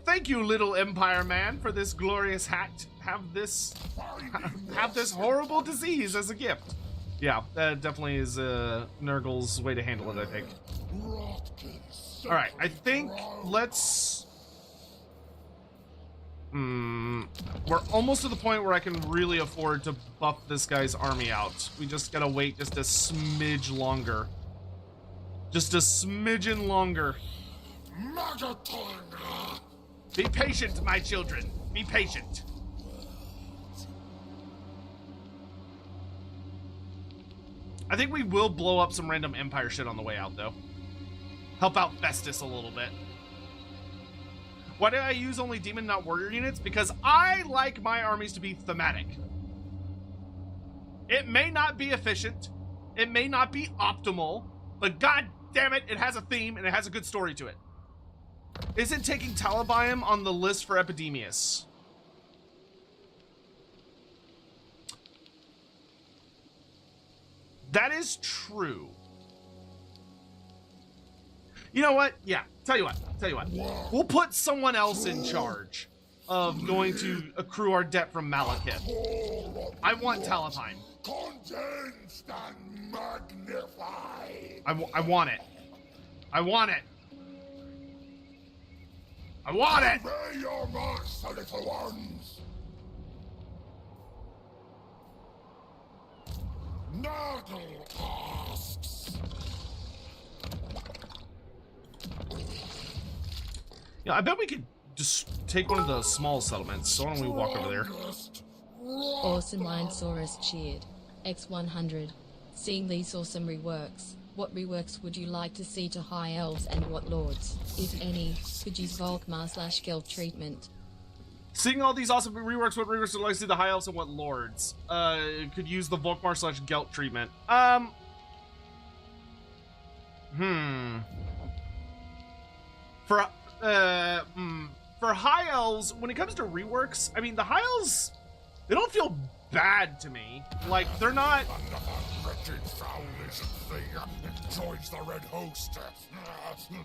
Thank you, little Empire man, for this glorious hat. Have this horrible disease as a gift. Yeah, that definitely is Nurgle's way to handle it, I think. Alright, I think let's... we're almost to the point where I can really afford to buff this guy's army out. We just gotta wait just a smidge longer. Just a smidgen longer. Be patient, my children. Be patient. I think we will blow up some random Empire shit on the way out, though. Help out Festus a little bit. Why did I use only demon, not warrior units? Because I like my armies to be thematic. It may not be efficient. It may not be optimal. But god damn it, it has a theme and it has a good story to it. Isn't taking Talabium on the list for Epidemius? That is true. You know what? Yeah, tell you what. We'll put someone else in charge of going to accrue our debt from Malekith. I want Talabium. Condensed and magnified. I want it. I want it. I want it! Obey your master, little ones! Nurgle asks. Yeah, I bet we could just take one of the small settlements. So why don't we walk over there? Awesome Lionsaurus cheered. X100. Seeing these awesome reworks, what reworks would you like to see to High Elves and what lords, if any, could use Volkmar/Geld treatment? Seeing all these awesome reworks, what reworks would you like to see the High Elves and what lords? Could use the Volkmar/Geld treatment. For High Elves, when it comes to reworks, I mean, the High Elves, they don't feel bad to me. Like, they're not... Fucking foul-lizard thing joins the Red Host.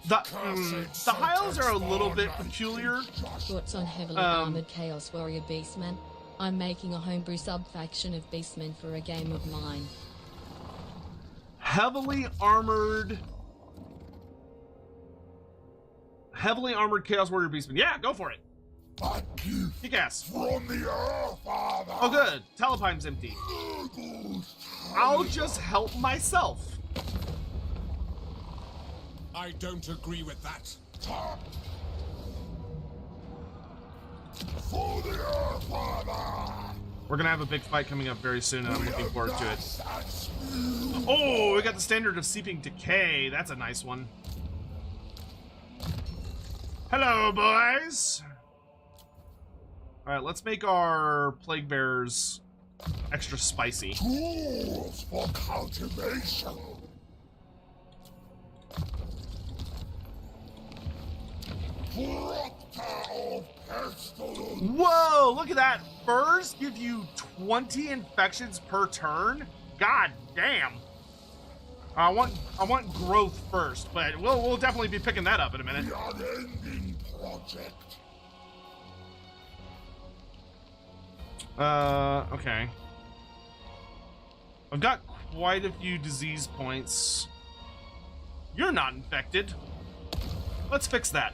The Hiles are a little bit peculiar. Thoughts on heavily armored Chaos Warrior Beastmen? I'm making a homebrew sub-faction of Beastmen for a game of mine. Heavily armored Chaos Warrior Beastman. Yeah, go for it. A gift Kick ass. from the Earth, Father. Oh, good. Telepine's empty. I'll just help myself. I don't agree with that. For the Earth, Father. We're gonna have a big fight coming up very soon, and I'm looking forward to it. Oh, we got the standard of Seeping Decay. That's a nice one. Hello, boys. All right, let's make our Plague Bearers extra spicy. Tools for cultivation. Proctor of pestilence. Whoa, look at that. Furs give you 20 infections per turn? God damn. I want growth first, but we'll definitely be picking that up in a minute. The unending project. Okay. I've got quite a few disease points. You're not infected. Let's fix that.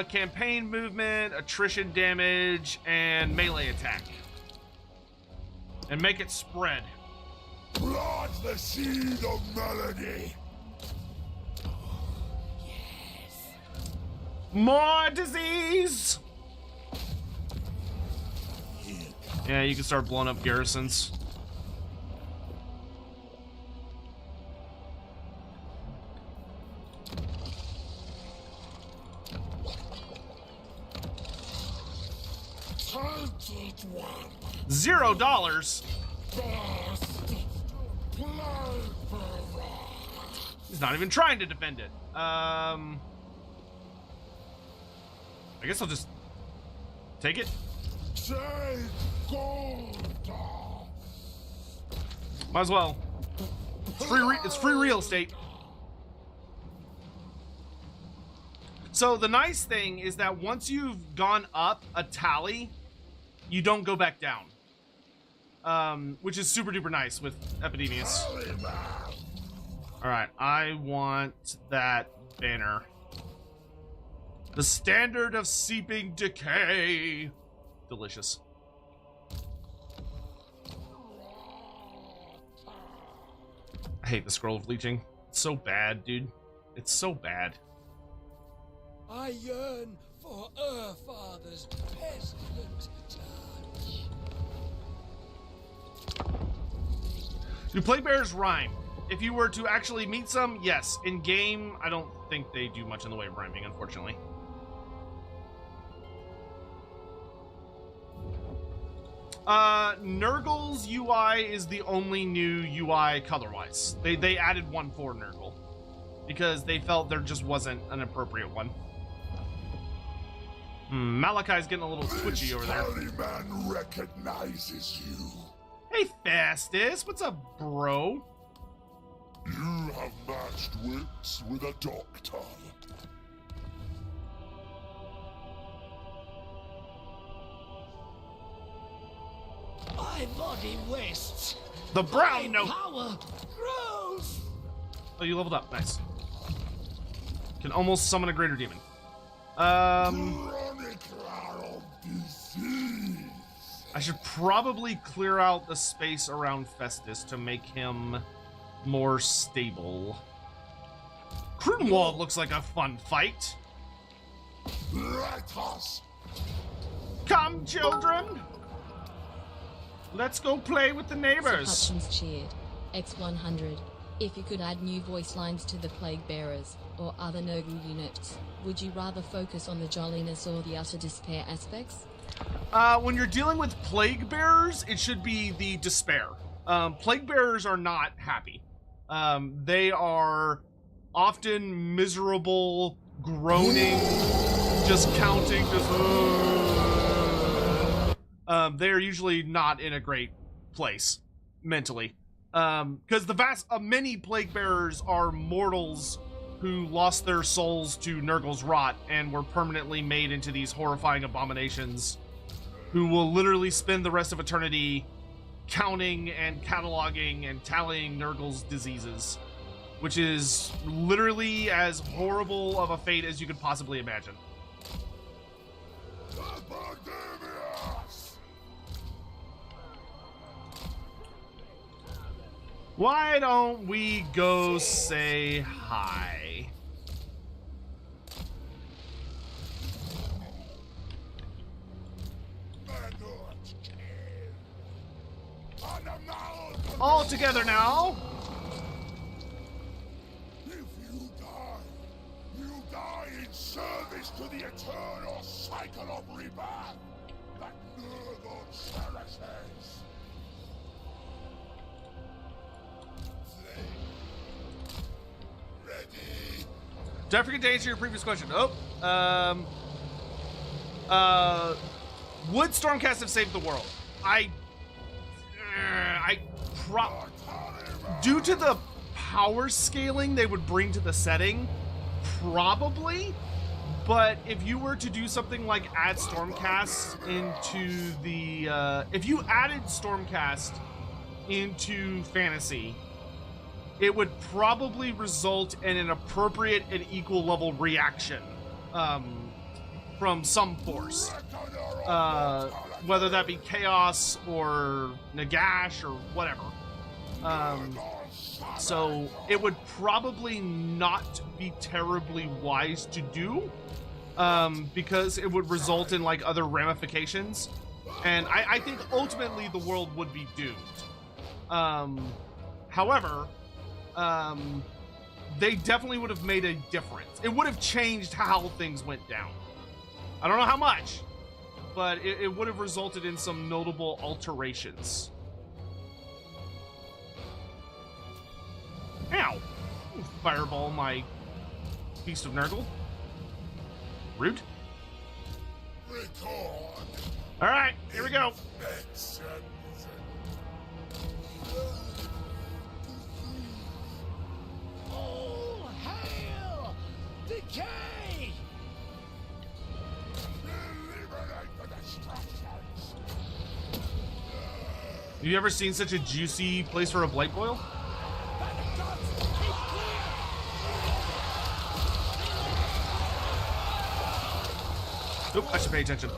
Campaign movement, attrition damage, and melee attack. And make it spread. Plant the seed of melody. More disease! Yeah, you can start blowing up garrisons. Tainted one. $0. Best plague. He's not even trying to defend it. I guess I'll just take it. Take gold. Might as well. It's free real estate. So the nice thing is that once you've gone up a tally, you don't go back down. Which is super duper nice with Epidemius. Alright, I want that banner. The standard of Seeping Decay. Delicious. I hate the Scroll of Leeching. It's so bad, dude. It's so bad. I yearn for Father's pestilent touch. Do Plague Bears rhyme? If you were to actually meet some, yes. In game, I don't think they do much in the way of rhyming, unfortunately. Nurgle's UI is the only new UI color-wise. They added one for Nurgle because they felt there just wasn't an appropriate one. Malachi's getting a little twitchy over there. This man recognizes you. Hey, Fastus, what's up, bro? You have matched wits with a doctor. My body wastes. The brown My note. power grows. Oh, you leveled up. Nice. Can almost summon a greater demon. Chronicler of disease. I should probably clear out the space around Festus to make him more stable. Krunwald looks like a fun fight. Let us. Come, children. Let's go play with the neighbors. Hutchins cheered. X100. If you could add new voice lines to the Plague Bearers or other Nurgle units, would you rather focus on the jolliness or the utter despair aspects? When you're dealing with Plague Bearers, it should be the despair. Plague Bearers are not happy. They are often miserable, groaning, just counting, just... they are usually not in a great place mentally. Because many plague bearers are mortals who lost their souls to Nurgle's rot and were permanently made into these horrifying abominations who will literally spend the rest of eternity counting and cataloging and tallying Nurgle's diseases, which is literally as horrible of a fate as you could possibly imagine. Epidemius! Why don't we go say hi? All together now. If you die in service to the eternal cycle of rebirth that Nurgle cherishes. Ready? Did I forget to answer your previous question? Oh, would Stormcast have saved the world? Due to the power scaling they would bring to the setting, probably. But if you were to do something like add Stormcast into the, if you added Stormcast into fantasy, it would probably result in an appropriate and equal level reaction from some force. Whether that be Chaos or Nagash or whatever. So it would probably not be terribly wise to do, because it would result in like other ramifications. And I think ultimately the world would be doomed. However, they definitely would have made a difference. It would have changed how things went down. I don't know how much, but it would have resulted in some notable alterations. Ow! Fireball my Beast of Nurgle. Rude. Alright, here we go. All hail decay! Have you ever seen such a juicy place for a blight boil? Oop, I should pay attention.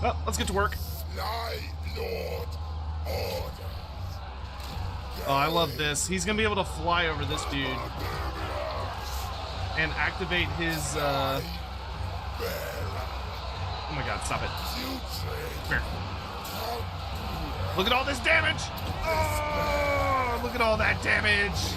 Well, let's get to work. Oh, I love this. He's gonna be able to fly over this dude and activate his, oh my god, stop it. Here. Look at all this damage! Oh, look at all that damage!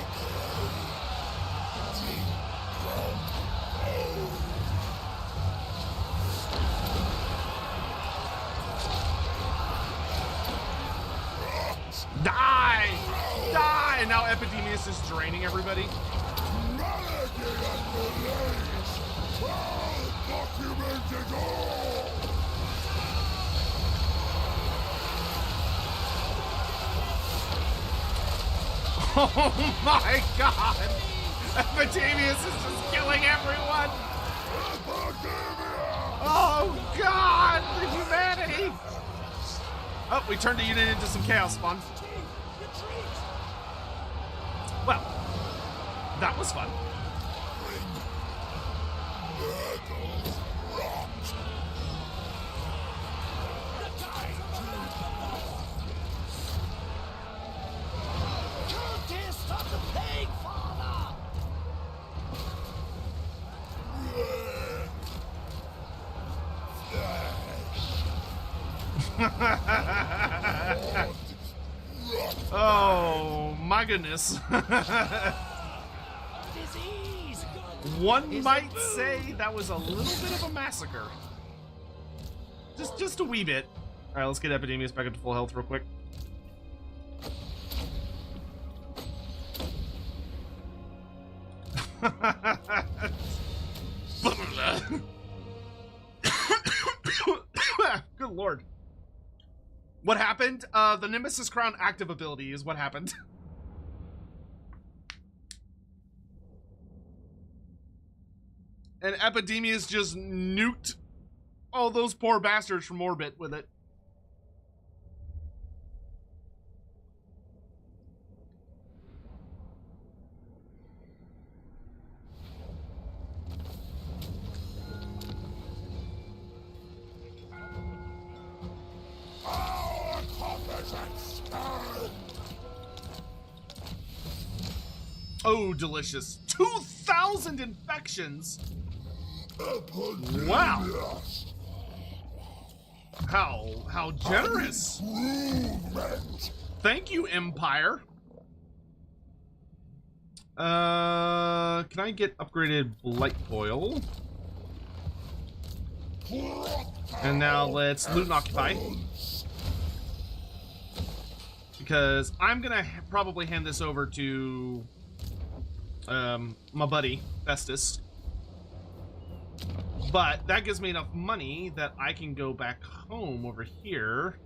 Die! Die! And now Epidemius is draining everybody. Oh my god! Epidemius is just killing everyone! Oh god! The humanity! Oh, we turned the unit into some chaos spawn. Well, that was fun. Cultist of the Plague Father! Oh my goodness. Disease, good One might say that was a little bit of a massacre. Just a wee bit. Alright, let's get Epidemius back up to full health real quick. Good lord. What happened? The Nemesis Crown active ability is what happened. And Epidemius just nuked all those poor bastards from orbit with it. Oh, delicious. 2,000 infections. Wow. How generous. Thank you, Empire. Can I get upgraded blight coil? And now let's loot and occupy. Because I'm gonna probably hand this over to my buddy Festus. But that gives me enough money that I can go back home over here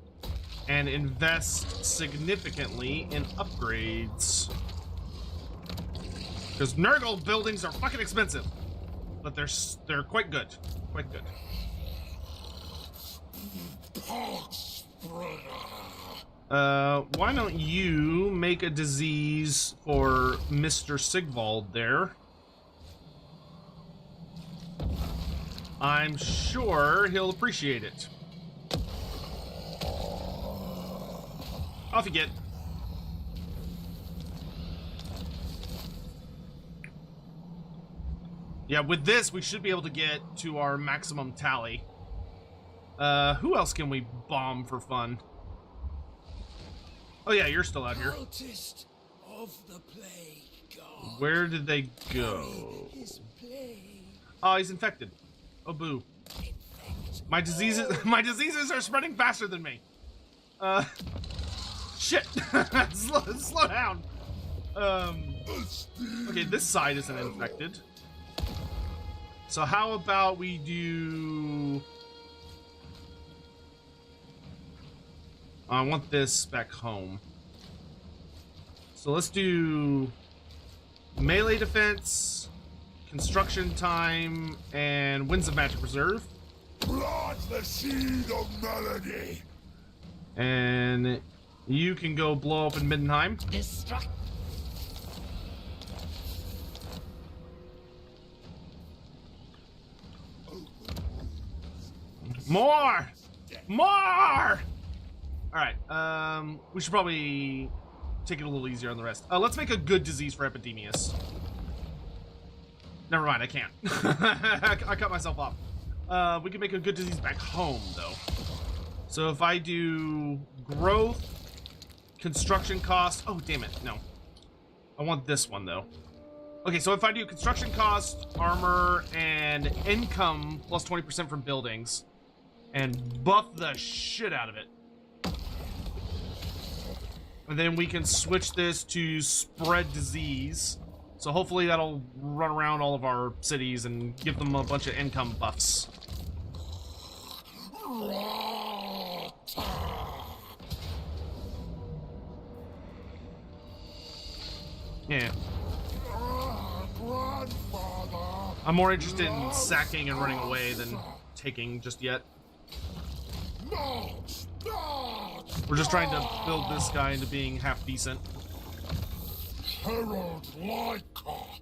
and invest significantly in upgrades. Because Nurgle buildings are fucking expensive, but they're quite good, quite good. Why don't you make a disease for Mr. Sigvald there? I'm sure he'll appreciate it. Off you get. Yeah, with this, we should be able to get to our maximum tally. Who else can we bomb for fun? Oh yeah, you're still out here. Cultist of the plague god. Where did they go? His plague. Oh, he's infected. Oh boo. My diseases are spreading faster than me. Shit. slow down. Okay, this side isn't infected. So how about we do... I want this back home. So let's do melee defense, construction time, and Winds of Magic Reserve. Plant the seed of melody. And you can go blow up in Middenheim. Destruct. More! More! Alright, we should probably take it a little easier on the rest. Let's make a good disease for Epidemius. Never mind, I can't. I cut myself off. We can make a good disease back home, though. So if I do growth, construction cost... Oh, damn it, no. I want this one, though. Okay, so if I do construction cost, armor, and income plus 20% from buildings, and buff the shit out of it. And then we can switch this to spread disease. So hopefully that'll run around all of our cities and give them a bunch of income buffs. Yeah. I'm more interested in sacking and running away than taking just yet. We're just trying to build this guy into being half decent. Herald Lyca.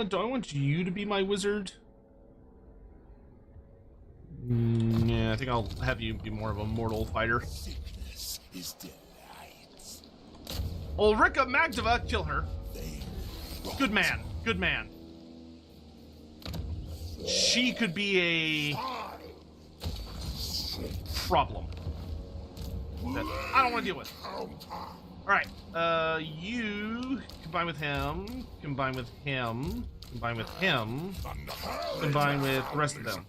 Do I want you to be my wizard? Yeah, I think I'll have you be more of a mortal fighter. Sickness is delight. Ulrika Magdava, kill her. Good man, good man. She could be a problem that I don't want to deal with. Alright, you combine with him, combine with him, combine with him, combine with the rest of them.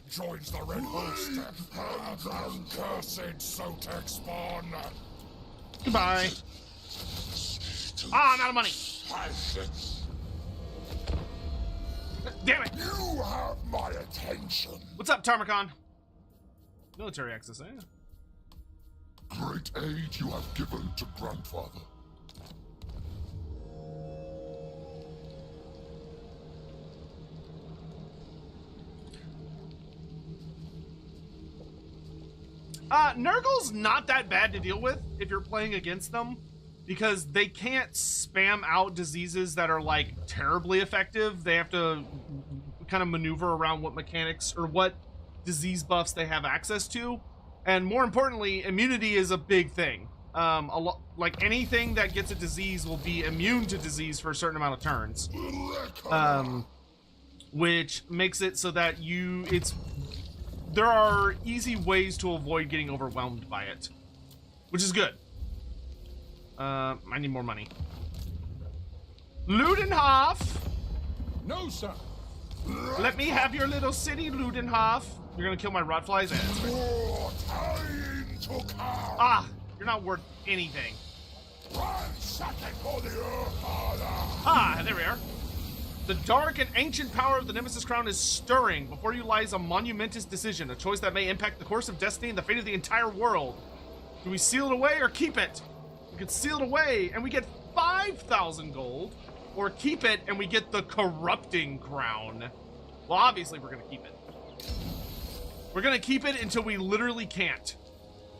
Joins the red host. And cursed Sotek spawn. Goodbye. Ah, I'm out of money. Damn it. You have my attention. What's up, Tarmacon? Military access, eh? Great aid you have given to grandfather. Nurgle's not that bad to deal with if you're playing against them, because they can't spam out diseases that are like terribly effective. They have to kind of maneuver around what mechanics or what disease buffs they have access to. And more importantly, immunity is a big thing. Like anything that gets a disease will be immune to disease for a certain amount of turns. Which makes it so that there are easy ways to avoid getting overwhelmed by it, which is good. I need more money. Ludenhof! No, sir. Let me have your little city, Ludenhof. You're gonna kill my rotflies? Your time to come. Ah, you're not worth anything. Ransack for the Earth Father. Ah, there we are. The dark and ancient power of the Nemesis Crown is stirring. Before you lies a monumentous decision, a choice that may impact the course of destiny and the fate of the entire world. Do we seal it away or keep it? We could seal it away and we get 5,000 gold, or keep it and we get the corrupting crown. Well, obviously we're gonna keep it. We're gonna keep it until we literally can't.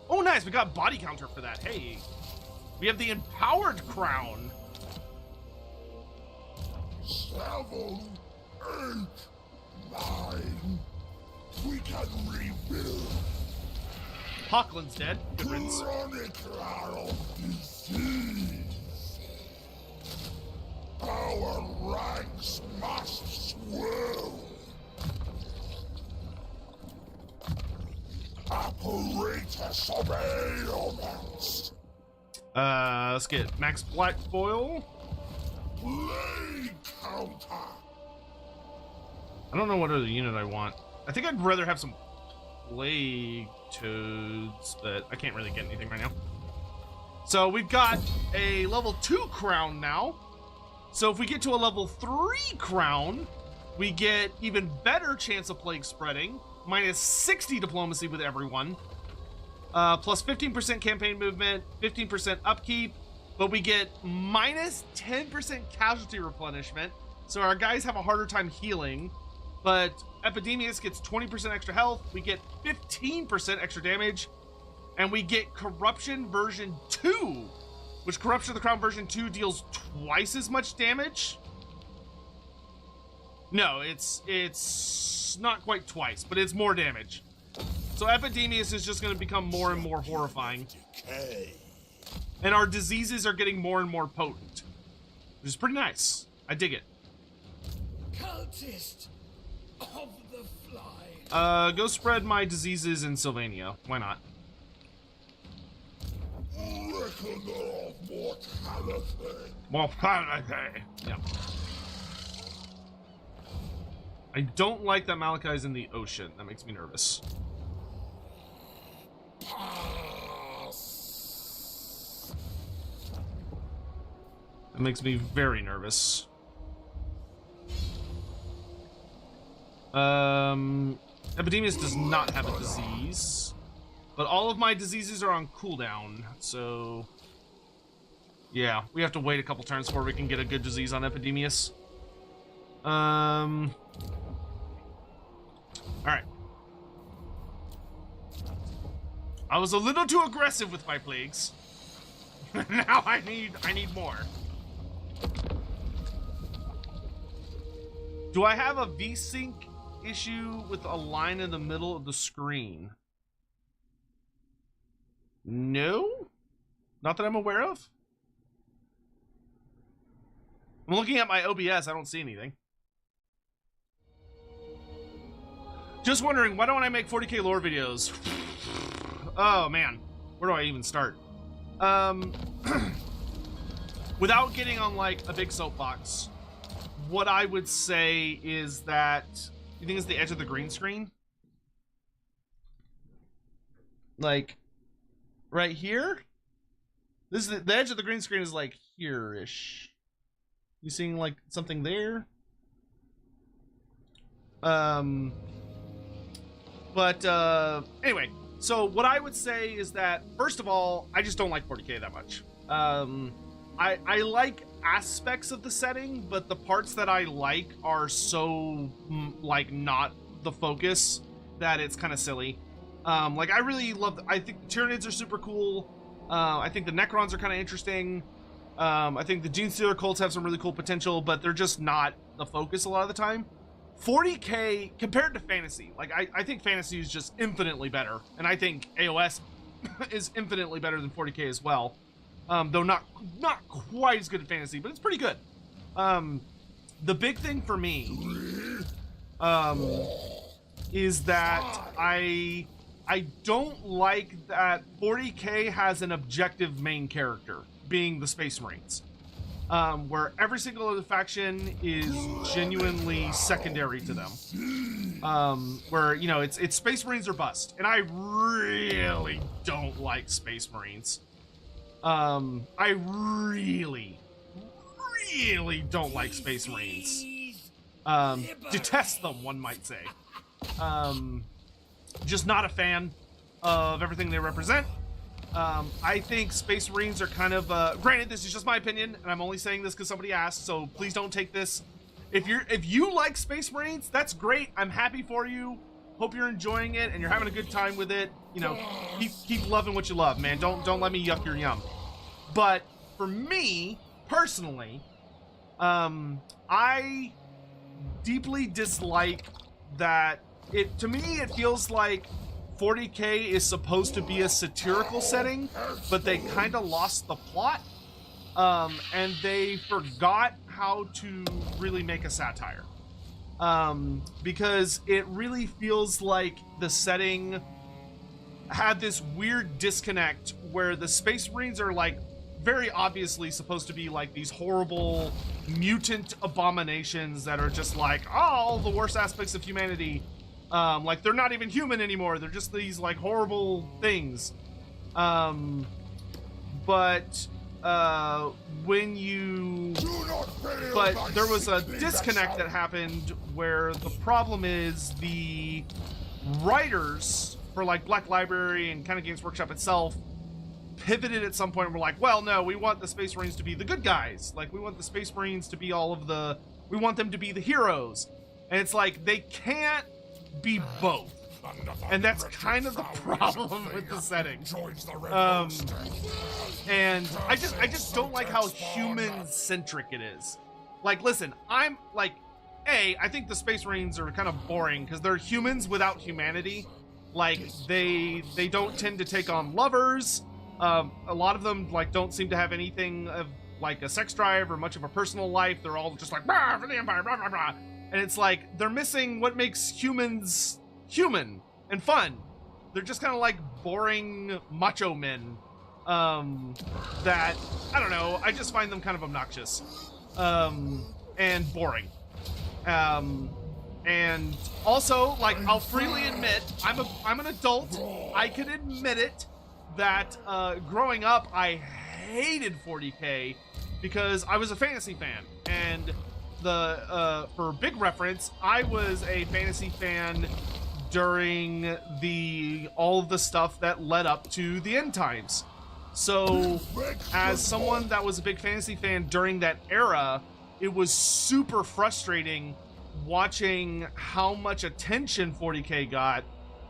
Oh, nice, we got body counter for that. Hey, we have the empowered crown. 7, 8, 9. We can rebuild. Hockland's dead. Good riddance. Chronicler of disease. Our ranks must swell. Apparatus of ailments. Let's get max black foil. Plague counter. I don't know what other unit I want. I think I'd rather have some plague toads, but I can't really get anything right now. So we've got a level 2 crown now. So if we get to a level 3 crown, we get even better chance of plague spreading. Minus 60 diplomacy with everyone. Plus 15% campaign movement, 15% upkeep. But we get minus 10% casualty replenishment. So our guys have a harder time healing. But Epidemius gets 20% extra health. We get 15% extra damage. And we get Corruption version 2. Which Corruption of the Crown version 2 deals twice as much damage. No, it's not quite twice, but it's more damage. So Epidemius is just going to become more and more horrifying. And our diseases are getting more and more potent. Which is pretty nice. I dig it. Cultist of the fly. Go spread my diseases in Sylvania. Why not? Reckoner of mortality. Mortality. Yeah. I don't like that Malachi's in the ocean. That makes me nervous. That makes me very nervous. Epidemius does not have a disease, but all of my diseases are on cooldown, so yeah, we have to wait a couple turns before we can get a good disease on Epidemius. Alright. I was a little too aggressive with my plagues. Now I need more. Do I have a VSync issue with a line in the middle of the screen? No? Not that I'm aware of? I'm looking at my OBS, I don't see anything. Just wondering, why don't I make 40k lore videos? Oh man, where do I even start? without getting on like a big soapbox, what I would say is that, you think it's the edge of the green screen? Like, right here? This is the edge of the green screen is like here-ish. You seeing like something there? Anyway, so what I would say is that, first of all, I just don't like 40K that much. I like aspects of the setting, but the parts that I like are so, like, not the focus that it's kind of silly. Like, I really love, I think the Tyranids are super cool. I think the Necrons are kind of interesting. I think the Genestealer cults have some really cool potential, but they're just not the focus a lot of the time. 40K, compared to fantasy, like, I think fantasy is just infinitely better, and I think AOS is infinitely better than 40K as well. Though not quite as good at fantasy, but it's pretty good. The big thing for me is that I don't like that 40K has an objective main character, being the Space Marines. Where every single other faction is genuinely secondary to them. Where, you know, it's Space Marines or bust. And I really don't like Space Marines. I really don't like Space Marines. Detest them, one might say. Just not a fan of everything they represent. I think Space Marines are kind of, granted, this is just my opinion, and I'm only saying this because somebody asked, so please don't take this. If you like Space Marines, that's great. I'm happy for you. Hope you're enjoying it and you're having a good time with it. You know, keep loving what you love, man. Don't let me yuck your yum. But for me personally, I deeply dislike that. To me, it feels like 40K is supposed to be a satirical setting, but they kind of lost the plot, and they forgot how to really make a satire. Because it really feels like the setting had this weird disconnect where the Space Marines are like very obviously supposed to be like these horrible mutant abominations that are just like, oh, all the worst aspects of humanity. Like they're not even human anymore. They're just these like horrible things. But there was a disconnect that happened where the problem is the writers for like Black Library and kind of Games Workshop itself pivoted at some point and were like, well, no, we want the Space Marines to be the good guys. Like, we want the Space Marines to be we want them to be the heroes. And it's like, they can't be both. And that's kind of the problem with the setting. And I just don't like how human-centric it is. Like, listen, I'm like, I think the Space Marines are kind of boring because they're humans without humanity. Like, they don't tend to take on lovers. A lot of them like don't seem to have anything of like a sex drive or much of a personal life. They're all just like, "Rah, for the Empire, blah, blah, blah." And it's like they're missing what makes humans human and fun. They're just kind of like boring macho men that, I don't know, I just find them kind of obnoxious and boring. And also, like, I'll freely admit, I'm an adult. I can admit it that growing up, I hated 40K because I was a fantasy fan. And for big reference, I was a fantasy fan during all of the stuff that led up to the end times. So as someone that was a big fantasy fan during that era, it was super frustrating watching how much attention 40K got,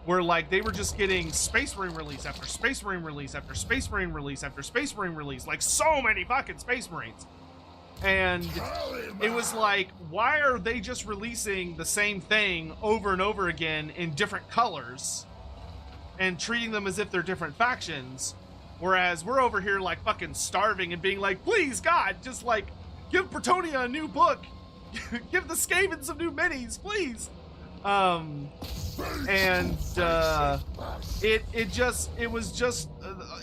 where like they were just getting Space Marine release after Space Marine release after Space Marine release after Space Marine release, like so many fucking Space Marines. And it was like, why are they just releasing the same thing over and over again in different colors and treating them as if they're different factions? Whereas we're over here like fucking starving and being like, please God, just like give Bretonia a new book. Give the Skavens some new minis, please. It was just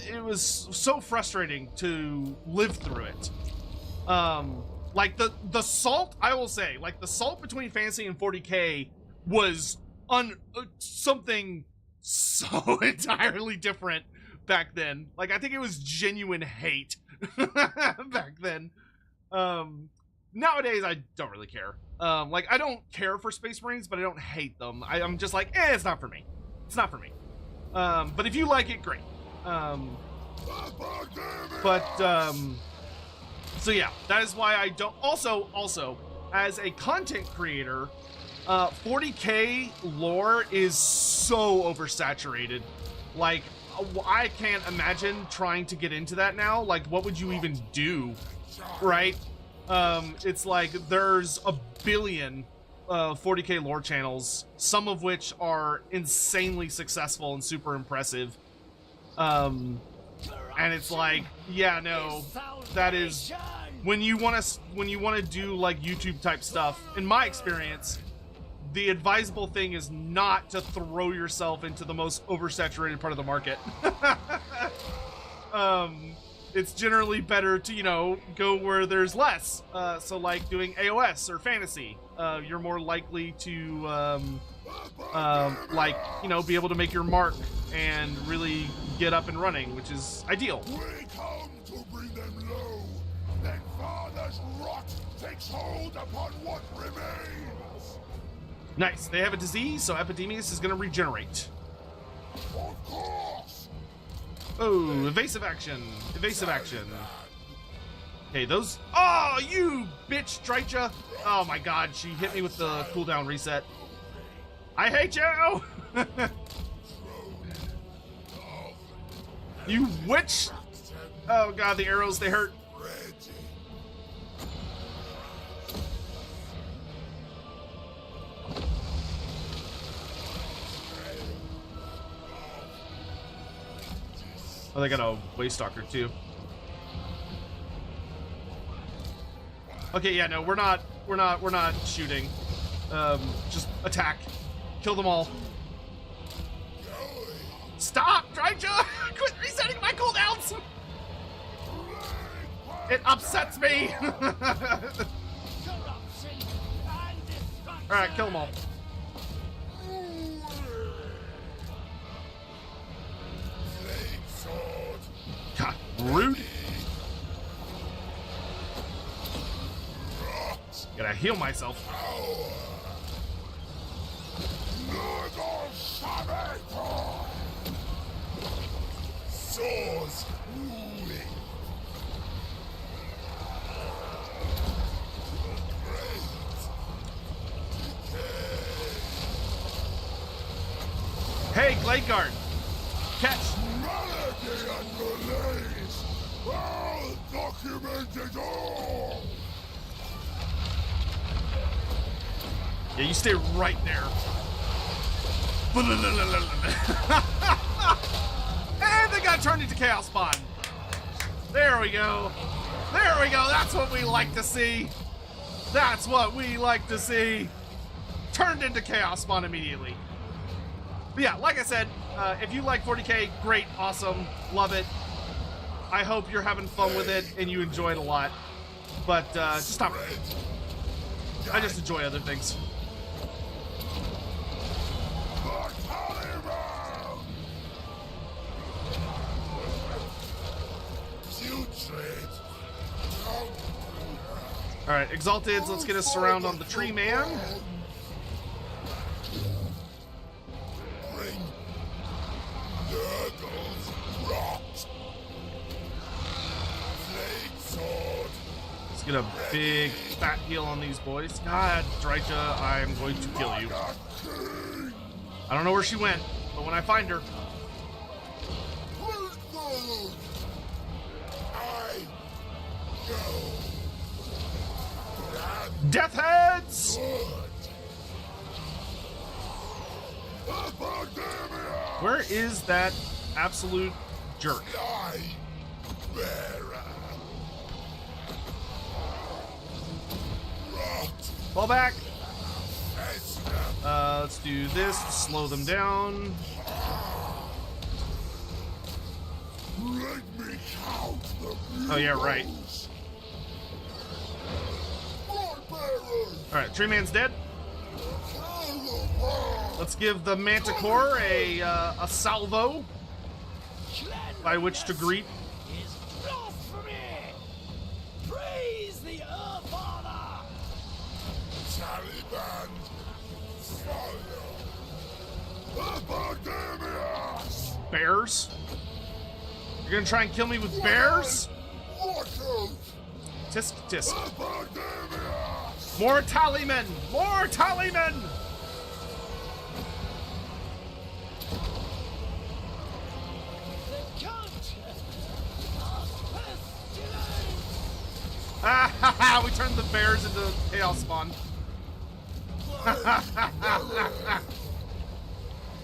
it was so frustrating to live through it. Like the salt, I will say, like the salt between Fantasy and 40K was something so entirely different back then. Like, I think it was genuine hate back then. Nowadays, I don't really care. Like, I don't care for Space Marines, but I don't hate them. I'm just like, it's not for me. It's not for me. But if you like it, great. So yeah, that is why I don't. Also, as a content creator, 40K lore is so oversaturated. Like, I can't imagine trying to get into that now. Like, what would you even do, right? It's like there's a billion 40K lore channels, some of which are insanely successful and super impressive. And it's like, yeah, no, that is when you want to do like YouTube type stuff. In my experience, the advisable thing is not to throw yourself into the most oversaturated part of the market. It's generally better to, you know, go where there's less. So like doing AOS or fantasy, you're more likely to like, you know, be able to make your mark and really get up and running, which is ideal. We come to bring them low, then Father's rot takes hold upon what remains. Nice. They have a disease, so Epidemius is going to regenerate. Of course. Oh, evasive action. Evasive action. Okay, those... Oh, you bitch, Drycha. Oh my god, she hit me with the cooldown reset. I hate you! You witch! Oh god, the arrows, they hurt. Oh, they got a Waystalker too. Okay, yeah, no, we're not shooting. Just attack. Kill them all. Stop, Drycha! Quit resetting my cooldowns! It upsets me! Alright, kill them all. God, rude. Gotta heal myself. Swords ruling. Hey, Glade catch! Malady and release. I'll document it all. Yeah, you stay right there. And they got turned into Chaos Spawn. There we go. There we go. That's what we like to see. That's what we like to see. Turned into Chaos Spawn immediately. But yeah, like I said, if you like 40K, great, awesome, love it. I hope you're having fun with it and you enjoy it a lot. But just stop. I just enjoy other things. Alright, Exalted, let's get a surround on the tree man. Bring Nurgle's rot. Blade sword. Let's get a big fat heal on these boys. God, Drycha, I'm going to kill you. I don't know where she went, but when I find her... Death heads! Where is that absolute jerk? Fall back. Let's do this to slow them down. Oh yeah, right. Alright, Tree Man's dead. Let's give the Manticore a salvo by which to greet. Is blasphemy! Praise the Earth Father! Taliban, follow. Epidemius! Bears? You're gonna try and kill me with bears? Look out! Tisk tisk. Epidemius! More tallymen! More tallymen! The Count of Pestilence! Ah ha ha! We turned the bears into chaos spawn.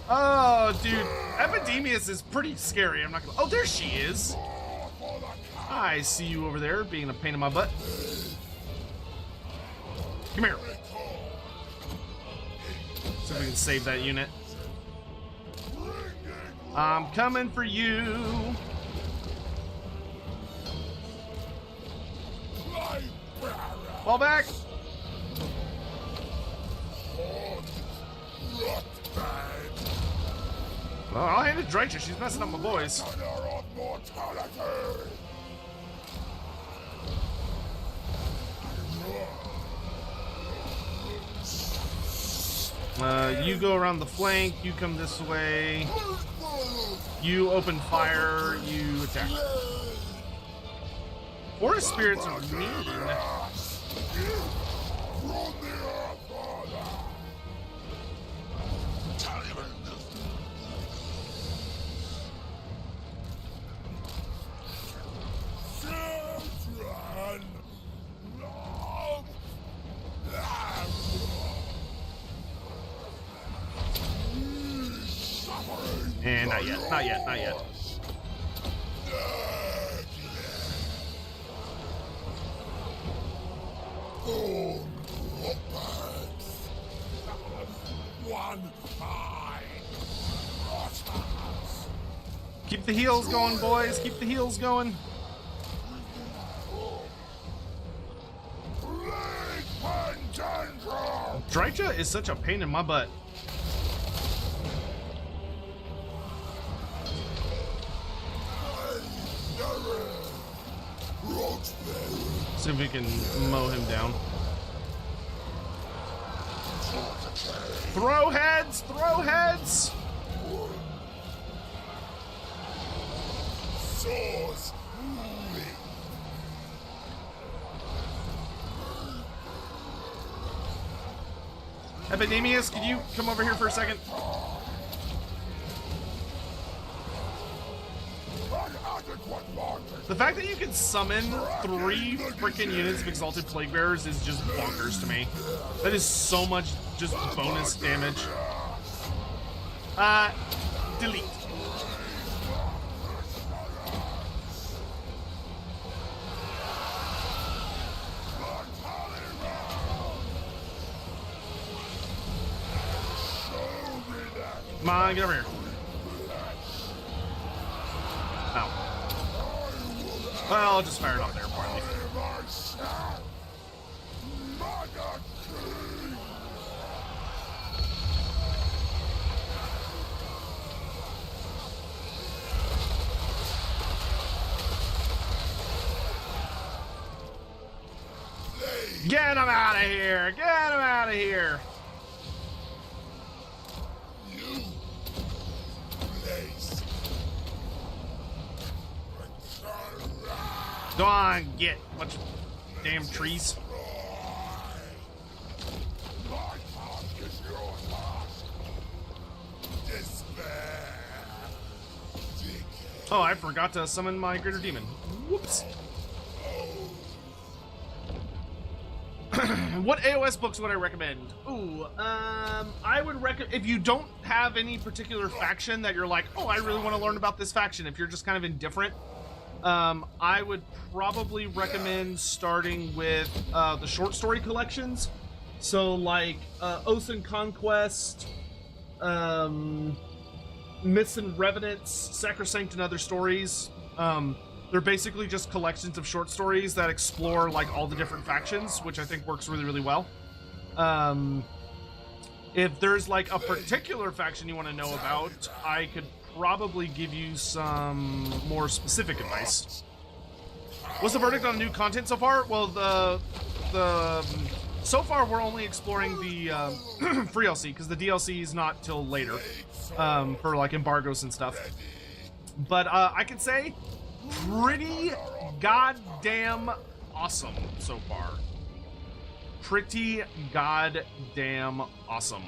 Oh, dude. Epidemius is pretty scary. I'm not gonna. Oh, there she is. I see you over there being a pain in my butt. Come here. See if we can save that unit. I'm coming for you. Fall back. Well, I'll hand it to Drycha. She's messing up my boys. You go around the flank. You come this way. You open fire. You attack. Forest spirits are mean. And not yet, not yet, not yet. Keep the heels going, boys. Keep the heels going. Drycha is such a pain in my butt. See if we can mow him down. Throw heads! Throw heads! Epidemius, could you come over here for a second? The fact that you can summon 3 freaking units of Exalted Plague Bearers is just bonkers to me. That is so much just bonus damage. Delete. Come on, get over here. Oh. Well, I'll just fire it off there, partly. Get him out of here! Get him out of here! Go on, get a bunch of damn trees. Oh, I forgot to summon my greater demon. Whoops. What AOS books would I recommend? Ooh, I would recommend, if you don't have any particular faction that you're like, oh, I really want to learn about this faction, if you're just kind of indifferent, I would probably recommend starting with the short story collections. So like Oath and Conquest, Myths and Revenants, Sacrosanct and Other Stories. They're basically just collections of short stories that explore like all the different factions, which I think works really, really well. If there's like a particular faction you want to know about, I could probably give you some more specific advice. What's the verdict on new content so far? Well, so far we're only exploring the free DLC, because the DLC is not till later for like embargoes and stuff. But I can say pretty goddamn awesome so far. Pretty goddamn awesome.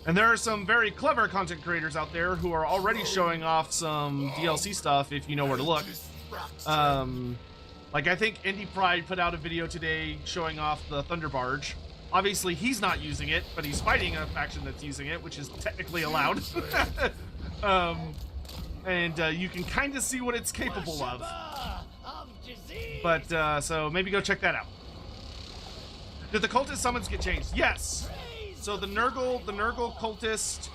And there are some very clever content creators out there who are already showing off some DLC stuff if you know where to look. Like I think Indie Pride put out a video today showing off the Thunder Barge. Obviously he's not using it, but he's fighting a faction that's using it, which is technically allowed. And you can kind of see what it's capable of. But so maybe go check that out. Did the cultist summons get changed? Yes. So the Nurgle cultist,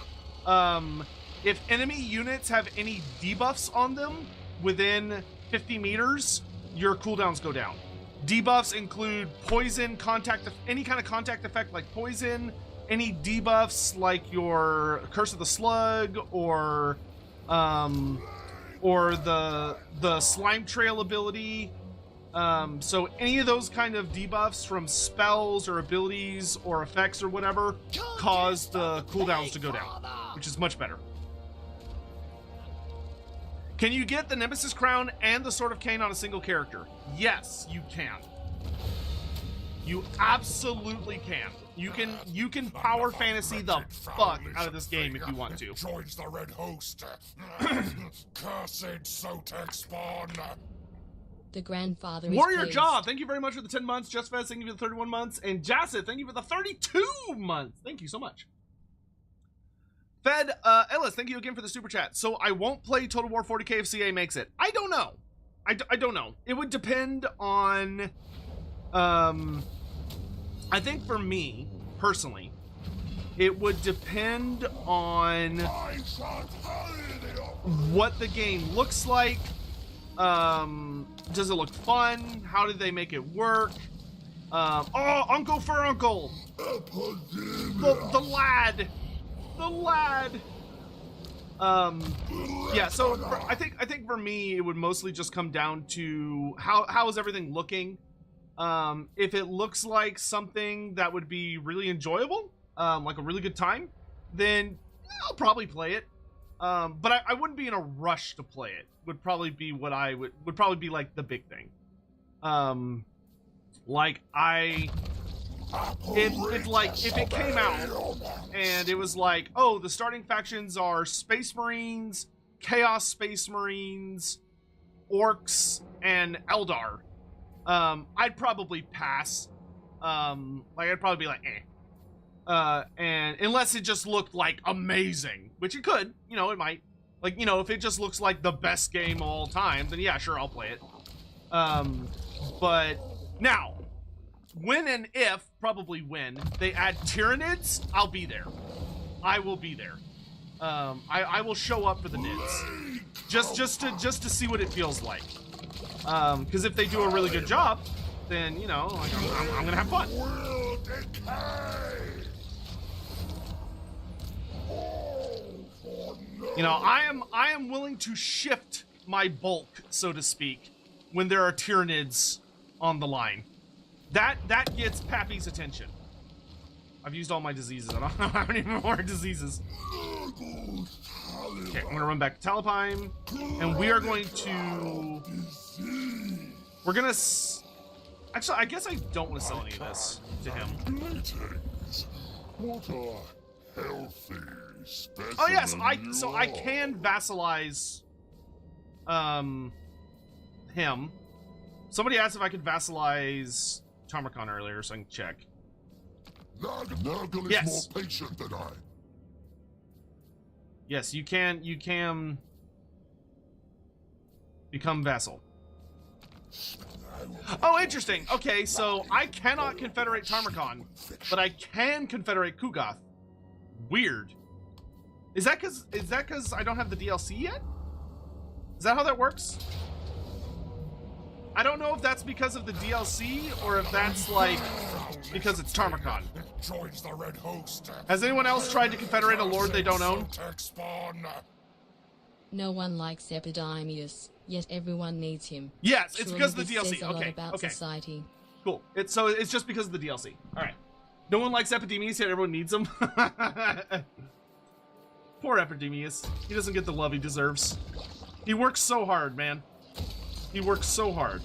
if enemy units have any debuffs on them within 50 meters, your cooldowns go down. Debuffs include poison, any kind of contact effect like poison, any debuffs like your Curse of the Slug or the Slime Trail ability. So any of those kind of debuffs from spells or abilities or effects or whatever cause the cooldowns to go down, which is much better. Can you get the Nemesis Crown and the Sword of Cain on a single character? Yes, you can. You absolutely can. You can power fantasy the fuck out of this game if you want to. Joins the red host. Cursed Sotek spawn. The grandfather is Warrior pleased. Jaw, thank you very much for the 10 months. Just Fez, thank you for the 31 months. And Jacid, thank you for the 32 months. Thank you so much. Fed Ellis, thank you again for the super chat. So I won't play Total War 40k if CA makes it. I don't know. I don't know. It would depend on... I think for me, personally, it would depend on what the game looks like. Does it look fun? How did they make it work? Oh, Uncle for Uncle! The lad! The lad! Yeah, so I think for me, it would mostly just come down to how is everything looking? If it looks like something that would be really enjoyable, like a really good time, then I'll probably play it. But I wouldn't be in a rush to play it. Would probably be what I would probably be like the big thing. If it came out and it was like, oh, the starting factions are Space Marines, Chaos Space Marines, Orcs, and Eldar. I'd probably pass. I'd probably be like, eh. And unless it just looked like amazing, which it could, it might. If it just looks like the best game of all time, then yeah, sure, I'll play it. But now, when and if, probably when, they add Tyranids, I'll be there. I will be there. I will show up for the Nids. Just to see what it feels like. Because if they do a really good job, then, I'm gonna have fun. I am willing to shift my bulk, so to speak, when there are Tyranids on the line. That gets Pappy's attention. I've used all my diseases. I don't have any more diseases. Okay, I'm gonna run back to Talapime, and we are going to... Actually, I guess I don't want to sell any of this to him. What a healthy specimen. Oh yes, I can vassalize him. Somebody asked if I could vassalize Tamarkon earlier, so I can check. Nurgle is Yes. more patient than I. Yes, you can become vassal. Oh, interesting. Okay, so I cannot confederate Tamarkon, but I can confederate Kugoth. Weird. Is that because I don't have the DLC yet? Is that how that works? I don't know if that's because of the DLC or if that's like because it's Tarmacon. Joins the Red Host. Has anyone else tried to confederate a lord they don't own? Spawn. No one likes Epidemius, yet everyone needs him. Yes, it's Surely because of the this DLC. says a lot Okay, about okay, society. cool. It's just because of the DLC. All right. No one likes Epidemius, yet everyone needs him. Poor Epidemius. He doesn't get the love he deserves. He works so hard, man. He works so hard.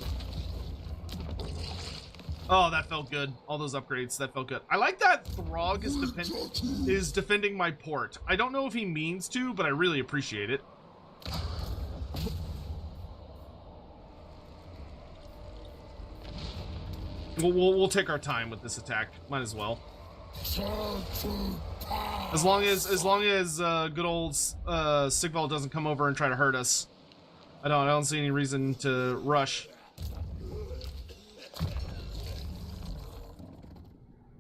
Oh, that felt good. All those upgrades, that felt good. I like that Throg is defending my port. I don't know if he means to, but I really appreciate it. We'll take our time with this attack. Might as well. As long as good old Sigvald doesn't come over and try to hurt us. I don't see any reason to rush.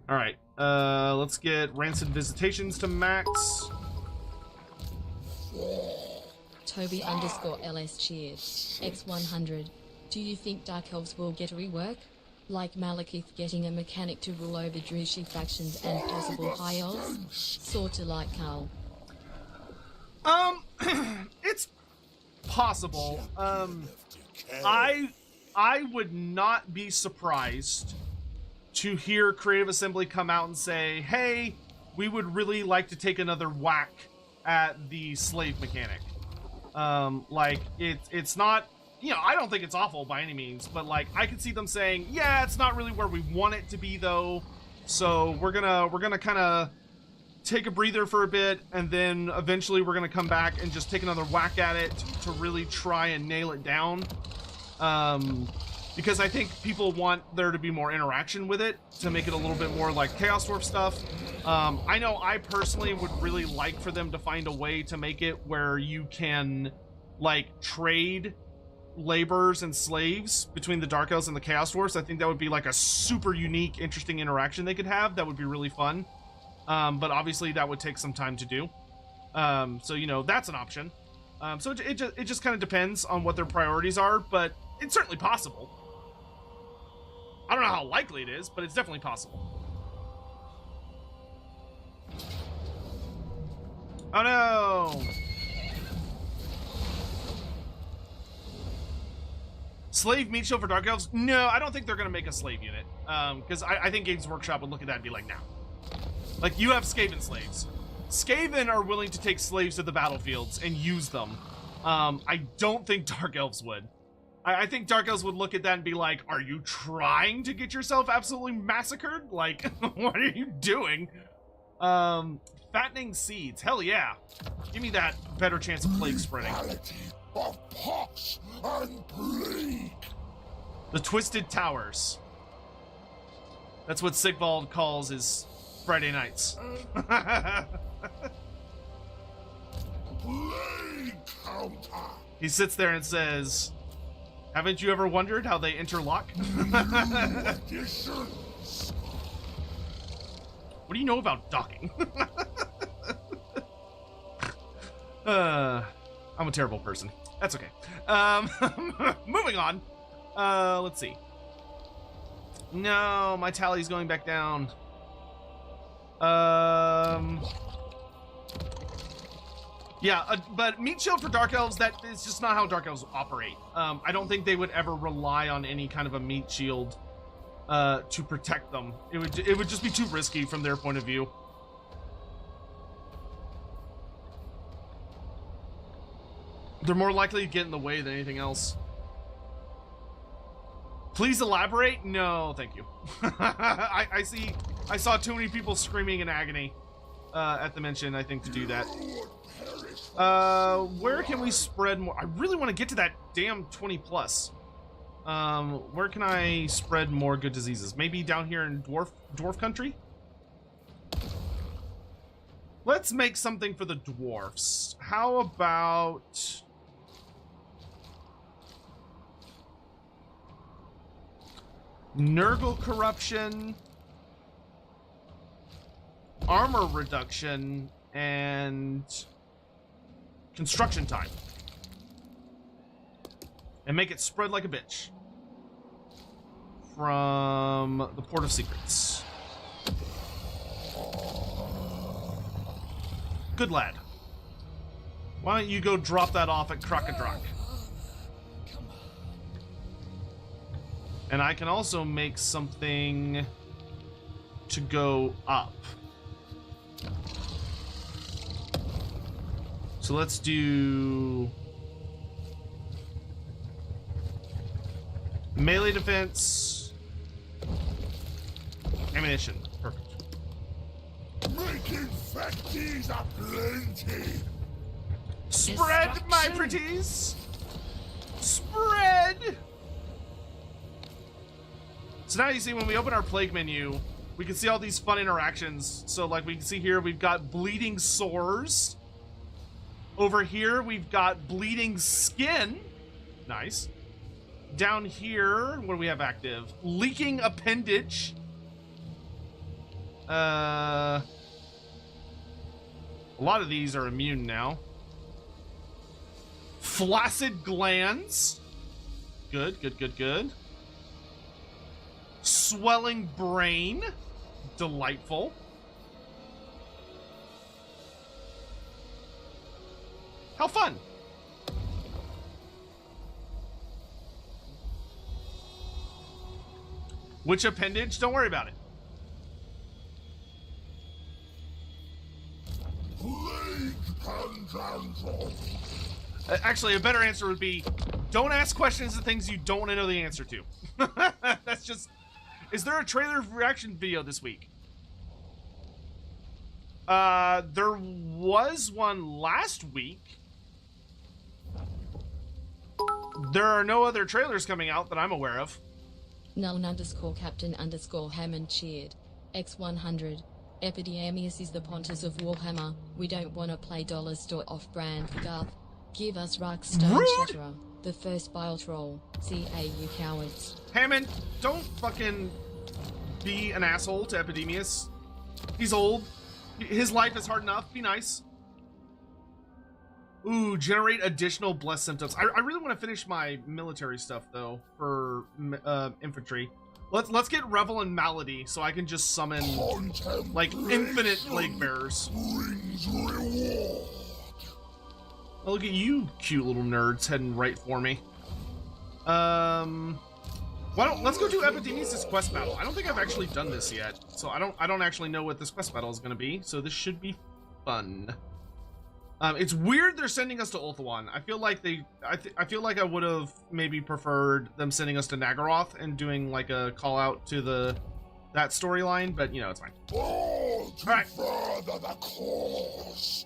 All right, let's get Rancid Visitations to max. Toby_LS cheered. X100. Do you think Dark Elves will get a rework? Like Malekith getting a mechanic to rule over Drushi factions and possible High Elves? Sorta like Carl. It's possible. I would not be surprised to hear Creative Assembly come out and say, hey, we would really like to take another whack at the slave mechanic. Like, it's not, you know, I don't think it's awful by any means, but like, I could see them saying, yeah, it's not really where we want it to be though, so we're gonna kind of take a breather for a bit, and then eventually we're gonna come back and just take another whack at it to really try and nail it down. Because I think people want there to be more interaction with it to make it a little bit more like Chaos Dwarf stuff. I know I personally would really like for them to find a way to make it where you can like trade laborers and slaves between the Dark Elves and the Chaos Dwarfs. I think that would be like a super unique, interesting interaction they could have. That would be really fun. But obviously that would take some time to do. So, you know, that's an option. So it just kind of depends on what their priorities are, but it's certainly possible. I don't know how likely it is, but it's definitely possible. Oh no! Slave meat shield for Dark Elves? No, I don't think they're going to make a slave unit. Because I think Games Workshop would look at that and be like, no. Like, you have Skaven slaves. Skaven are willing to take slaves to the battlefields and use them. I don't think Dark Elves would. I think Dark Elves would look at that and be like, are you trying to get yourself absolutely massacred? Like, what are you doing? Fattening seeds. Hell yeah. Give me that better chance of plague spreading. Of pox and plague. The Twisted Towers. That's what Sigvald calls his Friday nights. Plague counter. He sits there and says, haven't you ever wondered how they interlock? Additions. What do you know about docking? I'm a terrible person. That's okay. Moving on. Let's see. No, my tally's going back down. Yeah, but meat shield for Dark Elves, that is just not how Dark Elves operate. I don't think they would ever rely on any kind of a meat shield to protect them. It would just be too risky from their point of view. They're more likely to get in the way than anything else. Please elaborate? No, thank you. I saw too many people screaming in agony at the mention, I think, to do that. Where can we spread more? I really want to get to that damn 20 plus. Where can I spread more good diseases? Maybe down here in dwarf country? Let's make something for the dwarfs. How about Nurgle corruption, armor reduction, and construction time. And make it spread like a bitch. From the Port of Secrets. Good lad. Why don't you go drop that off at Krokadrak? And I can also make something to go up. So let's do melee defense, ammunition. Perfect. Making fatties aplenty. Spread, my pretties! Spread! So now you see when we open our plague menu, we can see all these fun interactions. So like we can see here, we've got bleeding sores. Over here, we've got bleeding skin. Nice. Down here, what do we have active? Leaking appendage. A lot of these are immune now. Flaccid glands. Good, good, good, good. Swelling brain. Delightful. How fun. Which appendage? Don't worry about it. Actually, a better answer would be, don't ask questions of things you don't want to know the answer to. That's just... Is there a trailer reaction video this week? There was one last week. There are no other trailers coming out that I'm aware of. Null_Captain_Hammond cheered. X100. Epidemius is the Pontus of Warhammer. We don't want to play dollar store off-brand Garth. Give us Rockstone Rude! Shatterer. The first bile troll. CA, you cowards. Hammond, don't fucking be an asshole to Epidemius. He's old. His life is hard enough. Be nice. Ooh, generate additional blessed symptoms. I really want to finish my military stuff though for infantry. Let's get Revel and Malady so I can just summon like infinite plague bearers. Oh, look at you, cute little nerds heading right for me. Let's go do Epidemius' quest battle. I don't think I've actually done this yet, so I don't actually know what this quest battle is going to be. So this should be fun. It's weird they're sending us to Ulthuan. I feel like I feel like I would have maybe preferred them sending us to Naggaroth and doing like a call out to that storyline, but you know, it's fine. All right.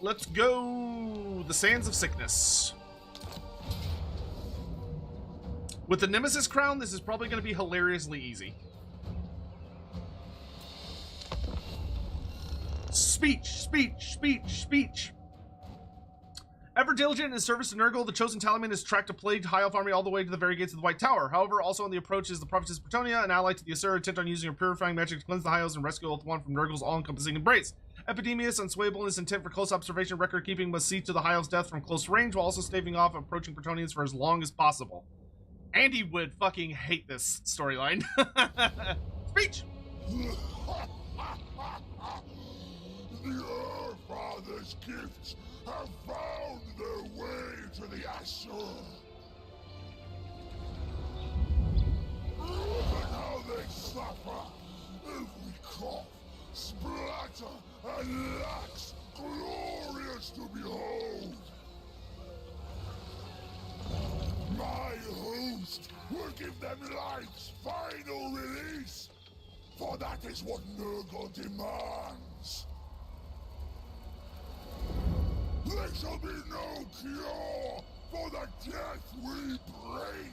Let's go the Sands of Sickness. With the Nemesis Crown, this is probably going to be hilariously easy. Speech, speech, speech, speech. Ever diligent in his service to Nurgle, the chosen Tallyman has tracked a plagued High Elf army all the way to the very gates of the White Tower. However, also on the approach is the Prophetess Bretonia, an ally to the Asura, intent on using her purifying magic to cleanse the High Elves and rescue Ulthuan from Nurgle's all-encompassing embrace. Epidemius, unswayable in his intent for close observation record-keeping, must see to the High Elf's death from close range while also staving off approaching Bretonians for as long as possible. Andy would fucking hate this storyline. Speech! Your father's gifts have found their way to the Asur. Look at how they suffer. Every cough, splatter, and lax, glorious to behold. My host will give them life's final release, for that is what Nurgle demands. There shall be no cure for the death we bring.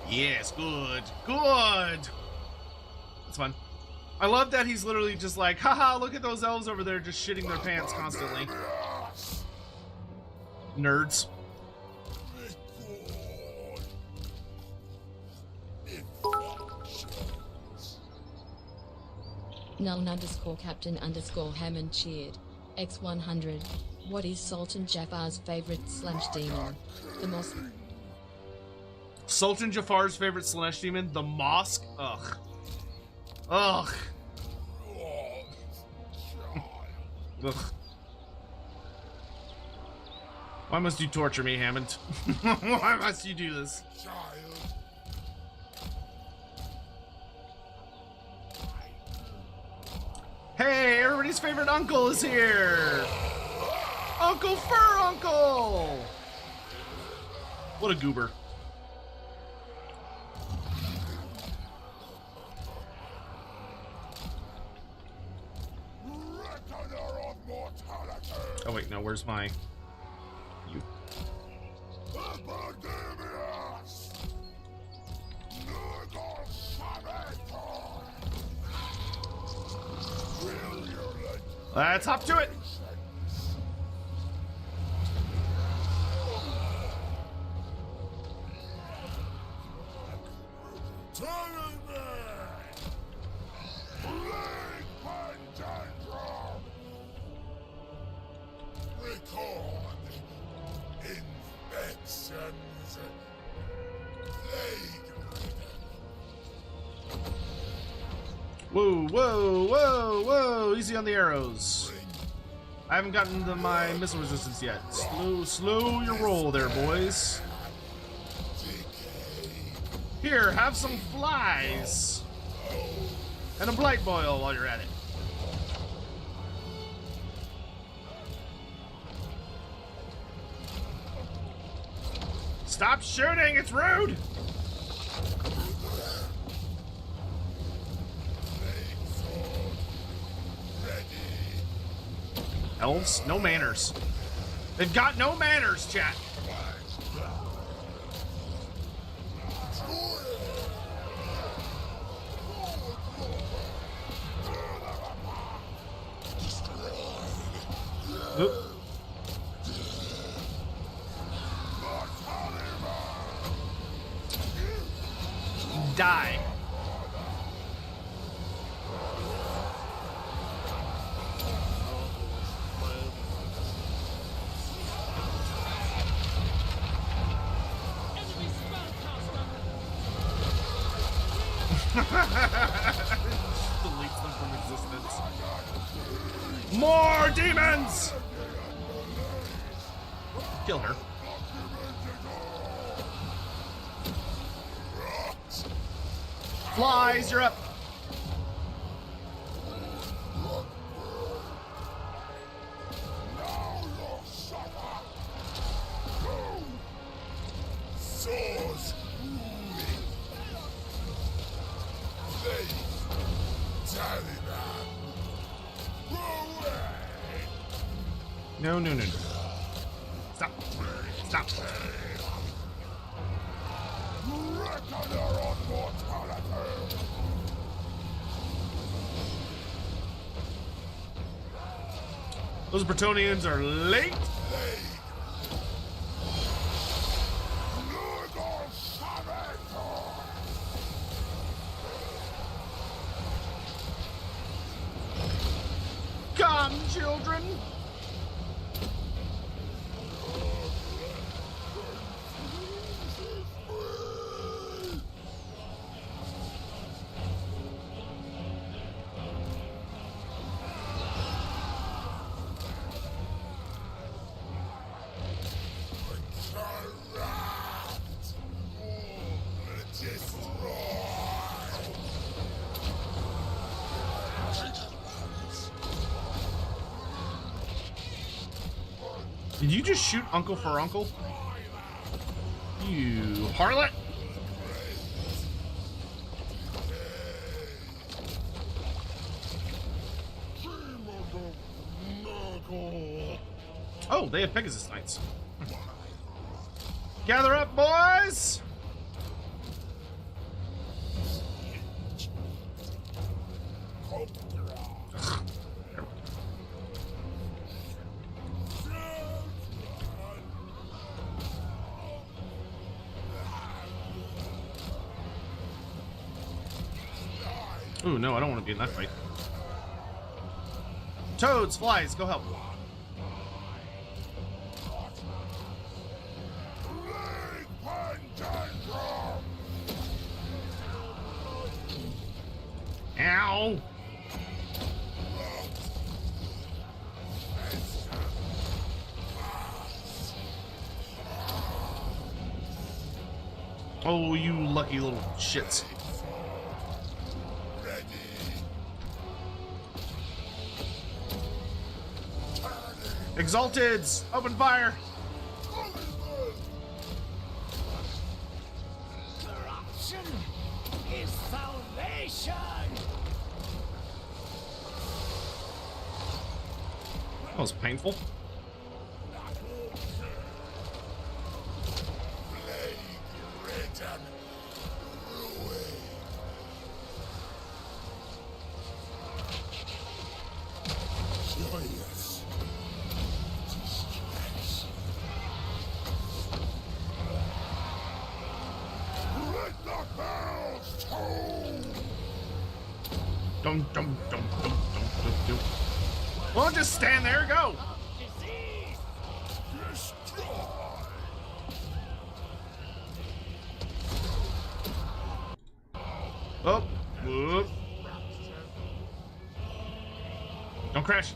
Yes, good. Good! That's fun. I love that he's literally just like, haha, look at those elves over there just shitting their pants constantly. Nerds. Null_Captain_Hammond cheered. X100. What is Sultan Jafar's favorite slash demon? The mosque. Sultan Jafar's favorite Slanesh demon, the mosque. Ugh. Ugh. Ugh. Why must you torture me, Hammond? Why must you do this? Hey, everybody's favorite uncle is here! Uncle Fur Uncle! What a goober. Oh wait, no, where's my... You. Epidemius! Let's hop to it! Whoa, whoa, whoa, whoa! Easy on the arrows. I haven't gotten to my missile resistance yet. Slow your roll there, boys. Here, have some flies. And a blight boil while you're at it. Stop shooting, it's rude! Elves? No manners. They've got no manners, chat. Oop. Die. Deletes them from existence. More demons! Kill her. Flies, you're up. No, no, no, no. Stop. Stop. Those Bretonians are late. Come, children. Did you just shoot Uncle for Uncle? You harlot! Oh, they have Pegasus Knights. Gather up, boys! Ooh, no, I don't want to be in that fight. Toads, flies, go help. Ow! Oh, you lucky little shits. Exalteds! Open fire! Corruption is salvation. That was painful. Don't. Well, just stand there, go. Disease. Oh, whoop. Don't crash.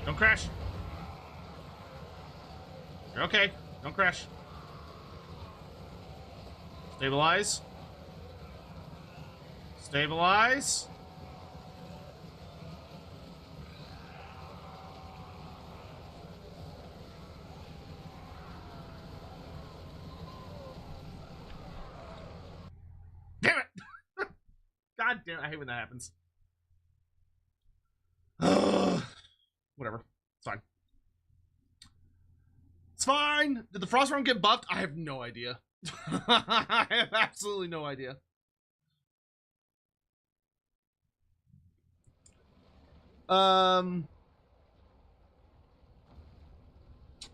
Don't crash. You're okay. Don't crash. Stabilize. Stabilize. Damn it! God damn it, I hate when that happens. Whatever. It's fine. It's fine! Did the Frost Realm get buffed? I have no idea. I have absolutely no idea.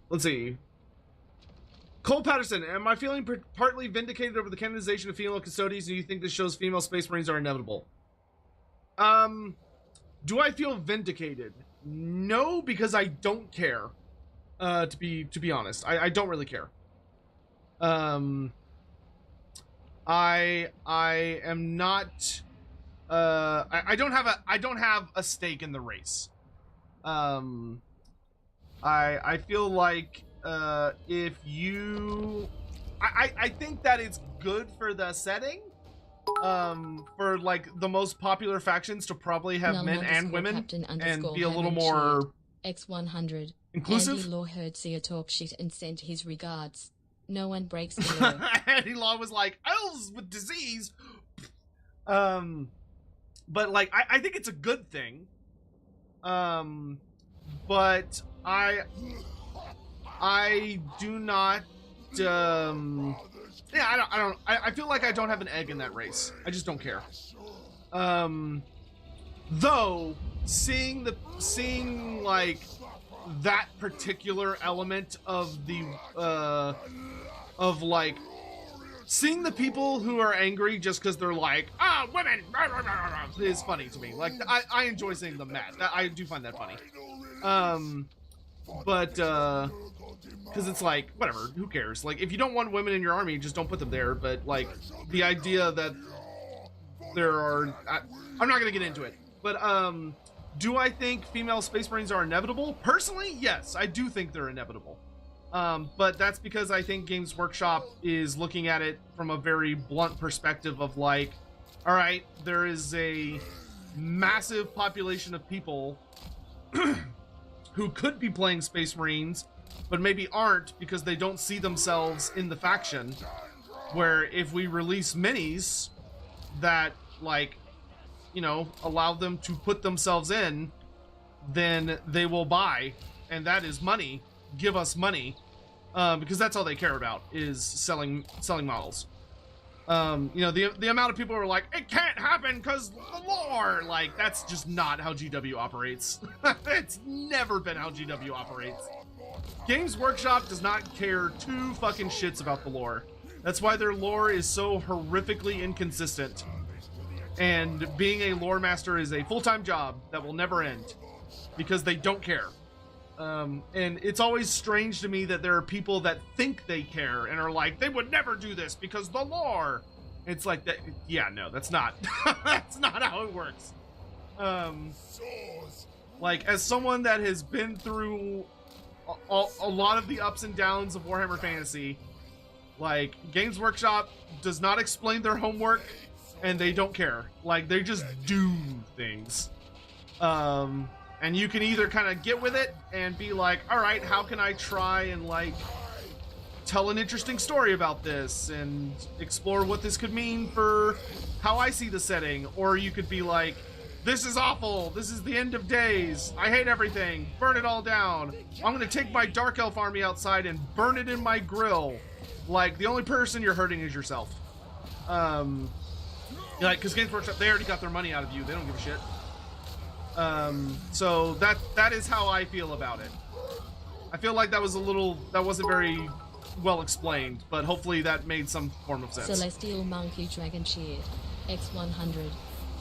Let's see. Cole Patterson, am I feeling partly vindicated over the canonization of female custodians? Do you think this shows female space marines are inevitable? Do I feel vindicated? No, because I don't care. To be honest, I don't really care. I am not. I don't have a stake in the race. I feel like if you, I think that it's good for the setting. For like the most popular factions to probably have men and women and be a little more X100 inclusive. Andy Law heard Seer talk shit and sent his regards. No one breaks the law. Andy Law was like, elves with disease. But like I think it's a good thing. But I do not yeah, I feel like I don't have an egg in that race. I just don't care. Though seeing like that particular element of the of like seeing the people who are angry just because they're like, ah, women, is funny to me. Like I enjoy seeing them mad. I do find that funny. But because it's like, whatever, who cares? Like, if you don't want women in your army, just don't put them there. But like the idea that there are, I'm not gonna get into it. But do I think female space marines are inevitable? Personally, yes, I do think they're inevitable. But that's because I think Games Workshop is looking at it from a very blunt perspective of like, all right, there is a massive population of people who could be playing Space Marines, but maybe aren't because they don't see themselves in the faction. Where if we release minis that, like, you know, allow them to put themselves in, then they will buy, and that is money. Give us money, because that's all they care about is selling models. You know, the amount of people who are like, it can't happen because the lore, like, that's just not how GW operates. It's never been how GW operates. Games Workshop does not care two fucking shits about the lore. That's why their lore is so horrifically inconsistent. And being a lore master is a full-time job that will never end because they don't care. And it's always strange to me that there are people that think they care and are like, they would never do this because the lore. It's like that. Yeah, no, that's not. That's not how it works. Like, as someone that has been through a lot of the ups and downs of Warhammer Fantasy, like, Games Workshop does not explain their homework, and they don't care. Like, they just do things. And you can either kind of get with it and be like, all right, how can I try and, like, tell an interesting story about this and explore what this could mean for how I see the setting? Or you could be like, this is awful, this is the end of days, I hate everything, burn it all down, I'm gonna take my Dark Elf army outside and burn it in my grill. Like, the only person you're hurting is yourself. Like, because Games Workshop, they already got their money out of you, they don't give a shit. So that is how I feel about it. I feel like that wasn't very well explained, but hopefully that made some form of sense. Celestial Monkey Dragon Cheered. X100.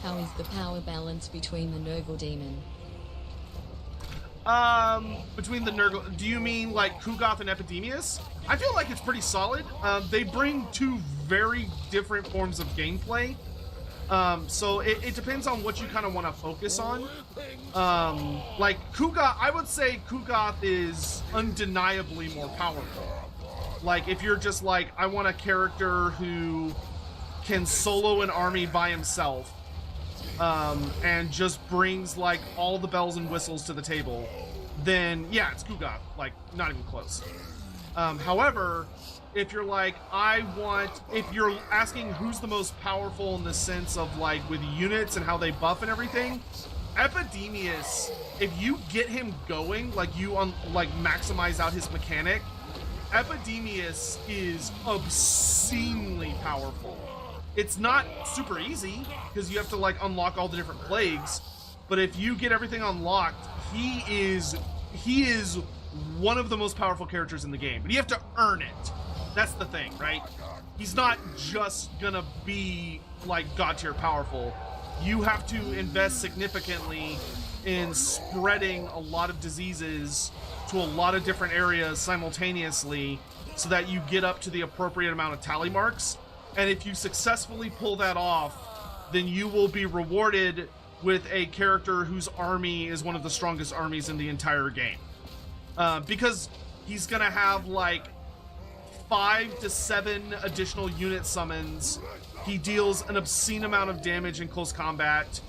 How is the power balance between the Nurgle demon? Between the Nurgle, do you mean like Kugoth and Epidemius? I feel like it's pretty solid. They bring two very different forms of gameplay. So it depends on what you kind of want to focus on. Like Kugoth, I would say Kugoth is undeniably more powerful. Like, if you're just like, I want a character who can solo an army by himself, and just brings like all the bells and whistles to the table, then yeah, it's Kugoth. Like, not even close. However, if you're like, if you're asking who's the most powerful in the sense of like with units and how they buff and everything, Epidemius, if you get him going, like you maximize out his mechanic, Epidemius is obscenely powerful. It's not super easy because you have to like unlock all the different plagues, but if you get everything unlocked, he is one of the most powerful characters in the game, but you have to earn it. That's the thing, right? He's not just gonna be like god tier powerful. You have to invest significantly in spreading a lot of diseases to a lot of different areas simultaneously so that you get up to the appropriate amount of tally marks. And if you successfully pull that off, then you will be rewarded with a character whose army is one of the strongest armies in the entire game. Because he's gonna have like 5 to 7 additional unit summons. He deals an obscene amount of damage in close combat.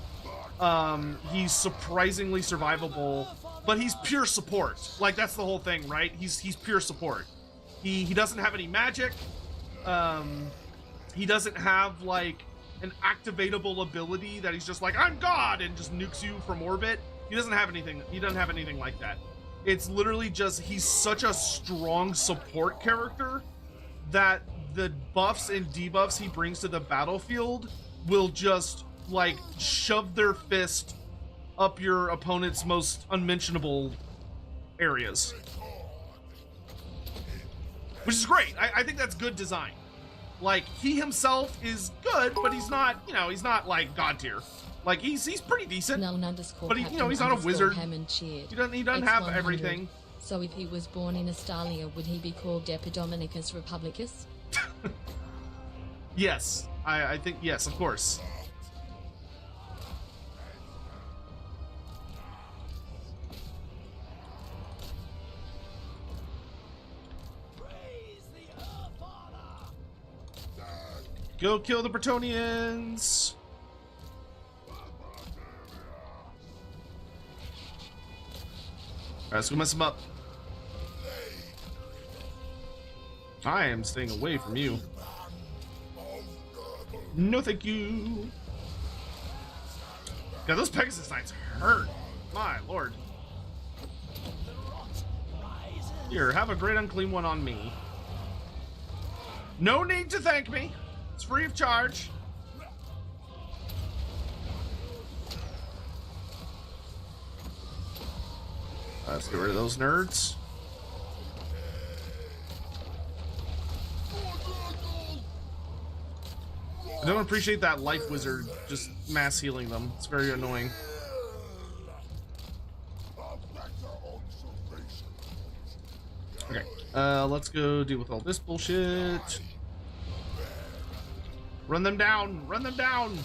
He's surprisingly survivable, but he's pure support. Like, that's the whole thing, right? He's pure support. He doesn't have any magic. He doesn't have like an activatable ability that he's just like, I'm God, and just nukes you from orbit. He doesn't have anything like that. It's literally just, he's such a strong support character that the buffs and debuffs he brings to the battlefield will just like shove their fist up your opponent's most unmentionable areas. Which is great. I think that's good design. Like, he himself is good, but he's not, he's not like god tier. Like, he's pretty decent. But he's not a wizard. He doesn't have everything. So if he was born in Astalia, would he be called Epidominicus Republicus? Yes. I think, yes, of course. Go kill the Bretonnians! Alright, let's go mess them up. I am staying away from you. No thank you! God, those Pegasus Knights hurt! My lord. Here, have a great unclean one on me. No need to thank me! It's free of charge. Let's get rid of those nerds. I don't appreciate that life wizard just mass healing them. It's very annoying. Okay, let's go deal with all this bullshit. Run them down! Run them down!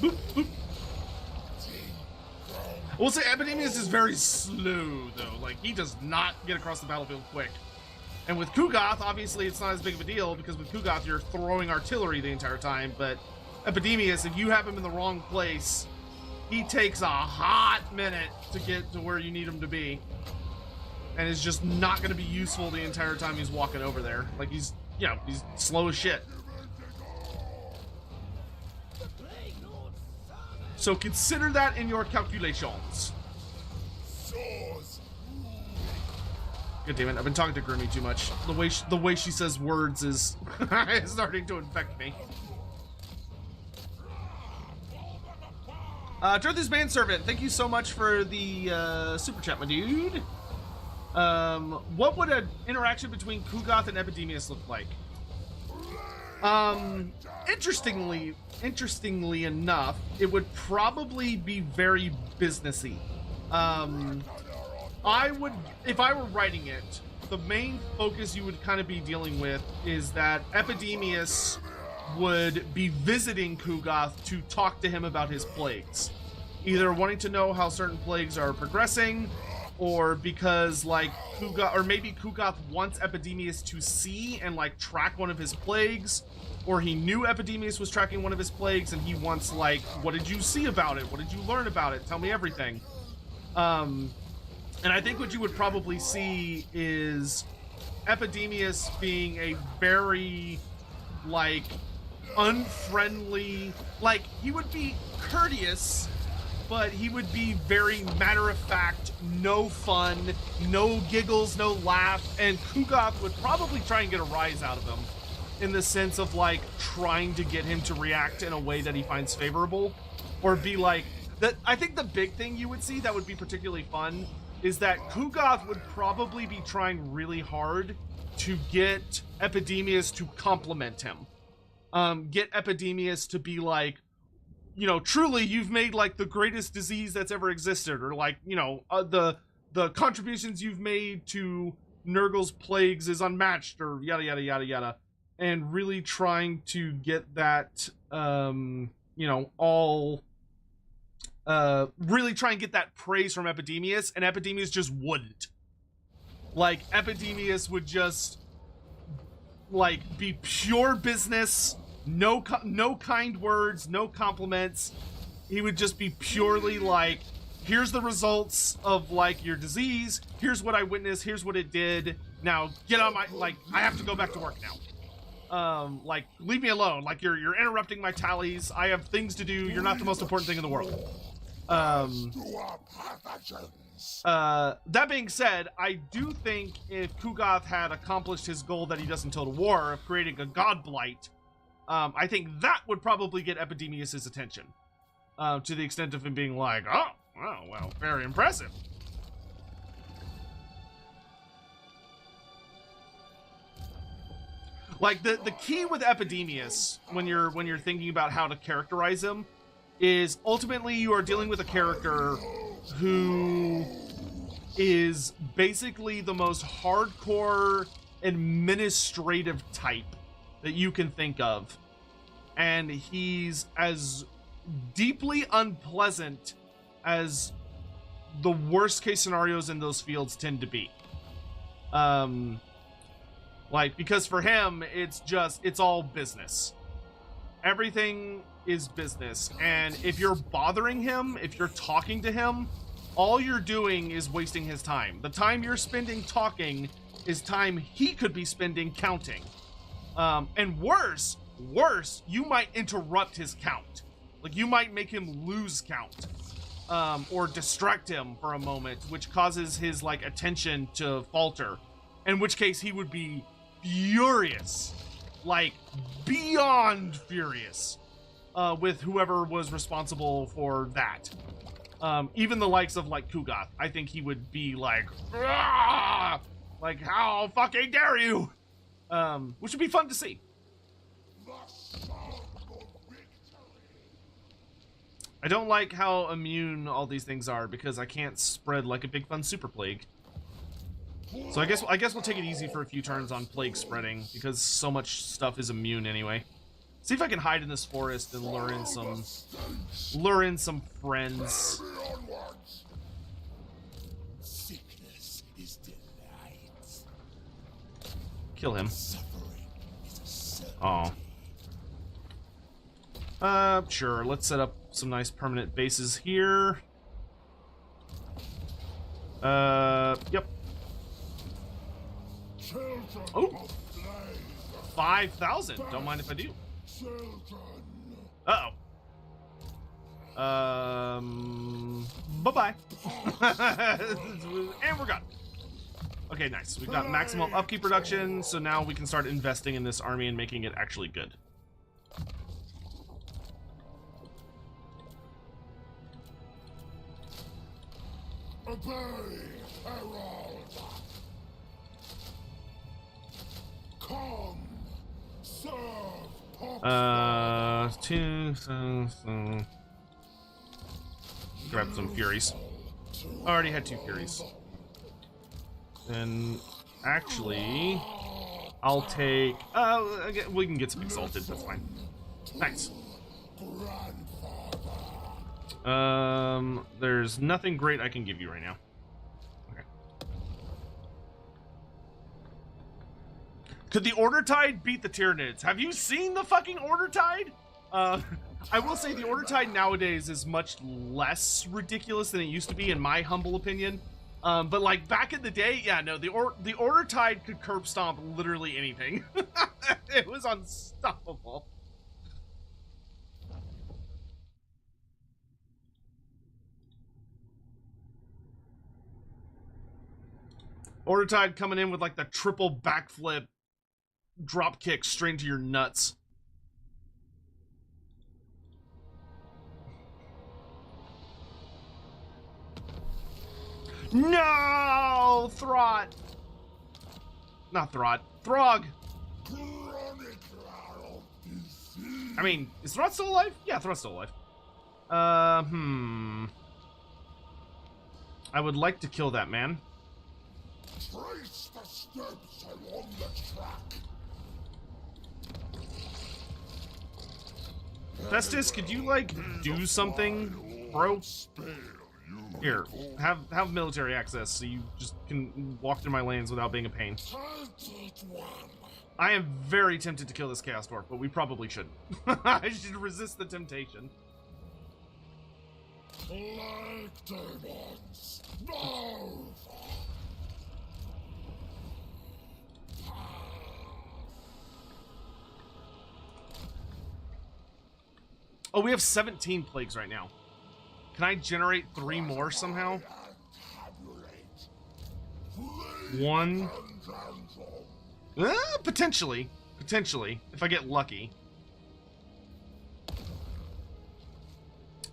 Boop, boop. We'll say Epidemius is very slow, though. Like, he does not get across the battlefield quick. And with Kugoth, obviously, it's not as big of a deal, because with Kugoth, you're throwing artillery the entire time. But Epidemius, if you have him in the wrong place, he takes a hot minute to get to where you need him to be. And is just not going to be useful the entire time he's walking over there. Like, he's, you know, he's slow as shit. So consider that in your calculations. God damn it, I've been talking to Grimmy too much. The way she says words is starting to infect me. Truth Manservant, thank you so much for the super chat, my dude. What would an interaction between Kugoth and Epidemius look like? Interestingly enough, it would probably be very businessy. I would, if I were writing it, the main focus you would kind of be dealing with is that Epidemius would be visiting Kugoth to talk to him about his plagues. Either wanting to know how certain plagues are progressing, or because, like, Kugoth, or maybe Kugoth wants Epidemius to see and, like, track one of his plagues, or he knew Epidemius was tracking one of his plagues and he wants, like, what did you see about it? What did you learn about it? Tell me everything. And I think what you would probably see is Epidemius being a very, like, unfriendly, like, he would be courteous, but he would be very matter-of-fact, no fun, no giggles, no laugh, and Kugoth would probably try and get a rise out of him in the sense of, like, trying to get him to react in a way that he finds favorable, or be like, that. I think the big thing you would see that would be particularly fun is that Kugoth would probably be trying really hard to get Epidemius to compliment him. Get Epidemius to be like, you know, truly you've made, like, the greatest disease that's ever existed, or, like, you know, the contributions you've made to Nurgle's plagues is unmatched, or yada yada yada yada, and really trying to get that, you know, all, really try and get that praise from Epidemius, and Epidemius just wouldn't. Like, Epidemius would just, like, be pure business. No kind words, no compliments. He would just be purely like, here's the results of, like, your disease. Here's what I witnessed. Here's what it did. Now get on my, like, I have to go back to work now. Like, leave me alone. Like, you're interrupting my tallies. I have things to do. You're not the most important thing in the world. That being said, I do think if Kugoth had accomplished his goal that he does in Total War of creating a god blight, I think that would probably get Epidemius' attention, to the extent of him being like, oh, well, very impressive. Like, the key with Epidemius, when you're thinking about how to characterize him, is ultimately you are dealing with a character who is basically the most hardcore administrative type that you can think of, and he's as deeply unpleasant as the worst case scenarios in those fields tend to be. Like, because for him it's all business. Everything is business, and if you're bothering him, if you're talking to him, all you're doing is wasting his time. The time you're spending talking is time he could be spending counting. And worse, you might interrupt his count. Like, you might make him lose count, or distract him for a moment, which causes his, like, attention to falter, in which case he would be furious, like, beyond furious, with whoever was responsible for that. Even the likes of, like, Kugoth, I think he would be like, "Rah!" Like, how fucking dare you? Which would be fun to see. I don't like how immune all these things are because I can't spread like a big fun super plague. So I guess we'll take it easy for a few turns on plague spreading because so much stuff is immune anyway. See if I can hide in this forest and lure in some friends. Sickness is delight. Kill him. Suffering is a certainty. Oh. Sure. Let's set up some nice permanent bases here. Yep. Oh. 5,000. Don't mind if I do. Uh-oh. Bye-bye. And we're gone. Okay, nice. We've got maximum upkeep reduction, so now we can start investing in this army and making it actually good. Obey, Herald. Come, serve. Grab some Furies. I already had 2 Furies. And actually, I'll take. We can get some Exalted. That's fine. Nice. There's nothing great I can give you right now. Okay. Could the Order Tide beat the Tyranids? Have you seen the fucking Order Tide? I will say the Order Tide nowadays is much less ridiculous than it used to be, in my humble opinion. But like back in the day, yeah, no, the Order Tide could curb stomp literally anything. It was unstoppable. Order Tide coming in with like the triple backflip drop kick straight into your nuts. No! Throt! Not Throt. Throg! I mean, is Throt still alive? Yeah, Throt's still alive. I would like to kill that man. Trace the steps along the track. Festus, could you, like, do something, bro? Here, have military access so you just can walk through my lands without being a pain. I am very tempted to kill this Chaos Dwarf, but we probably shouldn't. I should resist the temptation. Like demons, move! Oh, we have 17 plagues right now. Can I generate 3 more somehow? 1. Potentially. Potentially. If I get lucky.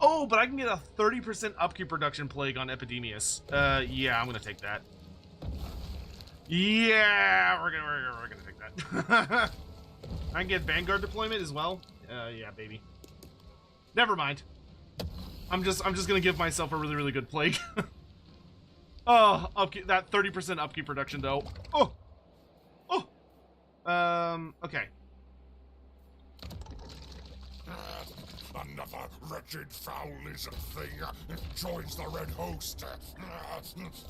Oh, but I can get a 30% upkeep reduction plague on Epidemius. Yeah, I'm gonna take that. Yeah, we're gonna take that. I can get Vanguard deployment as well. Yeah, baby. Never mind. I'm just gonna give myself a really good plague. Oh, upkeep, that 30% upkeep reduction though. Okay. Another wretched foul-lizard thing joins the Red Host.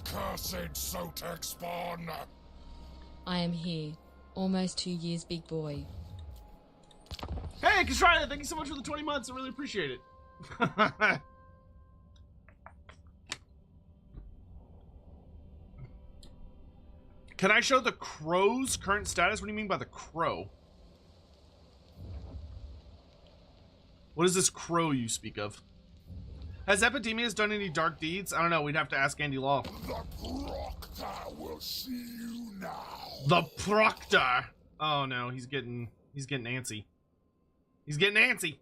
Cursed Sotek spawn. I am here. Almost 2 years, big boy. Hey, Kastrina, thank you so much for the 20 months. I really appreciate it. Can I show the crow's current status? What do you mean by the crow? What is this crow you speak of? Has Epidemius done any dark deeds? I don't know. We'd have to ask Andy Law. The Proctor will see you now. The Proctor. Oh no, he's getting antsy. He's getting antsy.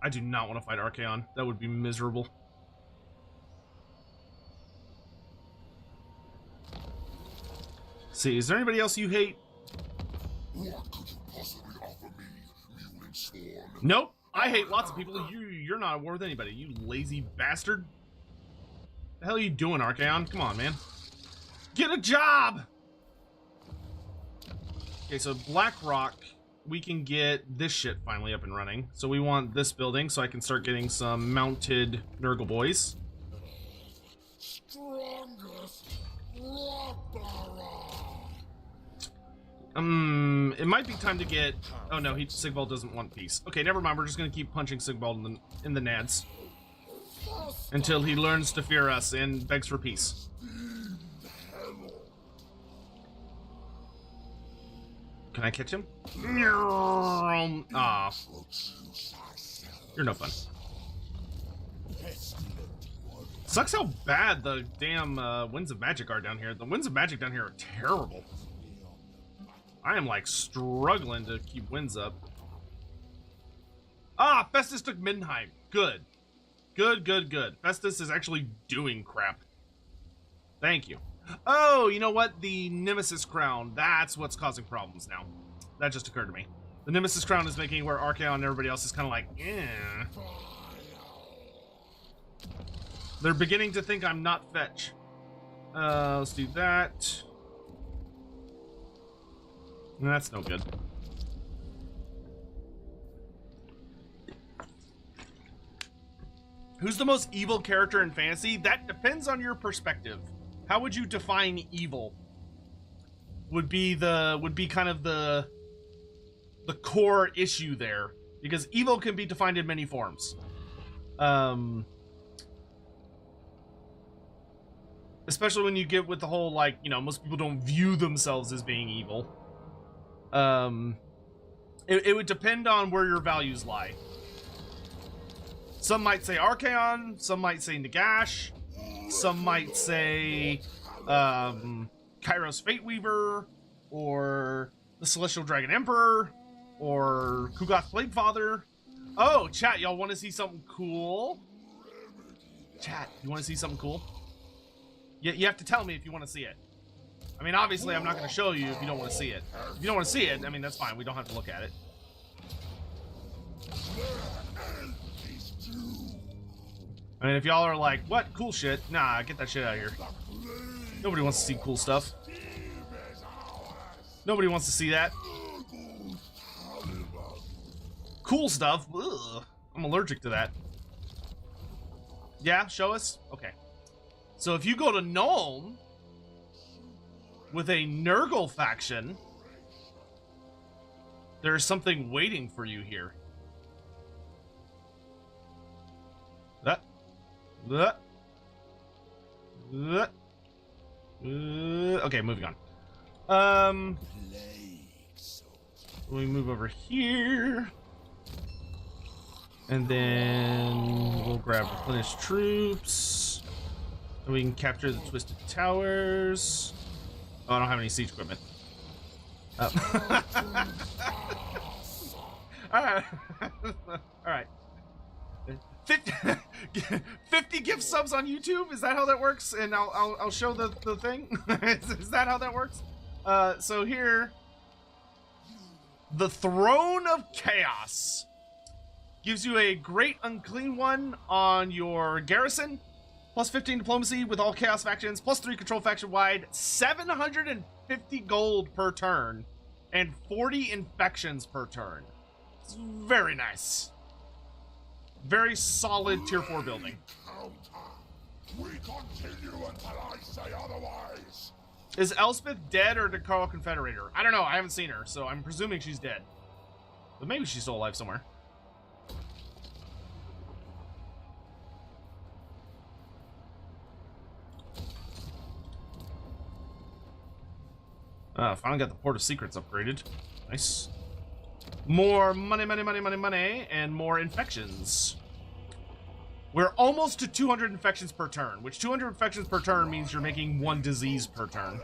I do not want to fight Archaon. That would be miserable. See, is there anybody else you hate? What could you possibly offer me, Mewling Swarm? Nope. I hate lots of people. You're not at war with anybody, you lazy bastard. The hell are you doing, Archaon? Come on, man. Get a job! Okay, so Blackrock, we can get this shit finally up and running. So we want this building so I can start getting some mounted Nurgle boys. Strongest rock barrel. It might be time to get... Oh no, Sigvald doesn't want peace. Okay, never mind. We're just gonna keep punching Sigvald in the nads until he learns to fear us and begs for peace. Can I catch him? Ah, you're no fun. Sucks how bad the damn Winds of Magic are down here. The Winds of Magic down here are terrible. I am like struggling to keep winds up. Ah, Festus took Middenheim. Good. Good. Festus is actually doing crap. Thank you. Oh, you know what? The Nemesis Crown. That's what's causing problems now. That just occurred to me. The Nemesis Crown is making where Archaon and everybody else is kind of like, eh. They're beginning to think I'm not fetch. Let's do that. That's no good. Who's the most evil character in fantasy? That depends on your perspective. How would you define evil? Would be kind of the core issue there, because evil can be defined in many forms. Especially when you get with the whole, like, you know, most people don't view themselves as being evil. It would depend on where your values lie. Some might say Archaon, some might say Nagash, some might say Kairos Fateweaver, or the Celestial Dragon Emperor, or Kugoth Plaguefather. Oh, chat, y'all want to see something cool? Chat, you want to see something cool? You have to tell me if you want to see it. I mean, obviously, I'm not going to show you if you don't want to see it. If you don't want to see it, I mean, that's fine. We don't have to look at it. I mean, if y'all are like, what? Cool shit? Nah, get that shit out of here. Nobody wants to see cool stuff. Nobody wants to see that. Cool stuff? Ugh. I'm allergic to that. Yeah, show us? Okay. So if you go to Nuln with a Nurgle faction, there's something waiting for you here. Okay, moving on. We move over here, and then we'll grab replenished troops, and we can capture the Twisted Towers. Oh, I don't have any siege equipment. Alright. Alright. 50 gift subs on YouTube? Is that how that works? And I'll show the thing? Is that how that works? So here, the Throne of Chaos gives you a great unclean one on your garrison, plus 15 diplomacy with all chaos factions, plus 3 control faction wide, 750 gold per turn, and 40 infections per turn. It's very nice. Very solid tier 4 building. We continue until I say otherwise. Is Elspeth dead or did Carl confederate her? I don't know. I haven't seen her, so I'm presuming she's dead. But maybe she's still alive somewhere. Finally got the Port of Secrets upgraded. Nice. More money, and more infections. We're almost to 200 infections per turn, which 200 infections per turn means you're making 1 disease per turn.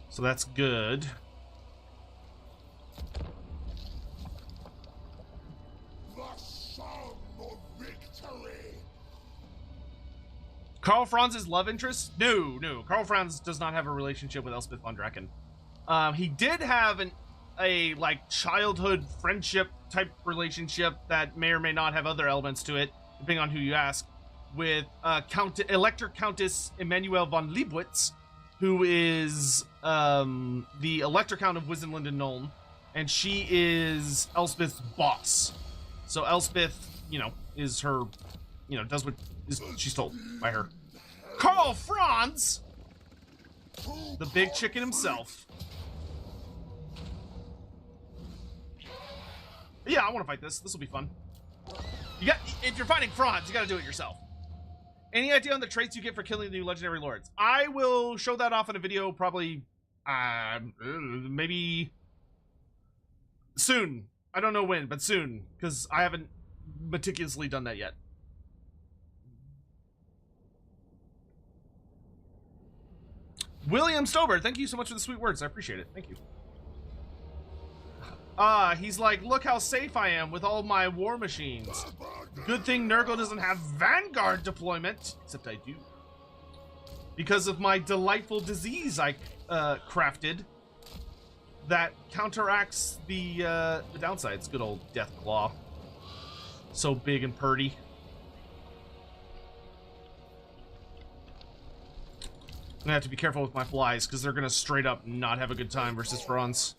So that's good. The song of victory. Karl Franz's love interest? No. Karl Franz does not have a relationship with Elspeth von Draken. He did have an a like childhood friendship type relationship that may or may not have other elements to it, depending on who you ask, with Elector Countess Emanuel von Leibwitz, who is the Elector Count of Wisenland and Nuln, and she is Elspeth's boss. So Elspeth, you know, is her, you know, does what she's told by her. Karl Franz, the big chicken himself. Yeah, I want to fight this. This will be fun. If you're fighting Franz, you got to do it yourself. Any idea on the traits you get for killing the new legendary lords? I will show that off in a video probably, maybe soon. I don't know when, but soon, because I haven't meticulously done that yet. William Stober, thank you so much for the sweet words. I appreciate it. Thank you. He's like, look how safe I am with all my war machines. Good thing Nurgle doesn't have Vanguard deployment, except I do. Because of my delightful disease I crafted that counteracts the downsides. Good old Deathclaw. So big and purty. I'm gonna have to be careful with my flies because they're gonna straight up not have a good time versus Franz.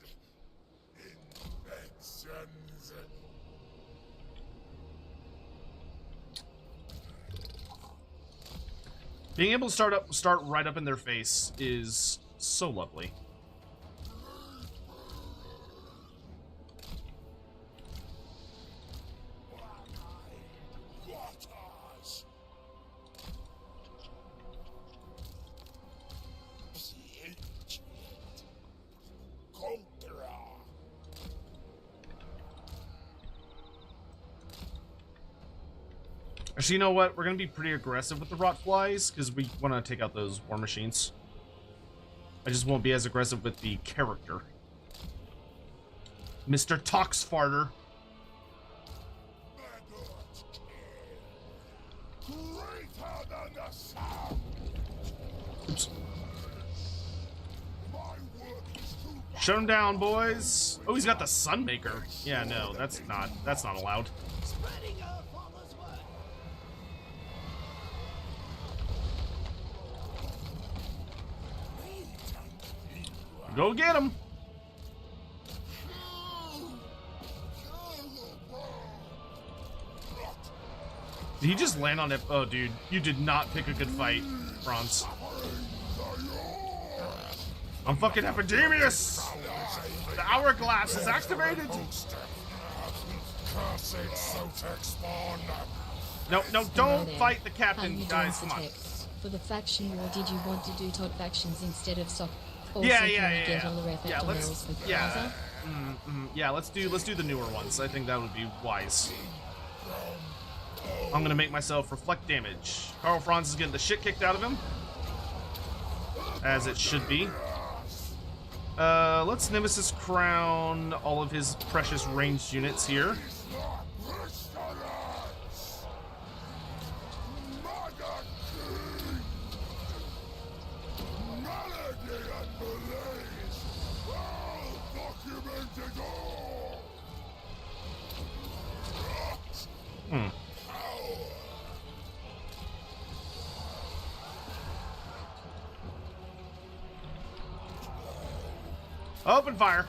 Being able to start right up in their face is so lovely. Actually, you know what? We're going to be pretty aggressive with the rot flies because we want to take out those war machines. I just won't be as aggressive with the character. Mr. Toxfarter. Oops. Shut him down, boys. Oh, he's got the Sunmaker. Yeah, no, that's not allowed. Go get him! Did he just land on it? Oh, dude, you did not pick a good fight, Franz. I'm fucking Epidemius! The hourglass is activated! No, don't fight the captain, guys. Come on. For the faction war, did you want to do Todd factions instead of sock? Yeah. Let's do the newer ones. I think that would be wise. I'm gonna make myself reflect damage. Karl Franz is getting the shit kicked out of him, as it should be. Let's Nemesis Crown all of his precious ranged units here. Open fire.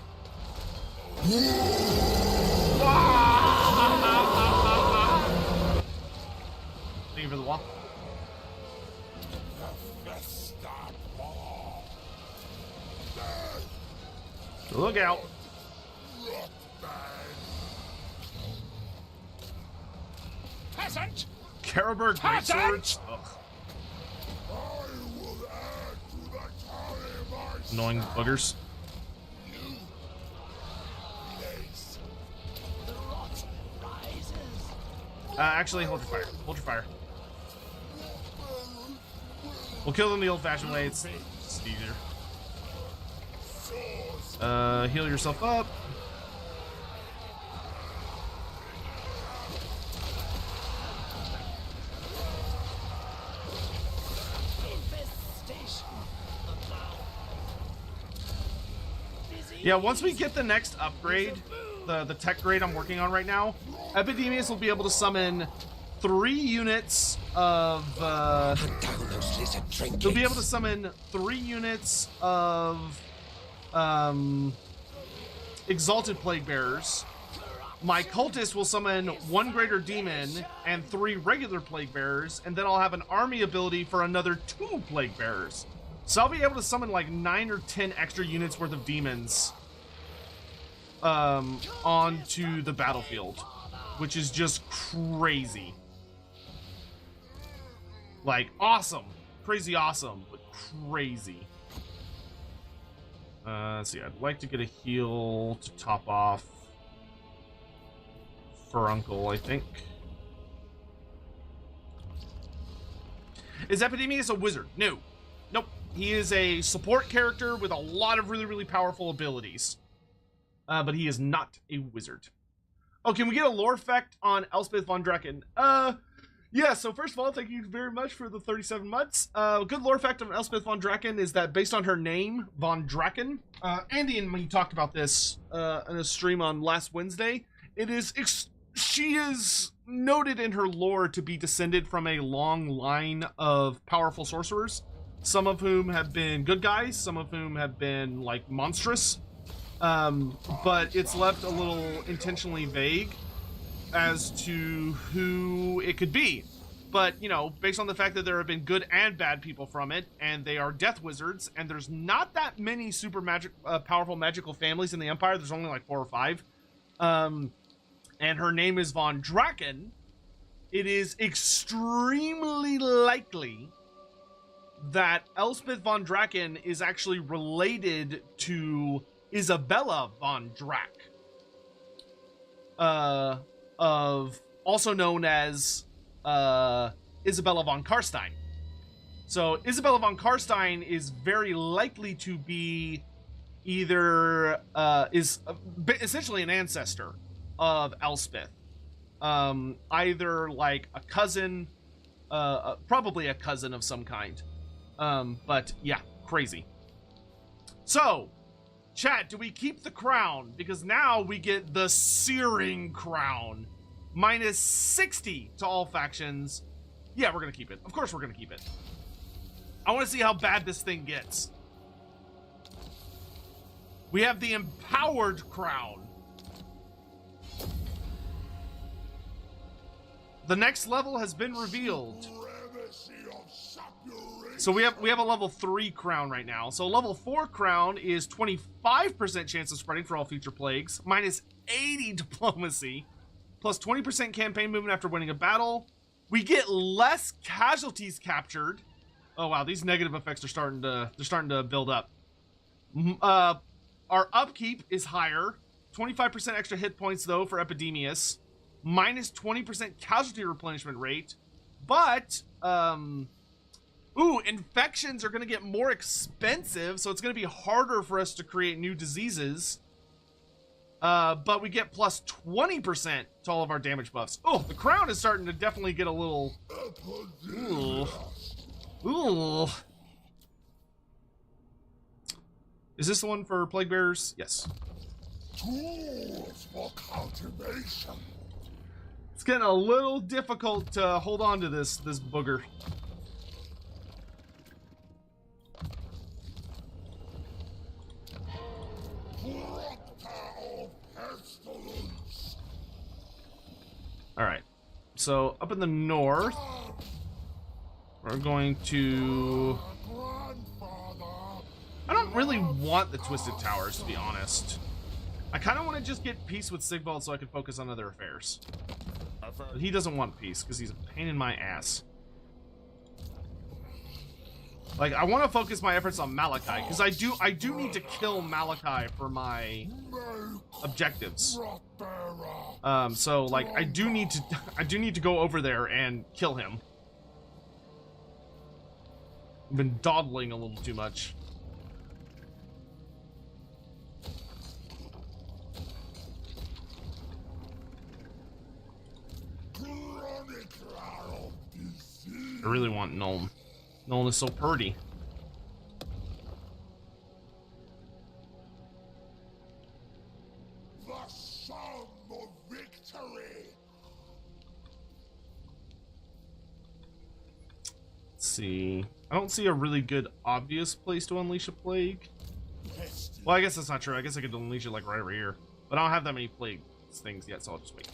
Thank you for the wall. Look out. Peasant! Karaberg greatswords. Annoying buggers. Actually, hold your fire. Hold your fire. We'll kill them the old-fashioned way. It's easier. Heal yourself up. Yeah, once we get the next upgrade, the tech grade I'm working on right now, Epidemius will be able to summon 3 units of, he'll be able to summon 3 units of, Exalted Plague Bearers. My cultist will summon 1 Greater Demon and 3 regular Plague Bearers, and then I'll have an army ability for another 2 Plague Bearers. So I'll be able to summon like 9 or 10 extra units worth of demons onto the battlefield, which is just crazy. Like, awesome. Crazy awesome, but crazy. Let's see, I'd like to get a heal to top off Furuncle, I think. Is Epidemius a wizard? No. Nope. He is a support character with a lot of really, really powerful abilities. But he is not a wizard. Oh, can we get a lore effect on Elspeth von Draken? Yeah, so first of all, thank you very much for the 37 months. Good lore fact on Elspeth von Draken is that based on her name, Von Draken, Andy and me talked about this in a stream on last Wednesday. She is noted in her lore to be descended from a long line of powerful sorcerers, some of whom have been good guys, some of whom have been, like, monstrous. But it's left a little intentionally vague as to who it could be. But, you know, based on the fact that there have been good and bad people from it, and they are death wizards, and there's not that many super powerful magical families in the Empire, there's only like 4 or 5, and her name is Von Draken, it is extremely likely that Elspeth von Draken is actually related to Isabella von Drac, also known as Isabella von Karstein. So Isabella von Karstein is very likely to be either essentially an ancestor of Elspeth, either like a cousin, probably a cousin of some kind. But yeah, crazy. So, chat, do we keep the crown? Because now we get the Searing Crown. Minus 60 to all factions. Yeah, we're gonna keep it. Of course we're gonna keep it. I want to see how bad this thing gets. We have the Empowered Crown. The next level has been revealed. So we have a level 3 crown right now. So level 4 crown is 25% chance of spreading for all future plagues, minus 80 diplomacy, plus 20% campaign movement after winning a battle. We get less casualties captured. Oh wow, these negative effects are starting to build up. Our upkeep is higher. 25% extra hit points though for Epidemius. Minus 20% casualty replenishment rate. But infections are going to get more expensive, so it's going to be harder for us to create new diseases. But we get plus 20% to all of our damage buffs. Oh, the crown is starting to definitely get a little... Ooh. Is this the one for Plague Bearers? Yes. Tools for cultivation. It's getting a little difficult to hold on to this booger. Alright, so up in the north, we're going to... I don't really want the Twisted Towers, to be honest. I kind of want to just get peace with Sigvald so I can focus on other affairs. But he doesn't want peace, because he's a pain in my ass. Like, I want to focus my efforts on Malachi, because I do need to kill Malachi for my objectives. So like I do need to go over there and kill him. I've been dawdling a little too much. I really want Nuln. Nuln is so pretty. the sum of victory. Let's see. I don't see a really good obvious place to unleash a plague. Well, I guess that's not true. I guess I could unleash it like right over here. But I don't have that many plague things yet, so I'll just wait.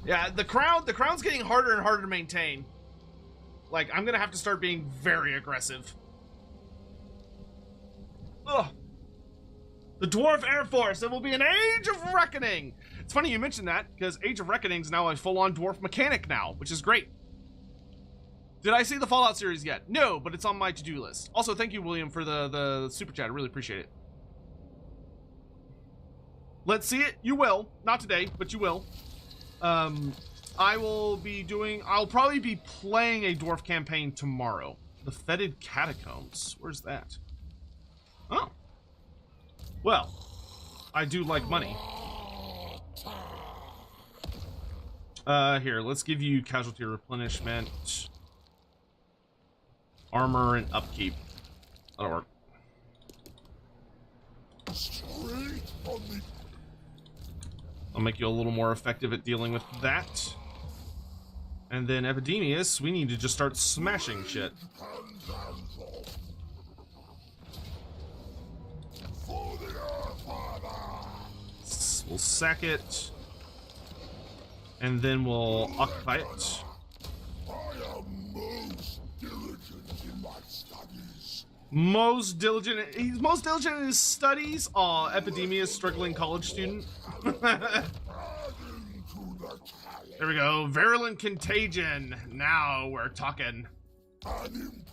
Yeah, the crown's getting harder and harder to maintain. Like, I'm gonna have to start being very aggressive. Ugh. The Dwarf Air Force, it will be an Age of Reckoning! It's funny you mentioned that, because Age of Reckoning is now a full-on dwarf mechanic now, which is great. Did I see the Fallout series yet? No, but it's on my to-do list. Also, thank you, William, for the super chat. I really appreciate it. Let's see it. You will. Not today, but you will. I'll probably be playing a dwarf campaign tomorrow. The Fetid Catacombs. Where's that? Oh. Well, I do like money. Here, let's give you casualty replenishment. Armor and upkeep. That'll work. I'll make you a little more effective at dealing with that. And then Epidemius, we need to just start smashing shit. We'll sack it. And then we'll occupy it. Most diligent. He's most diligent in his studies. Aw, Epidemius, struggling college student. There we go. Virulent Contagion. Now we're talking.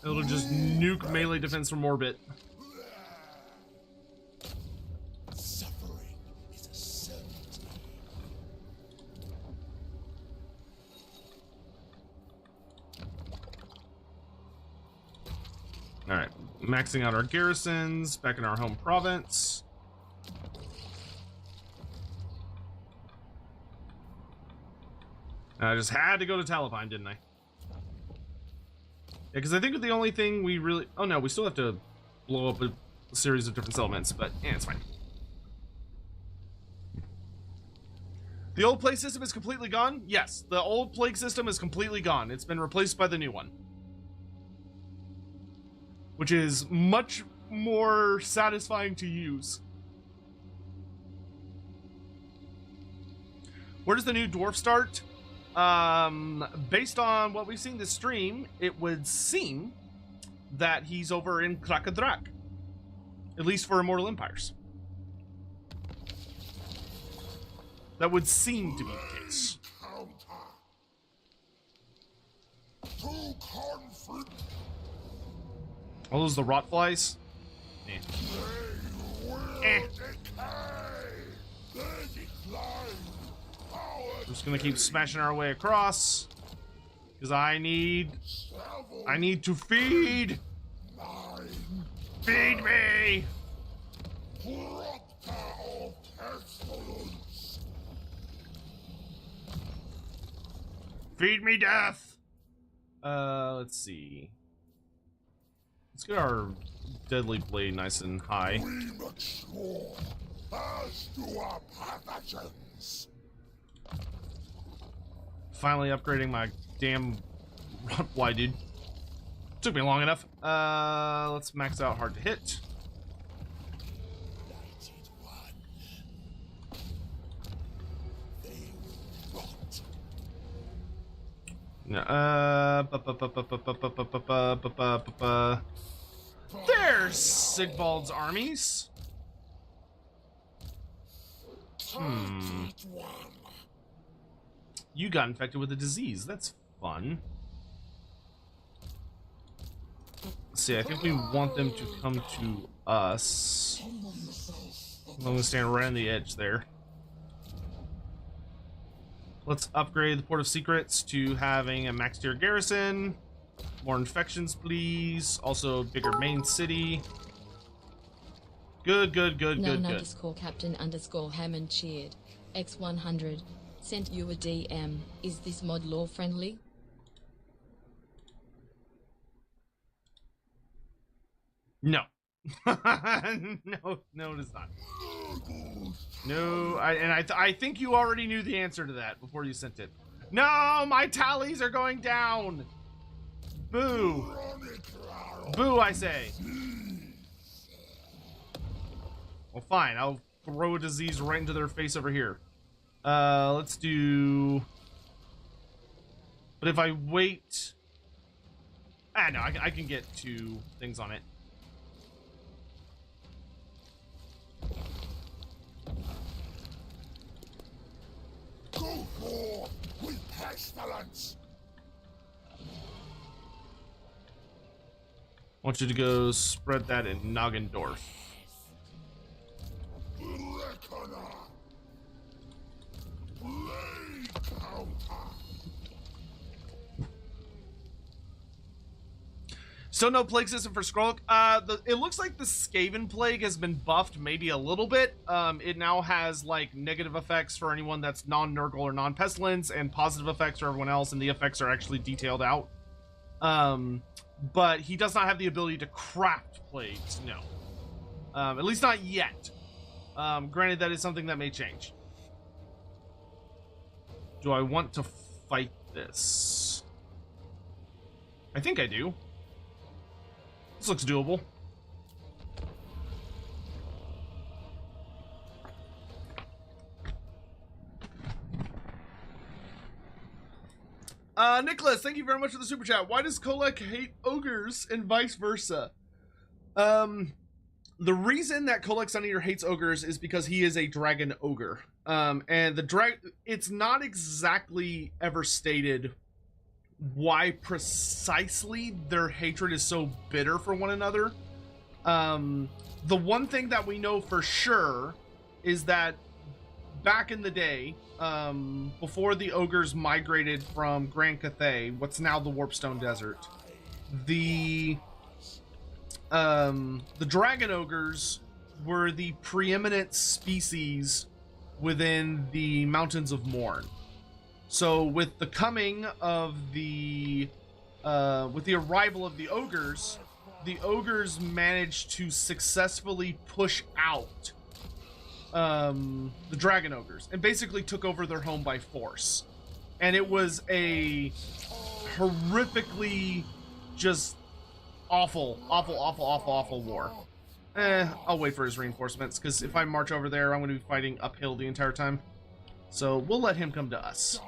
It'll just nuke melee defense from orbit. Suffering is a certainty. Alright. Maxing out our garrisons back in our home province. I just had to go to Talabine, didn't I? Yeah, because I think the only thing we really... Oh no, we still have to blow up a series of different settlements, but yeah, it's fine. The old plague system is completely gone? Yes, the old plague system is completely gone. It's been replaced by the new one. Which is much more satisfying to use. Where does the new dwarf start? Based on what we've seen this stream, it would seem that he's over in Krakadrak. At least for Immortal Empires. That would seem to be the case. Oh, those the rot flies? Eh. I'm just gonna keep smashing our way across. Because I need to feed! Feed me! Feed me death! Let's see. Let's get our deadly blade nice and high. Finally upgrading my damn why, dude. Took me long enough. Let's max out hard to hit. There's Sigvald's armies. You got infected with a disease. That's fun. Let's see, I think we want them to come to us. I'm gonna stand right on the edge there. Let's upgrade the Port of Secrets to having a max tier garrison. More infections, please. Also, bigger main city. Good. Underscore Captain underscore Hammond cheered. X100 sent you a DM. Is this mod law friendly? No, No, it is not. No, I think you already knew the answer to that before you sent it. No, my tallies are going down. Boo. Boo, I say. Well, fine. I'll throw a disease right into their face over here. Let's do... But if I wait... no, I can get 2 things on it. Go forth with pestilence. I want you to go spread that in Naggarond. Reckoner. Blade counter. Still no plague system for Skrulk. It looks like the Skaven plague has been buffed maybe a little bit. It now has like negative effects for anyone that's non-Nurgle or non-Pestilence, and positive effects for everyone else, and the effects are actually detailed out. But he does not have the ability to craft plagues, no. At least not yet. Granted, that is something that may change. Do I want to fight this? I think I do. This looks doable. Nicholas, thank you very much for the super chat. Why does Kolek hate ogres and vice versa? The reason that Kolek Suneater hates ogres is because he is a dragon ogre. And it's not exactly ever stated why precisely their hatred is so bitter for one another. The one thing that we know for sure is that back in the day, before the ogres migrated from Grand Cathay, what's now the Warpstone Desert, the dragon ogres were the preeminent species within the Mountains of Morn. So with the coming of with the arrival of the ogres managed to successfully push out the dragon ogres and basically took over their home by force. And it was a horrifically just awful war. I'll wait for his reinforcements, because if I march over there, I'm going to be fighting uphill the entire time. So we'll let him come to us.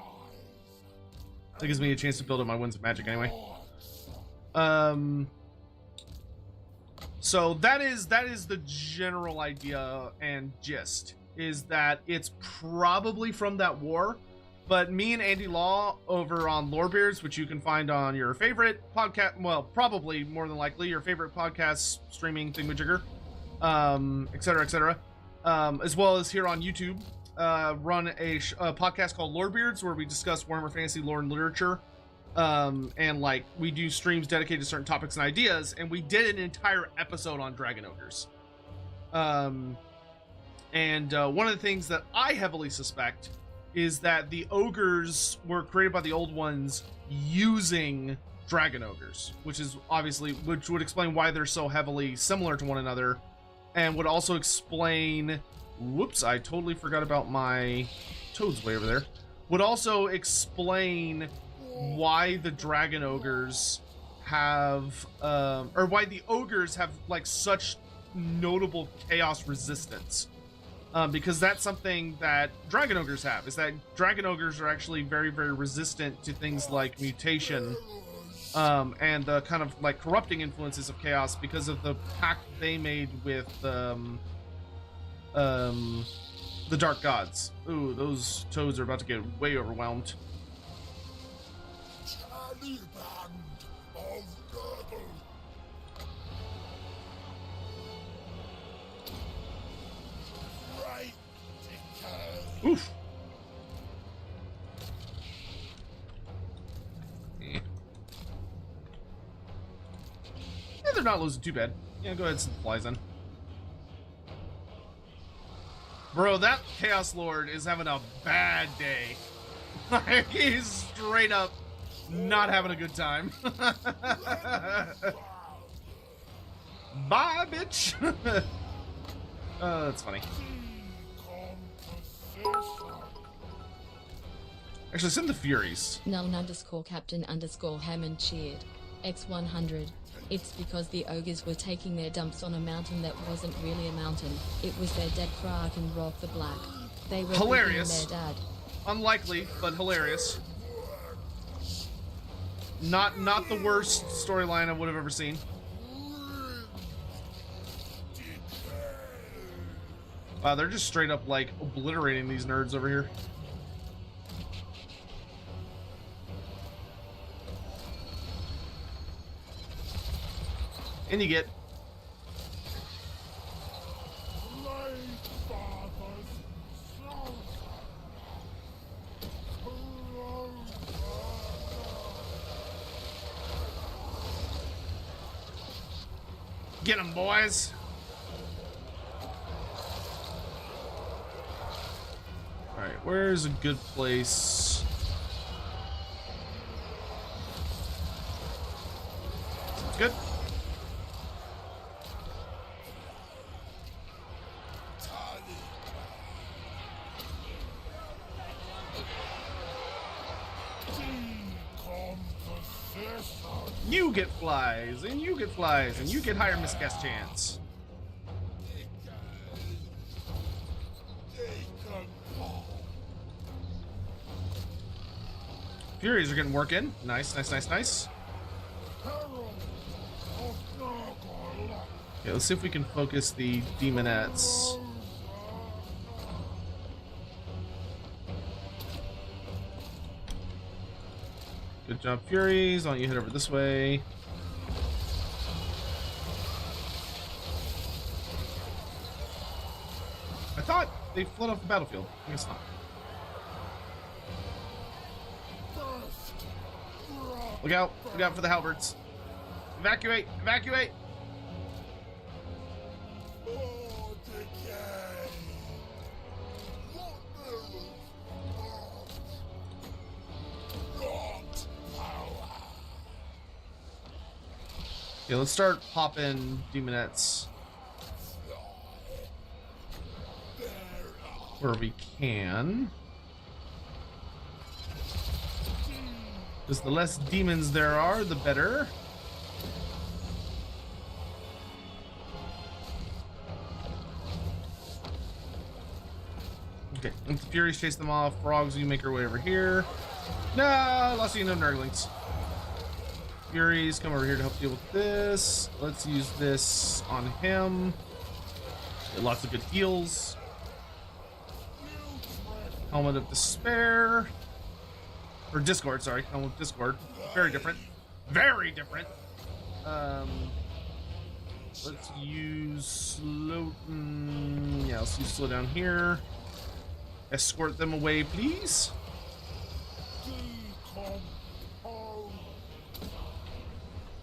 That gives me a chance to build up my winds of magic anyway. So that is the general idea and gist, is that it's probably from that war. But me and Andy Law over on Lorebeards, which you can find on your favorite podcast, well, probably more than likely your favorite podcast streaming thingamajigger, etc., as well as here on YouTube, run a podcast called Lorebeards, where we discuss Warhammer Fantasy lore and literature, and like we do streams dedicated to certain topics and ideas, and we did an entire episode on dragon ogres. And one of the things that I heavily suspect is that the ogres were created by the old ones using dragon ogres, which would explain why they're so heavily similar to one another, and would also explain, whoops, I totally forgot about my toads way over there, would also explain why the dragon ogres have, or why the ogres have like such notable chaos resistance. Because that's something that dragon ogres have, is that dragon ogres are actually very, very resistant to things like mutation, and the kind of like corrupting influences of chaos, because of the pact they made with the dark gods. Ooh, those toads are about to get way overwhelmed. Taliban of Nurgle. Right decay. Oof. Yeah, they're not losing too bad. Yeah, go ahead and send the flies in. Bro, that Chaos Lord is having a bad day. Like, he's straight up not having a good time. Bye, bitch. That's funny. Actually, send the Furies. Null_Captain_Hammond cheered. X100. It's because the ogres were taking their dumps on a mountain that wasn't really a mountain. It was their dead Krak and Rock the Black. They were Hilarious. their dad. Unlikely, but hilarious. Not the worst storyline I would have ever seen. Wow, they're just straight up like obliterating these nerds over here. And you get get them, boys. All right, where's a good place? Good. You get flies, and you get flies, and you get higher miscast chance. Furies are getting work in. Nice, nice, nice, nice. Okay, let's see if we can focus the demonettes. Good job, Furies. Why don't you head over this way? I thought they fled off the battlefield. I guess not. Look out! Look out for the halberds! Evacuate! Evacuate! Yeah, let's start popping demonettes where we can. Because the less demons there are, the better. Okay, let the Furies chase them off. Frogs, you make your way over here. No, lost you, no Nurglings. Furies, come over here to help deal with this. Let's use this on him. Get lots of good heals. Helmet of Despair. Or Discord, sorry. Helmet of Discord. Very different. Very different. Let's use slow. Yeah, let's use slow down here. Escort them away, please.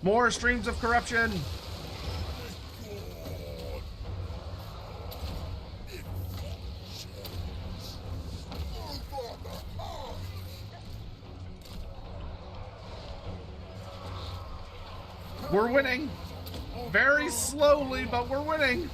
More streams of corruption. We're winning. Very slowly, but we're winning.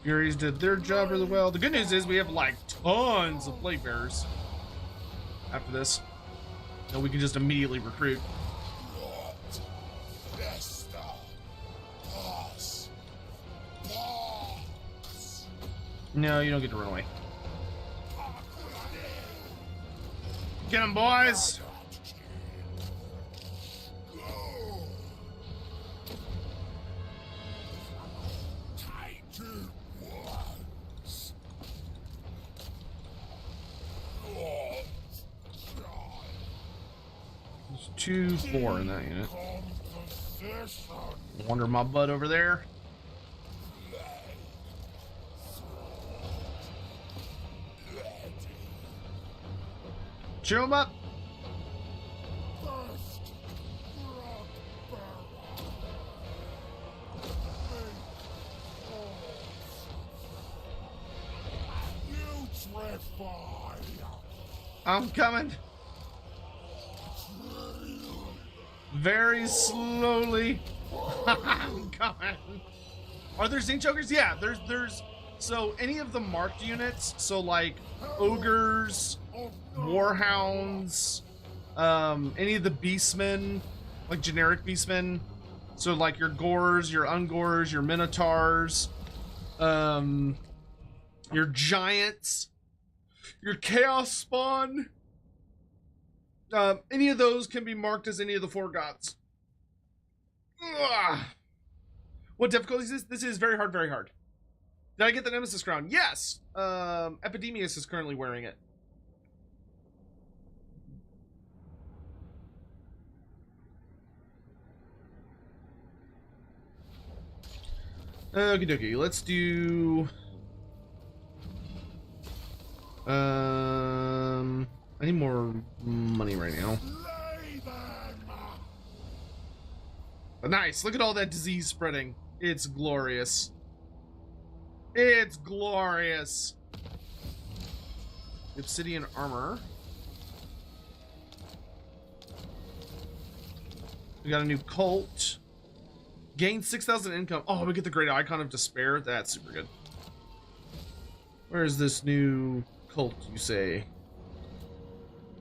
Furies did their job really well. The good news is we have like tons of blade bearers after this. So we can just immediately recruit. No, you don't get to run away. Get them, boys! 2, 4 in that unit. Wander my butt over there. Cheer him up. I'm coming. Very slowly. I'm coming. Are there zinc chokers? Yeah, there's so any of the marked units, so like ogres, warhounds, any of the beastmen, like generic beastmen, so like your gores, your ungores, your minotaurs, your giants, your chaos spawn, any of those can be marked as any of the 4 gods. Ugh. What difficulty is this? This is very hard, very hard. Did I get the Nemesis Crown? Yes! Epidemius is currently wearing it. Okie dokie, let's do... I need more money right now. But nice, look at all that disease spreading. It's glorious. It's glorious. Obsidian armor. We got a new cult. Gain 6,000 income. Oh, we get the Great Icon of Despair. That's super good. Where is this new cult, you say?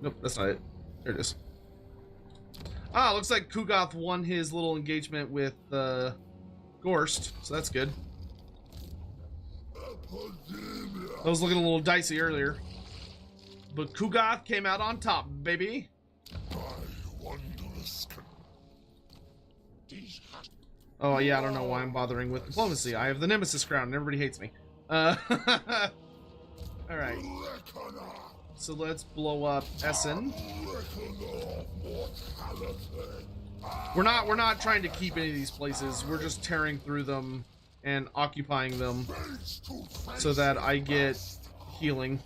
Nope, that's not it. There it is. Ah, looks like Kugoth won his little engagement with Gorst, so that's good. I was looking a little dicey earlier. But Kugoth came out on top, baby. Oh yeah, I don't know why I'm bothering with diplomacy. I have the Nemesis Crown and everybody hates me. Alright. So let's blow up Essen. We're not trying to keep any of these places. We're just tearing through them and occupying them so that I get healing.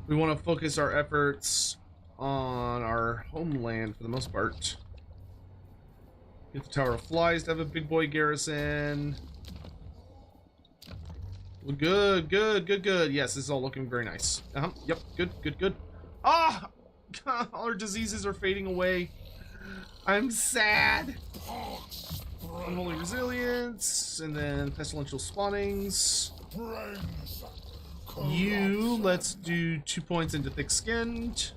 We want to focus our efforts on our homeland for the most part. Get the Tower of Flies to have a big boy garrison. Good, good, good, good. Yes, this is all looking very nice. Yep, good, good, good. Ah! Oh, all our diseases are fading away. I'm sad. Unholy Resilience, and then Pestilential Spawnings. You, let's do 2 points into Thick-Skinned.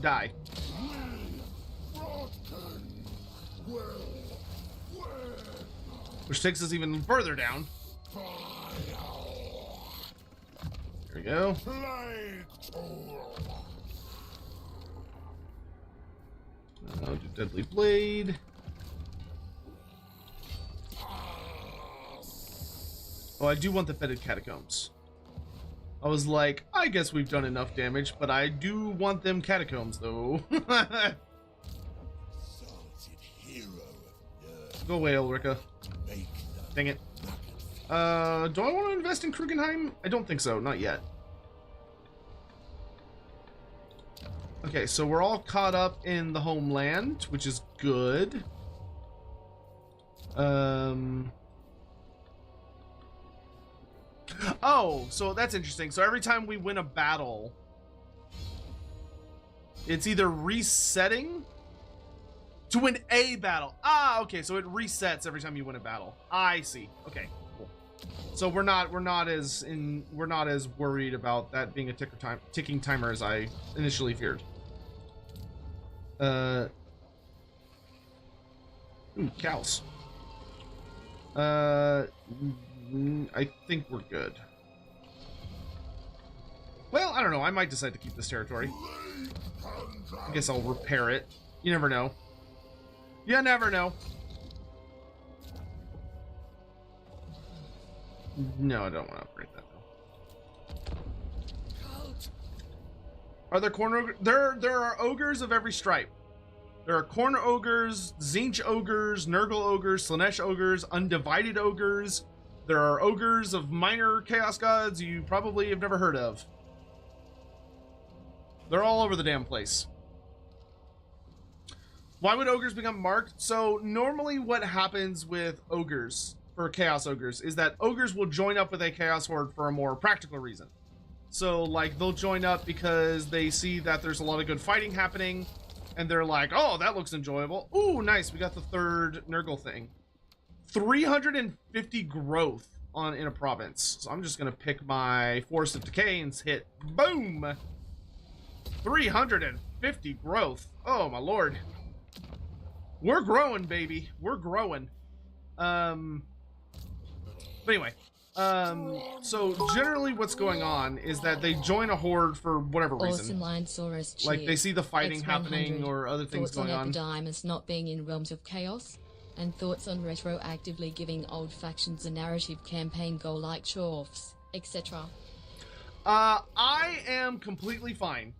Die. Which takes us even further down. There we go. I'll do Deadly Blade. Oh, I do want the Fetid Catacombs. I was like, I guess we've done enough damage, but I do want them catacombs, though. Go away, Ulrika. Dang it. Do I want to invest in Krugenheim? I don't think so, not yet. Okay, so we're all caught up in the homeland, which is good. Oh, so that's interesting. So every time we win a battle, it's either resetting to win a battle. Ah, okay, so it resets every time you win a battle. I see. Okay, cool. So we're not as worried about that being a ticking timer as I initially feared. Ooh, cows. I think we're good. Well, I don't know. I might decide to keep this territory. I guess I'll repair it. You never know. You never know. No, I don't want to upgrade that though. Are there corn ogres? There are ogres of every stripe. There are corn ogres, Zinch ogres, Nurgle ogres, Slanesh ogres, undivided ogres. There are ogres of minor chaos gods you probably have never heard of. They're all over the damn place. Why would ogres become marked? So normally what happens with ogres, for chaos ogres, is that ogres will join up with a chaos horde for a more practical reason. So like they'll join up because they see that there's a lot of good fighting happening and they're like, oh, that looks enjoyable. Ooh, nice, we got the third Nurgle thing. 350 growth in a province. So I'm just gonna pick my Force of Decay and hit boom. 350 growth. Oh my lord. We're growing, baby. We're growing. But anyway, so generally what's going on is that they join a horde for whatever reason. Like they see the fighting happening or other things going on. Thoughts on Epidemius not being in Realms of Chaos? And thoughts on retroactively giving old factions a narrative campaign goal like chores, etc. I am completely fine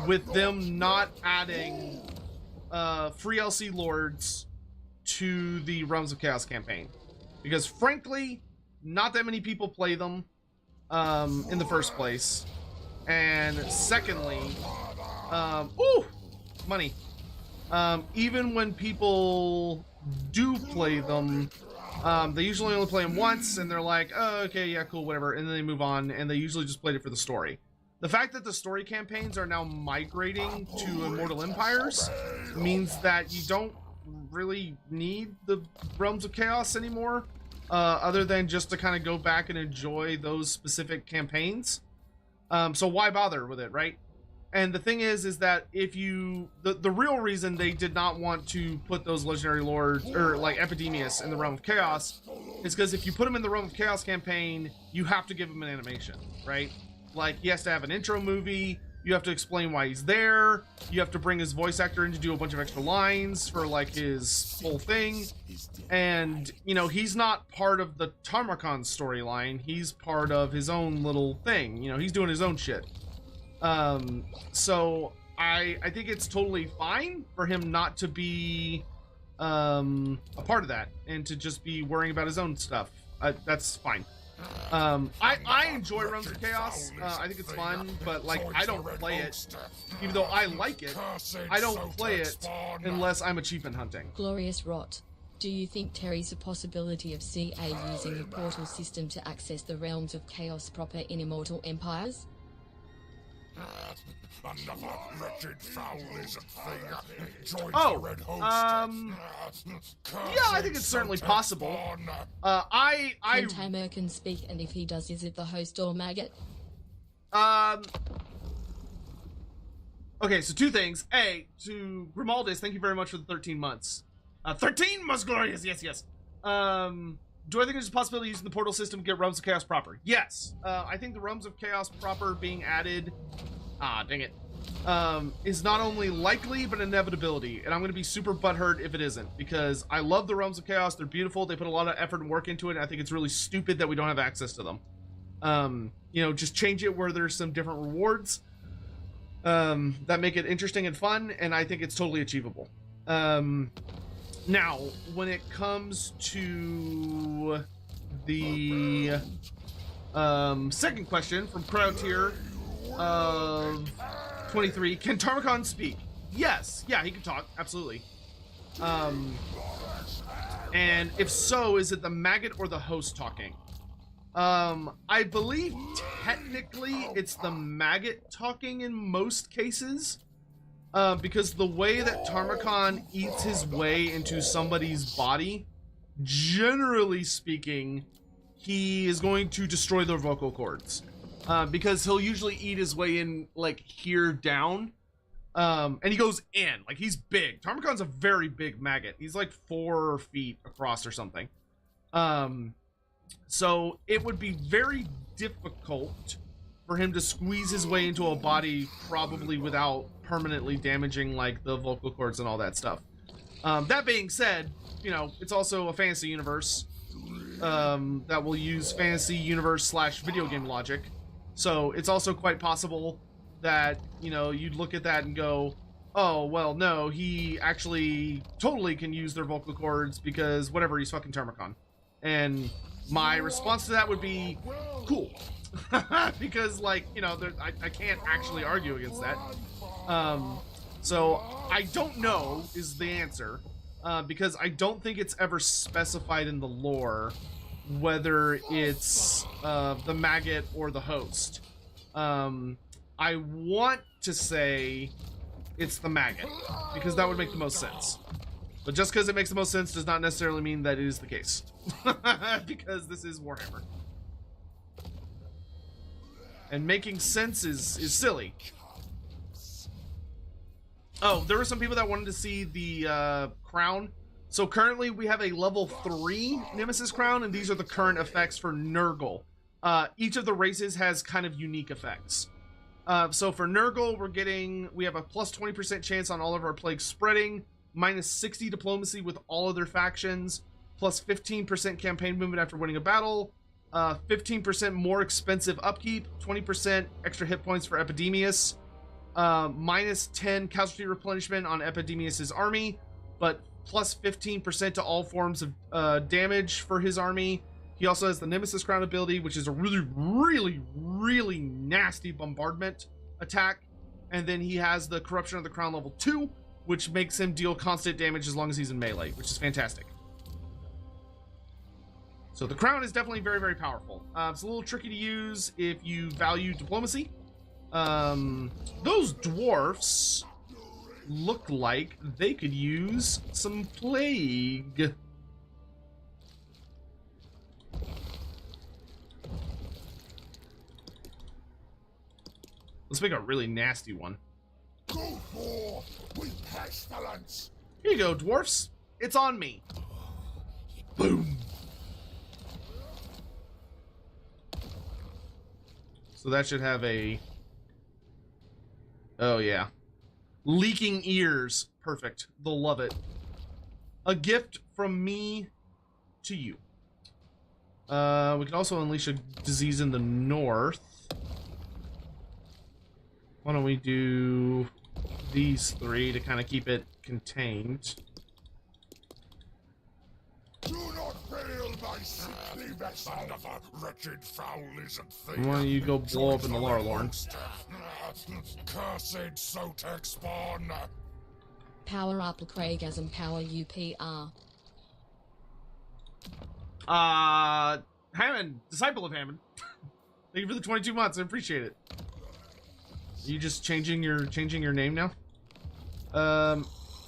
with them not adding free LC lords to the Realms of Chaos campaign, because frankly not that many people play them in the first place, and secondly ooh, money. Even when people do play them, they usually only play them once and they're like, oh, okay, yeah, cool, whatever, and then they move on, and they usually just played it for the story. The fact that the story campaigns are now migrating to Immortal Empires means that you don't really need the Realms of Chaos anymore, other than just to kind of go back and enjoy those specific campaigns. So why bother with it, right? And the thing is that if you, the real reason they did not want to put those legendary lords, or like Epidemius, in the Realm of Chaos, is because if you put him in the Realm of Chaos campaign, you have to give him an animation, right? Like, he has to have an intro movie, you have to explain why he's there, you have to bring his voice actor in to do a bunch of extra lines for, like, his whole thing, and, you know, he's not part of the Tarmakon storyline, he's part of his own little thing, you know, he's doing his own shit. So, I think it's totally fine for him not to be, a part of that, and to just be worrying about his own stuff. That's fine. I enjoy Realms of Chaos. I think it's fun, but like I don't play it, even though I like it. I don't play it unless I'm achievement hunting. Glorious Rot. Do you think Terry's a possibility of CA using the portal system to access the Realms of Chaos proper in Immortal Empires? Another wretched foul is a thing. Join Oh, the red host. Yeah, I think it's certainly possible. I Can Tamer can speak, and if he does, is it the host or maggot? Okay, so two things. A, to Grimaldus, thank you very much for the 13 months. 13 most glorious, yes. Do I think there's a possibility of using the portal system to get Realms of Chaos proper? Yes. I think the Realms of Chaos proper being added, dang it, is not only likely, but an inevitability. And I'm going to be super butthurt if it isn't, because I love the Realms of Chaos. They're beautiful. They put a lot of effort and work into it. And I think it's really stupid that we don't have access to them. You know, just change it where there's some different rewards that make it interesting and fun. And I think it's totally achievable. Now, when it comes to the second question from Crowtier of 23, can Tarmakon speak? Yes, yeah, he can talk, absolutely. And if so, is it the maggot or the host talking? I believe technically it's the maggot talking in most cases. Because the way that Tarmakon eats his way into somebody's body, generally speaking, he is going to destroy their vocal cords. Because he'll usually eat his way in, like, here down. And he goes in. Like, he's big. Tarmakon's a very big maggot. He's like 4 feet across or something. So it would be very difficult for him to squeeze his way into a body, probably without permanently damaging like the vocal cords and all that stuff. That being said, you know, it's also a fantasy universe, that will use fantasy universe / video game logic. So it's also quite possible that, you know, you'd look at that and go, oh, well, no, he actually totally can use their vocal cords because whatever, he's fucking Termicon. And my response to that would be, cool. Because, like, you know, I can't actually argue against that. So I don't know is the answer, because I don't think it's ever specified in the lore whether it's the maggot or the host. I want to say it's the maggot, because that would make the most sense. But just because it makes the most sense does not necessarily mean that it is the case. Because this is Warhammer. And making sense is silly. Oh, there were some people that wanted to see the crown. So currently we have a level 3 Nemesis Crown, and these are the current effects for Nurgle. Each of the races has kind of unique effects. So for Nurgle, we have a plus 20% chance on all of our plagues spreading, minus 60 diplomacy with all other factions, plus 15% campaign movement after winning a battle, 15% more expensive upkeep, 20% extra hit points for Epidemius, minus 10 casualty replenishment on Epidemius's army, but plus 15% to all forms of damage for his army. He also has the Nemesis Crown ability, which is a really, really, really nasty bombardment attack. And then he has the Corruption of the Crown level 2, which makes him deal constant damage as long as he's in melee, which is fantastic. So the Crown is definitely very, very powerful. It's a little tricky to use if you value diplomacy. Those dwarfs look like they could use some plague. Let's make a really nasty one. Go forth with pestilence. Here you go, dwarfs. It's on me. Boom. So that should have a... Oh, yeah. Leaking ears. Perfect. They'll love it. A gift from me to you. We can also unleash a disease in the north. Why don't we do these 3 to kind of keep it contained? Do not fail my sickly vessel. Of a wretched foul-lizard thing. Why don't you go blow up in the Lorelorn? Cursed Sotek spawn. Power up Craig as in power UPR. Hammond, disciple of Hammond. Thank you for the 22 months. I appreciate it. Are you just changing your name now?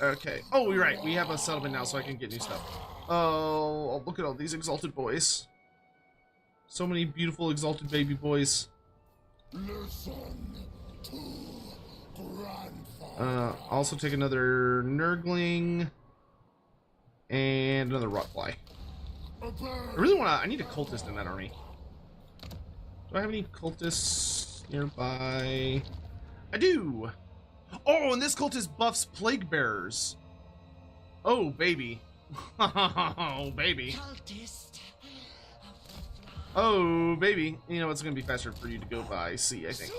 Okay. Oh, you're right. We have a settlement now, so I can get new stuff. Oh, look at all these exalted boys. So many beautiful exalted baby boys. Listen to grandfather. Also take another Nurgling and another Rotfly. I really want to. I need a cultist in that army. Do I have any cultists nearby? I do. Oh, and this cultist buffs plague bearers. Oh, baby. Oh, baby. Oh, baby. You know, it's going to be faster for you to go by sea, I think.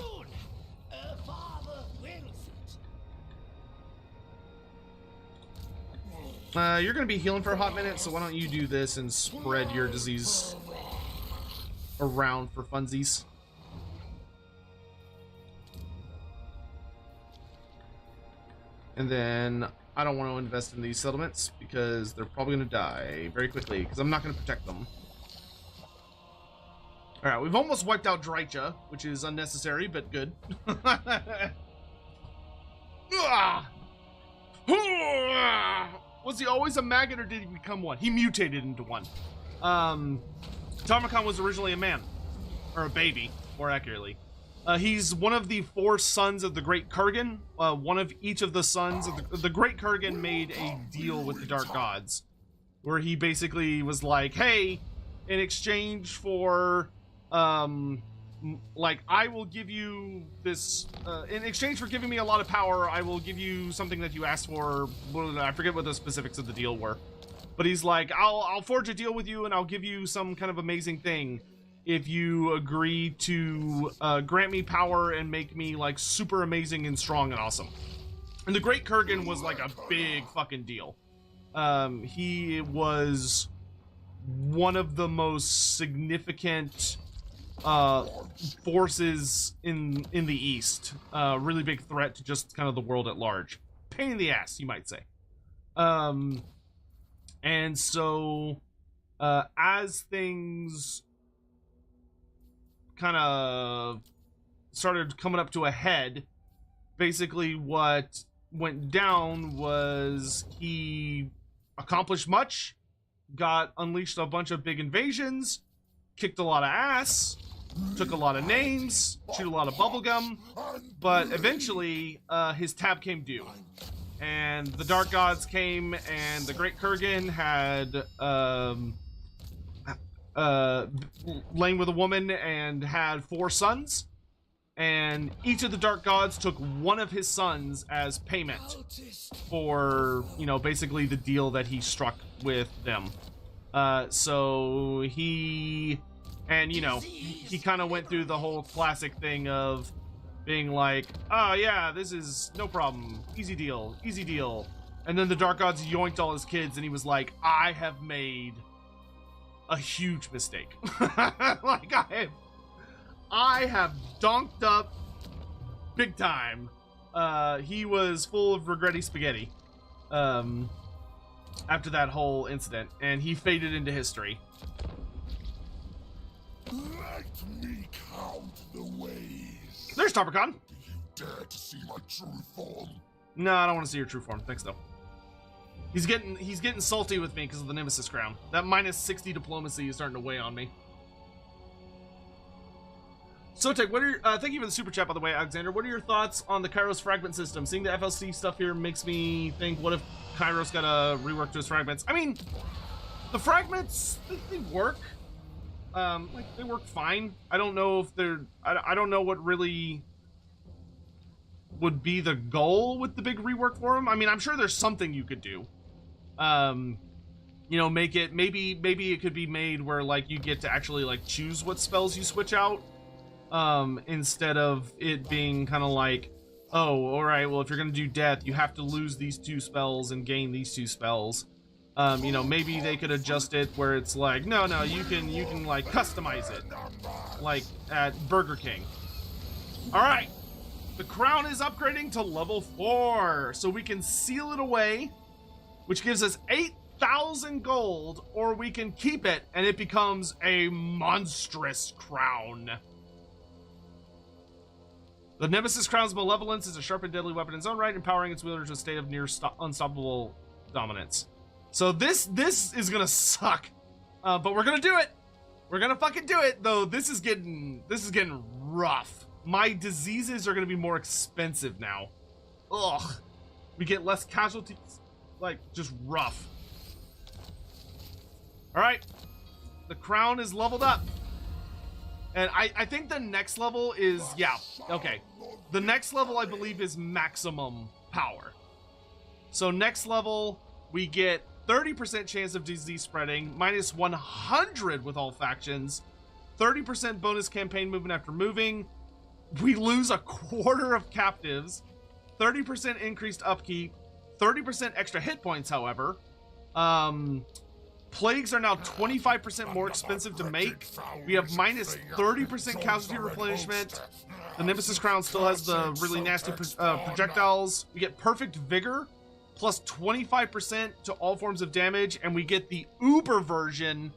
You're going to be healing for a hot minute, so why don't you do this and spread your disease around for funsies. And then I don't want to invest in these settlements because they're probably going to die very quickly because I'm not going to protect them. Alright, we've almost wiped out Drycha, which is unnecessary, but good. Was he always a maggot or did he become one? He mutated into one. Tarmakon was originally a man. Or a baby, more accurately. He's one of the 4 sons of the Great Kurgan. One of each of the sons of the Great Kurgan made a deal with the Dark Gods, where he basically was like, "Hey, in exchange for, like, I will give you this. In exchange for giving me a lot of power, I will give you something that you asked for." I forget what the specifics of the deal were. But he's like, I'll forge a deal with you and I'll give you some kind of amazing thing if you agree to grant me power and make me like super amazing and strong and awesome. And the Great Kurgan was like a big fucking deal. He was one of the most significant forces in the East. Really big threat to just kind of the world at large. Pain in the ass, you might say. And so, as things kind of started coming up to a head, basically what went down was he accomplished much, unleashed a bunch of big invasions, kicked a lot of ass, took a lot of names, chewed a lot of bubblegum, but eventually his tab came due. And the Dark Gods came, and the Great Kurgan had lain with a woman and had 4 sons. And each of the Dark Gods took one of his sons as payment for, you know, basically the deal that he struck with them. So he, and you know, he kind of went through the whole classic thing of being like, oh yeah, this is no problem, easy deal, easy deal. And then the Dark Gods yoinked all his kids and he was like, I have made a huge mistake. Like I have donked up big time. He was full of regretty spaghetti after that whole incident, and he faded into history. Let me count the ways. There's Tarpacon. Do you dare to see my true form? No, I don't want to see your true form. Thanks, though. He's getting salty with me because of the Nemesis Crown. That minus 60 diplomacy is starting to weigh on me. Sotek, what are your, thank you for the super chat, by the way, Alexander. What are your thoughts on the Kairos fragment system? Seeing the FLC stuff here makes me think, what if Kairos got a rework to his fragments? I mean, the fragments, they work. Like, they work fine. I don't know if they're... I don't know what really would be the goal with the big rework for them. I mean, I'm sure there's something you could do. You know, make it... Maybe it could be made where, like, you get to actually, like, choose what spells you switch out. Instead of it being kind of like, oh, alright, well, if you're gonna do death, you have to lose these 2 spells and gain these 2 spells. You know, maybe they could adjust it where it's like, no, you can like customize it, like at Burger King. All right, the crown is upgrading to level 4, so we can seal it away, which gives us 8,000 gold, or we can keep it and it becomes a monstrous crown. The Nemesis Crown's malevolence is a sharp and deadly weapon in its own right, empowering its wielder to a state of near unstoppable dominance. So this is gonna suck, but we're gonna do it. We're gonna fucking do it, though. This is getting rough. My diseases are gonna be more expensive now. Ugh, we get less casualties. Like, just rough. All right, the crown is leveled up, and I think the next level is, yeah, okay. The next level I believe is maximum power. So next level we get 30% chance of disease spreading, minus 100 with all factions, 30% bonus campaign movement after moving. We lose a quarter of captives, 30% increased upkeep, 30% extra hit points, however. Plagues are now 25% more expensive to make. We have minus 30% casualty replenishment. The Nemesis Crown still has the really nasty projectiles. We get perfect vigor, plus 25% to all forms of damage, and we get the Uber version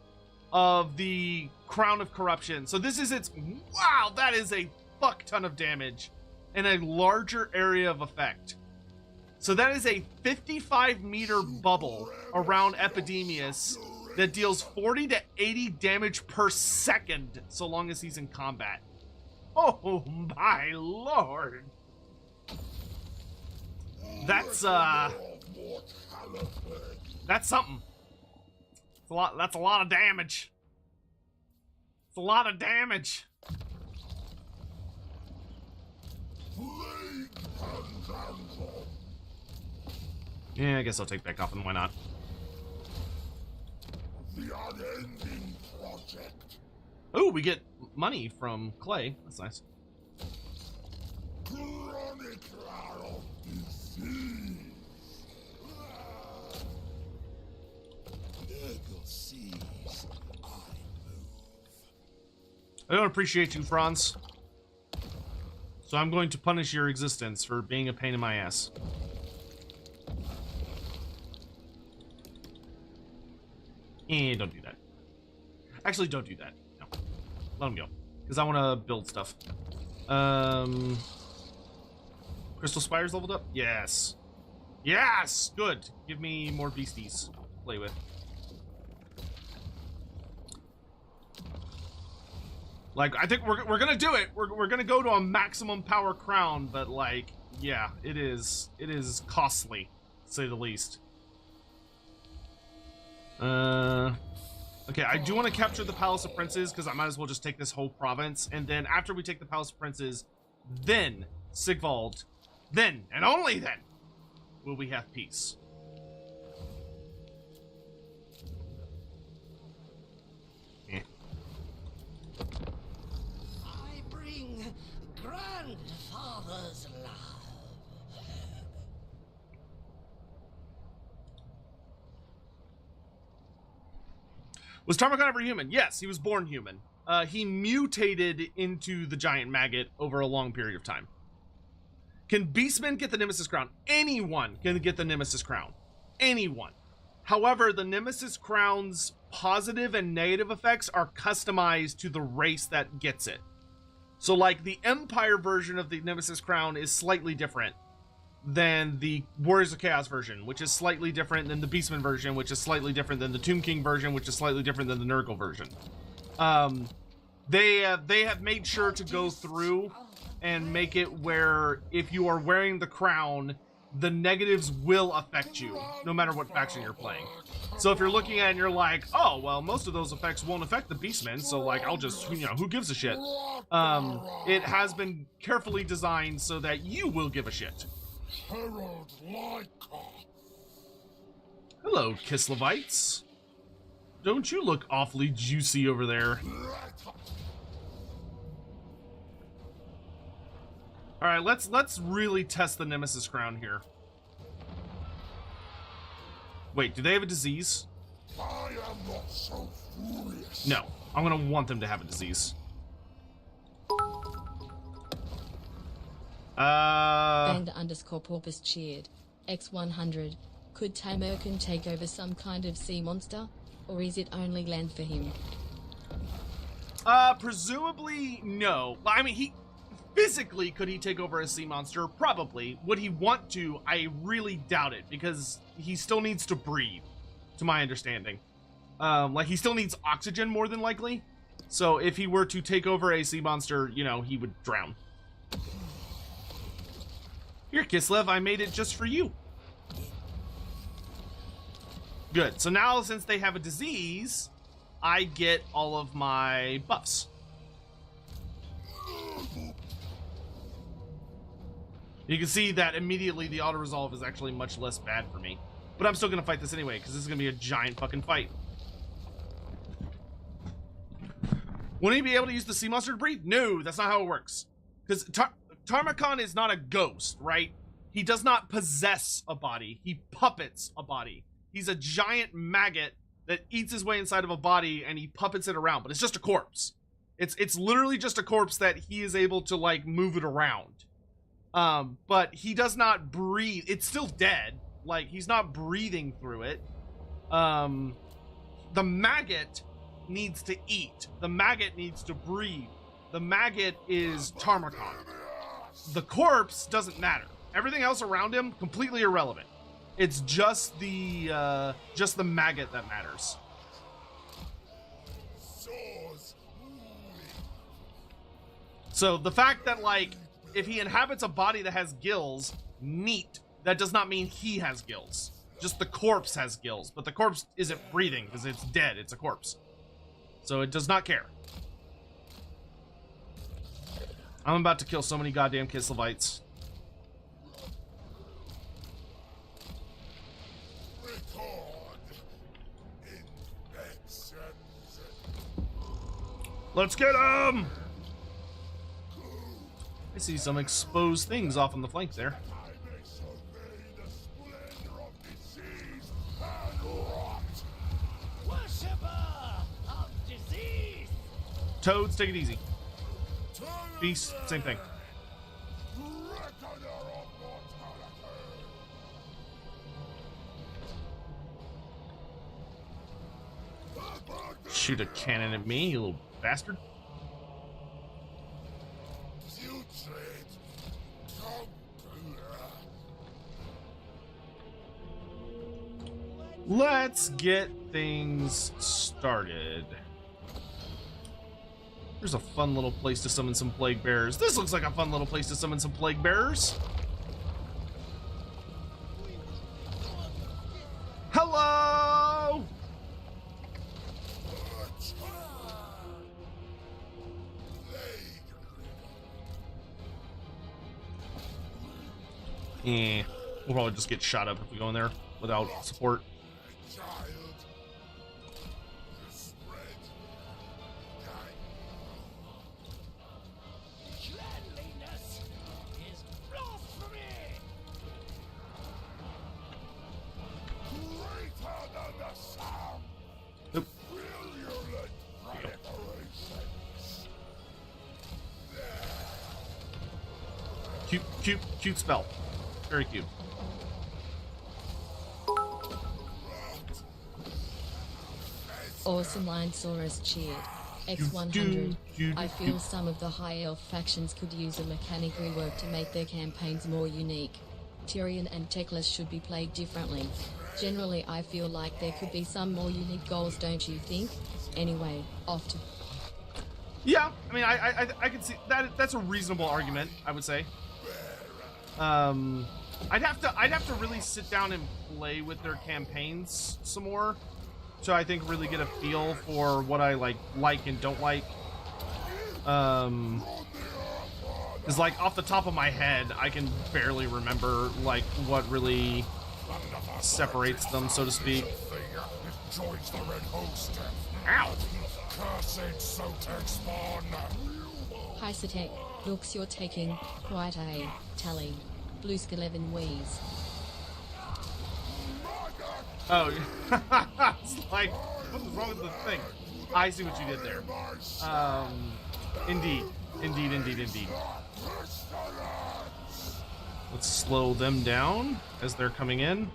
of the Crown of Corruption. So this is its... Wow, that is a fuck ton of damage in a larger area of effect. So that is a 55-meter bubble around Epidemius that deals 40 to 80 damage per second so long as he's in combat. Oh my lord. That's something. It's a lot. That's a lot of damage. It's a lot of damage. Yeah, I guess I'll take back off, and why not? the unending project. Oh, we get money from Clay. That's nice. Chronicler of disease. Nurgle sees, I move. I don't appreciate you, Franz. So I'm going to punish your existence for being a pain in my ass. Don't do that. Actually, don't do that. No. Let him go. Because I want to build stuff. Crystal Spires leveled up? Yes. Yes! Good. Give me more beasties to play with. Like, I think we're gonna do it. We're gonna go to a maximum power crown, but like, yeah, it is costly, to say the least. Okay, I do want to capture the Palace of Princes, because I might as well just take this whole province, and then after we take the Palace of Princes, then Sigvald, then, and only then, will we have peace. I bring grandfather's love. Was Tarmakon ever human? Yes, he was born human. He mutated into the giant maggot over a long period of time. Can Beastmen get the Nemesis Crown? Anyone can get the Nemesis Crown. Anyone. However, the Nemesis Crown's positive and negative effects are customized to the race that gets it. So, like, the Empire version of the Nemesis Crown is slightly different than the Warriors of Chaos version, which is slightly different than the Beastman version, which is slightly different than the Tomb King version, which is slightly different than the Nurgle version. They have made sure to go through and make it where if you are wearing the crown, the negatives will affect you, no matter what faction you're playing. So if you're looking at it and you're like, oh, well, most of those effects won't affect the Beastmen, so, like, I'll just, you know, who gives a shit? It has been carefully designed so that you will give a shit. Herald Lyca. Hello, Kislevites. Don't you look awfully juicy over there? Alright, let's really test the Nemesis Crown here. Wait, do they have a disease? I am not so furious. No, I'm gonna want them to have a disease. Bang_Porpoise cheered. X100. Could Tamerkin take over some kind of sea monster? Or is it only land for him? Presumably, no. I mean, physically, could he take over a sea monster? Probably. Would he want to? I really doubt it, because he still needs to breathe, to my understanding. Like, he still needs oxygen, more than likely. So, if he were to take over a sea monster, you know, he would drown. Here, Kislev, I made it just for you. Good. So now, since they have a disease, I get all of my buffs. You can see that immediately the auto-resolve is actually much less bad for me. But I'm still going to fight this anyway, because this is going to be a giant fucking fight. Wouldn't he be able to use the sea monster to breathe? No, that's not how it works. Because Tarmakon is not a ghost, right? He does not possess a body. He puppets a body. He's a giant maggot that eats his way inside of a body and he puppets it around, but it's just a corpse. It's literally just a corpse that he is able to, like, move it around. But he does not breathe. It's still dead. Like, he's not breathing through it. The maggot needs to eat. The maggot needs to breathe. The maggot is Tarmakon. The corpse doesn't matter. Everything else around him, completely irrelevant. It's just the maggot that matters. So the fact that, like, if he inhabits a body that has gills, neat, that does not mean he has gills. Just the corpse has gills, but the corpse isn't breathing because it's dead. It's a corpse. So it does not care. I'm about to kill so many goddamn Kislevites. Record index. Let's get him! I see some exposed things off on the flank there. Toads, take it easy. Beast, same thing. Shoot a cannon at me, you little bastard. Let's get things started. There's a fun little place to summon some plague bearers. This looks like a fun little place to summon some plague bearers. Hello! We'll probably just get shot up if we go in there without support. Nope. Cute spell. Very cute. Awesome line Saurus cheered. X100. I feel some of the high elf factions could use a mechanic rework to make their campaigns more unique. Tyrion and Teclis should be played differently. Generally, I feel like there could be some more unique goals, don't you think? Anyway, off to... Yeah, I mean, I can see that. That's a reasonable argument, I would say. I'd have to really sit down and play with their campaigns some more, so I think really get a feel for what I like and don't like. Because like off the top of my head, I can barely remember like what really separates them, so to speak. Ow! Hi Satek, looks you're taking quite a tally. Bluesk 11 wheeze. Oh, it's like, what is wrong with the thing? I see what you did there. Indeed. Let's slow them down as they're coming in.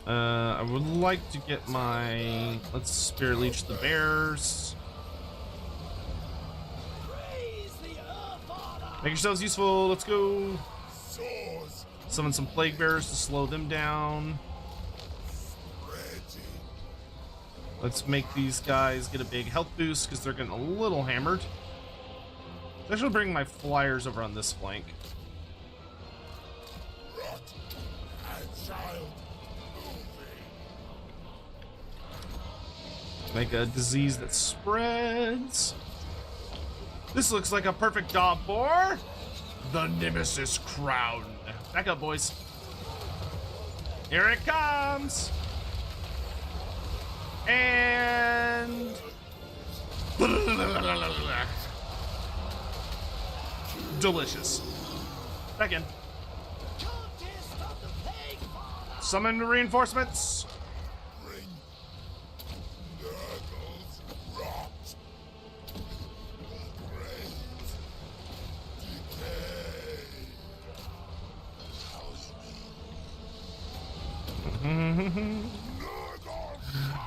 I would like to get my... Let's Spirit Leech the bears. Make yourselves useful. Let's go. Summon some plague bearers to slow them down. Let's make these guys get a big health boost because they're getting a little hammered. I should bring my flyers over on this flank. Make a disease that spreads. This looks like a perfect job for the Nemesis Crown. Back up, boys. Here it comes. And delicious. Back in. Summon reinforcements.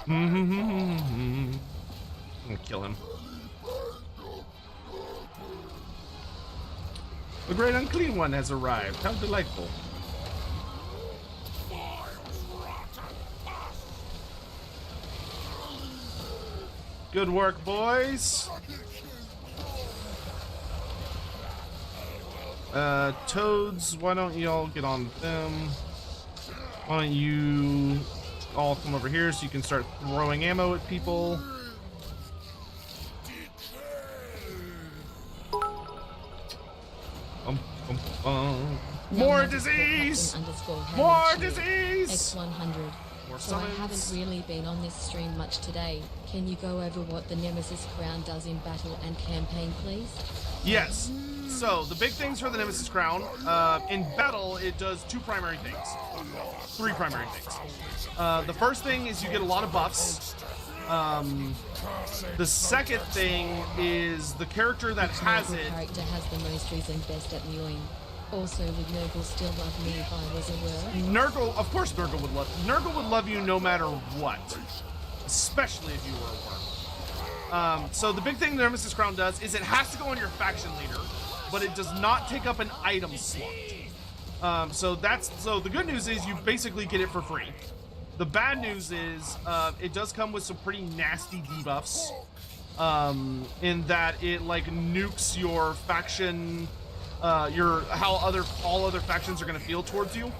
I'm gonna kill him. The great unclean one has arrived. How delightful. Good work, boys. Toads, why don't you all get on them? Why don't you all come over here so you can start throwing ammo at people? More disease! More disease! X100. more So I summons. haven't really been on this stream much today. Can you go over what the Nemesis Crown does in battle and campaign, please? Yes. So the big things for the Nemesis Crown, in battle, it does three primary things. The first thing is you get a lot of buffs. The second thing is the character that has Nurgle it. character has the most reason best at mewing. Also, would Nurgle still love me if I was a were? Nurgle, of course Nurgle would love you no matter what. Especially if you were a worm. So the big thing the Nemesis Crown does is it has to go on your faction leader, but it does not take up an item slot. So the good news is you basically get it for free. The bad news is it does come with some pretty nasty debuffs, in that it like nukes your faction, how all other factions are going to feel towards you.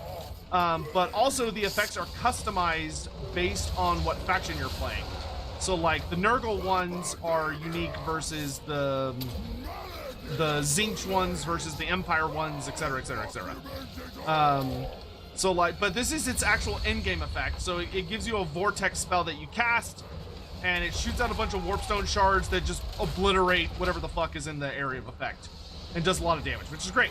But also the effects are customized based on what faction you're playing. So like the Nurgle ones are unique versus the Zinch ones versus the Empire ones, etc., etc., etc. So like, but this is its actual endgame effect. So it gives you a vortex spell that you cast, and it shoots out a bunch of warpstone shards that just obliterate whatever the fuck is in the area of effect, and does a lot of damage, which is great.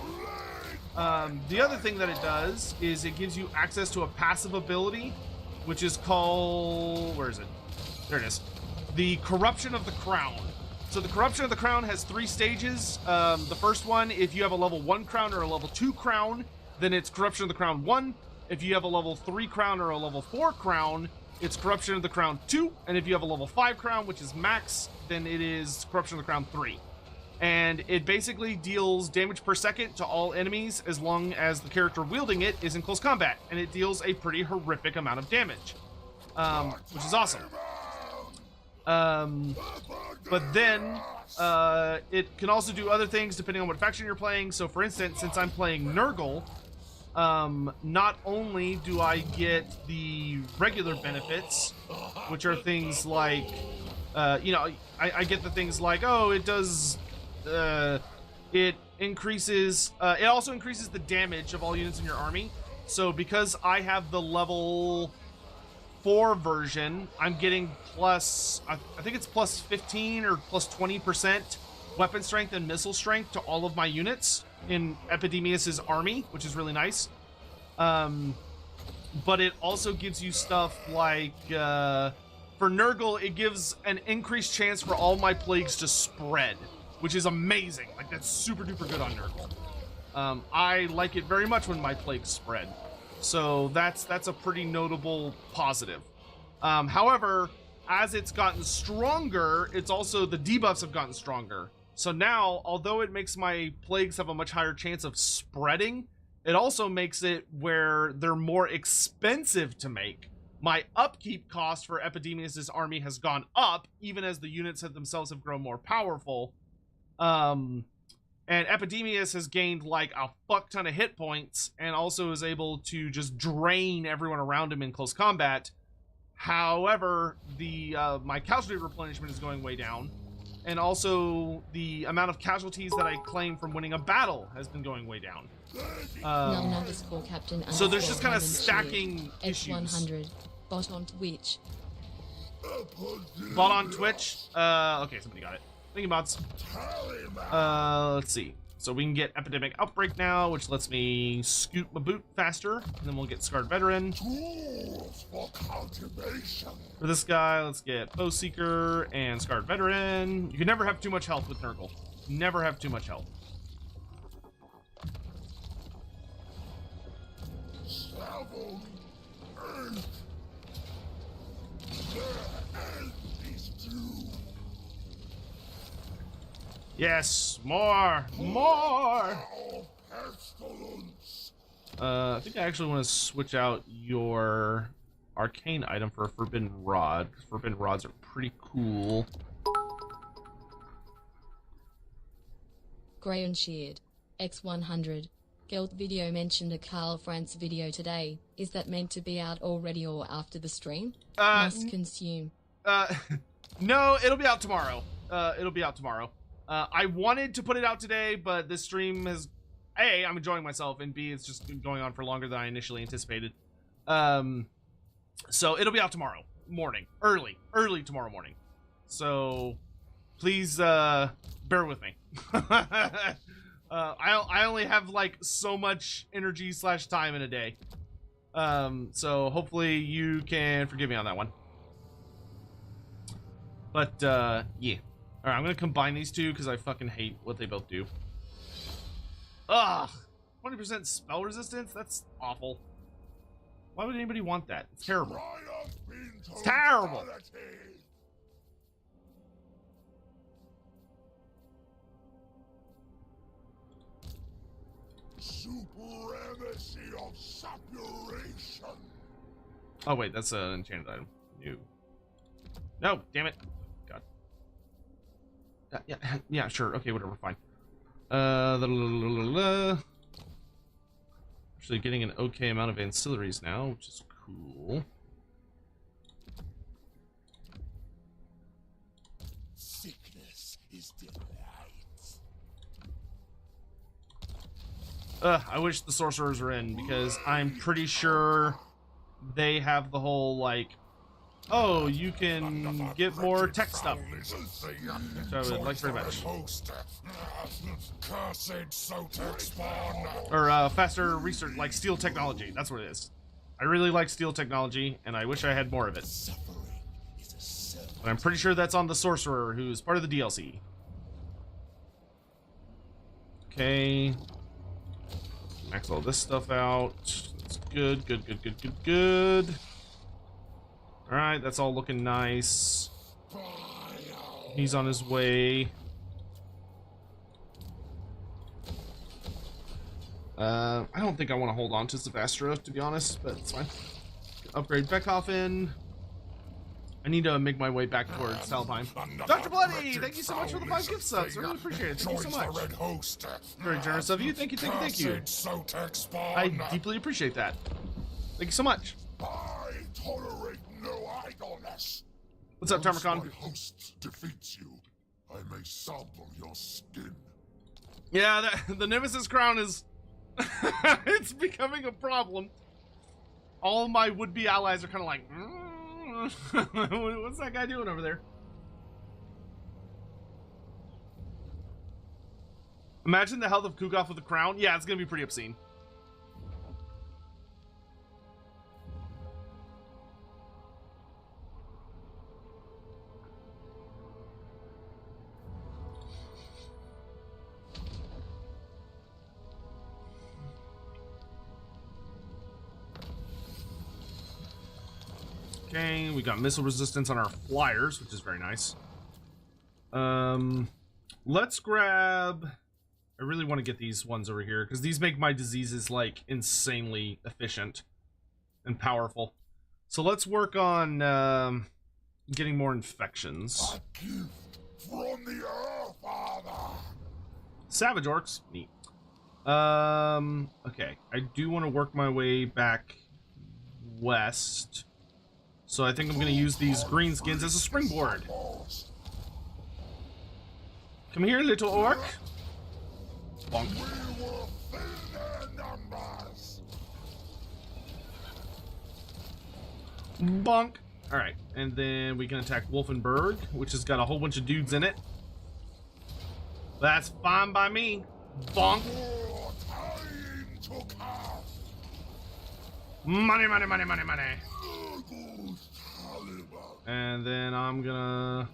The other thing that it does is it gives you access to a passive ability, which is called, where is it? There it is. The Corruption of the Crown. So the Corruption of the Crown has 3 stages. The first one, if you have a level 1 crown or a level 2 crown, then it's Corruption of the Crown 1. If you have a level 3 crown or a level 4 crown, it's Corruption of the Crown 2. And if you have a level 5 crown, which is max, then it is Corruption of the Crown 3. And it basically deals damage per second to all enemies as long as the character wielding it is in close combat. And it deals a pretty horrific amount of damage, which is awesome. But then it can also do other things depending on what faction you're playing. So for instance, since I'm playing Nurgle, not only do I get the regular benefits, which are things like, I get the things like, oh, it does, it increases, it also increases the damage of all units in your army. So because I have the level 4 version, I'm getting plus, I think it's plus 15 or plus 20% weapon strength and missile strength to all of my units in Epidemius's army, which is really nice. But it also gives you stuff like, for Nurgle, it gives an increased chance for all my plagues to spread, which is amazing. Like, that's super duper good on Nurgle. I like it very much when my plagues spread. So that's a pretty notable positive. However, as it's gotten stronger, it's also, the debuffs have gotten stronger. So now, although it makes my plagues have a much higher chance of spreading, it also makes it where they're more expensive to make. My upkeep cost for Epidemius' army has gone up, even as the units themselves have grown more powerful. And Epidemius has gained like a fuck ton of hit points, and also is able to just drain everyone around him in close combat. However, the my casualty replenishment is going way down, and also the amount of casualties that I claim from winning a battle has been going way down. So there's just kind of stacking issues. X100, bot on Twitch. Bot on Twitch? Okay, somebody got it. Thinking bots. Let's see. So we can get Epidemic Outbreak now, which lets me scoot my boot faster, and then we'll get Scarred Veteran. For this guy, let's get Foe Seeker and Scarred Veteran. You can never have too much health with Nurgle. Never have too much health. Yes, more! I think I actually want to switch out your arcane item for a Forbidden Rod, because Forbidden Rods are pretty cool. Grey and Sheared, X100. Guild video mentioned a Carl France video today. Is that meant to be out already or after the stream? Must consume. No, it'll be out tomorrow. I wanted to put it out today, but this stream has, A, I'm enjoying myself, and B, it's just been going on for longer than I initially anticipated. So it'll be out tomorrow morning, early tomorrow morning. So please bear with me. I only have like so much energy / time in a day. So hopefully you can forgive me on that one. But yeah. Alright, I'm gonna combine these two because I fucking hate what they both do. Ugh! 20% spell resistance? That's awful. Why would anybody want that? It's terrible. It's terrible! Supremacy of saturation. Oh wait, that's an enchanted item. No, damn it. God. Yeah, sure. Okay, whatever, fine. Actually getting an okay amount of ancillaries now, which is cool. Sickness is delight. I wish the sorcerers were in, because I'm pretty sure they have the whole, like, oh, you can get more tech stuff. So I would like very much. Or faster research, like steel technology. That's what it is. I really like steel technology, and I wish I had more of it. But I'm pretty sure that's on the sorcerer, who's part of the DLC. Okay. Max all this stuff out. That's good, good. Alright, that's all looking nice. He's on his way. I don't think I want to hold on to Zavastra, to be honest, but it's fine. Upgrade Beckhoffen. I need to make my way back towards Talheim. Dr. Bloody, thank you so much for the 5 gift subs. I really appreciate it. Thank you so much. Very generous of you. Thank you. I deeply appreciate that. Thank you so much. I tolerate no idleness. What's up, Tarmacon? Once my host defeats you, I may sample your skin. Yeah, the Nemesis Crown is... it's becoming a problem. All my would-be allies are kind of like... what's that guy doing over there? Imagine the health of Kugoth with the crown. Yeah, it's gonna be pretty obscene. Okay, we got missile resistance on our flyers, which is very nice. Let's grab... I really want to get these ones over here, because these make my diseases, like, insanely efficient and powerful. So let's work on getting more infections. A gift from the Earth Father. Savage orcs. Neat. Okay. I do want to work my way back west. So I think I'm going to use these green skins as a springboard. Come here, little orc. Bonk. We will fill their numbers. Bonk. Alright, and then we can attack Wolfenburg, which has got a whole bunch of dudes in it. That's fine by me. Bonk. Your time to come. Money. Nurgle's caliber. And then I'm gonna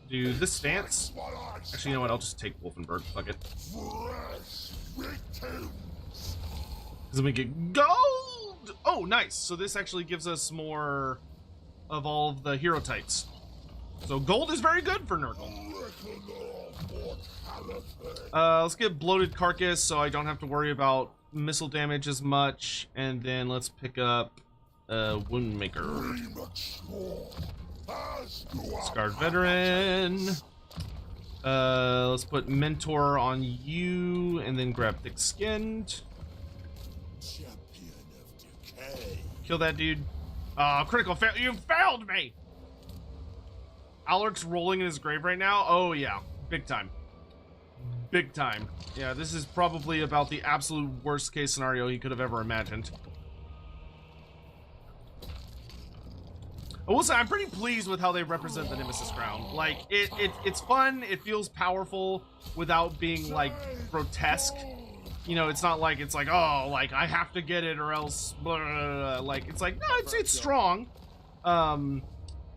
do this stance. Actually, you know what? I'll just take Wolfenburg. Fuck it. Fresh victims. Because then we get gold! Oh, nice. So this actually gives us more of all of the hero types. So gold is very good for Nurgle. Let's get bloated carcass so I don't have to worry about missile damage as much. And then let's pick up wound maker. Scarred veteran. Let's put mentor on you and then grab thick skinned. Champion of decay. Kill that dude. Critical fail. You failed me! Alaric's rolling in his grave right now. Oh, yeah. Big time. Big time. Yeah, this is probably about the absolute worst case scenario he could have ever imagined. I will say I'm pretty pleased with how they represent the Nemesis Crown. Like, it's fun, it feels powerful without being, like, grotesque. You know, it's not like, it's like, oh, like, I have to get it or else, blah, blah, blah. Like, it's like, no, it's strong.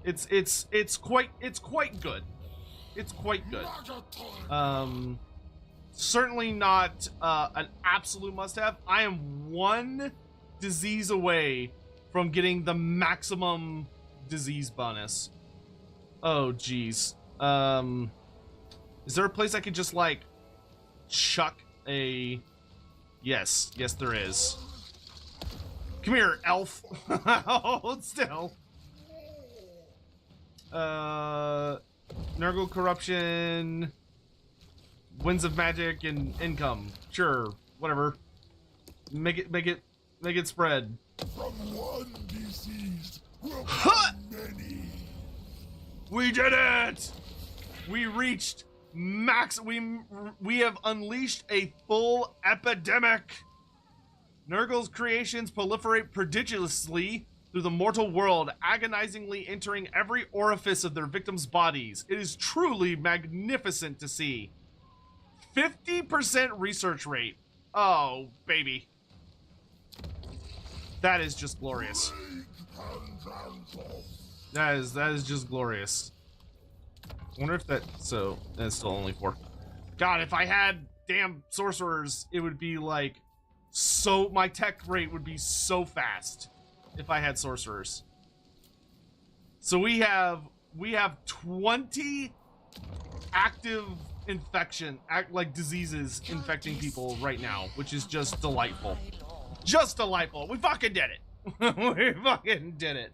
It's quite good. It's quite good. Certainly not an absolute must-have. I am one disease away from getting the maximum disease bonus. Oh, geez. Is there a place I could just, like, chuck a... Yes, there is. Come here, elf. Hold still. Nurgle corruption, winds of magic, and income. Sure, whatever. Make it spread. From one disease will come many. We did it! We reached max. We have unleashed a full epidemic. Nurgle's creations proliferate prodigiously through the mortal world, agonizingly entering every orifice of their victims' bodies. It is truly magnificent to see. 50% research rate. Oh, baby. That is just glorious. That is just glorious. I wonder if that's still only 4. God, if I had damn sorcerers, it would be like so, my tech rate would be so fast if I had sorcerers. So we have 20 active like diseases infecting people right now, which is just delightful. Just delightful. We fucking did it. We fucking did it.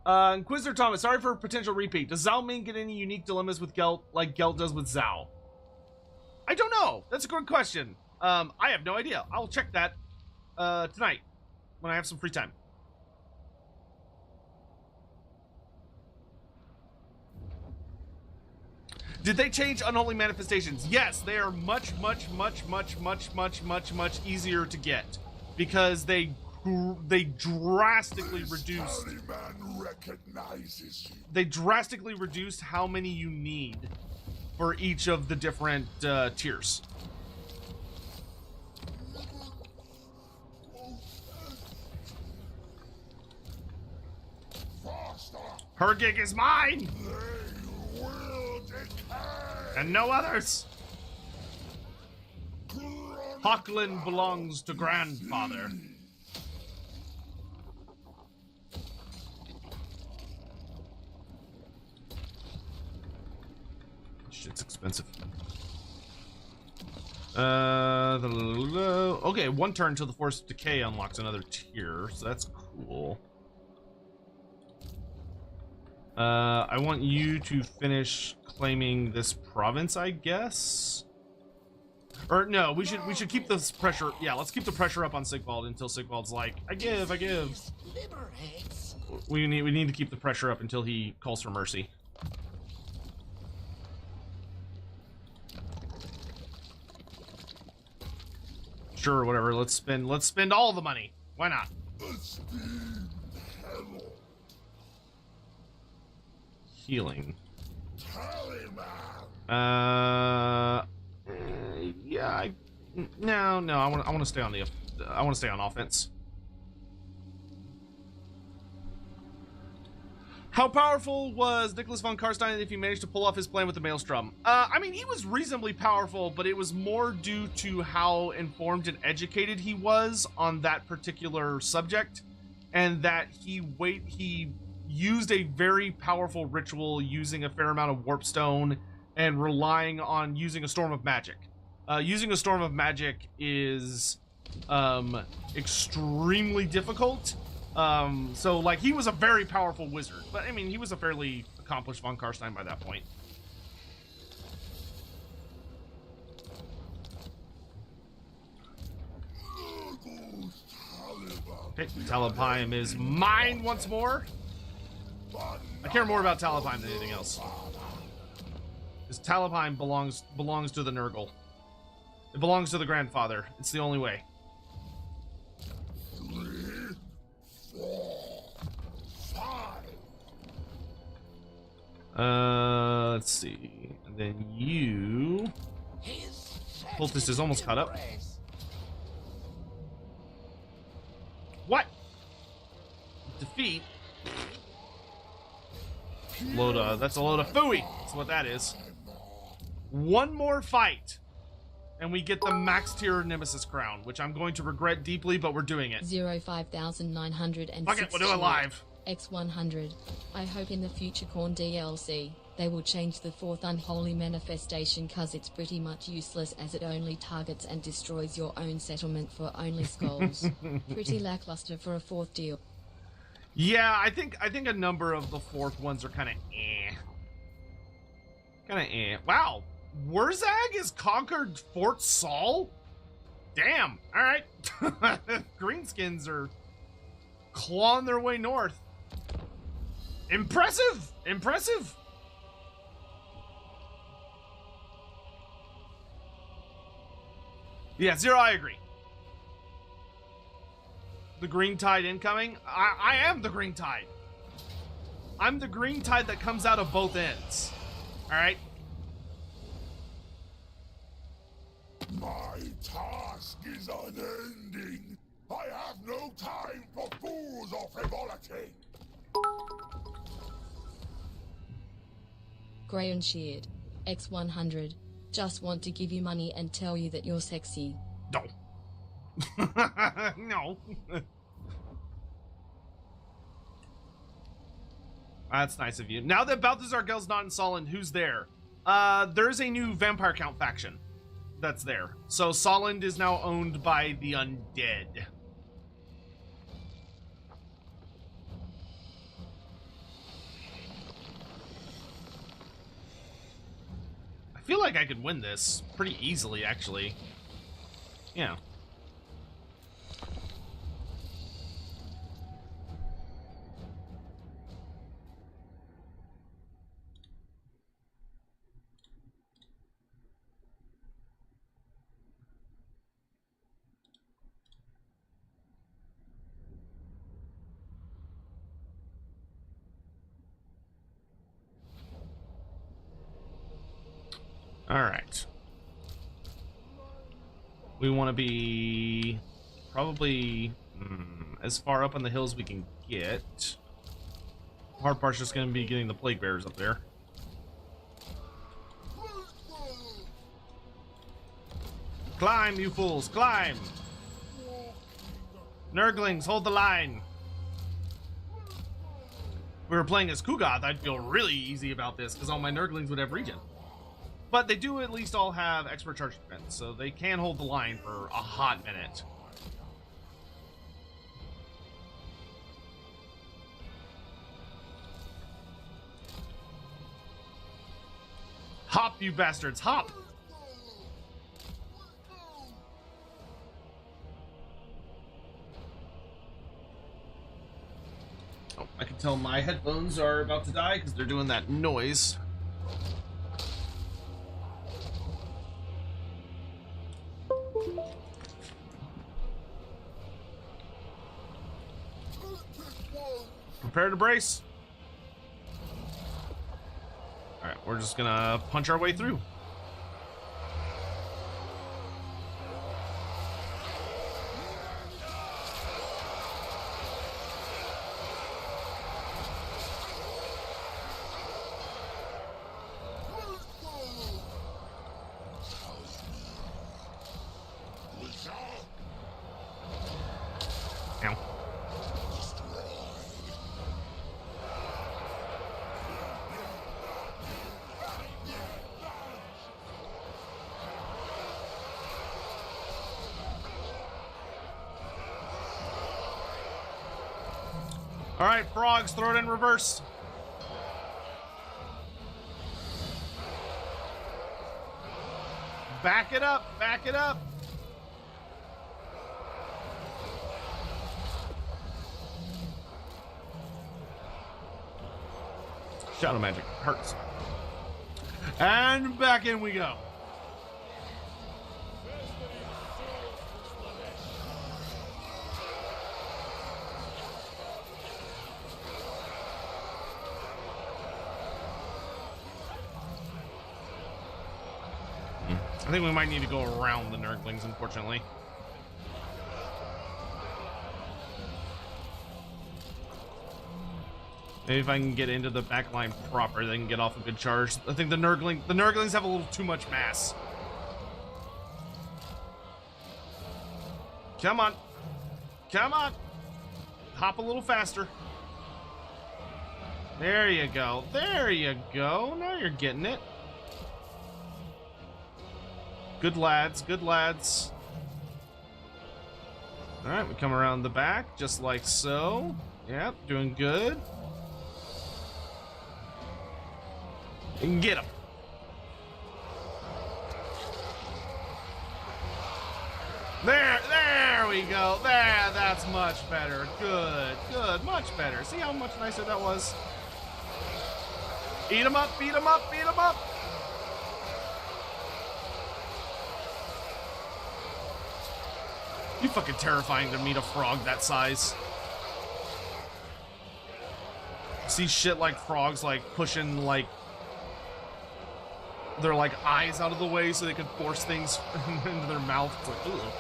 Inquisitor Thomas, sorry for a potential repeat. Does Zhao Ming get any unique dilemmas with Gelt like Gelt does with Zhao? I don't know. That's a good question. I have no idea. I'll check that tonight when I have some free time. Did they change unholy manifestations? Yes, they are much easier to get because they drastically reduced. They drastically reduced how many you need for each of the different tiers. Her gig is mine, and no others. Hockland belongs to grandfather. Shit's expensive. Okay, 1 turn till the Force of Decay unlocks another tier, so that's cool. I want you to finish claiming this province, I guess. Or no, we should keep this pressure. Yeah, let's keep the pressure up on Sigvald until Sigvald's like, I give. We need to keep the pressure up until he calls for mercy. Sure, whatever. Let's spend all the money. Why not? Healing. Yeah. No. I want to stay on I want to stay on offense. How powerful was Nicholas von Karstein if he managed to pull off his plan with the Maelstrom? I mean, he was reasonably powerful, but it was more due to how informed and educated he was on that particular subject, and that he used a very powerful ritual using a fair amount of warpstone and relying on using a storm of magic. Using a storm of magic is extremely difficult. So like he was a very powerful wizard, but I mean he was a fairly accomplished von Karstein by that point. Okay, Talabheim is mine once more. I care more about Talabheim than anything else. Because Talabheim belongs to the Nurgle. It belongs to the grandfather. It's the only way. Let's see. And then you... Cultist is almost caught up. What? Defeat? That's a load of phooey. That's what that is. One more fight. And we get the max tier Nemesis Crown, which I'm going to regret deeply, but we're doing it. 5,960. Fuck it, we'll do it live. X100. I hope in the future Corn DLC, they will change the fourth unholy manifestation cause it's pretty much useless as it only targets and destroys your own settlement for only skulls. Pretty lackluster for a fourth deal. Yeah, I think a number of the fourth ones are kind of eh. Kind of eh. Wow. Wurzag has conquered Fort Saul? Damn. All right. Greenskins are clawing their way north. Impressive. Impressive. Yeah, Zero, I agree. The green tide incoming? I am the green tide. I'm the green tide that comes out of both ends. All right? My task is unending. I have no time for fools or frivolity. Grey and Sheared. X100. Just want to give you money and tell you that you're sexy. No. No. That's nice of you. Now that Balthazar Gel's not in Solon, who's there? There's a new Vampire Count faction that's there. So Solon is now owned by the undead. I feel like I could win this pretty easily, actually. Yeah. All right. We want to be probably as far up on the hills we can get. Hard part's just going to be getting the plague bearers up there. Climb, you fools, climb! Nurglings, hold the line. If we were playing as Kugoth, I'd feel really easy about this because all my Nurglings would have regen. But they do at least all have expert charge defense, so they can hold the line for a hot minute. Hop, you bastards, hop! Oh, I can tell my headphones are about to die because they're doing that noise. Prepare to brace. All right, we're just gonna punch our way through. Ow. All right, frogs, throw it in reverse. Back it up, back it up. Shadow magic hurts. And back in we go. I think we might need to go around the Nurglings, unfortunately. Maybe if I can get into the back line proper, they can get off a good charge. I think the Nurglings have a little too much mass. Come on. Come on. Hop a little faster. There you go. There you go. Now you're getting it. Good lads. Good lads. All right, we come around the back just like so. Yep, doing good. And get him. There we go. That's much better. Good, much better. See how much nicer that was? Eat him up, beat him up, beat him up. You fucking terrifying to meet a frog that size. See shit like frogs like pushing like their like eyes out of the way so they could force things into their mouth. It's like, ugh.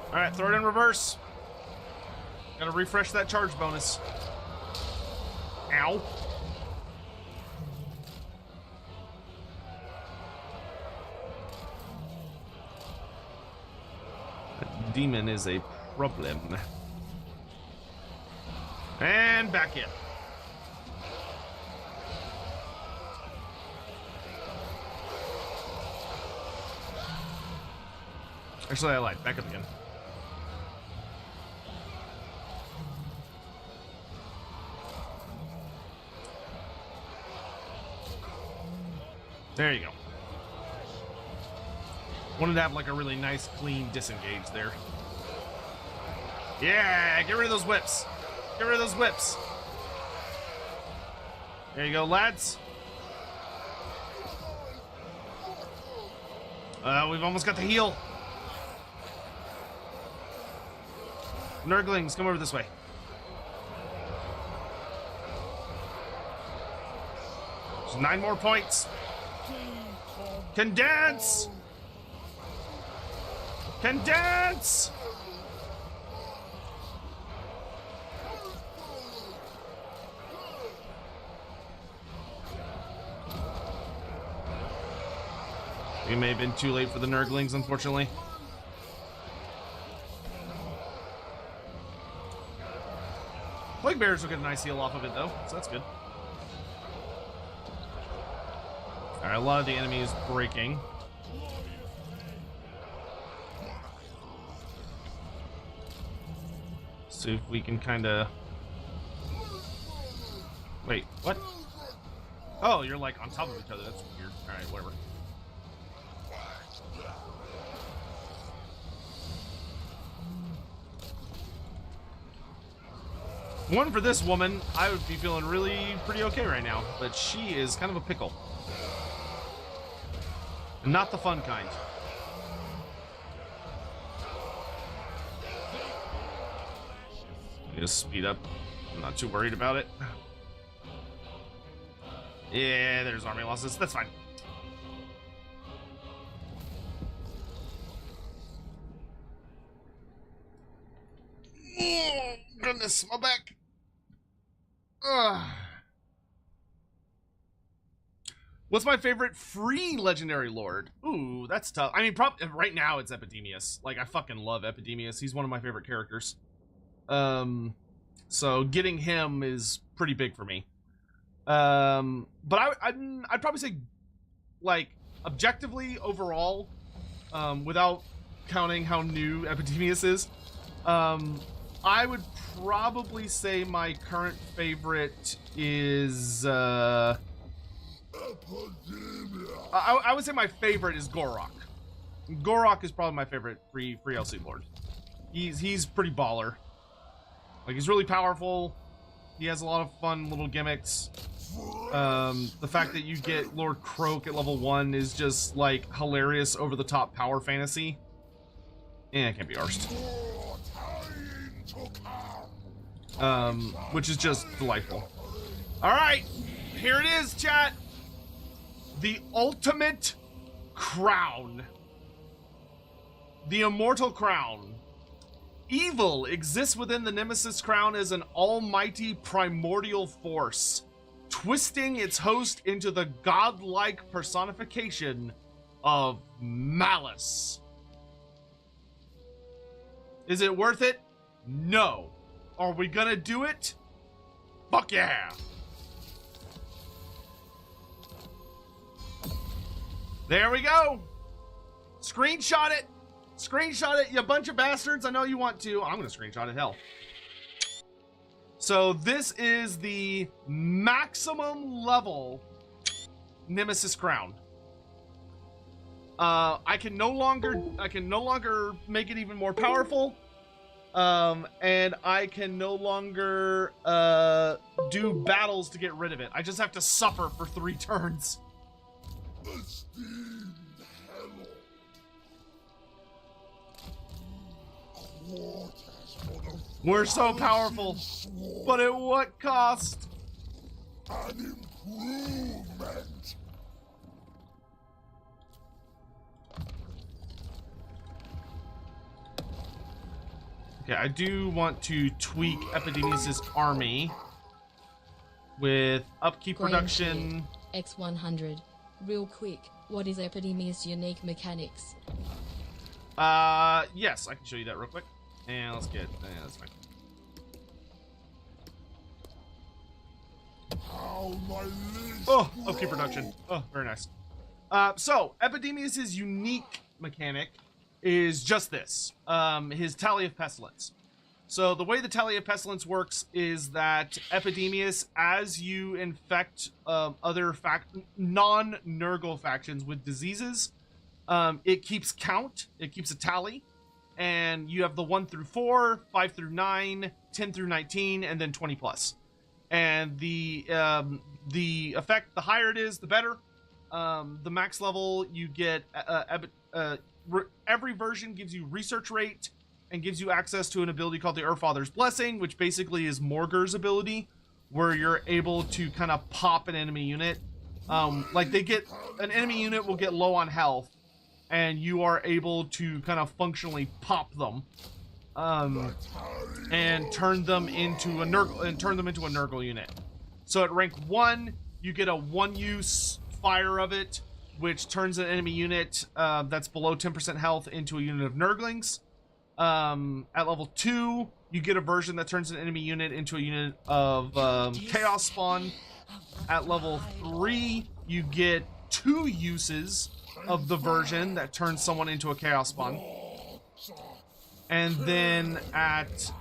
All right, throw it in reverse. Gotta refresh that charge bonus. Ow. That demon is a problem. And back in. Actually, I lied. Back up again. There you go. Wanted to have like a really nice, clean disengage there. Yeah, get rid of those whips. Get rid of those whips. There you go, lads. We've almost got the heal. Nurglings, come over this way. There's 9 more points. Condense! Condense! We may have been too late for the Nurglings, unfortunately. Plague Bears will get a nice heal off of it, though, so that's good. Alright, a lot of the enemy is breaking. See if we can kind of... Wait, what? Oh, you're like on top of each other. That's weird. Alright, whatever. One for this woman, I would be feeling really pretty okay right now, but she is kind of a pickle. And not the fun kind. Just speed up. I'm not too worried about it. Yeah, there's army losses. That's fine. Oh, goodness, my back. Ugh. What's my favorite free legendary lord? Ooh, that's tough. I mean, right now it's Epidemius. Like, I fucking love Epidemius. He's one of my favorite characters. So getting him is pretty big for me. But I'd probably say, like, objectively overall, without counting how new Epidemius is, I would probably say my current favorite is, I would say my favorite is Gorok. Gorok is probably my favorite free LC lord. He's pretty baller. Like, he's really powerful. He has a lot of fun little gimmicks. The fact that you get Lord Croak at level 1 is just, like, hilarious over-the-top power fantasy. Eh, it can't be arsed. which is just delightful. All right, here it is, chat. The ultimate crown. The Immortal Crown. Evil exists within the Nemesis Crown as an almighty primordial force, twisting its host into the godlike personification of Malice. Is it worth it? No. Are we gonna do it? Fuck yeah. There we go. Screenshot it. Screenshot it, you bunch of bastards. I know you want to. I'm gonna screenshot it, hell. So this is the maximum level Nemesis Crown. I can no longer make it even more powerful. And I can no longer do battles to get rid of it. I just have to suffer for 3 turns. We're so powerful, but at what cost? An improvement. Okay, I do want to tweak Epidemius' army with upkeep reduction. X100. Real quick, what is Epidemius' unique mechanics? Yes, I can show you that real quick. And let's get, that's fine. Oh, upkeep reduction. Oh, very nice. So, Epidemius' unique mechanic is just this. His Tally of Pestilence. So, the way the Tally of Pestilence works is that Epidemius, as you infect other non-Nurgle factions with diseases, it keeps count. It keeps a tally. And you have the 1 through 4, 5 through 9, 10 through 19, and then 20 plus. And the effect, the higher it is, the better. The max level, you get every version gives you research rate and gives you access to an ability called the Urfather's Blessing, which basically is Morgur's ability, where you're able to kind of pop an enemy unit. Like an enemy unit will get low on health, and you are able to kind of functionally pop them, and turn them into a Nurgle unit. So at rank 1, you get a 1-use fire of it, which turns an enemy unit that's below 10% health into a unit of Nurglings. At level 2, you get a version that turns an enemy unit into a unit of Chaos Spawn. At level 3, you get 2 uses of the version that turns someone into a Chaos Spawn. And then at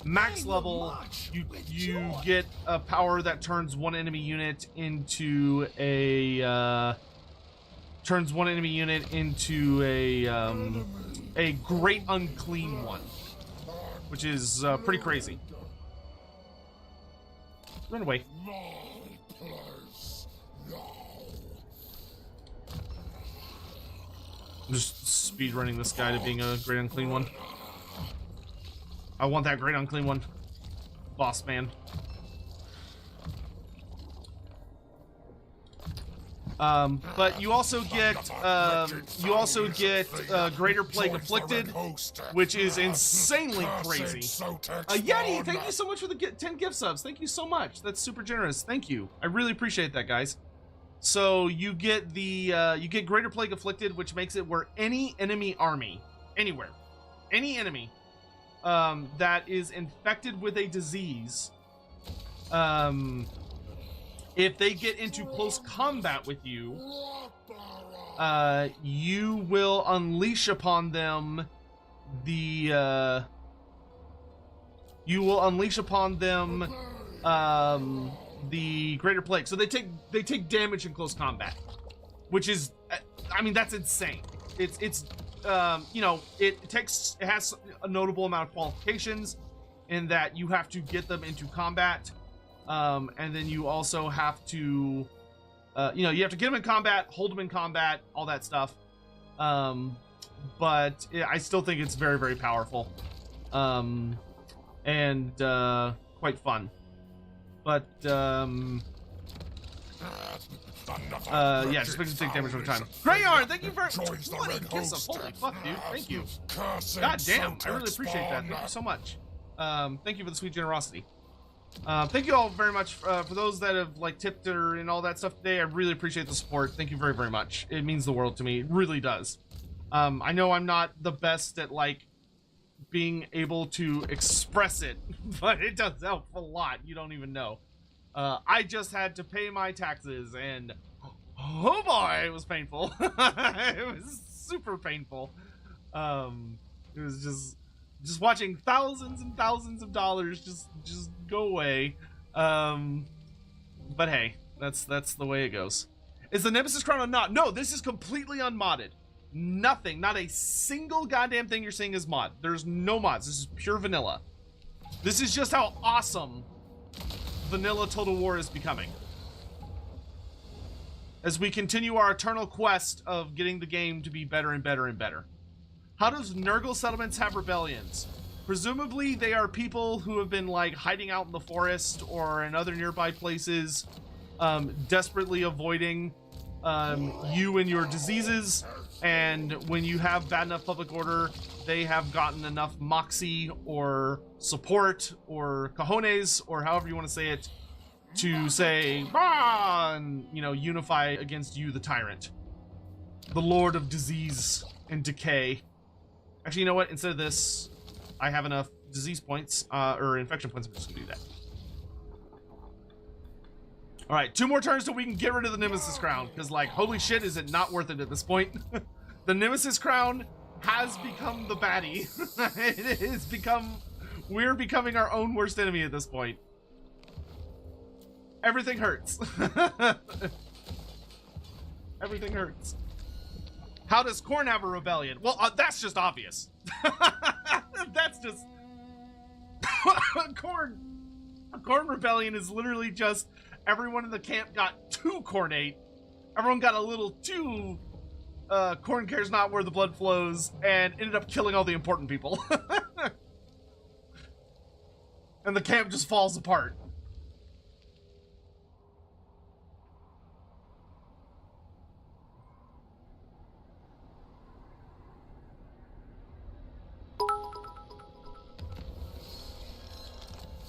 max level, you get a power that turns one enemy unit into a great unclean one, which is pretty crazy. Run away. I'm just speed running this guy to being a great unclean one. I want that great unclean one, boss man. But you also get Greater Plague Afflicted, which is insanely crazy. Yeti, thank you so much for the 10 gift subs. Thank you so much. That's super generous. Thank you. I really appreciate that, guys. So you get Greater Plague Afflicted, which makes it where any enemy army, anywhere, any enemy that is infected with a disease, if they get into close combat with you, you will unleash upon them the Greater Plague. So they take damage in close combat, which is, I mean, that's insane. It's you know, it has a notable amount of qualifications in that you have to get them into combat, and then you also have to, you know, you have to get them in combat, hold them in combat, all that stuff. But I still think it's very, very powerful. and quite fun. But yeah, just make take damage over time. Greyarn, thank you for 20 kisses. Holy fuck, dude. Thank you. God damn, I really appreciate that. Thank you so much. Thank you for the sweet generosity. Thank you all very much for those that have like tipped her and all that stuff today. I really appreciate the support. Thank you very, very much. It means the world to me. It really does. I know I'm not the best at like being able to express it, but it does help a lot. You don't even know. I just had to pay my taxes, and oh boy, it was painful. It was super painful. It was just watching thousands and thousands of dollars just go away. But hey, that's the way it goes. Is the Nemesis Crown or not? No, this is completely unmodded. Nothing, not a single goddamn thing you're seeing is mod. There's no mods. This is pure vanilla. This is just how awesome vanilla Total War is becoming. As we continue our eternal quest of getting the game to be better and better and better. How does Nurgle settlements have rebellions? Presumably they are people who have been like hiding out in the forest or in other nearby places, desperately avoiding you and your diseases. And when you have bad enough public order, they have gotten enough moxie or support or cojones or however you want to say it to say, bah! And, you know, unify against you, the tyrant, the lord of disease and decay. Actually, you know what? Instead of this, I have enough disease points or infection points. I'm just gonna do that. All right, 2 more turns till we can get rid of the Nemesis Crown, because like, holy shit, is it not worth it at this point? The Nemesis Crown has become the baddie. It has become, we're becoming our own worst enemy at this point. Everything hurts. Everything hurts. How does Khorne have a rebellion? Well, that's just obvious. That's just Khorne rebellion is literally just everyone in the camp got too Khornate. Everyone got a little too Khorne cares not where the blood flows and ended up killing all the important people. And the camp just falls apart.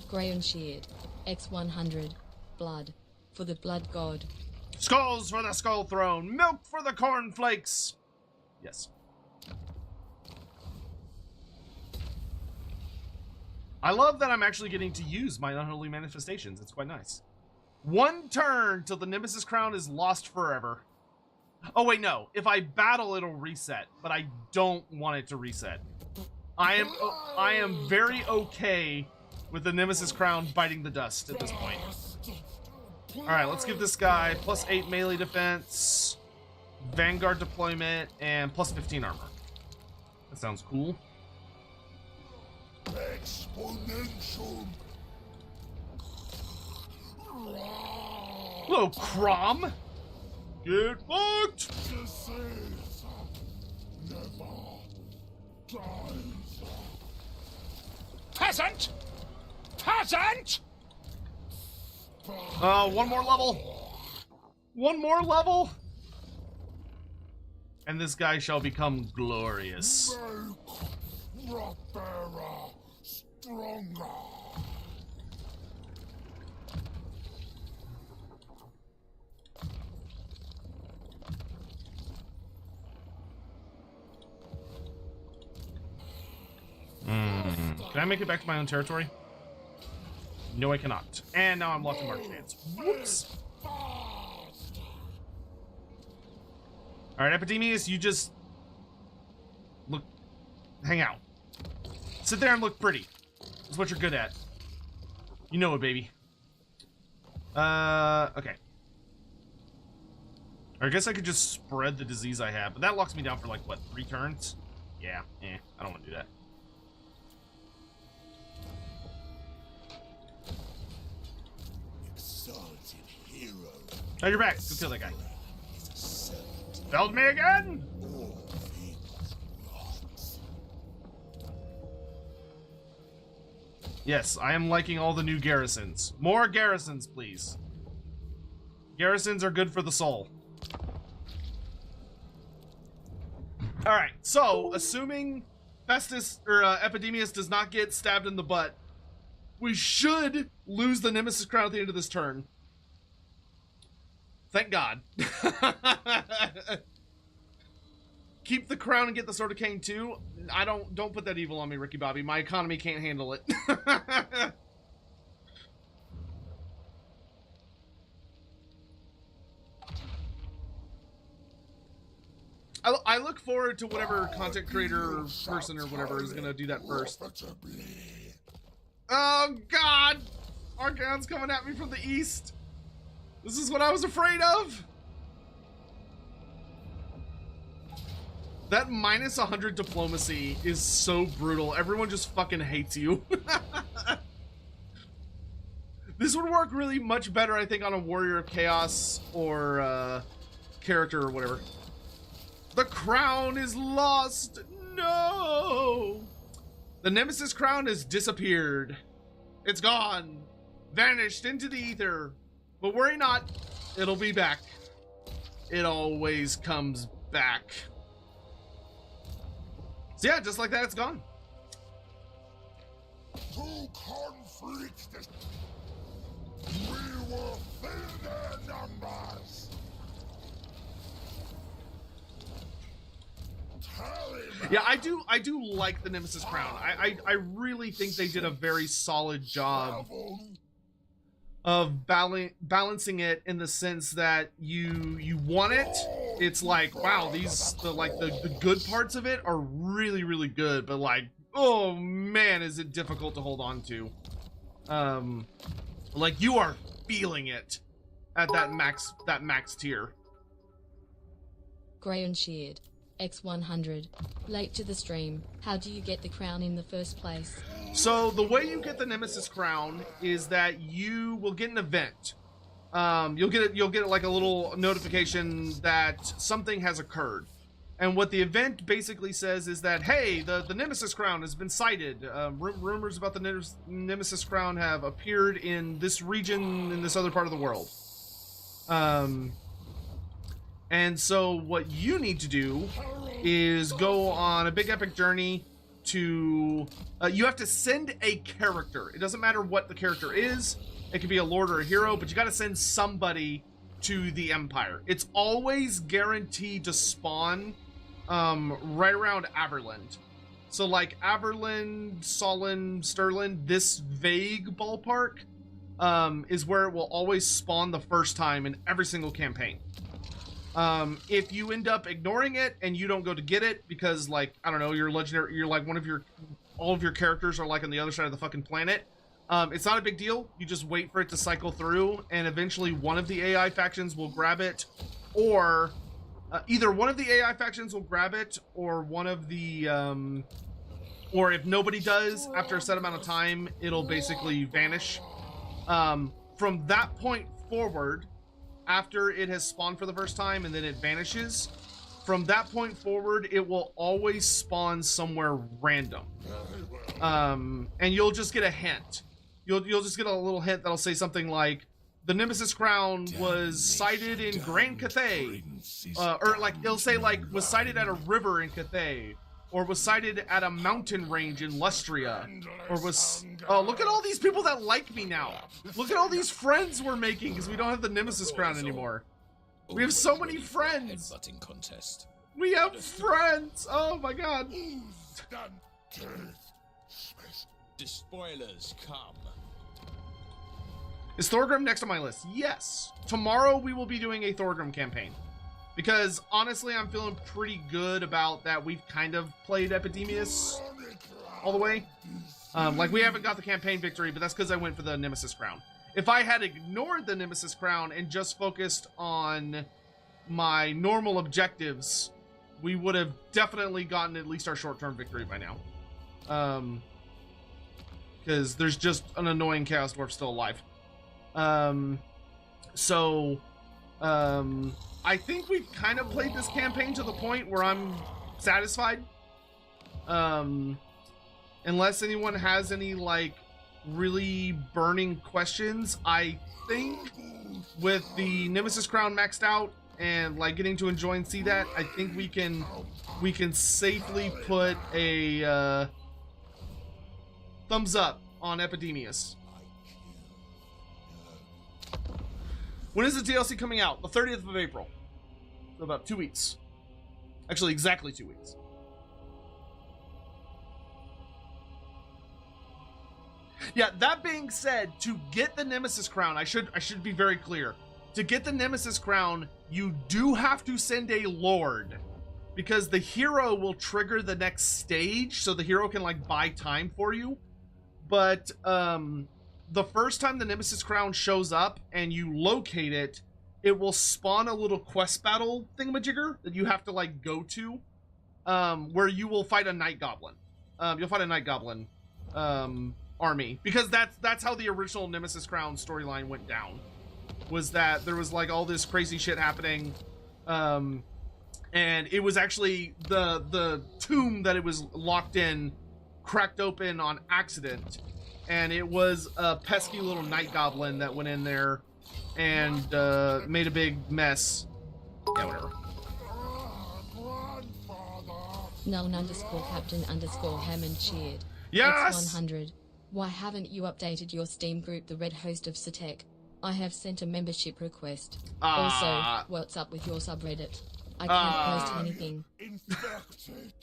Grey Sheared, X100, blood, for the blood god. Skulls for the skull throne, milk for the cornflakes. Yes. I love that I'm actually getting to use my unholy manifestations. It's quite nice. 1 turn till the Nemesis Crown is lost forever. Oh wait, no. If I battle, it'll reset, but I don't want it to reset. I am very okay with the Nemesis Crown biting the dust at this point. Alright, let's give this guy +8 melee defense, Vanguard deployment, and +15 armor. That sounds cool. Exponential. Hello, Crom! Get fucked! Disease never dies. Peasant! Peasant! 1 more level. 1 more level. And this guy shall become glorious. Make Rotbearer stronger. Can I make it back to my own territory? No, I cannot. And now I'm locked in march stance. Whoops. Alright, Epidemius, you just look, hang out. Sit there and look pretty. That's what you're good at. You know it, baby. Okay. I guess I could just spread the disease I have, but that locks me down for like, what, 3 turns? Yeah, I don't want to do that. Oh, you're back. Go kill that guy. Failed me again? Yes, I am liking all the new garrisons. More garrisons, please. Garrisons are good for the soul. Alright, so, assuming Festus, or Epidemius does not get stabbed in the butt, we should lose the Nemesis Crown at the end of this turn. Thank God. Keep the crown and get the Sword of Cain too. Don't put that evil on me, Ricky Bobby. My economy can't handle it. I look forward to whatever content creator person or whatever is gonna do that first. Oh God! Archaon's coming at me from the east. This is what I was afraid of. That minus 100 diplomacy is so brutal. Everyone just fucking hates you. This would work really much better, I think, on a Warrior of Chaos or character or whatever. The crown is lost. No. The Nemesis Crown has disappeared. It's gone. Vanished into the ether. But worry not. It'll be back. It always comes back. So yeah, just like that, it's gone. To conflict, we will fill their numbers. Yeah, I do like the Nemesis Crown. I really think they did a very solid job of balancing it in the sense that you want it. It's like, wow, the good parts of it are really, really good, but like, oh man, is it difficult to hold on to. Like you are feeling it at that max tier. Grey and Sheared. X100. Late to the stream. How do you get the crown in the first place? So the way you get the Nemesis Crown is that you will get an event. You'll get like a little notification that something has occurred. And what the event basically says is that, hey, the Nemesis Crown has been sighted. Rumors about the Nemesis Crown have appeared in this region, in this other part of the world. And so what you need to do is go on a big epic journey to... you have to send a character. It doesn't matter what the character is. It could be a lord or a hero, but you got to send somebody to the Empire. It's always guaranteed to spawn right around Aberland. So like Aberland, Solon, Stirland, this vague ballpark is where it will always spawn the first time in every single campaign. If you end up ignoring it and you don't go to get it because, like, I don't know, you're legendary, you're like all of your characters are like on the other side of the fucking planet, it's not a big deal. You just wait for it to cycle through and eventually one of the AI factions will grab it, or either one of the AI factions will grab it or one of the, or if nobody does, after a set amount of time, it'll basically vanish. From that point forward, after it has spawned for the first time and then it vanishes, from that point forward, it will always spawn somewhere random. And you'll just get a hint. You'll just get a little hint that'll say something like, the Nemesis Crown was sighted in Grand Cathay. Or like, it'll say like, was sighted at a river in Cathay. Or was sighted at a mountain range in Lustria. Or was... Oh, look at all these people that like me now. Look at all these friends we're making because we don't have the Nemesis Crown anymore. We have so many friends. Contest. We have friends. Oh my god. Despoilers come. Is Thorgrim next on my list? Yes. Tomorrow we will be doing a Thorgrim campaign. Because honestly, I'm feeling pretty good about that. We've kind of played Epidemius all the way. Like, we haven't got the campaign victory, but that's because I went for the Nemesis Crown. If I had ignored the Nemesis Crown and just focused on my normal objectives, we would have definitely gotten at least our short-term victory by now. Because there's just an annoying Chaos Dwarf still alive. I think we've kind of played this campaign to the point where I'm satisfied. Unless anyone has any, like, really burning questions. I think with the Nemesis Crown maxed out and like getting to enjoy and see that, I think we can safely put a thumbs up on Epidemius. When is the DLC coming out? The 30th of April. So about 2 weeks. Actually, exactly 2 weeks. Yeah, that being said, to get the Nemesis Crown, I should be very clear. To get the Nemesis Crown, you do have to send a Lord. Because the hero will trigger the next stage, so the hero can like buy time for you. But the first time the Nemesis Crown shows up and you locate it, it will spawn a little quest battle thingamajigger that you have to like go to, where you will fight a Night Goblin. You'll fight a Night Goblin army, because that's how the original Nemesis Crown storyline went down. Was that there was like all this crazy shit happening, and it was actually the tomb that it was locked in cracked open on accident, and it was a pesky little Night Goblin that went in there and made a big mess. Yeah, whatever. Null_Captain_Hammond cheered. Yes! X100. Why haven't you updated your Steam group, the Red Host of Satek? I have sent a membership request. Also, what's up with your subreddit? I can't post anything.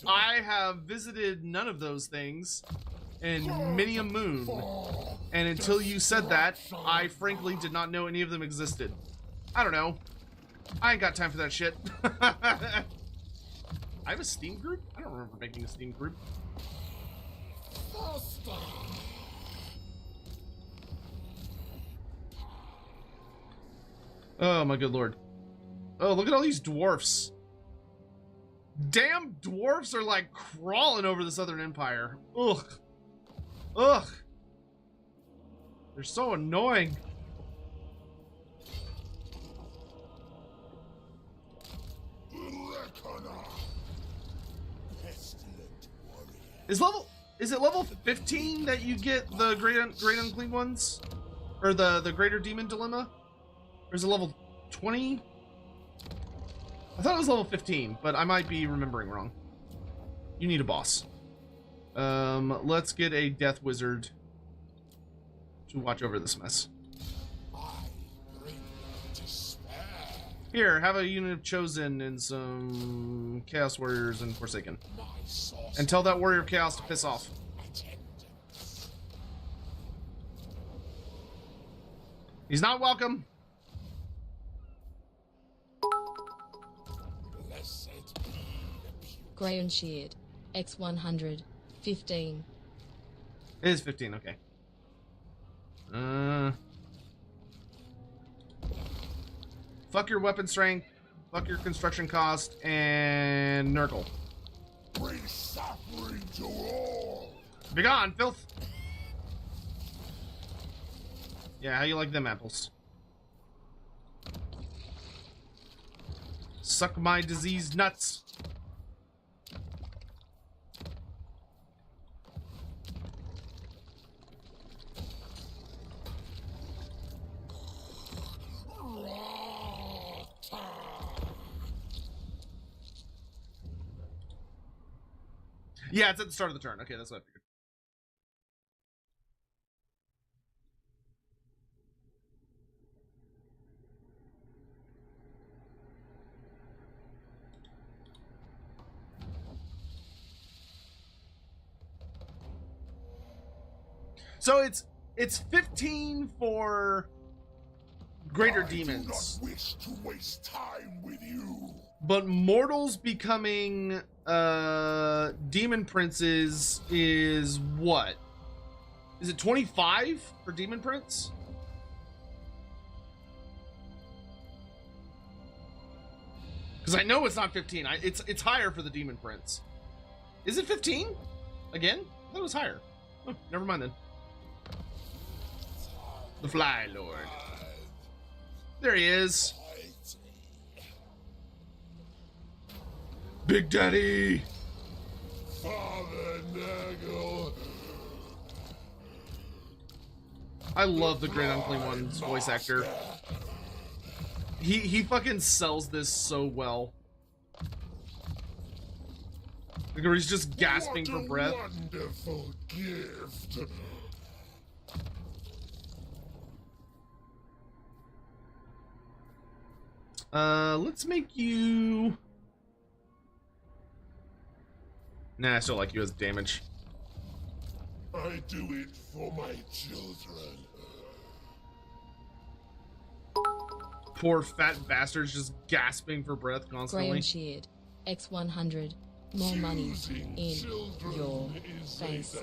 I have visited none of those things in many a moon, and until you said that, I frankly did not know any of them existed. I don't know. I ain't got time for that shit. I have a Steam group? I don't remember making a Steam group. Oh my good lord. Oh, look at all these dwarfs. Damn dwarfs are like crawling over the Southern Empire. Ugh. Ugh. They're so annoying. Is it level 15 that you get the great unclean ones? Or the greater demon dilemma? Or is it level 20? I thought it was level 15, but I might be remembering wrong. You need a boss. Let's get a death wizard to watch over this mess. Here, have a unit of Chosen and some Chaos Warriors and Forsaken. And tell that Warrior of Chaos to piss off. He's not welcome. Grey and Sheared. X100. 15. It is 15, okay. Fuck your weapon strength, fuck your construction cost, and Nurgle. Bring suffering to all. Be gone, filth! Yeah, how you like them apples? Suck my diseased nuts. Yeah, it's at the start of the turn. Okay, that's what I figured. So it's 15 for greater demons. I do not wish to waste time with you. But mortals becoming demon princes is what? Is it 25 for demon prince? Because I know it's not 15. It's higher for the demon prince. Is it 15? Again? I thought it was higher. Oh, never mind then. The Fly Lord. There he is. Big Daddy! Father Nurgle. I love the Great Unclean One's voice actor. He fucking sells this so well. Like, he's just gasping for breath. Wonderful gift. Let's make you... Nah, I still like you as damage. I do it for my children. Poor fat bastards just gasping for breath constantly. Graham cheered. X100. More money Choosing in children your is face.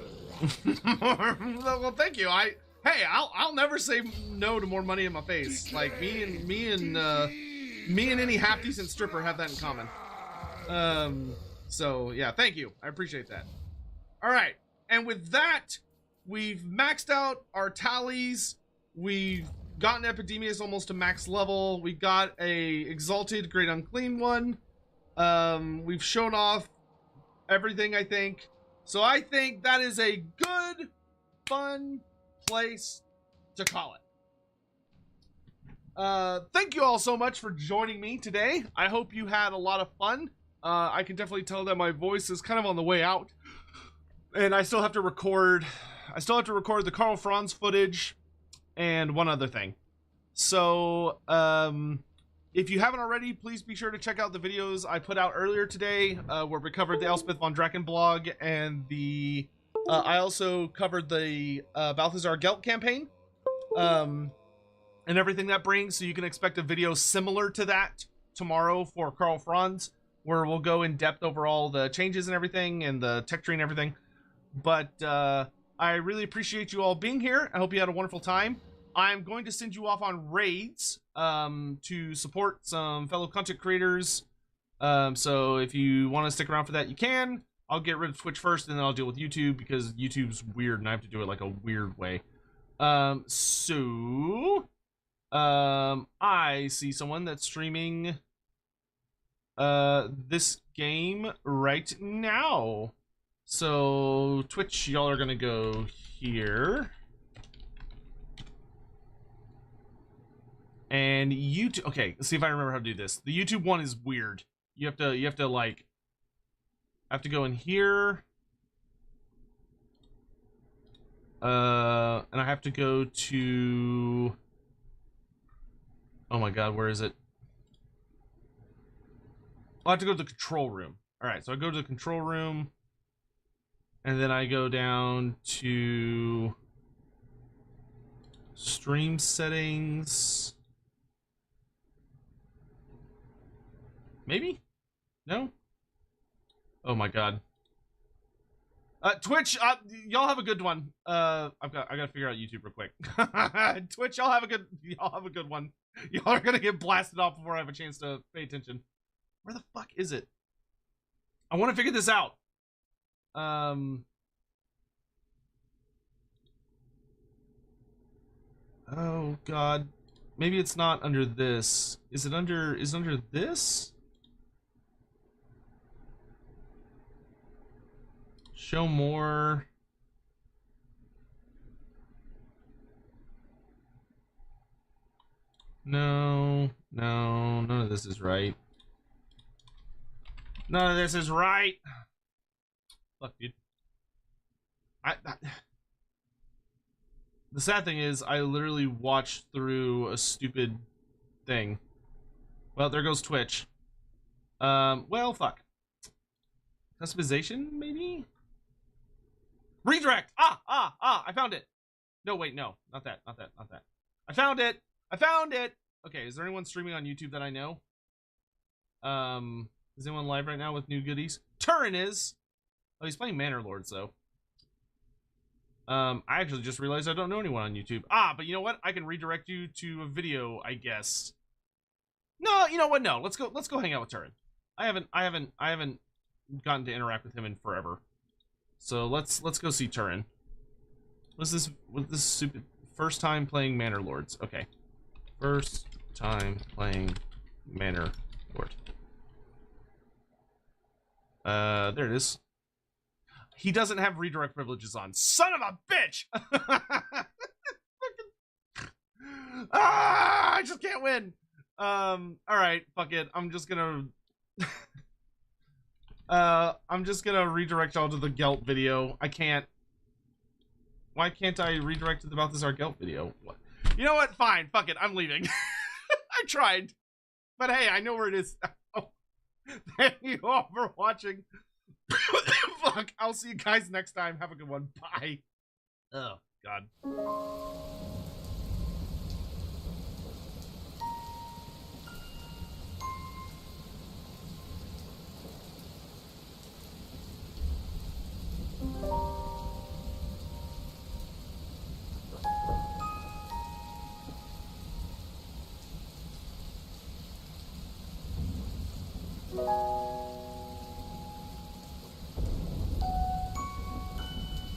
Well, thank you. I'll never say no to more money in my face. Like me and any half decent stripper have that in common. So yeah, thank you. I appreciate that. All right, and with that, we've maxed out our tallies. We've gotten Epidemius almost to max level. We got a exalted Great Unclean One. We've shown off everything, I think. So I think that is a good, fun place to call it. Thank you all so much for joining me today. I hope you had a lot of fun. I can definitely tell that my voice is kind of on the way out, and I still have to record. The Karl Franz footage and one other thing. So, if you haven't already, please be sure to check out the videos I put out earlier today, where we covered the Elspeth von Draken blog, and I also covered the Balthazar Gelt campaign, and everything that brings. So you can expect a video similar to that tomorrow for Karl Franz, where we'll go in depth over all the changes and everything, and the tech tree and everything. But I really appreciate you all being here. I hope you had a wonderful time. I'm going to send you off on raids to support some fellow content creators. So if you want to stick around for that, you can. I'll get rid of Twitch first, and then I'll deal with YouTube, because YouTube's weird, and I have to do it like a weird way. I see someone that's streaming this game right now. So Twitch, y'all are gonna go here. And YouTube, okay, let's see if I remember how to do this. The YouTube one is weird. You have to like, have to go in here. And I have to go to, oh my god, where is it? I'll have to go to the control room. All right, so I go to the control room, and then I go down to stream settings. Maybe? No? Oh my god. Twitch, y'all have a good one. I gotta figure out YouTube real quick. Twitch, y'all have a good one. Y'all are gonna get blasted off before I have a chance to pay attention. Where the fuck is it? I want to figure this out. Oh god. Maybe it's not under this. Is it under this? Show more. No, none of this is right. None of this is right. Look, dude. The sad thing is, I literally watched through a stupid thing. Well, there goes Twitch. Well, fuck. Customization, maybe? Redirect! I found it! No, wait, no. Not that. I found it! Okay, is there anyone streaming on YouTube that I know? Is anyone live right now with new goodies? Turin is! Oh, he's playing Manor Lords, though. I actually just realized I don't know anyone on YouTube. But you know what? I can redirect you to a video, I guess. No, you know what? No, let's go hang out with Turin. I haven't gotten to interact with him in forever. So let's go see Turin. What's this stupid first time playing Manor Lords? Okay. First time playing Manor Lord. There it is. He doesn't have redirect privileges on. Son of a bitch! Fucking I just can't win. All right, fuck it. I'm just gonna redirect y'all to the Gelt video. I can't. Why can't I redirect it about this our Gelt video? What? You know what? Fine. Fuck it. I'm leaving. I tried. But hey, I know where it is now. Thank you all for watching. Fuck. I'll see you guys next time. Have a good one. Bye. Oh, God.